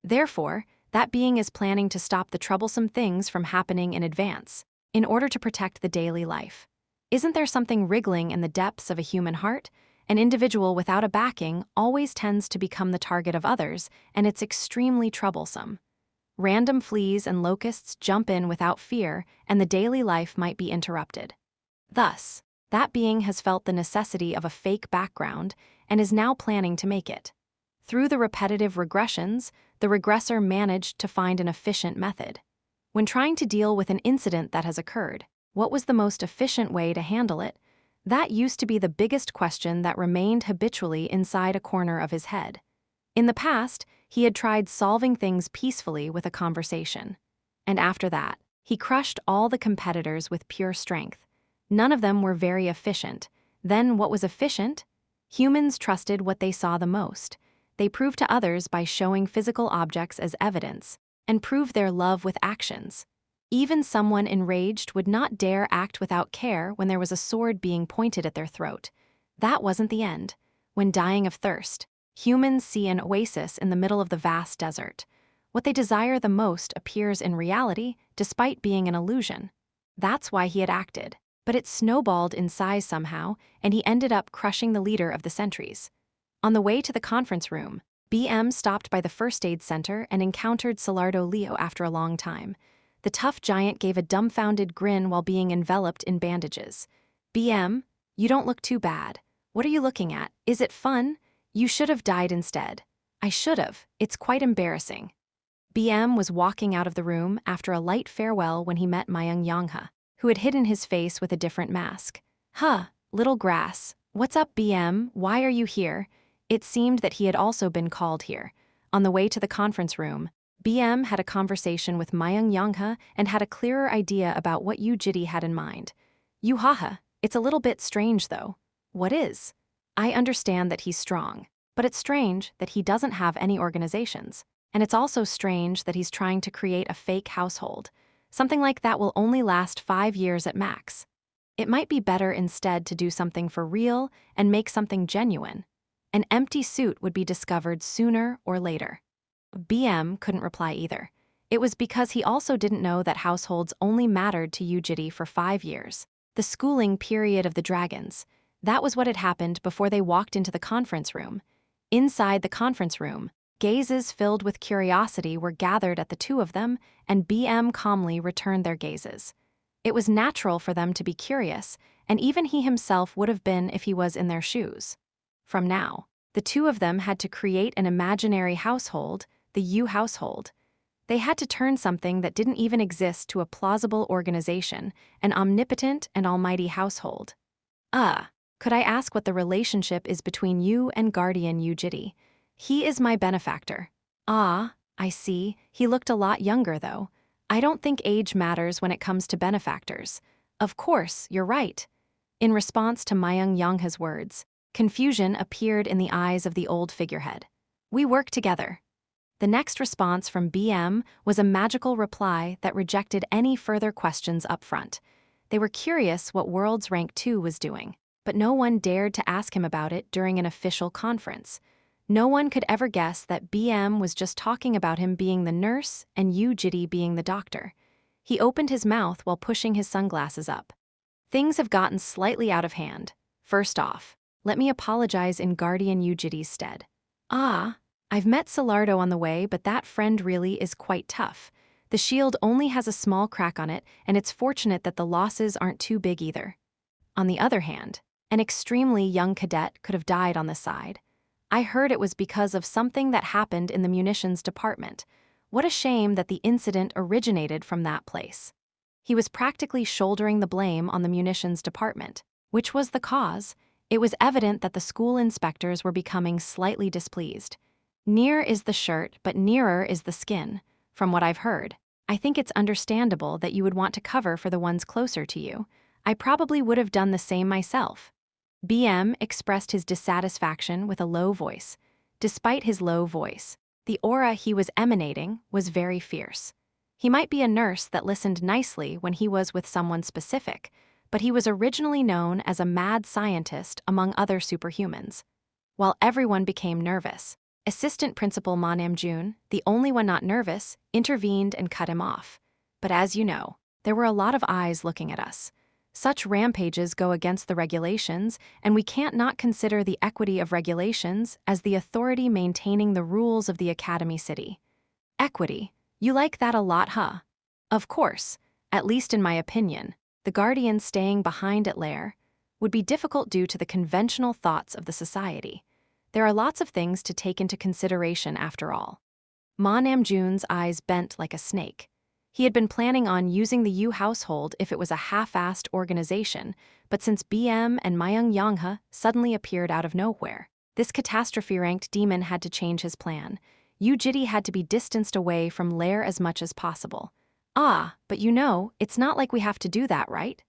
Therefore, that being is planning to stop the troublesome things from happening in advance, in order to protect the daily life. Isn't there something wriggling in the depths of a human heart? An individual without a backing always tends to become the target of others, and it's extremely troublesome. Random fleas and locusts jump in without fear, and the daily life might be interrupted. Thus, that being has felt the necessity of a fake background and is now planning to make it. Through the repetitive regressions, the regressor managed to find an efficient method. When trying to deal with an incident that has occurred, what was the most efficient way to handle it? That used to be the biggest question that remained habitually inside a corner of his head. In the past, he had tried solving things peacefully with a conversation. And after that, he crushed all the competitors with pure strength. None of them were very efficient. Then what was efficient? Humans trusted what they saw the most. They proved to others by showing physical objects as evidence, and proved their love with actions. Even someone enraged would not dare act without care when there was a sword being pointed at their throat. That wasn't the end. When dying of thirst, humans see an oasis in the middle of the vast desert. What they desire the most appears in reality, despite being an illusion. That's why he had acted. But it snowballed in size somehow, and he ended up crushing the leader of the sentries. On the way to the conference room, BM stopped by the first aid center and encountered Salardo Leo after a long time. The tough giant gave a dumbfounded grin while being enveloped in bandages. BM, you don't look too bad. What are you looking at? Is it fun? You should have died instead. I should have. It's quite embarrassing. BM was walking out of the room after a light farewell when he met Myung Yongha, who had hidden his face with a different mask. Huh, little grass. What's up, BM? Why are you here? It seemed that he had also been called here. On the way to the conference room, BM had a conversation with Myung Yongha and had a clearer idea about what Jitae had in mind. Haha, it's a little bit strange though. What is? I understand that he's strong, but it's strange that he doesn't have any organizations. And it's also strange that he's trying to create a fake household. Something like that will only last 5 years at max. It might be better instead to do something for real and make something genuine. An empty suit would be discovered sooner or later. BM couldn't reply either. It was because he also didn't know that households only mattered to Jitae for 5 years. The schooling period of the dragons. That was what had happened before they walked into the conference room. Inside the conference room, gazes filled with curiosity were gathered at the two of them, and BM calmly returned their gazes. It was natural for them to be curious, and even he himself would have been if he was in their shoes. From now, the two of them had to create an imaginary household, the U household. They had to turn something that didn't even exist to a plausible organization, an omnipotent and almighty household. Could I ask what the relationship is between you and Guardian Jitae? He is my benefactor. I see. He looked a lot younger, though. I don't think age matters when it comes to benefactors. Of course, you're right. In response to Myung Yongha's words, confusion appeared in the eyes of the old figurehead. We work together. The next response from BM was a magical reply that rejected any further questions up front. They were curious what World's Rank 2 was doing, but no one dared to ask him about it during an official conference. No one could ever guess that BM was just talking about him being the nurse and Jitae being the doctor. He opened his mouth while pushing his sunglasses up. Things have gotten slightly out of hand. First off, let me apologize in Guardian Jitae's stead. I've met Salardo on the way, but that friend really is quite tough. The shield only has a small crack on it, and it's fortunate that the losses aren't too big either. On the other hand, an extremely young cadet could have died on the side. I heard it was because of something that happened in the munitions department. What a shame that the incident originated from that place. He was practically shouldering the blame on the munitions department. Which was the cause? It was evident that the school inspectors were becoming slightly displeased. Near is the shirt, but nearer is the skin. From what I've heard, I think it's understandable that you would want to cover for the ones closer to you. I probably would have done the same myself. BM expressed his dissatisfaction with a low voice. Despite his low voice, the aura he was emanating was very fierce. He might be a nurse that listened nicely when he was with someone specific, but he was originally known as a mad scientist among other superhumans. While everyone became nervous, Assistant Principal Ma Namjoon, the only one not nervous, intervened and cut him off. But as you know, there were a lot of eyes looking at us. Such rampages go against the regulations, and we can't not consider the equity of regulations as the authority maintaining the rules of the Academy City. Equity? You like that a lot, huh? Of course, at least in my opinion, the guardian staying behind at Lair would be difficult due to the conventional thoughts of the society. There are lots of things to take into consideration after all. Ma Namjoon's eyes bent like a snake. He had been planning on using the Yu household if it was a half-assed organization, but since BM and Myung Yongha suddenly appeared out of nowhere, this catastrophe-ranked demon had to change his plan. Yu Jitae had to be distanced away from Lair as much as possible. Ah, but you know, it's not like we have to do that, right?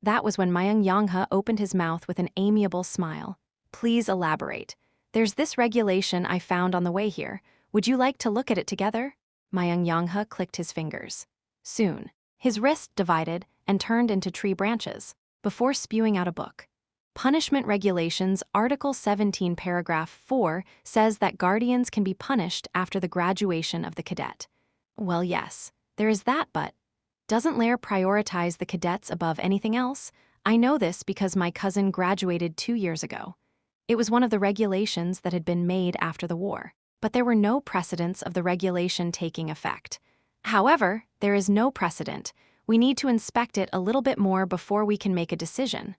That was when Myung Yongha opened his mouth with an amiable smile. Please elaborate. There's this regulation I found on the way here. Would you like to look at it together? Myung Yongha clicked his fingers. Soon, his wrist divided and turned into tree branches, before spewing out a book. Punishment Regulations Article 17 Paragraph 4 says that guardians can be punished after the graduation of the cadet. Well, yes, there is that, but doesn't Lair prioritize the cadets above anything else? I know this because my cousin graduated 2 years ago. It was one of the regulations that had been made after the war, but there were no precedents of the regulation taking effect. However, there is no precedent. We need to inspect it a little bit more before we can make a decision.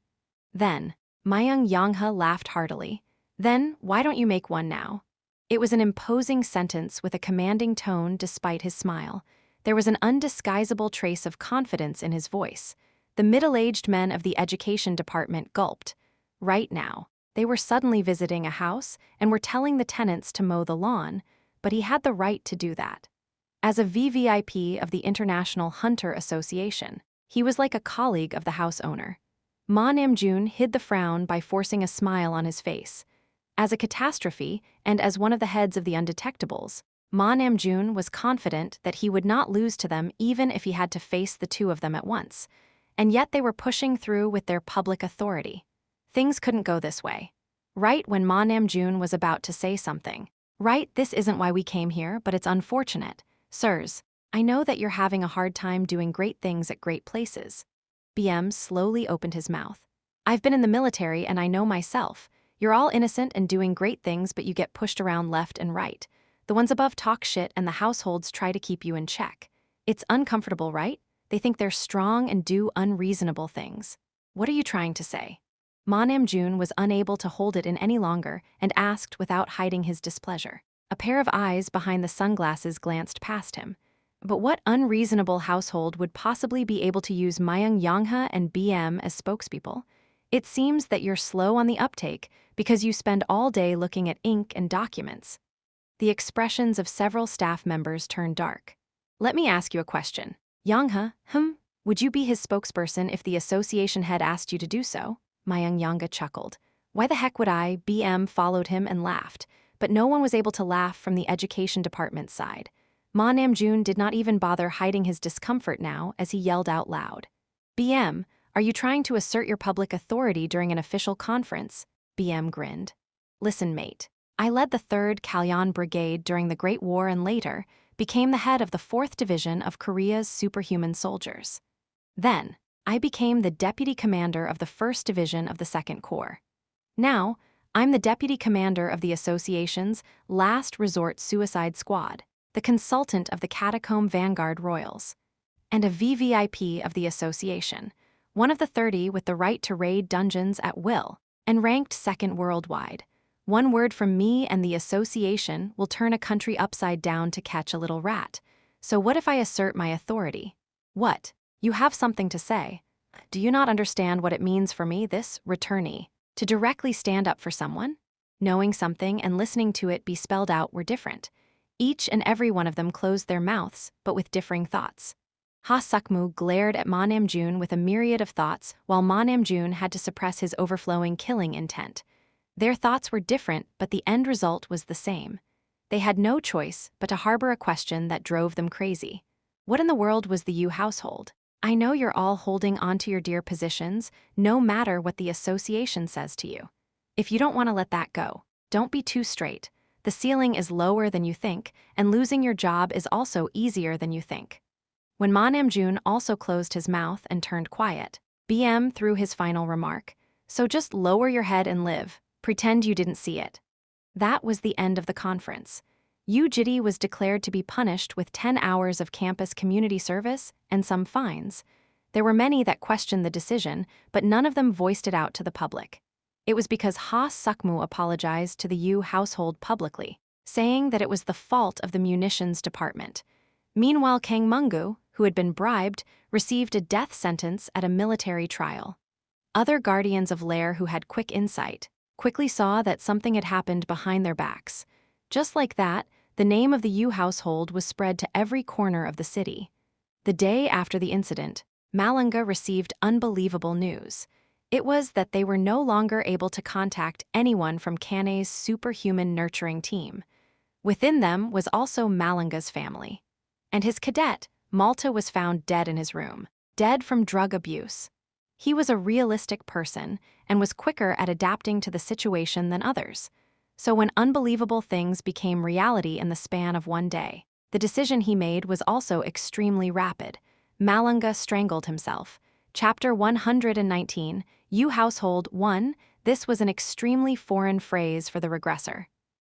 Then, Myung Yongha laughed heartily. Then, why don't you make one now? It was an imposing sentence with a commanding tone despite his smile. There was an undisguisable trace of confidence in his voice. The middle-aged men of the education department gulped. Right now, they were suddenly visiting a house and were telling the tenants to mow the lawn, but he had the right to do that. As a VVIP of the International Hunter Association, he was like a colleague of the house owner. Ma Namjoon hid the frown by forcing a smile on his face. As a catastrophe, and as one of the heads of the undetectables, Ma Namjoon was confident that he would not lose to them even if he had to face the two of them at once. And yet they were pushing through with their public authority. Things couldn't go this way. Right when Ma Namjoon was about to say something. Right, this isn't why we came here, but it's unfortunate. Sirs, I know that you're having a hard time doing great things at great places. BM slowly opened his mouth. I've been in the military and I know myself. You're all innocent and doing great things, but you get pushed around left and right. The ones above talk shit and the households try to keep you in check. It's uncomfortable, right? They think they're strong and do unreasonable things. What are you trying to say? Ma Namjoon was unable to hold it in any longer and asked without hiding his displeasure. A pair of eyes behind the sunglasses glanced past him. But what unreasonable household would possibly be able to use Myung Yongha and BM as spokespeople? It seems that you're slow on the uptake because you spend all day looking at ink and documents. The expressions of several staff members turned dark. Let me ask you a question. Yongha, would you be his spokesperson if the association head asked you to do so? Myung Yongha chuckled. Why the heck would I? BM followed him and laughed, but no one was able to laugh from the education department's side. Ma Namjoon did not even bother hiding his discomfort now as he yelled out loud. BM, are you trying to assert your public authority during an official conference? BM grinned. Listen, mate. I led the 3rd Kalyan Brigade during the Great War and later became the head of the 4th Division of Korea's superhuman soldiers. Then, I became the deputy commander of the 1st Division of the 2nd Corps. Now, I'm the deputy commander of the association's last resort suicide squad, the consultant of the Catacomb Vanguard Royals, and a VVIP of the association, one of the 30 with the right to raid dungeons at will, and ranked 2nd worldwide. One word from me and the association will turn a country upside down to catch a little rat. So what if I assert my authority? What? You have something to say. Do you not understand what it means for me, this returnee, to directly stand up for someone? Knowing something and listening to it be spelled out were different. Each and every one of them closed their mouths, but with differing thoughts. Ha Sukmu glared at Ma Namjoon with a myriad of thoughts, while Ma Namjoon had to suppress his overflowing killing intent. Their thoughts were different, but the end result was the same. They had no choice but to harbor a question that drove them crazy. What in the world was the Yu household? I know you're all holding onto your dear positions, no matter what the association says to you. If you don't want to let that go, don't be too straight. The ceiling is lower than you think, and losing your job is also easier than you think. When Ma Namjoon also closed his mouth and turned quiet, BM threw his final remark. So just lower your head and live. Pretend you didn't see it. That was the end of the conference. Yu Jitae was declared to be punished with 10 hours of campus community service and some fines. There were many that questioned the decision, but none of them voiced it out to the public. It was because Ha Sukmu apologized to the Yu household publicly, saying that it was the fault of the munitions department. Meanwhile, Kang Mungu, who had been bribed, received a death sentence at a military trial. Other guardians of Lair who had quick insight quickly saw that something had happened behind their backs. Just like that, the name of the Yu household was spread to every corner of the city. The day after the incident, Malanga received unbelievable news. It was that they were no longer able to contact anyone from Kane's superhuman nurturing team. Within them was also Malanga's family. And his cadet, Malta, was found dead in his room, dead from drug abuse. He was a realistic person and was quicker at adapting to the situation than others. So when unbelievable things became reality in the span of one day, the decision he made was also extremely rapid. Malanga strangled himself. Chapter 119, Yu Household 1. This was an extremely foreign phrase for the regressor.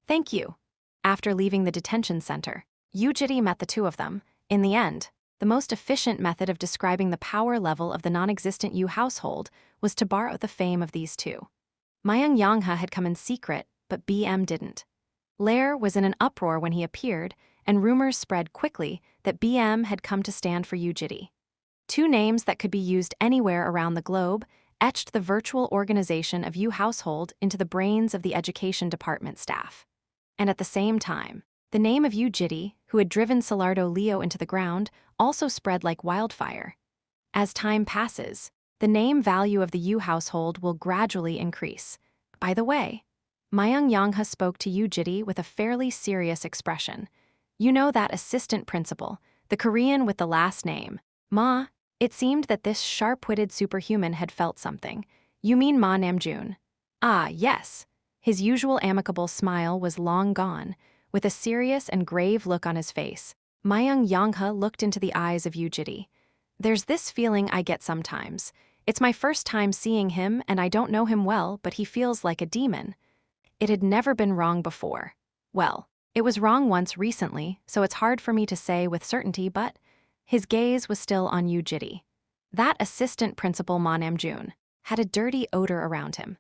Thank you. After leaving the detention center, Yu Jitae met the two of them. In the end, the most efficient method of describing the power level of the non-existent Yu household was to borrow the fame of these two. Mayang Yangha had come in secret, but BM didn't. Lair was in an uproar when he appeared, and rumors spread quickly that BM had come to stand for Yu Jitae. Two names that could be used anywhere around the globe etched the virtual organization of Yu household into the brains of the education department staff. And at the same time, the name of Yu Jitae, who had driven Salardo Leo into the ground, also spread like wildfire. As time passes, the name value of the Yu household will gradually increase. By the way, Mayang Yangha spoke to Yu Jitae with a fairly serious expression. You know that assistant principal, the Korean with the last name, Ma. It seemed that this sharp-witted superhuman had felt something. You mean Ma Namjoon? Ah, yes. His usual amicable smile was long gone. With a serious and grave look on his face, Mayang Yangha looked into the eyes of Yu Jitae. There's this feeling I get sometimes. It's my first time seeing him and I don't know him well, but he feels like a demon. It had never been wrong before. Well, it was wrong once recently, so it's hard for me to say with certainty, but his gaze was still on Yu Jitae. That assistant principal Ma Namjoon had a dirty odor around him.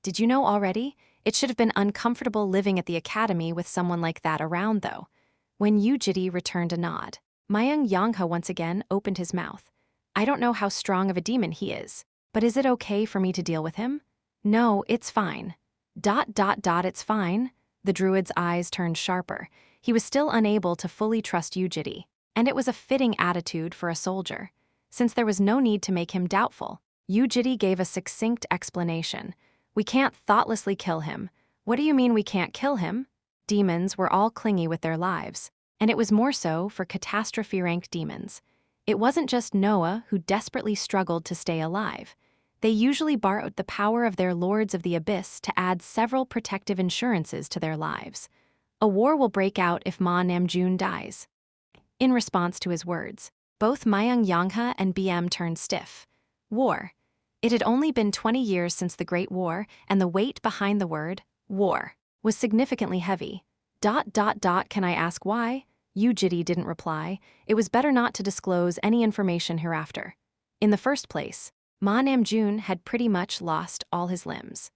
Did you know already? It should have been uncomfortable living at the academy with someone like that around, though. When Yu Jitae returned a nod, Mayang Yangha once again opened his mouth. I don't know how strong of a demon he is, but is it okay for me to deal with him? No, it's fine. It's fine. The druid's eyes turned sharper. He was still unable to fully trust Yu Jitae, and it was a fitting attitude for a soldier. Since there was no need to make him doubtful, Yu Jitae gave a succinct explanation. We can't thoughtlessly kill him. What do you mean we can't kill him? Demons were all clingy with their lives, and it was more so for catastrophe-rank demons. It wasn't just Noah who desperately struggled to stay alive. They usually borrowed the power of their lords of the abyss to add several protective insurances to their lives. A war will break out if Ma Namjoon dies. In response to his words, both Mayang Yangha and BM turned stiff. War. It had only been 20 years since the Great War, and the weight behind the word, war, was significantly heavy. Can I ask why? Yu Jitae didn't reply. It was better not to disclose any information hereafter. In the first place, Ma Namjoon had pretty much lost all his limbs.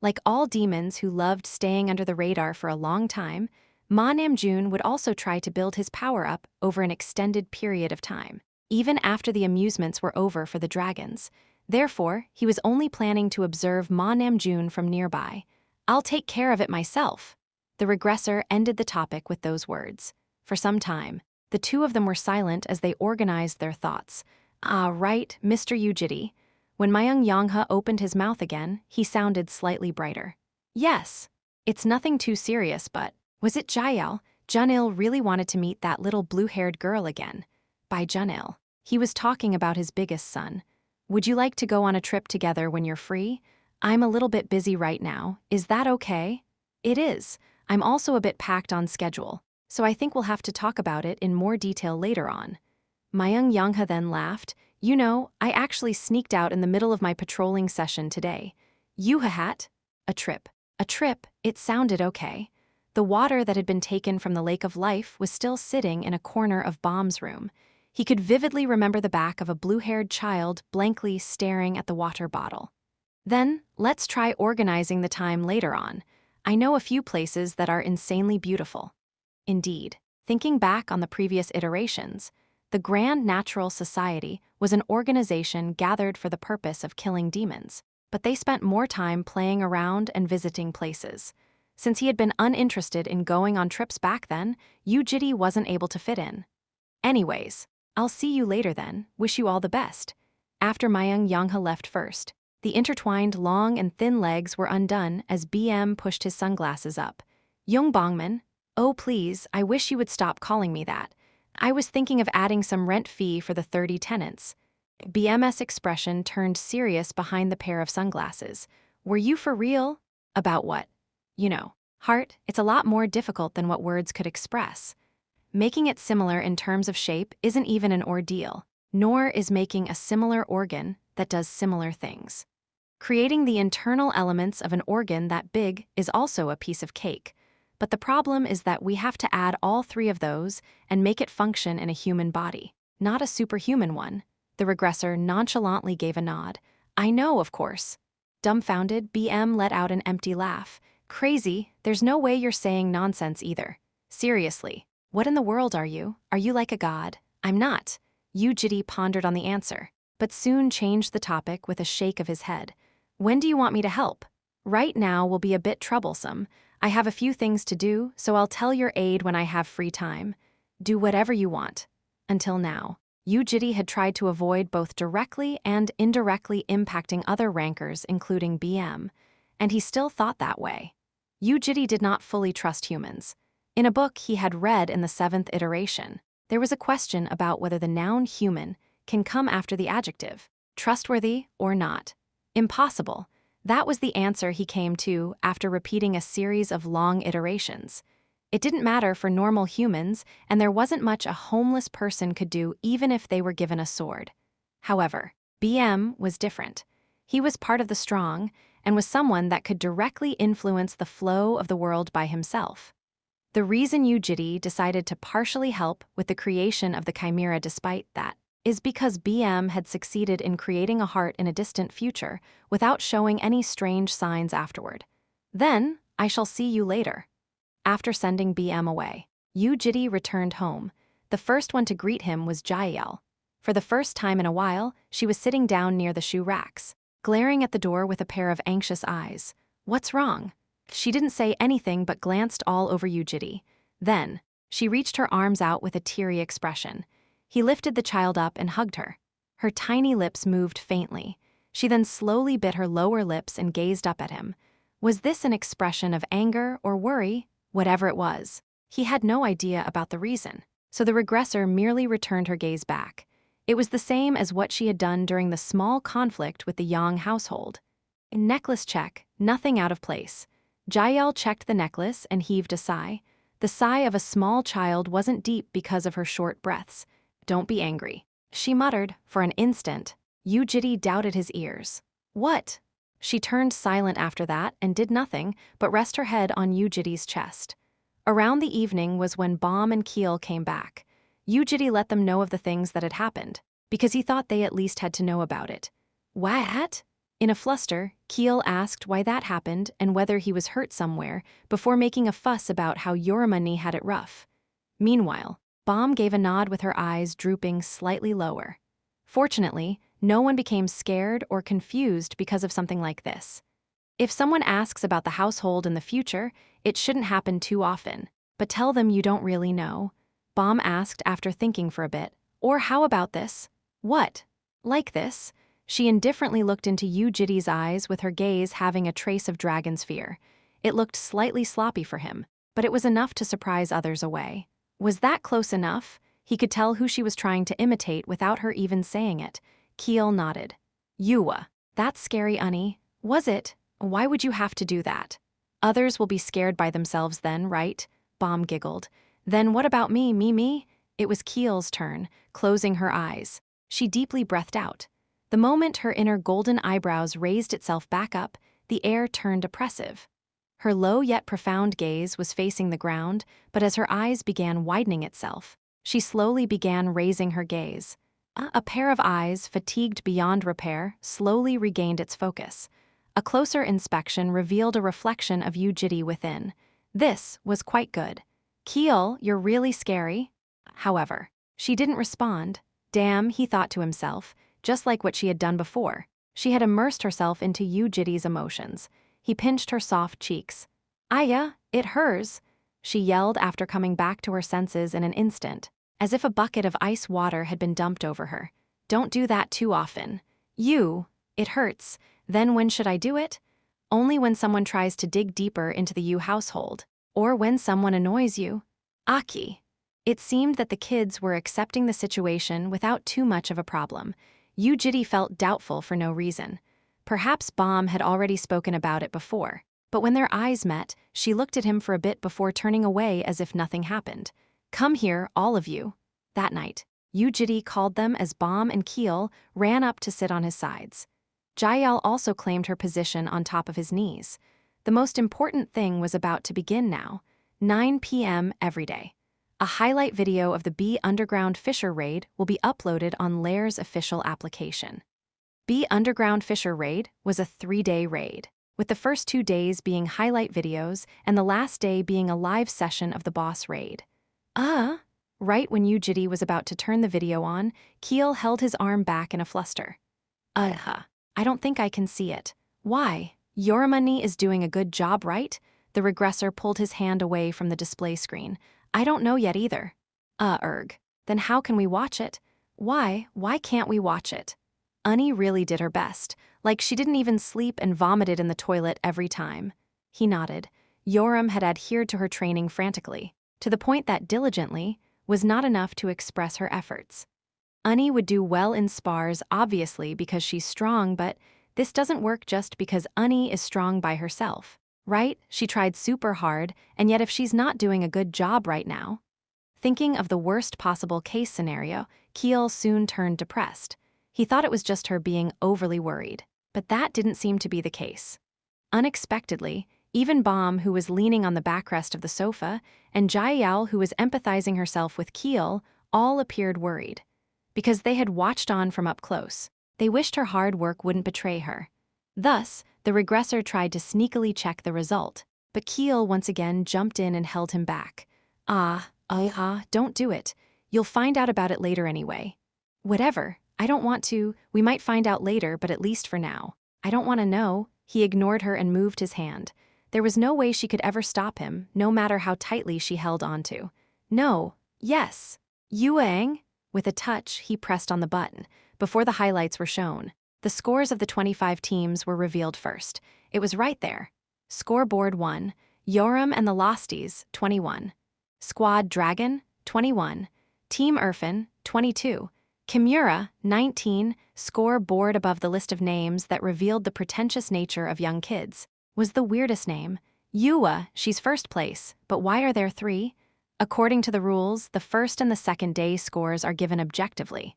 Like all demons who loved staying under the radar for a long time, Ma Namjoon would also try to build his power up over an extended period of time, even after the amusements were over for the dragons. Therefore, he was only planning to observe Ma Namjoon from nearby. I'll take care of it myself. The regressor ended the topic with those words. For some time, the two of them were silent as they organized their thoughts. Ah, right, Mr. Yu Jitae. When Mayang Yangha opened his mouth again, he sounded slightly brighter. Yes, it's nothing too serious, but was it Jael? Junil really wanted to meet that little blue-haired girl again. By Junil, he was talking about his biggest son. Would you like to go on a trip together when you're free? I'm a little bit busy right now. Is that okay? It is. I'm also a bit packed on schedule, so I think we'll have to talk about it in more detail later on. Mayang Yangha then laughed. You know, I actually sneaked out in the middle of my patrolling session today. Yuhahat? A trip. A trip, it sounded okay. The water that had been taken from the Lake of Life was still sitting in a corner of Baum's room. He could vividly remember the back of a blue-haired child blankly staring at the water bottle. Then, let's try organizing the time later on. I know a few places that are insanely beautiful. Indeed, thinking back on the previous iterations, the Grand Natural Society was an organization gathered for the purpose of killing demons, but they spent more time playing around and visiting places. Since he had been uninterested in going on trips back then, Jitae wasn't able to fit in. Anyways, I'll see you later then, wish you all the best. After Mayang Yangha left first, the intertwined long and thin legs were undone as BM pushed his sunglasses up. Young Bongman, oh please, I wish you would stop calling me that. I was thinking of adding some rent fee for the 30 tenants. BM's expression turned serious behind the pair of sunglasses. Were you for real? About what? You know, heart, it's a lot more difficult than what words could express. Making it similar in terms of shape isn't even an ordeal, nor is making a similar organ that does similar things. Creating the internal elements of an organ that big is also a piece of cake, but the problem is that we have to add all three of those and make it function in a human body, not a superhuman one. The regressor nonchalantly gave a nod. I know, of course. Dumbfounded, BM let out an empty laugh. Crazy, there's no way you're saying nonsense either. Seriously, what in the world are you? Are you like a god? I'm not. Jitae pondered on the answer, but soon changed the topic with a shake of his head. When do you want me to help? Right now will be a bit troublesome. I have a few things to do, so I'll tell your aide when I have free time. Do whatever you want. Until now, Jitae had tried to avoid both directly and indirectly impacting other rankers, including BM, and he still thought that way. Jitae did not fully trust humans. In a book he had read in the 7th iteration, there was a question about whether the noun human can come after the adjective, trustworthy or not. Impossible. That was the answer he came to after repeating a series of long iterations. It didn't matter for normal humans, and there wasn't much a homeless person could do even if they were given a sword. However, BM was different. He was part of the strong, and was someone that could directly influence the flow of the world by himself. The reason Jitae decided to partially help with the creation of the chimera despite that is because BM had succeeded in creating a heart in a distant future without showing any strange signs afterward. Then, I shall see you later. After sending BM away, Jitae returned home. The first one to greet him was Jitae. For the first time in a while, she was sitting down near the shoe racks, glaring at the door with a pair of anxious eyes. What's wrong? She didn't say anything but glanced all over Jitae. Then, she reached her arms out with a teary expression. He lifted the child up and hugged her. Her tiny lips moved faintly. She then slowly bit her lower lips and gazed up at him. Was this an expression of anger or worry? Whatever it was, he had no idea about the reason, so the regressor merely returned her gaze back. It was the same as what she had done during the small conflict with the Yang household. Necklace check, nothing out of place. Jitae checked the necklace and heaved a sigh. The sigh of a small child wasn't deep because of her short breaths. Don't be angry, she muttered. For an instant, Jitae doubted his ears. What? She turned silent after that and did nothing but rest her head on Jitae's chest. Around the evening was when Baum and Keel came back. Jitae let them know of the things that had happened, because he thought they at least had to know about it. What? In a fluster, Keel asked why that happened and whether he was hurt somewhere, before making a fuss about how Yoramani had it rough. Meanwhile, Baum gave a nod with her eyes drooping slightly lower. Fortunately, no one became scared or confused because of something like this. If someone asks about the household in the future, it shouldn't happen too often, but tell them you don't really know. Baum asked after thinking for a bit. Or how about this? What? Like this? She indifferently looked into Jitae's eyes with her gaze having a trace of dragon's fear. It looked slightly sloppy for him, but it was enough to surprise others away. Was that close enough? He could tell who she was trying to imitate without her even saying it. Keel nodded. Yuwa, that's scary, Unnie. Was it? Why would you have to do that? Others will be scared by themselves then, right? Baum giggled. Then what about me? It was Keel's turn, closing her eyes. She deeply breathed out. The moment her inner golden eyebrows raised itself back up, the air turned oppressive. Her low yet profound gaze was facing the ground, but as her eyes began widening itself, she slowly began raising her gaze. A pair of eyes, fatigued beyond repair, slowly regained its focus. A closer inspection revealed a reflection of Jitae within. This was quite good. "Keel, you're really scary." However, she didn't respond. Damn, he thought to himself, just like what she had done before. She had immersed herself into Jitae's emotions. He pinched her soft cheeks. "Aya, it hurts," she yelled after coming back to her senses in an instant, as if a bucket of ice water had been dumped over her. "Don't do that too often. It hurts. Then when should I do it? Only when someone tries to dig deeper into the household, or when someone annoys you." Aki. It seemed that the kids were accepting the situation without too much of a problem. Jitae felt doubtful for no reason. Perhaps Bomb had already spoken about it before, but when their eyes met, she looked at him for a bit before turning away as if nothing happened. "Come here, all of you." That night, Jitae called them as Bomb and Keel ran up to sit on his sides. Jitae also claimed her position on top of his knees. The most important thing was about to begin now. 9 p.m. every day. A highlight video of the B Underground Fisher Raid will be uploaded on Lair's official application. B Underground Fisher Raid was a 3-day raid, with the first 2 days being highlight videos and the last day being a live session of the boss raid. Right when Jitae was about to turn the video on, Keel held his arm back in a fluster. I don't think I can see it." "Why? Yoramani is doing a good job, right?" The regressor pulled his hand away from the display screen. "I don't know yet either." Then how can we watch it?" Why can't we watch it?" Unnie really did her best, like she didn't even sleep and vomited in the toilet every time. He nodded. Yoram had adhered to her training frantically, to the point that diligently was not enough to express her efforts. Unnie would do well in spars, obviously, because she's strong, but this doesn't work just because Unnie is strong by herself, right? She tried super hard, and yet if she's not doing a good job right now. Thinking of the worst possible case scenario, Keel soon turned depressed. He thought it was just her being overly worried, but that didn't seem to be the case. Unexpectedly, even Bomb, who was leaning on the backrest of the sofa, and Jitae, who was empathizing herself with Keel, all appeared worried. Because they had watched on from up close, they wished her hard work wouldn't betray her. Thus, the regressor tried to sneakily check the result, but Keel once again jumped in and held him back. Don't do it. You'll find out about it later anyway." "Whatever, I don't want to. We might find out later, but at least for now. I don't want to know." He ignored her and moved his hand. There was no way she could ever stop him, no matter how tightly she held onto. "No, yes. Yuang." With a touch, he pressed on the button. Before the highlights were shown, the scores of the 25 teams were revealed first. It was right there. Scoreboard 1, Yoram and the Losties, 21. Squad Dragon, 21. Team Irfan, 22. Kimura, 19. Scoreboard above the list of names that revealed the pretentious nature of young kids was the weirdest name. Yua, she's first place, but why are there 3? According to the rules, the first and the second day scores are given objectively.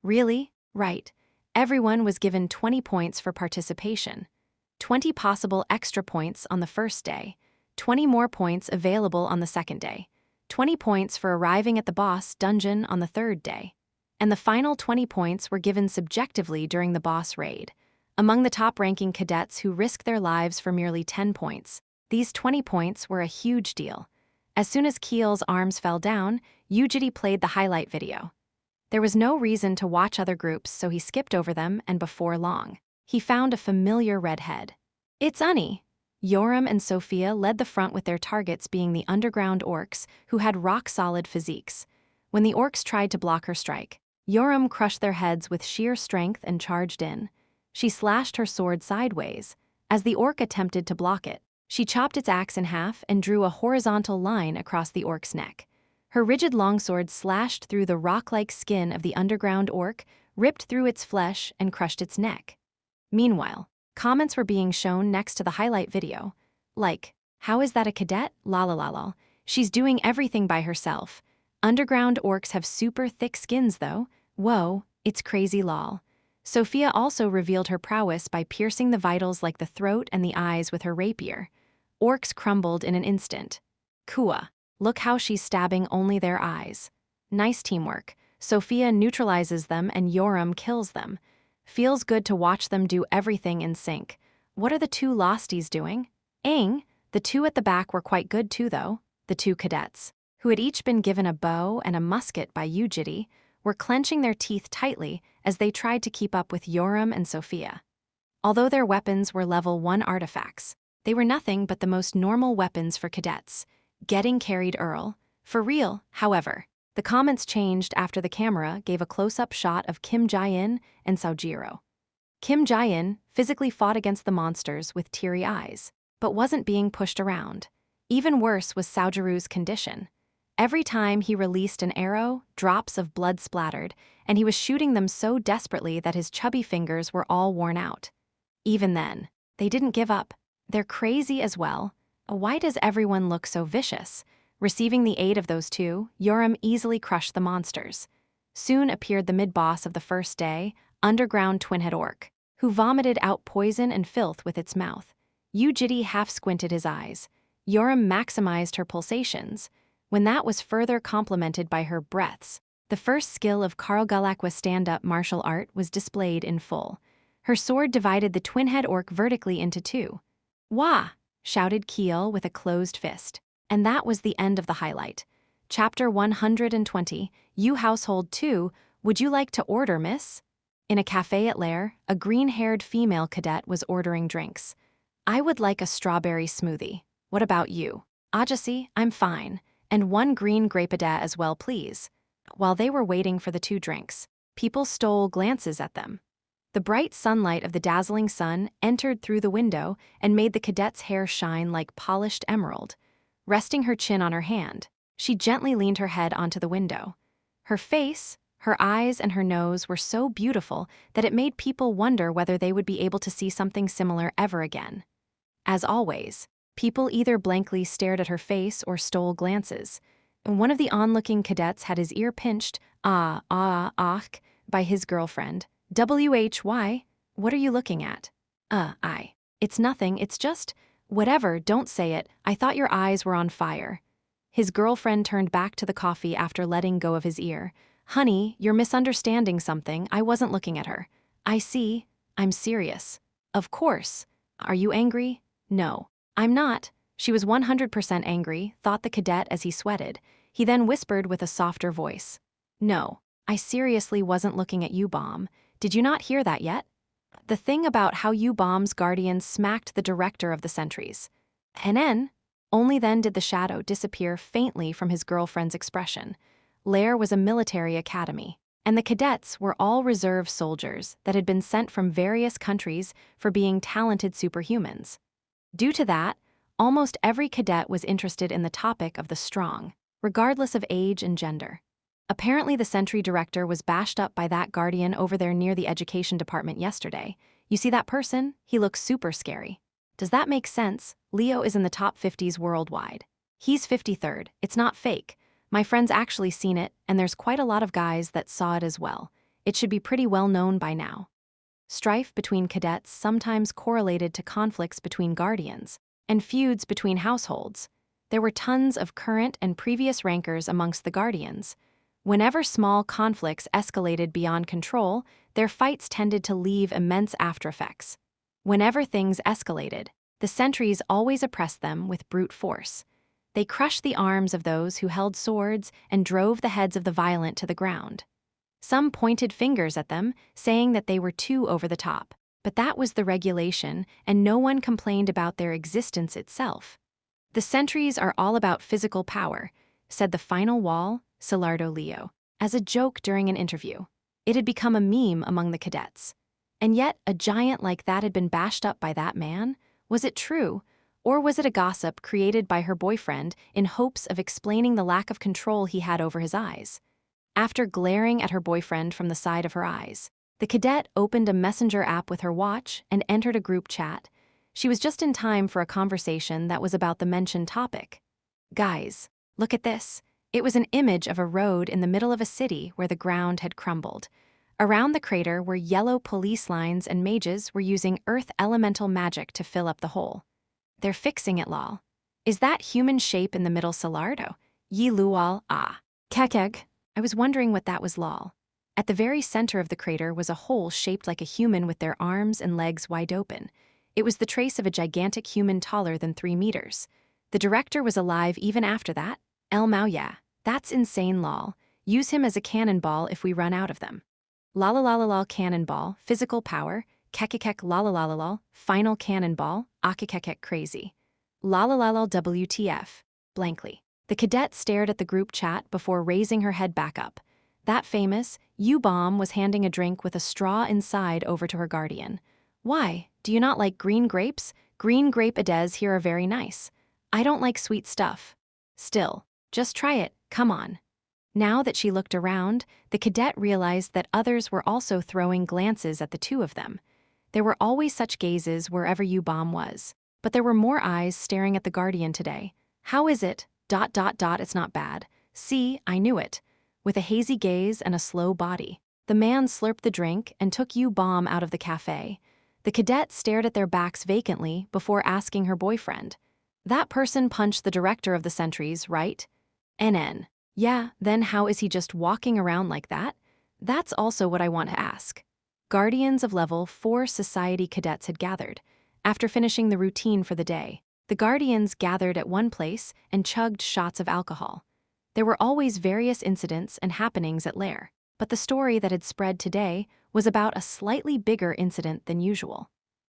Really? Right. Everyone was given 20 points for participation. 20 possible extra points on the first day. 20 more points available on the second day. 20 points for arriving at the boss dungeon on the third day. And the final 20 points were given subjectively during the boss raid. Among the top-ranking cadets who risked their lives for merely 10 points, these 20 points were a huge deal. As soon as Keel's arms fell down, Jitae played the highlight video. There was no reason to watch other groups, so he skipped over them, and before long, he found a familiar redhead. "It's Unnie." Yoram and Sophia led the front with their targets being the underground orcs, who had rock-solid physiques. When the orcs tried to block her strike, Yoram crushed their heads with sheer strength and charged in. She slashed her sword sideways. As the orc attempted to block it, she chopped its axe in half and drew a horizontal line across the orc's neck. Her rigid longsword slashed through the rock-like skin of the underground orc, ripped through its flesh, and crushed its neck. Meanwhile, comments were being shown next to the highlight video. Like, "How is that a cadet? Lol. She's doing everything by herself. Underground orcs have super thick skins though. Whoa, it's crazy lol." Sophia also revealed her prowess by piercing the vitals like the throat and the eyes with her rapier. Orcs crumbled in an instant. Kua, look how she's stabbing only their eyes. Nice teamwork. Sophia neutralizes them and Yoram kills them. Feels good to watch them do everything in sync. What are the two losties doing? Aang, the two at the back were quite good too though. The two cadets, who had each been given a bow and a musket by Jitae, were clenching their teeth tightly as they tried to keep up with Yoram and Sophia. Although their weapons were level 1 artifacts, they were nothing but the most normal weapons for cadets. Getting carried Earl. For real, however. The comments changed after the camera gave a close-up shot of Kim Jae-in and Sojiro. Kim Jae-in physically fought against the monsters with teary eyes, but wasn't being pushed around. Even worse was Sojiro's condition. Every time he released an arrow, drops of blood splattered, and he was shooting them so desperately that his chubby fingers were all worn out. Even then, they didn't give up. They're crazy as well. Why does everyone look so vicious? Receiving the aid of those two, Yoram easily crushed the monsters. Soon appeared the mid-boss of the first day, underground twin-head orc, who vomited out poison and filth with its mouth. Jitae half-squinted his eyes. Yoram maximized her pulsations. When that was further complemented by her breaths, the first skill of Karlgalakwa's stand-up martial art was displayed in full. Her sword divided the twin-head orc vertically into two. "Wah!" shouted Keel with a closed fist. And that was the end of the highlight. Chapter 120, You Household 2, Would you like to order, miss? In a cafe at Lair, a green-haired female cadet was ordering drinks. I would like a strawberry smoothie. What about you? Ajasi, I'm fine. And one green grape-a-da as well, please. While they were waiting for the two drinks, people stole glances at them. The bright sunlight of the dazzling sun entered through the window and made the cadet's hair shine like polished emerald. Resting her chin on her hand, she gently leaned her head onto the window. Her face, her eyes, and her nose were so beautiful that it made people wonder whether they would be able to see something similar ever again. As always, people either blankly stared at her face or stole glances. One of the onlooking cadets had his ear pinched, by his girlfriend. "Why? What are you looking at?" It's nothing, it's just, whatever, don't say it, I thought your eyes were on fire." His girlfriend turned back to the coffee after letting go of his ear. "Honey, you're misunderstanding something, I wasn't looking at her." "I see, I'm serious." "Of course. Are you angry?" "No, I'm not." She was 100% angry, thought the cadet as he sweated. He then whispered with a softer voice. "No, I seriously wasn't looking at you, Bomb. Did you not hear that yet? The thing about how you Bomb's guardians smacked the director of the sentries." And then, only then did the shadow disappear faintly from his girlfriend's expression. Lair was a military academy, and the cadets were all reserve soldiers that had been sent from various countries for being talented superhumans. Due to that, almost every cadet was interested in the topic of the strong, regardless of age and gender. Apparently the sentry director was bashed up by that guardian over there near the education department yesterday. You see that person? He looks super scary. Does that make sense? Leo is in the top 50s worldwide. He's 53rd, it's not fake. My friend's actually seen it, and there's quite a lot of guys that saw it as well. It should be pretty well known by now. Strife between cadets sometimes correlated to conflicts between guardians, and feuds between households. There were tons of current and previous rankers amongst the guardians. Whenever small conflicts escalated beyond control, their fights tended to leave immense aftereffects. Whenever things escalated, the sentries always oppressed them with brute force. They crushed the arms of those who held swords and drove the heads of the violent to the ground. Some pointed fingers at them, saying that they were too over the top, but that was the regulation, and no one complained about their existence itself. "The sentries are all about physical power," said the final wall, Silardo Leo, as a joke during an interview. It had become a meme among the cadets. And yet, a giant like that had been bashed up by that man? Was it true? Or was it a gossip created by her boyfriend in hopes of explaining the lack of control he had over his eyes? After glaring at her boyfriend from the side of her eyes, the cadet opened a messenger app with her watch and entered a group chat. She was just in time for a conversation that was about the mentioned topic. "Guys, look at this." It was an image of a road in the middle of a city where the ground had crumbled. Around the crater were yellow police lines, and mages were using earth elemental magic to fill up the hole. They're fixing it, lol. Is that human shape in the middle Salardo? Yi lual, ah. Kekeg. I was wondering what that was, lol. At the very center of the crater was a hole shaped like a human with their arms and legs wide open. It was the trace of a gigantic human taller than 3 meters. The director was alive even after that? El Mao, yeah. That's insane, lol. Use him as a cannonball if we run out of them. Lalalalal cannonball, physical power, kekekek lalalalal, final cannonball, akekekek crazy. Lalalalal WTF, blankly. The cadet stared at the group chat before raising her head back up. That famous U-bomb was handing a drink with a straw inside over to her guardian. Why? Do you not like green grapes? Green grape ades here are very nice. I don't like sweet stuff. Still, just try it, come on. Now that she looked around, the cadet realized that others were also throwing glances at the two of them. There were always such gazes wherever U-bomb was. But there were more eyes staring at the guardian today. How is it? ... It's not bad. See, I knew it. With a hazy gaze and a slow body, the man slurped the drink and took U-bomb out of the cafe. The cadet stared at their backs vacantly before asking her boyfriend. That person punched the director of the sentries, right? NN. Yeah, then how is he just walking around like that? That's also what I want to ask. Guardians of Level 4 Society cadets had gathered. After finishing the routine for the day, the Guardians gathered at one place and chugged shots of alcohol. There were always various incidents and happenings at Lair, but the story that had spread today was about a slightly bigger incident than usual.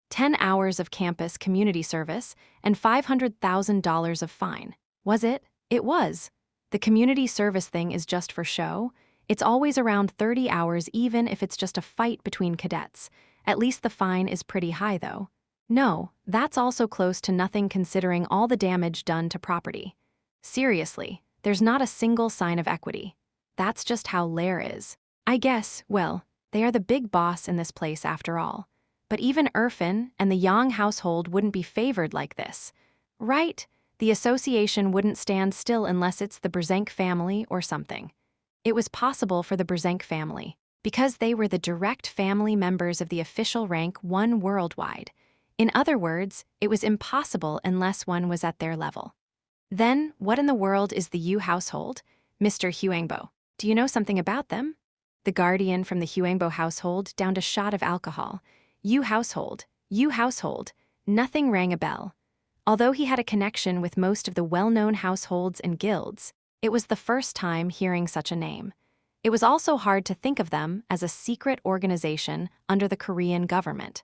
10 hours of campus community service and $500,000 of fine. Was it? It was. The community service thing is just for show. It's always around 30 hours even if it's just a fight between cadets. At least the fine is pretty high though. No, that's also close to nothing considering all the damage done to property. Seriously, there's not a single sign of equity. That's just how Lair is. I guess, well, they are the big boss in this place after all. But even Irfan and the Yang household wouldn't be favored like this. Right? The association wouldn't stand still unless it's the Brzenk family or something. It was possible for the Brzenk family, because they were the direct family members of the official rank 1 worldwide. In other words, it was impossible unless one was at their level. Then, what in the world is the Yu household? Mr. Huangbo, do you know something about them? The guardian from the Huangbo household downed a shot of alcohol. Yu household, nothing rang a bell. Although he had a connection with most of the well-known households and guilds, it was the first time hearing such a name. It was also hard to think of them as a secret organization under the Korean government.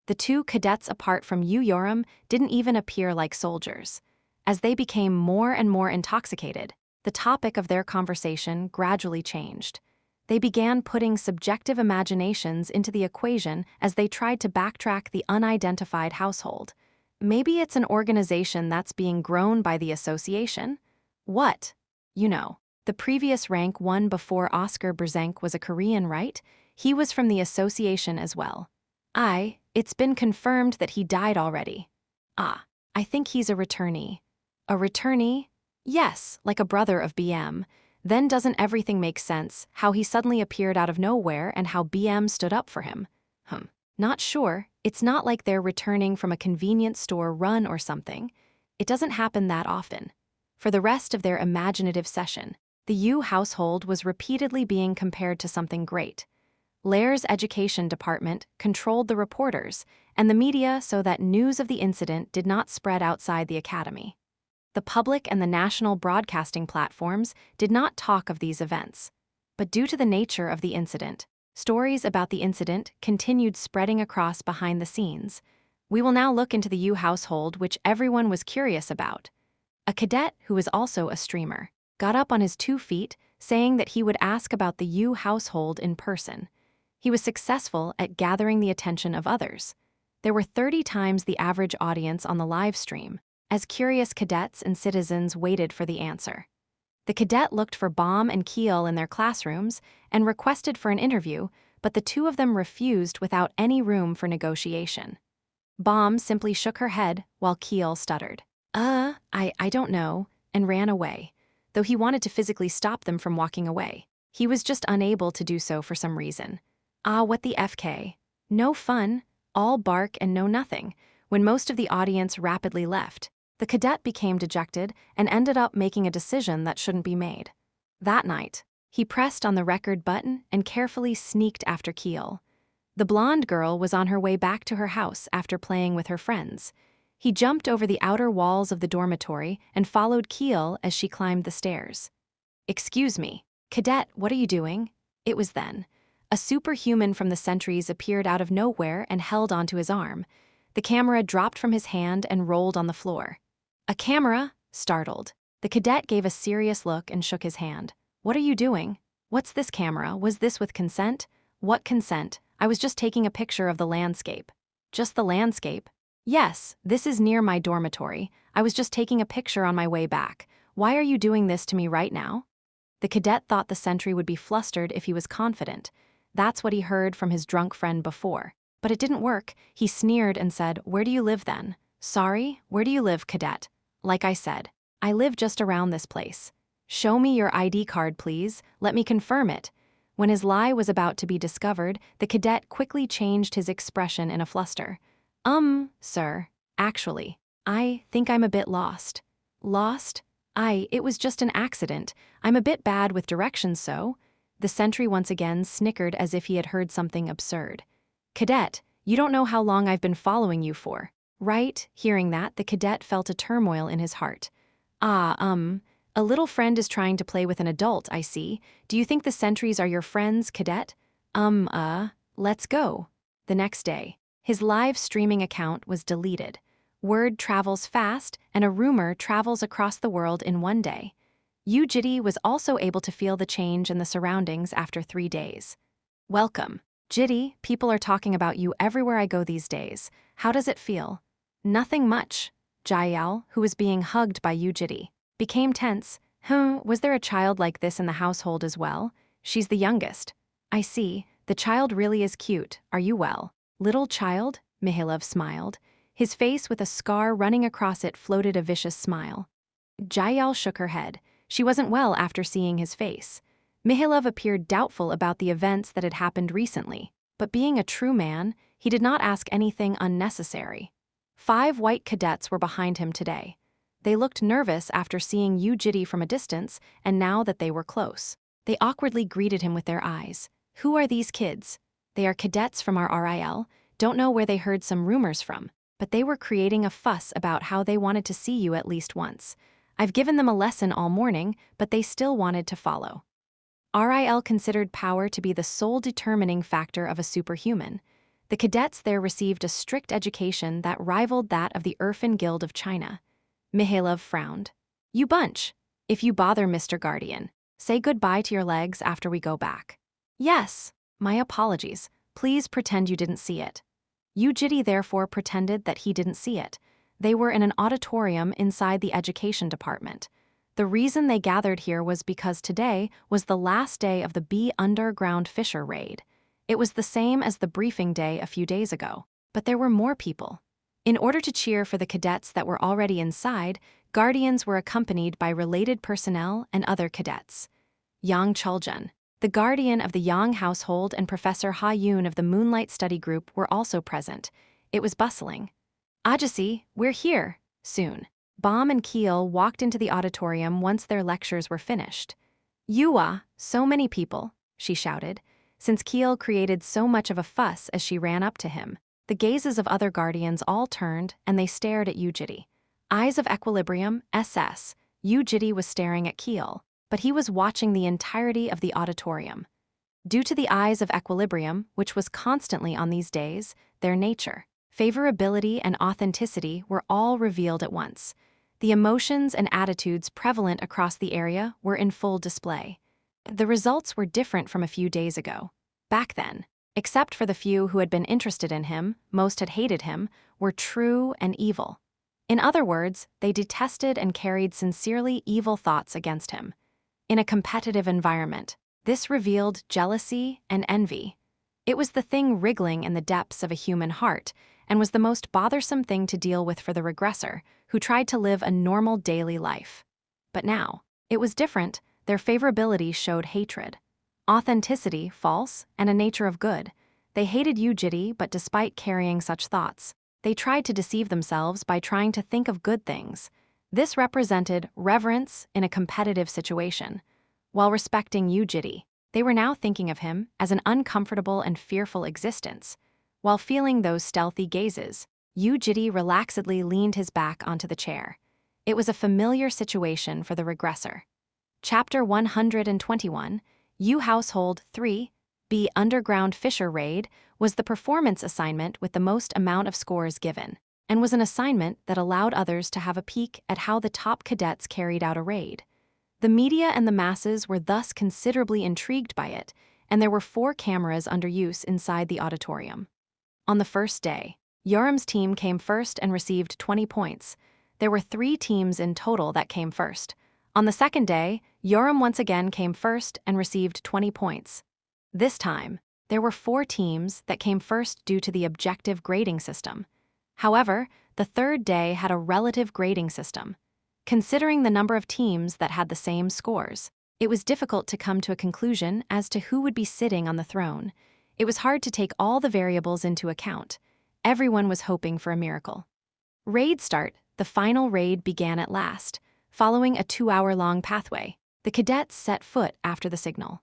The two cadets apart from Yu Yoram didn't even appear like soldiers. As they became more and more intoxicated, the topic of their conversation gradually changed. They began putting subjective imaginations into the equation as they tried to backtrack the unidentified household. Maybe it's an organization that's being grown by the association? What? You know, the previous rank 1 before Oscar Brzenk was a Korean, right? He was from the association as well. It's been confirmed that he died already. I think he's a returnee. A returnee? Yes, like a brother of BM. Then doesn't everything make sense, how he suddenly appeared out of nowhere and how BM stood up for him? Not sure. It's not like they're returning from a convenience store run or something. It doesn't happen that often. For the rest of their imaginative session, the Yu household was repeatedly being compared to something great. Lair's education department controlled the reporters and the media so that news of the incident did not spread outside the academy. The public and the national broadcasting platforms did not talk of these events. But due to the nature of the incident, stories about the incident continued spreading across behind the scenes. We will now look into the Yu household, which everyone was curious about. A cadet, who was also a streamer, got up on his 2 feet, saying that he would ask about the Yu household in person. He was successful at gathering the attention of others. There were 30 times the average audience on the live stream, as curious cadets and citizens waited for the answer. The cadet looked for Baum and Kiel in their classrooms and requested for an interview, but the two of them refused without any room for negotiation. Baum simply shook her head while Kiel stuttered. I don't know, and ran away, though he wanted to physically stop them from walking away. He was just unable to do so for some reason. What the FK? No fun, all bark and no nothing. when most of the audience rapidly left, the cadet became dejected and ended up making a decision that shouldn't be made. That night, he pressed on the record button and carefully sneaked after Keel. The blonde girl was on her way back to her house after playing with her friends. He jumped over the outer walls of the dormitory and followed Keel as she climbed the stairs. "Excuse me, cadet, what are you doing?" It was then. A superhuman from the sentries appeared out of nowhere and held onto his arm. The camera dropped from his hand and rolled on the floor. "A camera?" Startled. The cadet gave a serious look and shook his hand. "What are you doing? What's this camera? Was this with consent?" "What consent? I was just taking a picture of the landscape." "Just the landscape?" "Yes, this is near my dormitory. I was just taking a picture on my way back. Why are you doing this to me right now?" The cadet thought the sentry would be flustered if he was confident. That's what he heard from his drunk friend before. But it didn't work. He sneered and said, "Where do you live then?" "Sorry, where do you live, cadet?" "Like I said, I live just around this place." "Show me your ID card, please. Let me confirm it." When his lie was about to be discovered, the cadet quickly changed his expression in a fluster. Sir, actually, I think I'm a bit lost." "Lost? It was just an accident. I'm a bit bad with directions, so." The sentry once again snickered as if he had heard something absurd. "Cadet, you don't know how long I've been following you for, right?" Hearing that, the cadet felt a turmoil in his heart. A little friend is trying to play with an adult, I see. Do you think the sentries are your friends, cadet?" Let's go." The next day, his live streaming account was deleted. Word travels fast, and a rumor travels across the world in one day. Jitae was also able to feel the change in the surroundings after 3 days. "Welcome. Jitae, people are talking about you everywhere I go these days. How does it feel?" "Nothing much." Jitae, who was being hugged by Jitae, became tense. Was there a child like this in the household as well?" "She's the youngest." "I see. The child really is cute. Are you well?" "Little child?" Mihailov smiled. His face with a scar running across it floated a vicious smile. Jitae shook her head. She wasn't well after seeing his face. Mihailov appeared doubtful about the events that had happened recently, but being a true man, he did not ask anything unnecessary. 5 white cadets were behind him today. They looked nervous after seeing Jitae from a distance, and now that they were close, they awkwardly greeted him with their eyes. "Who are these kids?" "They are cadets from our RIL. Don't know where they heard some rumors from, but they were creating a fuss about how they wanted to see you at least once. I've given them a lesson all morning, but they still wanted to follow." RIL considered power to be the sole determining factor of a superhuman. The cadets there received a strict education that rivaled that of the Irfan Guild of China. Mihailov frowned. "You bunch. If you bother, Mr. Guardian, say goodbye to your legs after we go back." "Yes. My apologies. Please pretend you didn't see it." Jitae therefore pretended that he didn't see it. They were in an auditorium inside the education department. The reason they gathered here was because today was the last day of the B underground Fisher raid. It was the same as the briefing day a few days ago, but there were more people. In order to cheer for the cadets that were already inside, guardians were accompanied by related personnel and other cadets. Yang Chuljun, the guardian of the Yang household, and Professor Ha Yun of the Moonlight Study Group were also present. It was bustling. "Ajasi, we're here. Soon." Baum and Keel walked into the auditorium once their lectures were finished. "Yua, so many people," she shouted, since Keel created so much of a fuss as she ran up to him. The gazes of other guardians all turned, and they stared at Jitae. Eyes of equilibrium, SS. Jitae was staring at Keel, but he was watching the entirety of the auditorium. Due to the eyes of equilibrium, which was constantly on these days, their nature, favorability, and authenticity were all revealed at once. The emotions and attitudes prevalent across the area were in full display. The results were different from a few days ago. Back then, except for the few who had been interested in him, most had hated him, were true and evil. In other words, they detested and carried sincerely evil thoughts against him. In a competitive environment, this revealed jealousy and envy. It was the thing wriggling in the depths of a human heart, and was the most bothersome thing to deal with for the regressor, who tried to live a normal daily life. But now, it was different. Their favorability showed hatred, authenticity false, and a nature of good. They hated Jitae, but despite carrying such thoughts, they tried to deceive themselves by trying to think of good things. This represented reverence in a competitive situation. While respecting Jitae, they were now thinking of him as an uncomfortable and fearful existence. While feeling those stealthy gazes, Jitae relaxedly leaned his back onto the chair. It was a familiar situation for the Regressor. Chapter 121, U Household 3, B Underground Fisher Raid, was the performance assignment with the most amount of scores given, and was an assignment that allowed others to have a peek at how the top cadets carried out a raid. The media and the masses were thus considerably intrigued by it, and there were 4 cameras under use inside the auditorium. On the first day, Yoram's team came first and received 20 points. There were 3 teams in total that came first. On the second day, Yoram once again came first and received 20 points. This time, there were 4 teams that came first due to the objective grading system. However, the third day had a relative grading system. Considering the number of teams that had the same scores, it was difficult to come to a conclusion as to who would be sitting on the throne. It was hard to take all the variables into account. Everyone was hoping for a miracle. Raid start, the final raid began at last. Following a 2-hour-long pathway, the cadets set foot after the signal.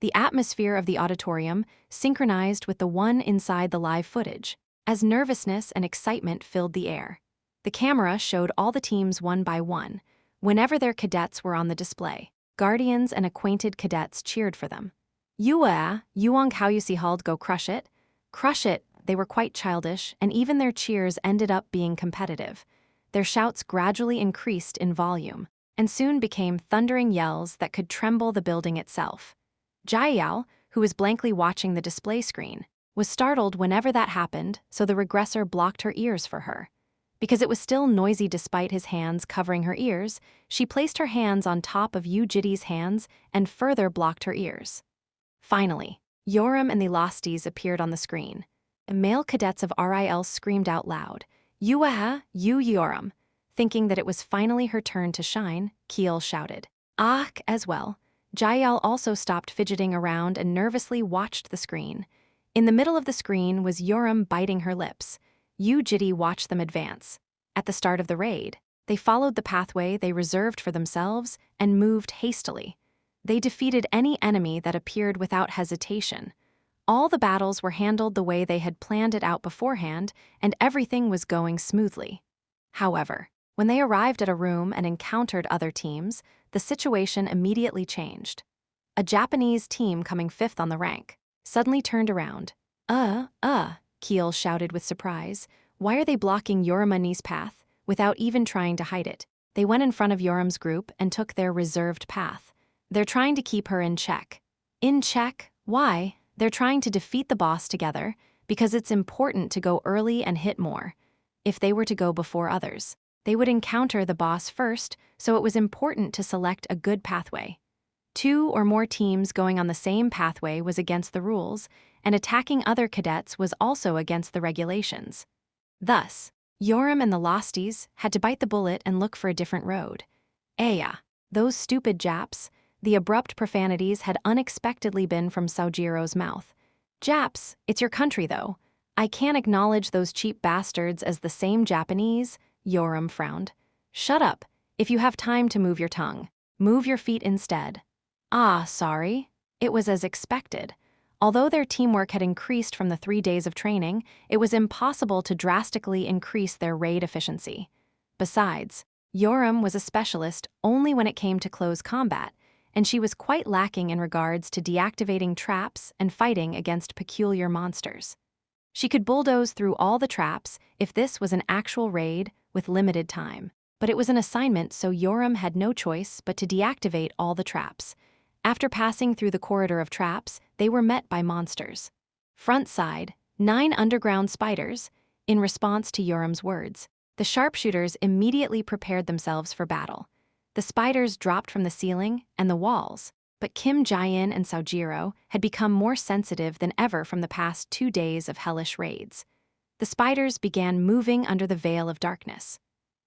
The atmosphere of the auditorium synchronized with the one inside the live footage, as nervousness and excitement filled the air. The camera showed all the teams one by one. Whenever their cadets were on the display, guardians and acquainted cadets cheered for them. Yuang Haoyusi Hald go crush it. Crush it, they were quite childish, and even their cheers ended up being competitive. Their shouts gradually increased in volume, and soon became thundering yells that could tremble the building itself. Jitae, who was blankly watching the display screen, was startled whenever that happened, so the Regressor blocked her ears for her. Because it was still noisy despite his hands covering her ears, she placed her hands on top of Jitae's hands and further blocked her ears. Finally, Yoram and the Losties appeared on the screen. Male cadets of RIL screamed out loud, Yoram. Thinking that it was finally her turn to shine, Kiel shouted, as well. Jitae also stopped fidgeting around and nervously watched the screen. In the middle of the screen was Yoram biting her lips. Jitae watched them advance. At the start of the raid, they followed the pathway they reserved for themselves and moved hastily. They defeated any enemy that appeared without hesitation. All the battles were handled the way they had planned it out beforehand, and everything was going smoothly. However, when they arrived at a room and encountered other teams, the situation immediately changed. A Japanese team coming 5th on the rank suddenly turned around. Kiel shouted with surprise. Why are they blocking Yoramani's path? Without even trying to hide it, they went in front of Yoram's group and took their reserved path. They're trying to keep her in check. In check? Why? They're trying to defeat the boss together, because it's important to go early and hit more. If they were to go before others, they would encounter the boss first, so it was important to select a good pathway. 2 or more teams going on the same pathway was against the rules, and attacking other cadets was also against the regulations. Thus, Yoram and the Losties had to bite the bullet and look for a different road. Those stupid Japs. The abrupt profanities had unexpectedly been from Sojiro's mouth. Japs, it's your country though. I can't acknowledge those cheap bastards as the same Japanese, Yoram frowned. Shut up. If you have time to move your tongue, move your feet instead. Sorry. It was as expected. Although their teamwork had increased from the 3 days of training, it was impossible to drastically increase their raid efficiency. Besides, Yoram was a specialist only when it came to close combat, and she was quite lacking in regards to deactivating traps and fighting against peculiar monsters. She could bulldoze through all the traps if this was an actual raid with limited time, but it was an assignment, so Yoram had no choice but to deactivate all the traps. After passing through the corridor of traps, they were met by monsters. Front side, 9 underground spiders. In response to Yoram's words, the sharpshooters immediately prepared themselves for battle. The spiders dropped from the ceiling and the walls, but Kim Jae-in and Sojiro had become more sensitive than ever from the past 2 days of hellish raids. The spiders began moving under the veil of darkness.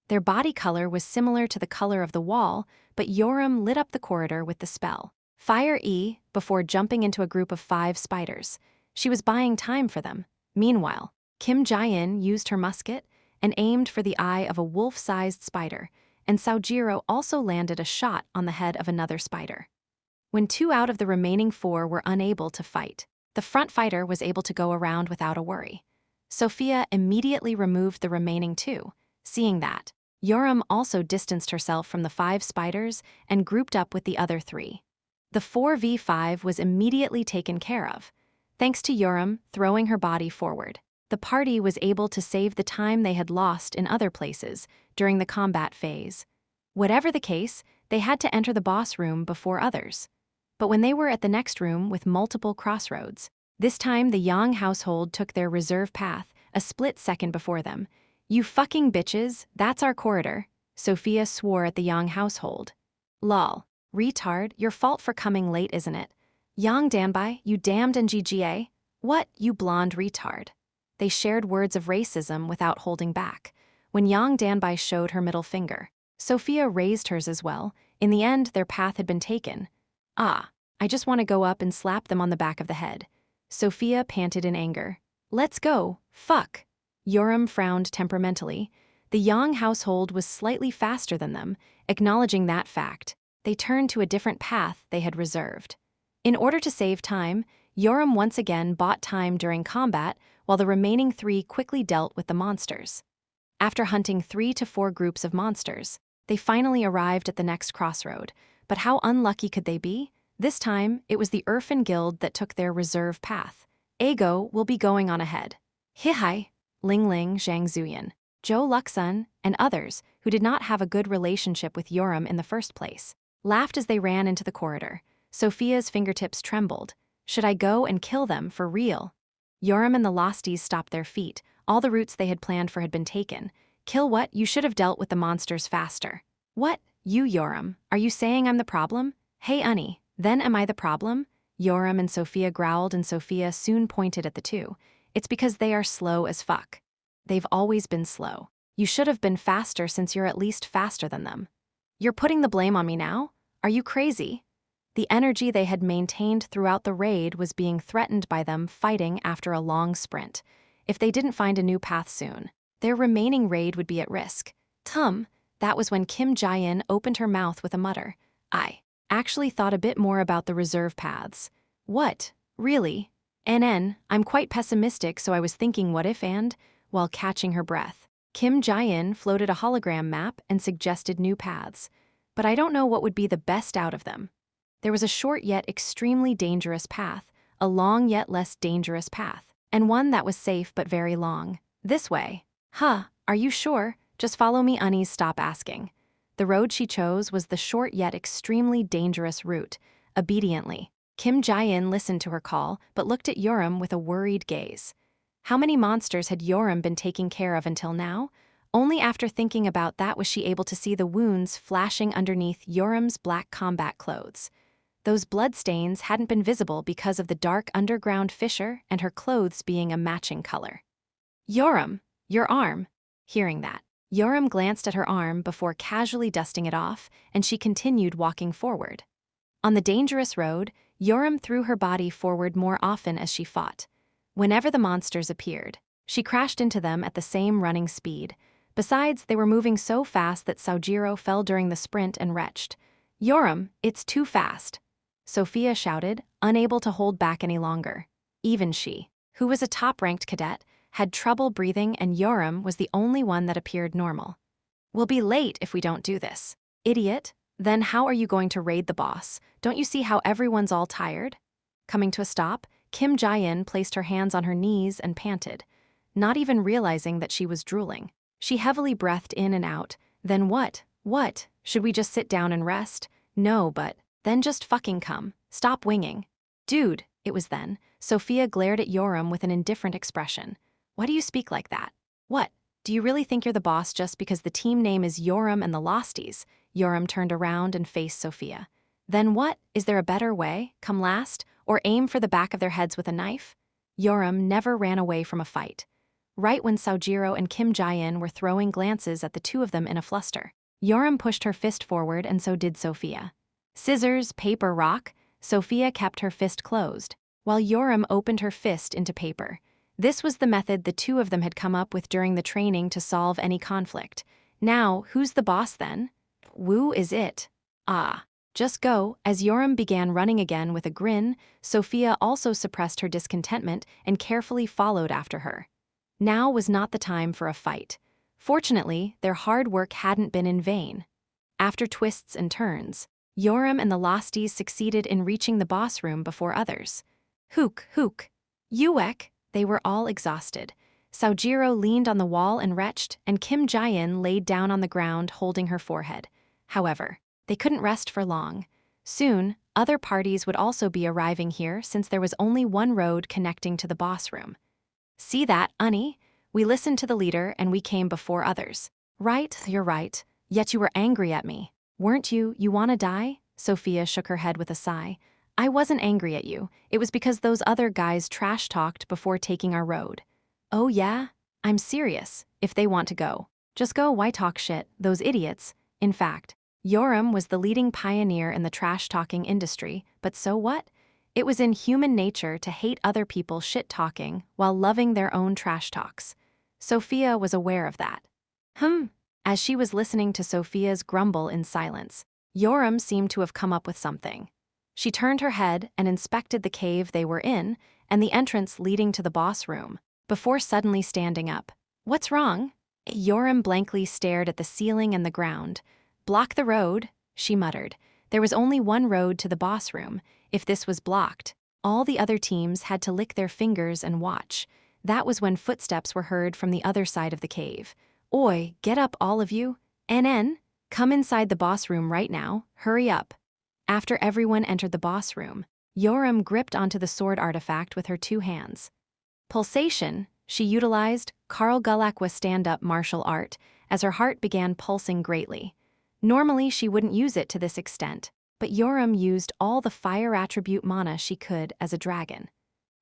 Their body color was similar to the color of the wall, but Yoram lit up the corridor with the spell Fire E before jumping into a group of 5 spiders. She was buying time for them. Meanwhile, Kim Jae-in used her musket and aimed for the eye of a wolf-sized spider, and Sojiro also landed a shot on the head of another spider. When 2 out of the remaining 4 were unable to fight, the front fighter was able to go around without a worry. Sophia immediately removed the remaining 2. Seeing that, Yoram also distanced herself from the 5 spiders and grouped up with the other 3. The 4v5 was immediately taken care of. Thanks to Yoram throwing her body forward, the party was able to save the time they had lost in other places during the combat phase. Whatever the case, they had to enter the boss room before others. But when they were at the next room with multiple crossroads, this time the Yang household took their reserve path a split second before them. "You fucking bitches, that's our corridor," Sophia swore at the Yang household. "Lol. Retard, your fault for coming late, isn't it? Yang Danbai, you damned NGGA. What, you blonde retard." They shared words of racism without holding back. When Yang Danbai showed her middle finger, Sophia raised hers as well. In the end, their path had been taken. "Ah, I just want to go up and slap them on the back of the head." Sophia panted in anger. "Let's go, fuck." Yoram frowned temperamentally. The Yang household was slightly faster than them. Acknowledging that fact, they turned to a different path they had reserved. In order to save time, Yoram once again bought time during combat while the remaining 3 quickly dealt with the monsters. After hunting 3 to 4 groups of monsters, they finally arrived at the next crossroad. But how unlucky could they be? This time, it was the Urfin Guild that took their reserve path. Ego will be going on ahead. Hihai, Ling Ling, Zhang Zuyan, Zhou Luxun, and others, who did not have a good relationship with Yoram in the first place, laughed as they ran into the corridor. Sophia's fingertips trembled. Should I go and kill them for real? Yoram and the Losties stopped their feet. All the routes they had planned for had been taken. Kill what? You should have dealt with the monsters faster. What? You, Yoram, are you saying I'm the problem? Hey, Unnie, then am I the problem? Yoram and Sophia growled, and Sophia soon pointed at the 2. It's because they are slow as fuck. They've always been slow. You should have been faster since you're at least faster than them. You're putting the blame on me now? Are you crazy? The energy they had maintained throughout the raid was being threatened by them fighting after a long sprint. If they didn't find a new path soon, their remaining raid would be at risk. That was when Kim Jae-in opened her mouth with a mutter. I actually thought a bit more about the reserve paths. What? Really? I'm quite pessimistic, so I was thinking what if and, while catching her breath, Kim Jae-in floated a hologram map and suggested new paths. But I don't know what would be the best out of them. There was a short yet extremely dangerous path, a long yet less dangerous path, and one that was safe but very long. This way. Huh, are you sure? Just follow me, Unnies, stop asking. The road she chose was the short yet extremely dangerous route. Obediently, Kim Jae-in listened to her call but looked at Yoram with a worried gaze. How many monsters had Yoram been taking care of until now? Only after thinking about that was she able to see the wounds flashing underneath Yoram's black combat clothes. Those bloodstains hadn't been visible because of the dark underground fissure and her clothes being a matching color. Yoram, your arm. Hearing that, Yoram glanced at her arm before casually dusting it off, and she continued walking forward. On the dangerous road, Yoram threw her body forward more often as she fought. Whenever the monsters appeared, she crashed into them at the same running speed. Besides, they were moving so fast that Sojiro fell during the sprint and retched. Yoram, it's too fast. Sophia shouted, unable to hold back any longer. Even she, who was a top-ranked cadet, had trouble breathing, and Yoram was the only one that appeared normal. We'll be late if we don't do this. Idiot. Then how are you going to raid the boss? Don't you see how everyone's all tired? Coming to a stop, Kim Jae-in placed her hands on her knees and panted, not even realizing that she was drooling. She heavily breathed in and out. Then what? What? Should we just sit down and rest? No, but then just fucking come. Stop winging. Dude, it was then. Sophia glared at Yoram with an indifferent expression. Why do you speak like that? What? Do you really think you're the boss just because the team name is Yoram and the Losties? Yoram turned around and faced Sophia. Then what? Is there a better way? Come last? Or aim for the back of their heads with a knife? Yoram never ran away from a fight. Right when Sojiro and Kim Jae-in were throwing glances at the two of them in a fluster, Yoram pushed her fist forward, and so did Sophia. Scissors, paper, rock. Sophia kept her fist closed, while Yoram opened her fist into paper. This was the method the two of them had come up with during the training to solve any conflict. Now, who's the boss then? Wu is it. Ah. Just go. As Yoram began running again with a grin, Sophia also suppressed her discontentment and carefully followed after her. Now was not the time for a fight. Fortunately, their hard work hadn't been in vain. After twists and turns, Yoram and the Losties succeeded in reaching the boss room before others. Hook, hook. Yuek. They were all exhausted. Saojiro leaned on the wall and retched, and Kim Jae-in laid down on the ground holding her forehead. However, they couldn't rest for long. Soon, other parties would also be arriving here since there was only one road connecting to the boss room. See that, Unnie? We listened to the leader and we came before others. Right, you're right. Yet you were angry at me. Weren't you? You wanna die? Sophia shook her head with a sigh. I wasn't angry at you. It was because those other guys trash-talked before taking our road. Oh yeah? I'm serious. If they want to go. Just go, why talk shit? Those idiots. In fact, Yoram was the leading pioneer in the trash-talking industry, but so what? It was in human nature to hate other people shit-talking while loving their own trash talks. Sophia was aware of that. As she was listening to Sophia's grumble in silence, Yoram seemed to have come up with something. She turned her head and inspected the cave they were in and the entrance leading to the boss room, before suddenly standing up. What's wrong? Yoram blankly stared at the ceiling and the ground. Block the road, she muttered. There was only one road to the boss room. If this was blocked, all the other teams had to lick their fingers and watch. That was when footsteps were heard from the other side of the cave. Oi, get up all of you. NN, come inside the boss room right now, hurry up. After everyone entered the boss room, Yoram gripped onto the sword artifact with her two hands. Pulsation, she utilized Carl Gulakwa stand-up martial art as her heart began pulsing greatly. Normally, she wouldn't use it to this extent, but Yoram used all the fire attribute mana she could as a dragon.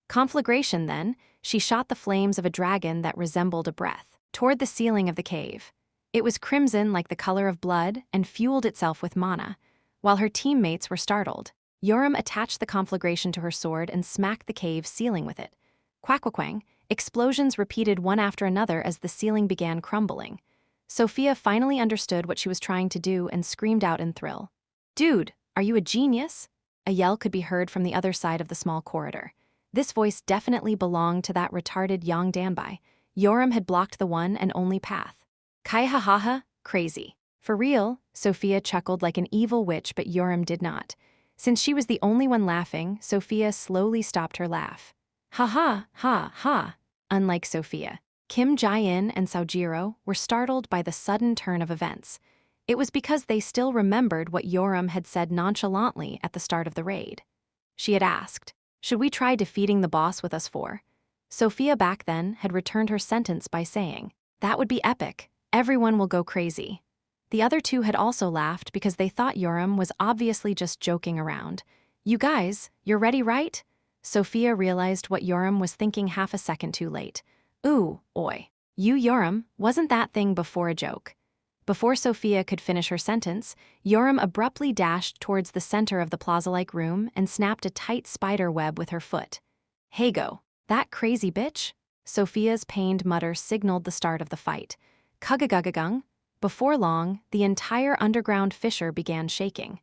Conflagration then, she shot the flames of a dragon that resembled a breath toward the ceiling of the cave. It was crimson like the color of blood and fueled itself with mana. While her teammates were startled, Yoram attached the conflagration to her sword and smacked the cave ceiling with it. Quack-quack-quang, explosions repeated one after another as the ceiling began crumbling. Sophia finally understood what she was trying to do and screamed out in thrill. Dude, are you a genius? A yell could be heard from the other side of the small corridor. This voice definitely belonged to that retarded Yang Danbai. Yoram had blocked the one and only path. Kai ha ha ha, crazy. For real, Sophia chuckled like an evil witch, but Yoram did not. Since she was the only one laughing, Sophia slowly stopped her laugh. Ha ha, ha ha. Unlike Sophia, Kim Jae-in and Saojiro were startled by the sudden turn of events. It was because they still remembered what Yoram had said nonchalantly at the start of the raid. She had asked, should we try defeating the boss with us four? Sophia back then had returned her sentence by saying, that would be epic. Everyone will go crazy. The other two had also laughed because they thought Yoram was obviously just joking around. You guys, you're ready, right? Sophia realized what Yoram was thinking half a second too late. Ooh, oi. You Yoram, wasn't that thing before a joke? Before Sophia could finish her sentence, Yoram abruptly dashed towards the center of the plaza-like room and snapped a tight spider web with her foot. Hey go, that crazy bitch? Sophia's pained mutter signaled the start of the fight. Kugagagung. Before long, the entire underground fissure began shaking.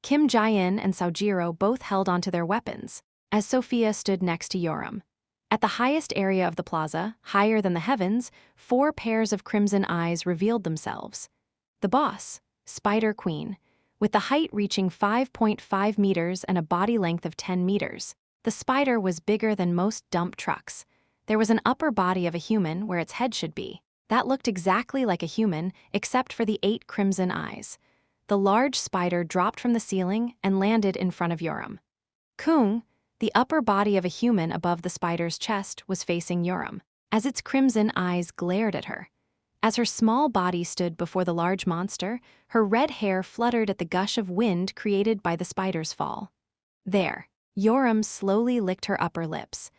Kim Jae-in and Saojiro both held onto their weapons, as Sophia stood next to Yoram. At the highest area of the plaza, higher than the heavens, 4 pairs of crimson eyes revealed themselves. The boss, Spider Queen, with the height reaching 5.5 meters and a body length of 10 meters. The spider was bigger than most dump trucks. There was an upper body of a human where its head should be. That looked exactly like a human, except for the 8 crimson eyes. The large spider dropped from the ceiling and landed in front of Yoram. Kung, the upper body of a human above the spider's chest, was facing Yoram, as its crimson eyes glared at her. As her small body stood before the large monster, her red hair fluttered at the gush of wind created by the spider's fall. There, Yoram slowly licked her upper lips.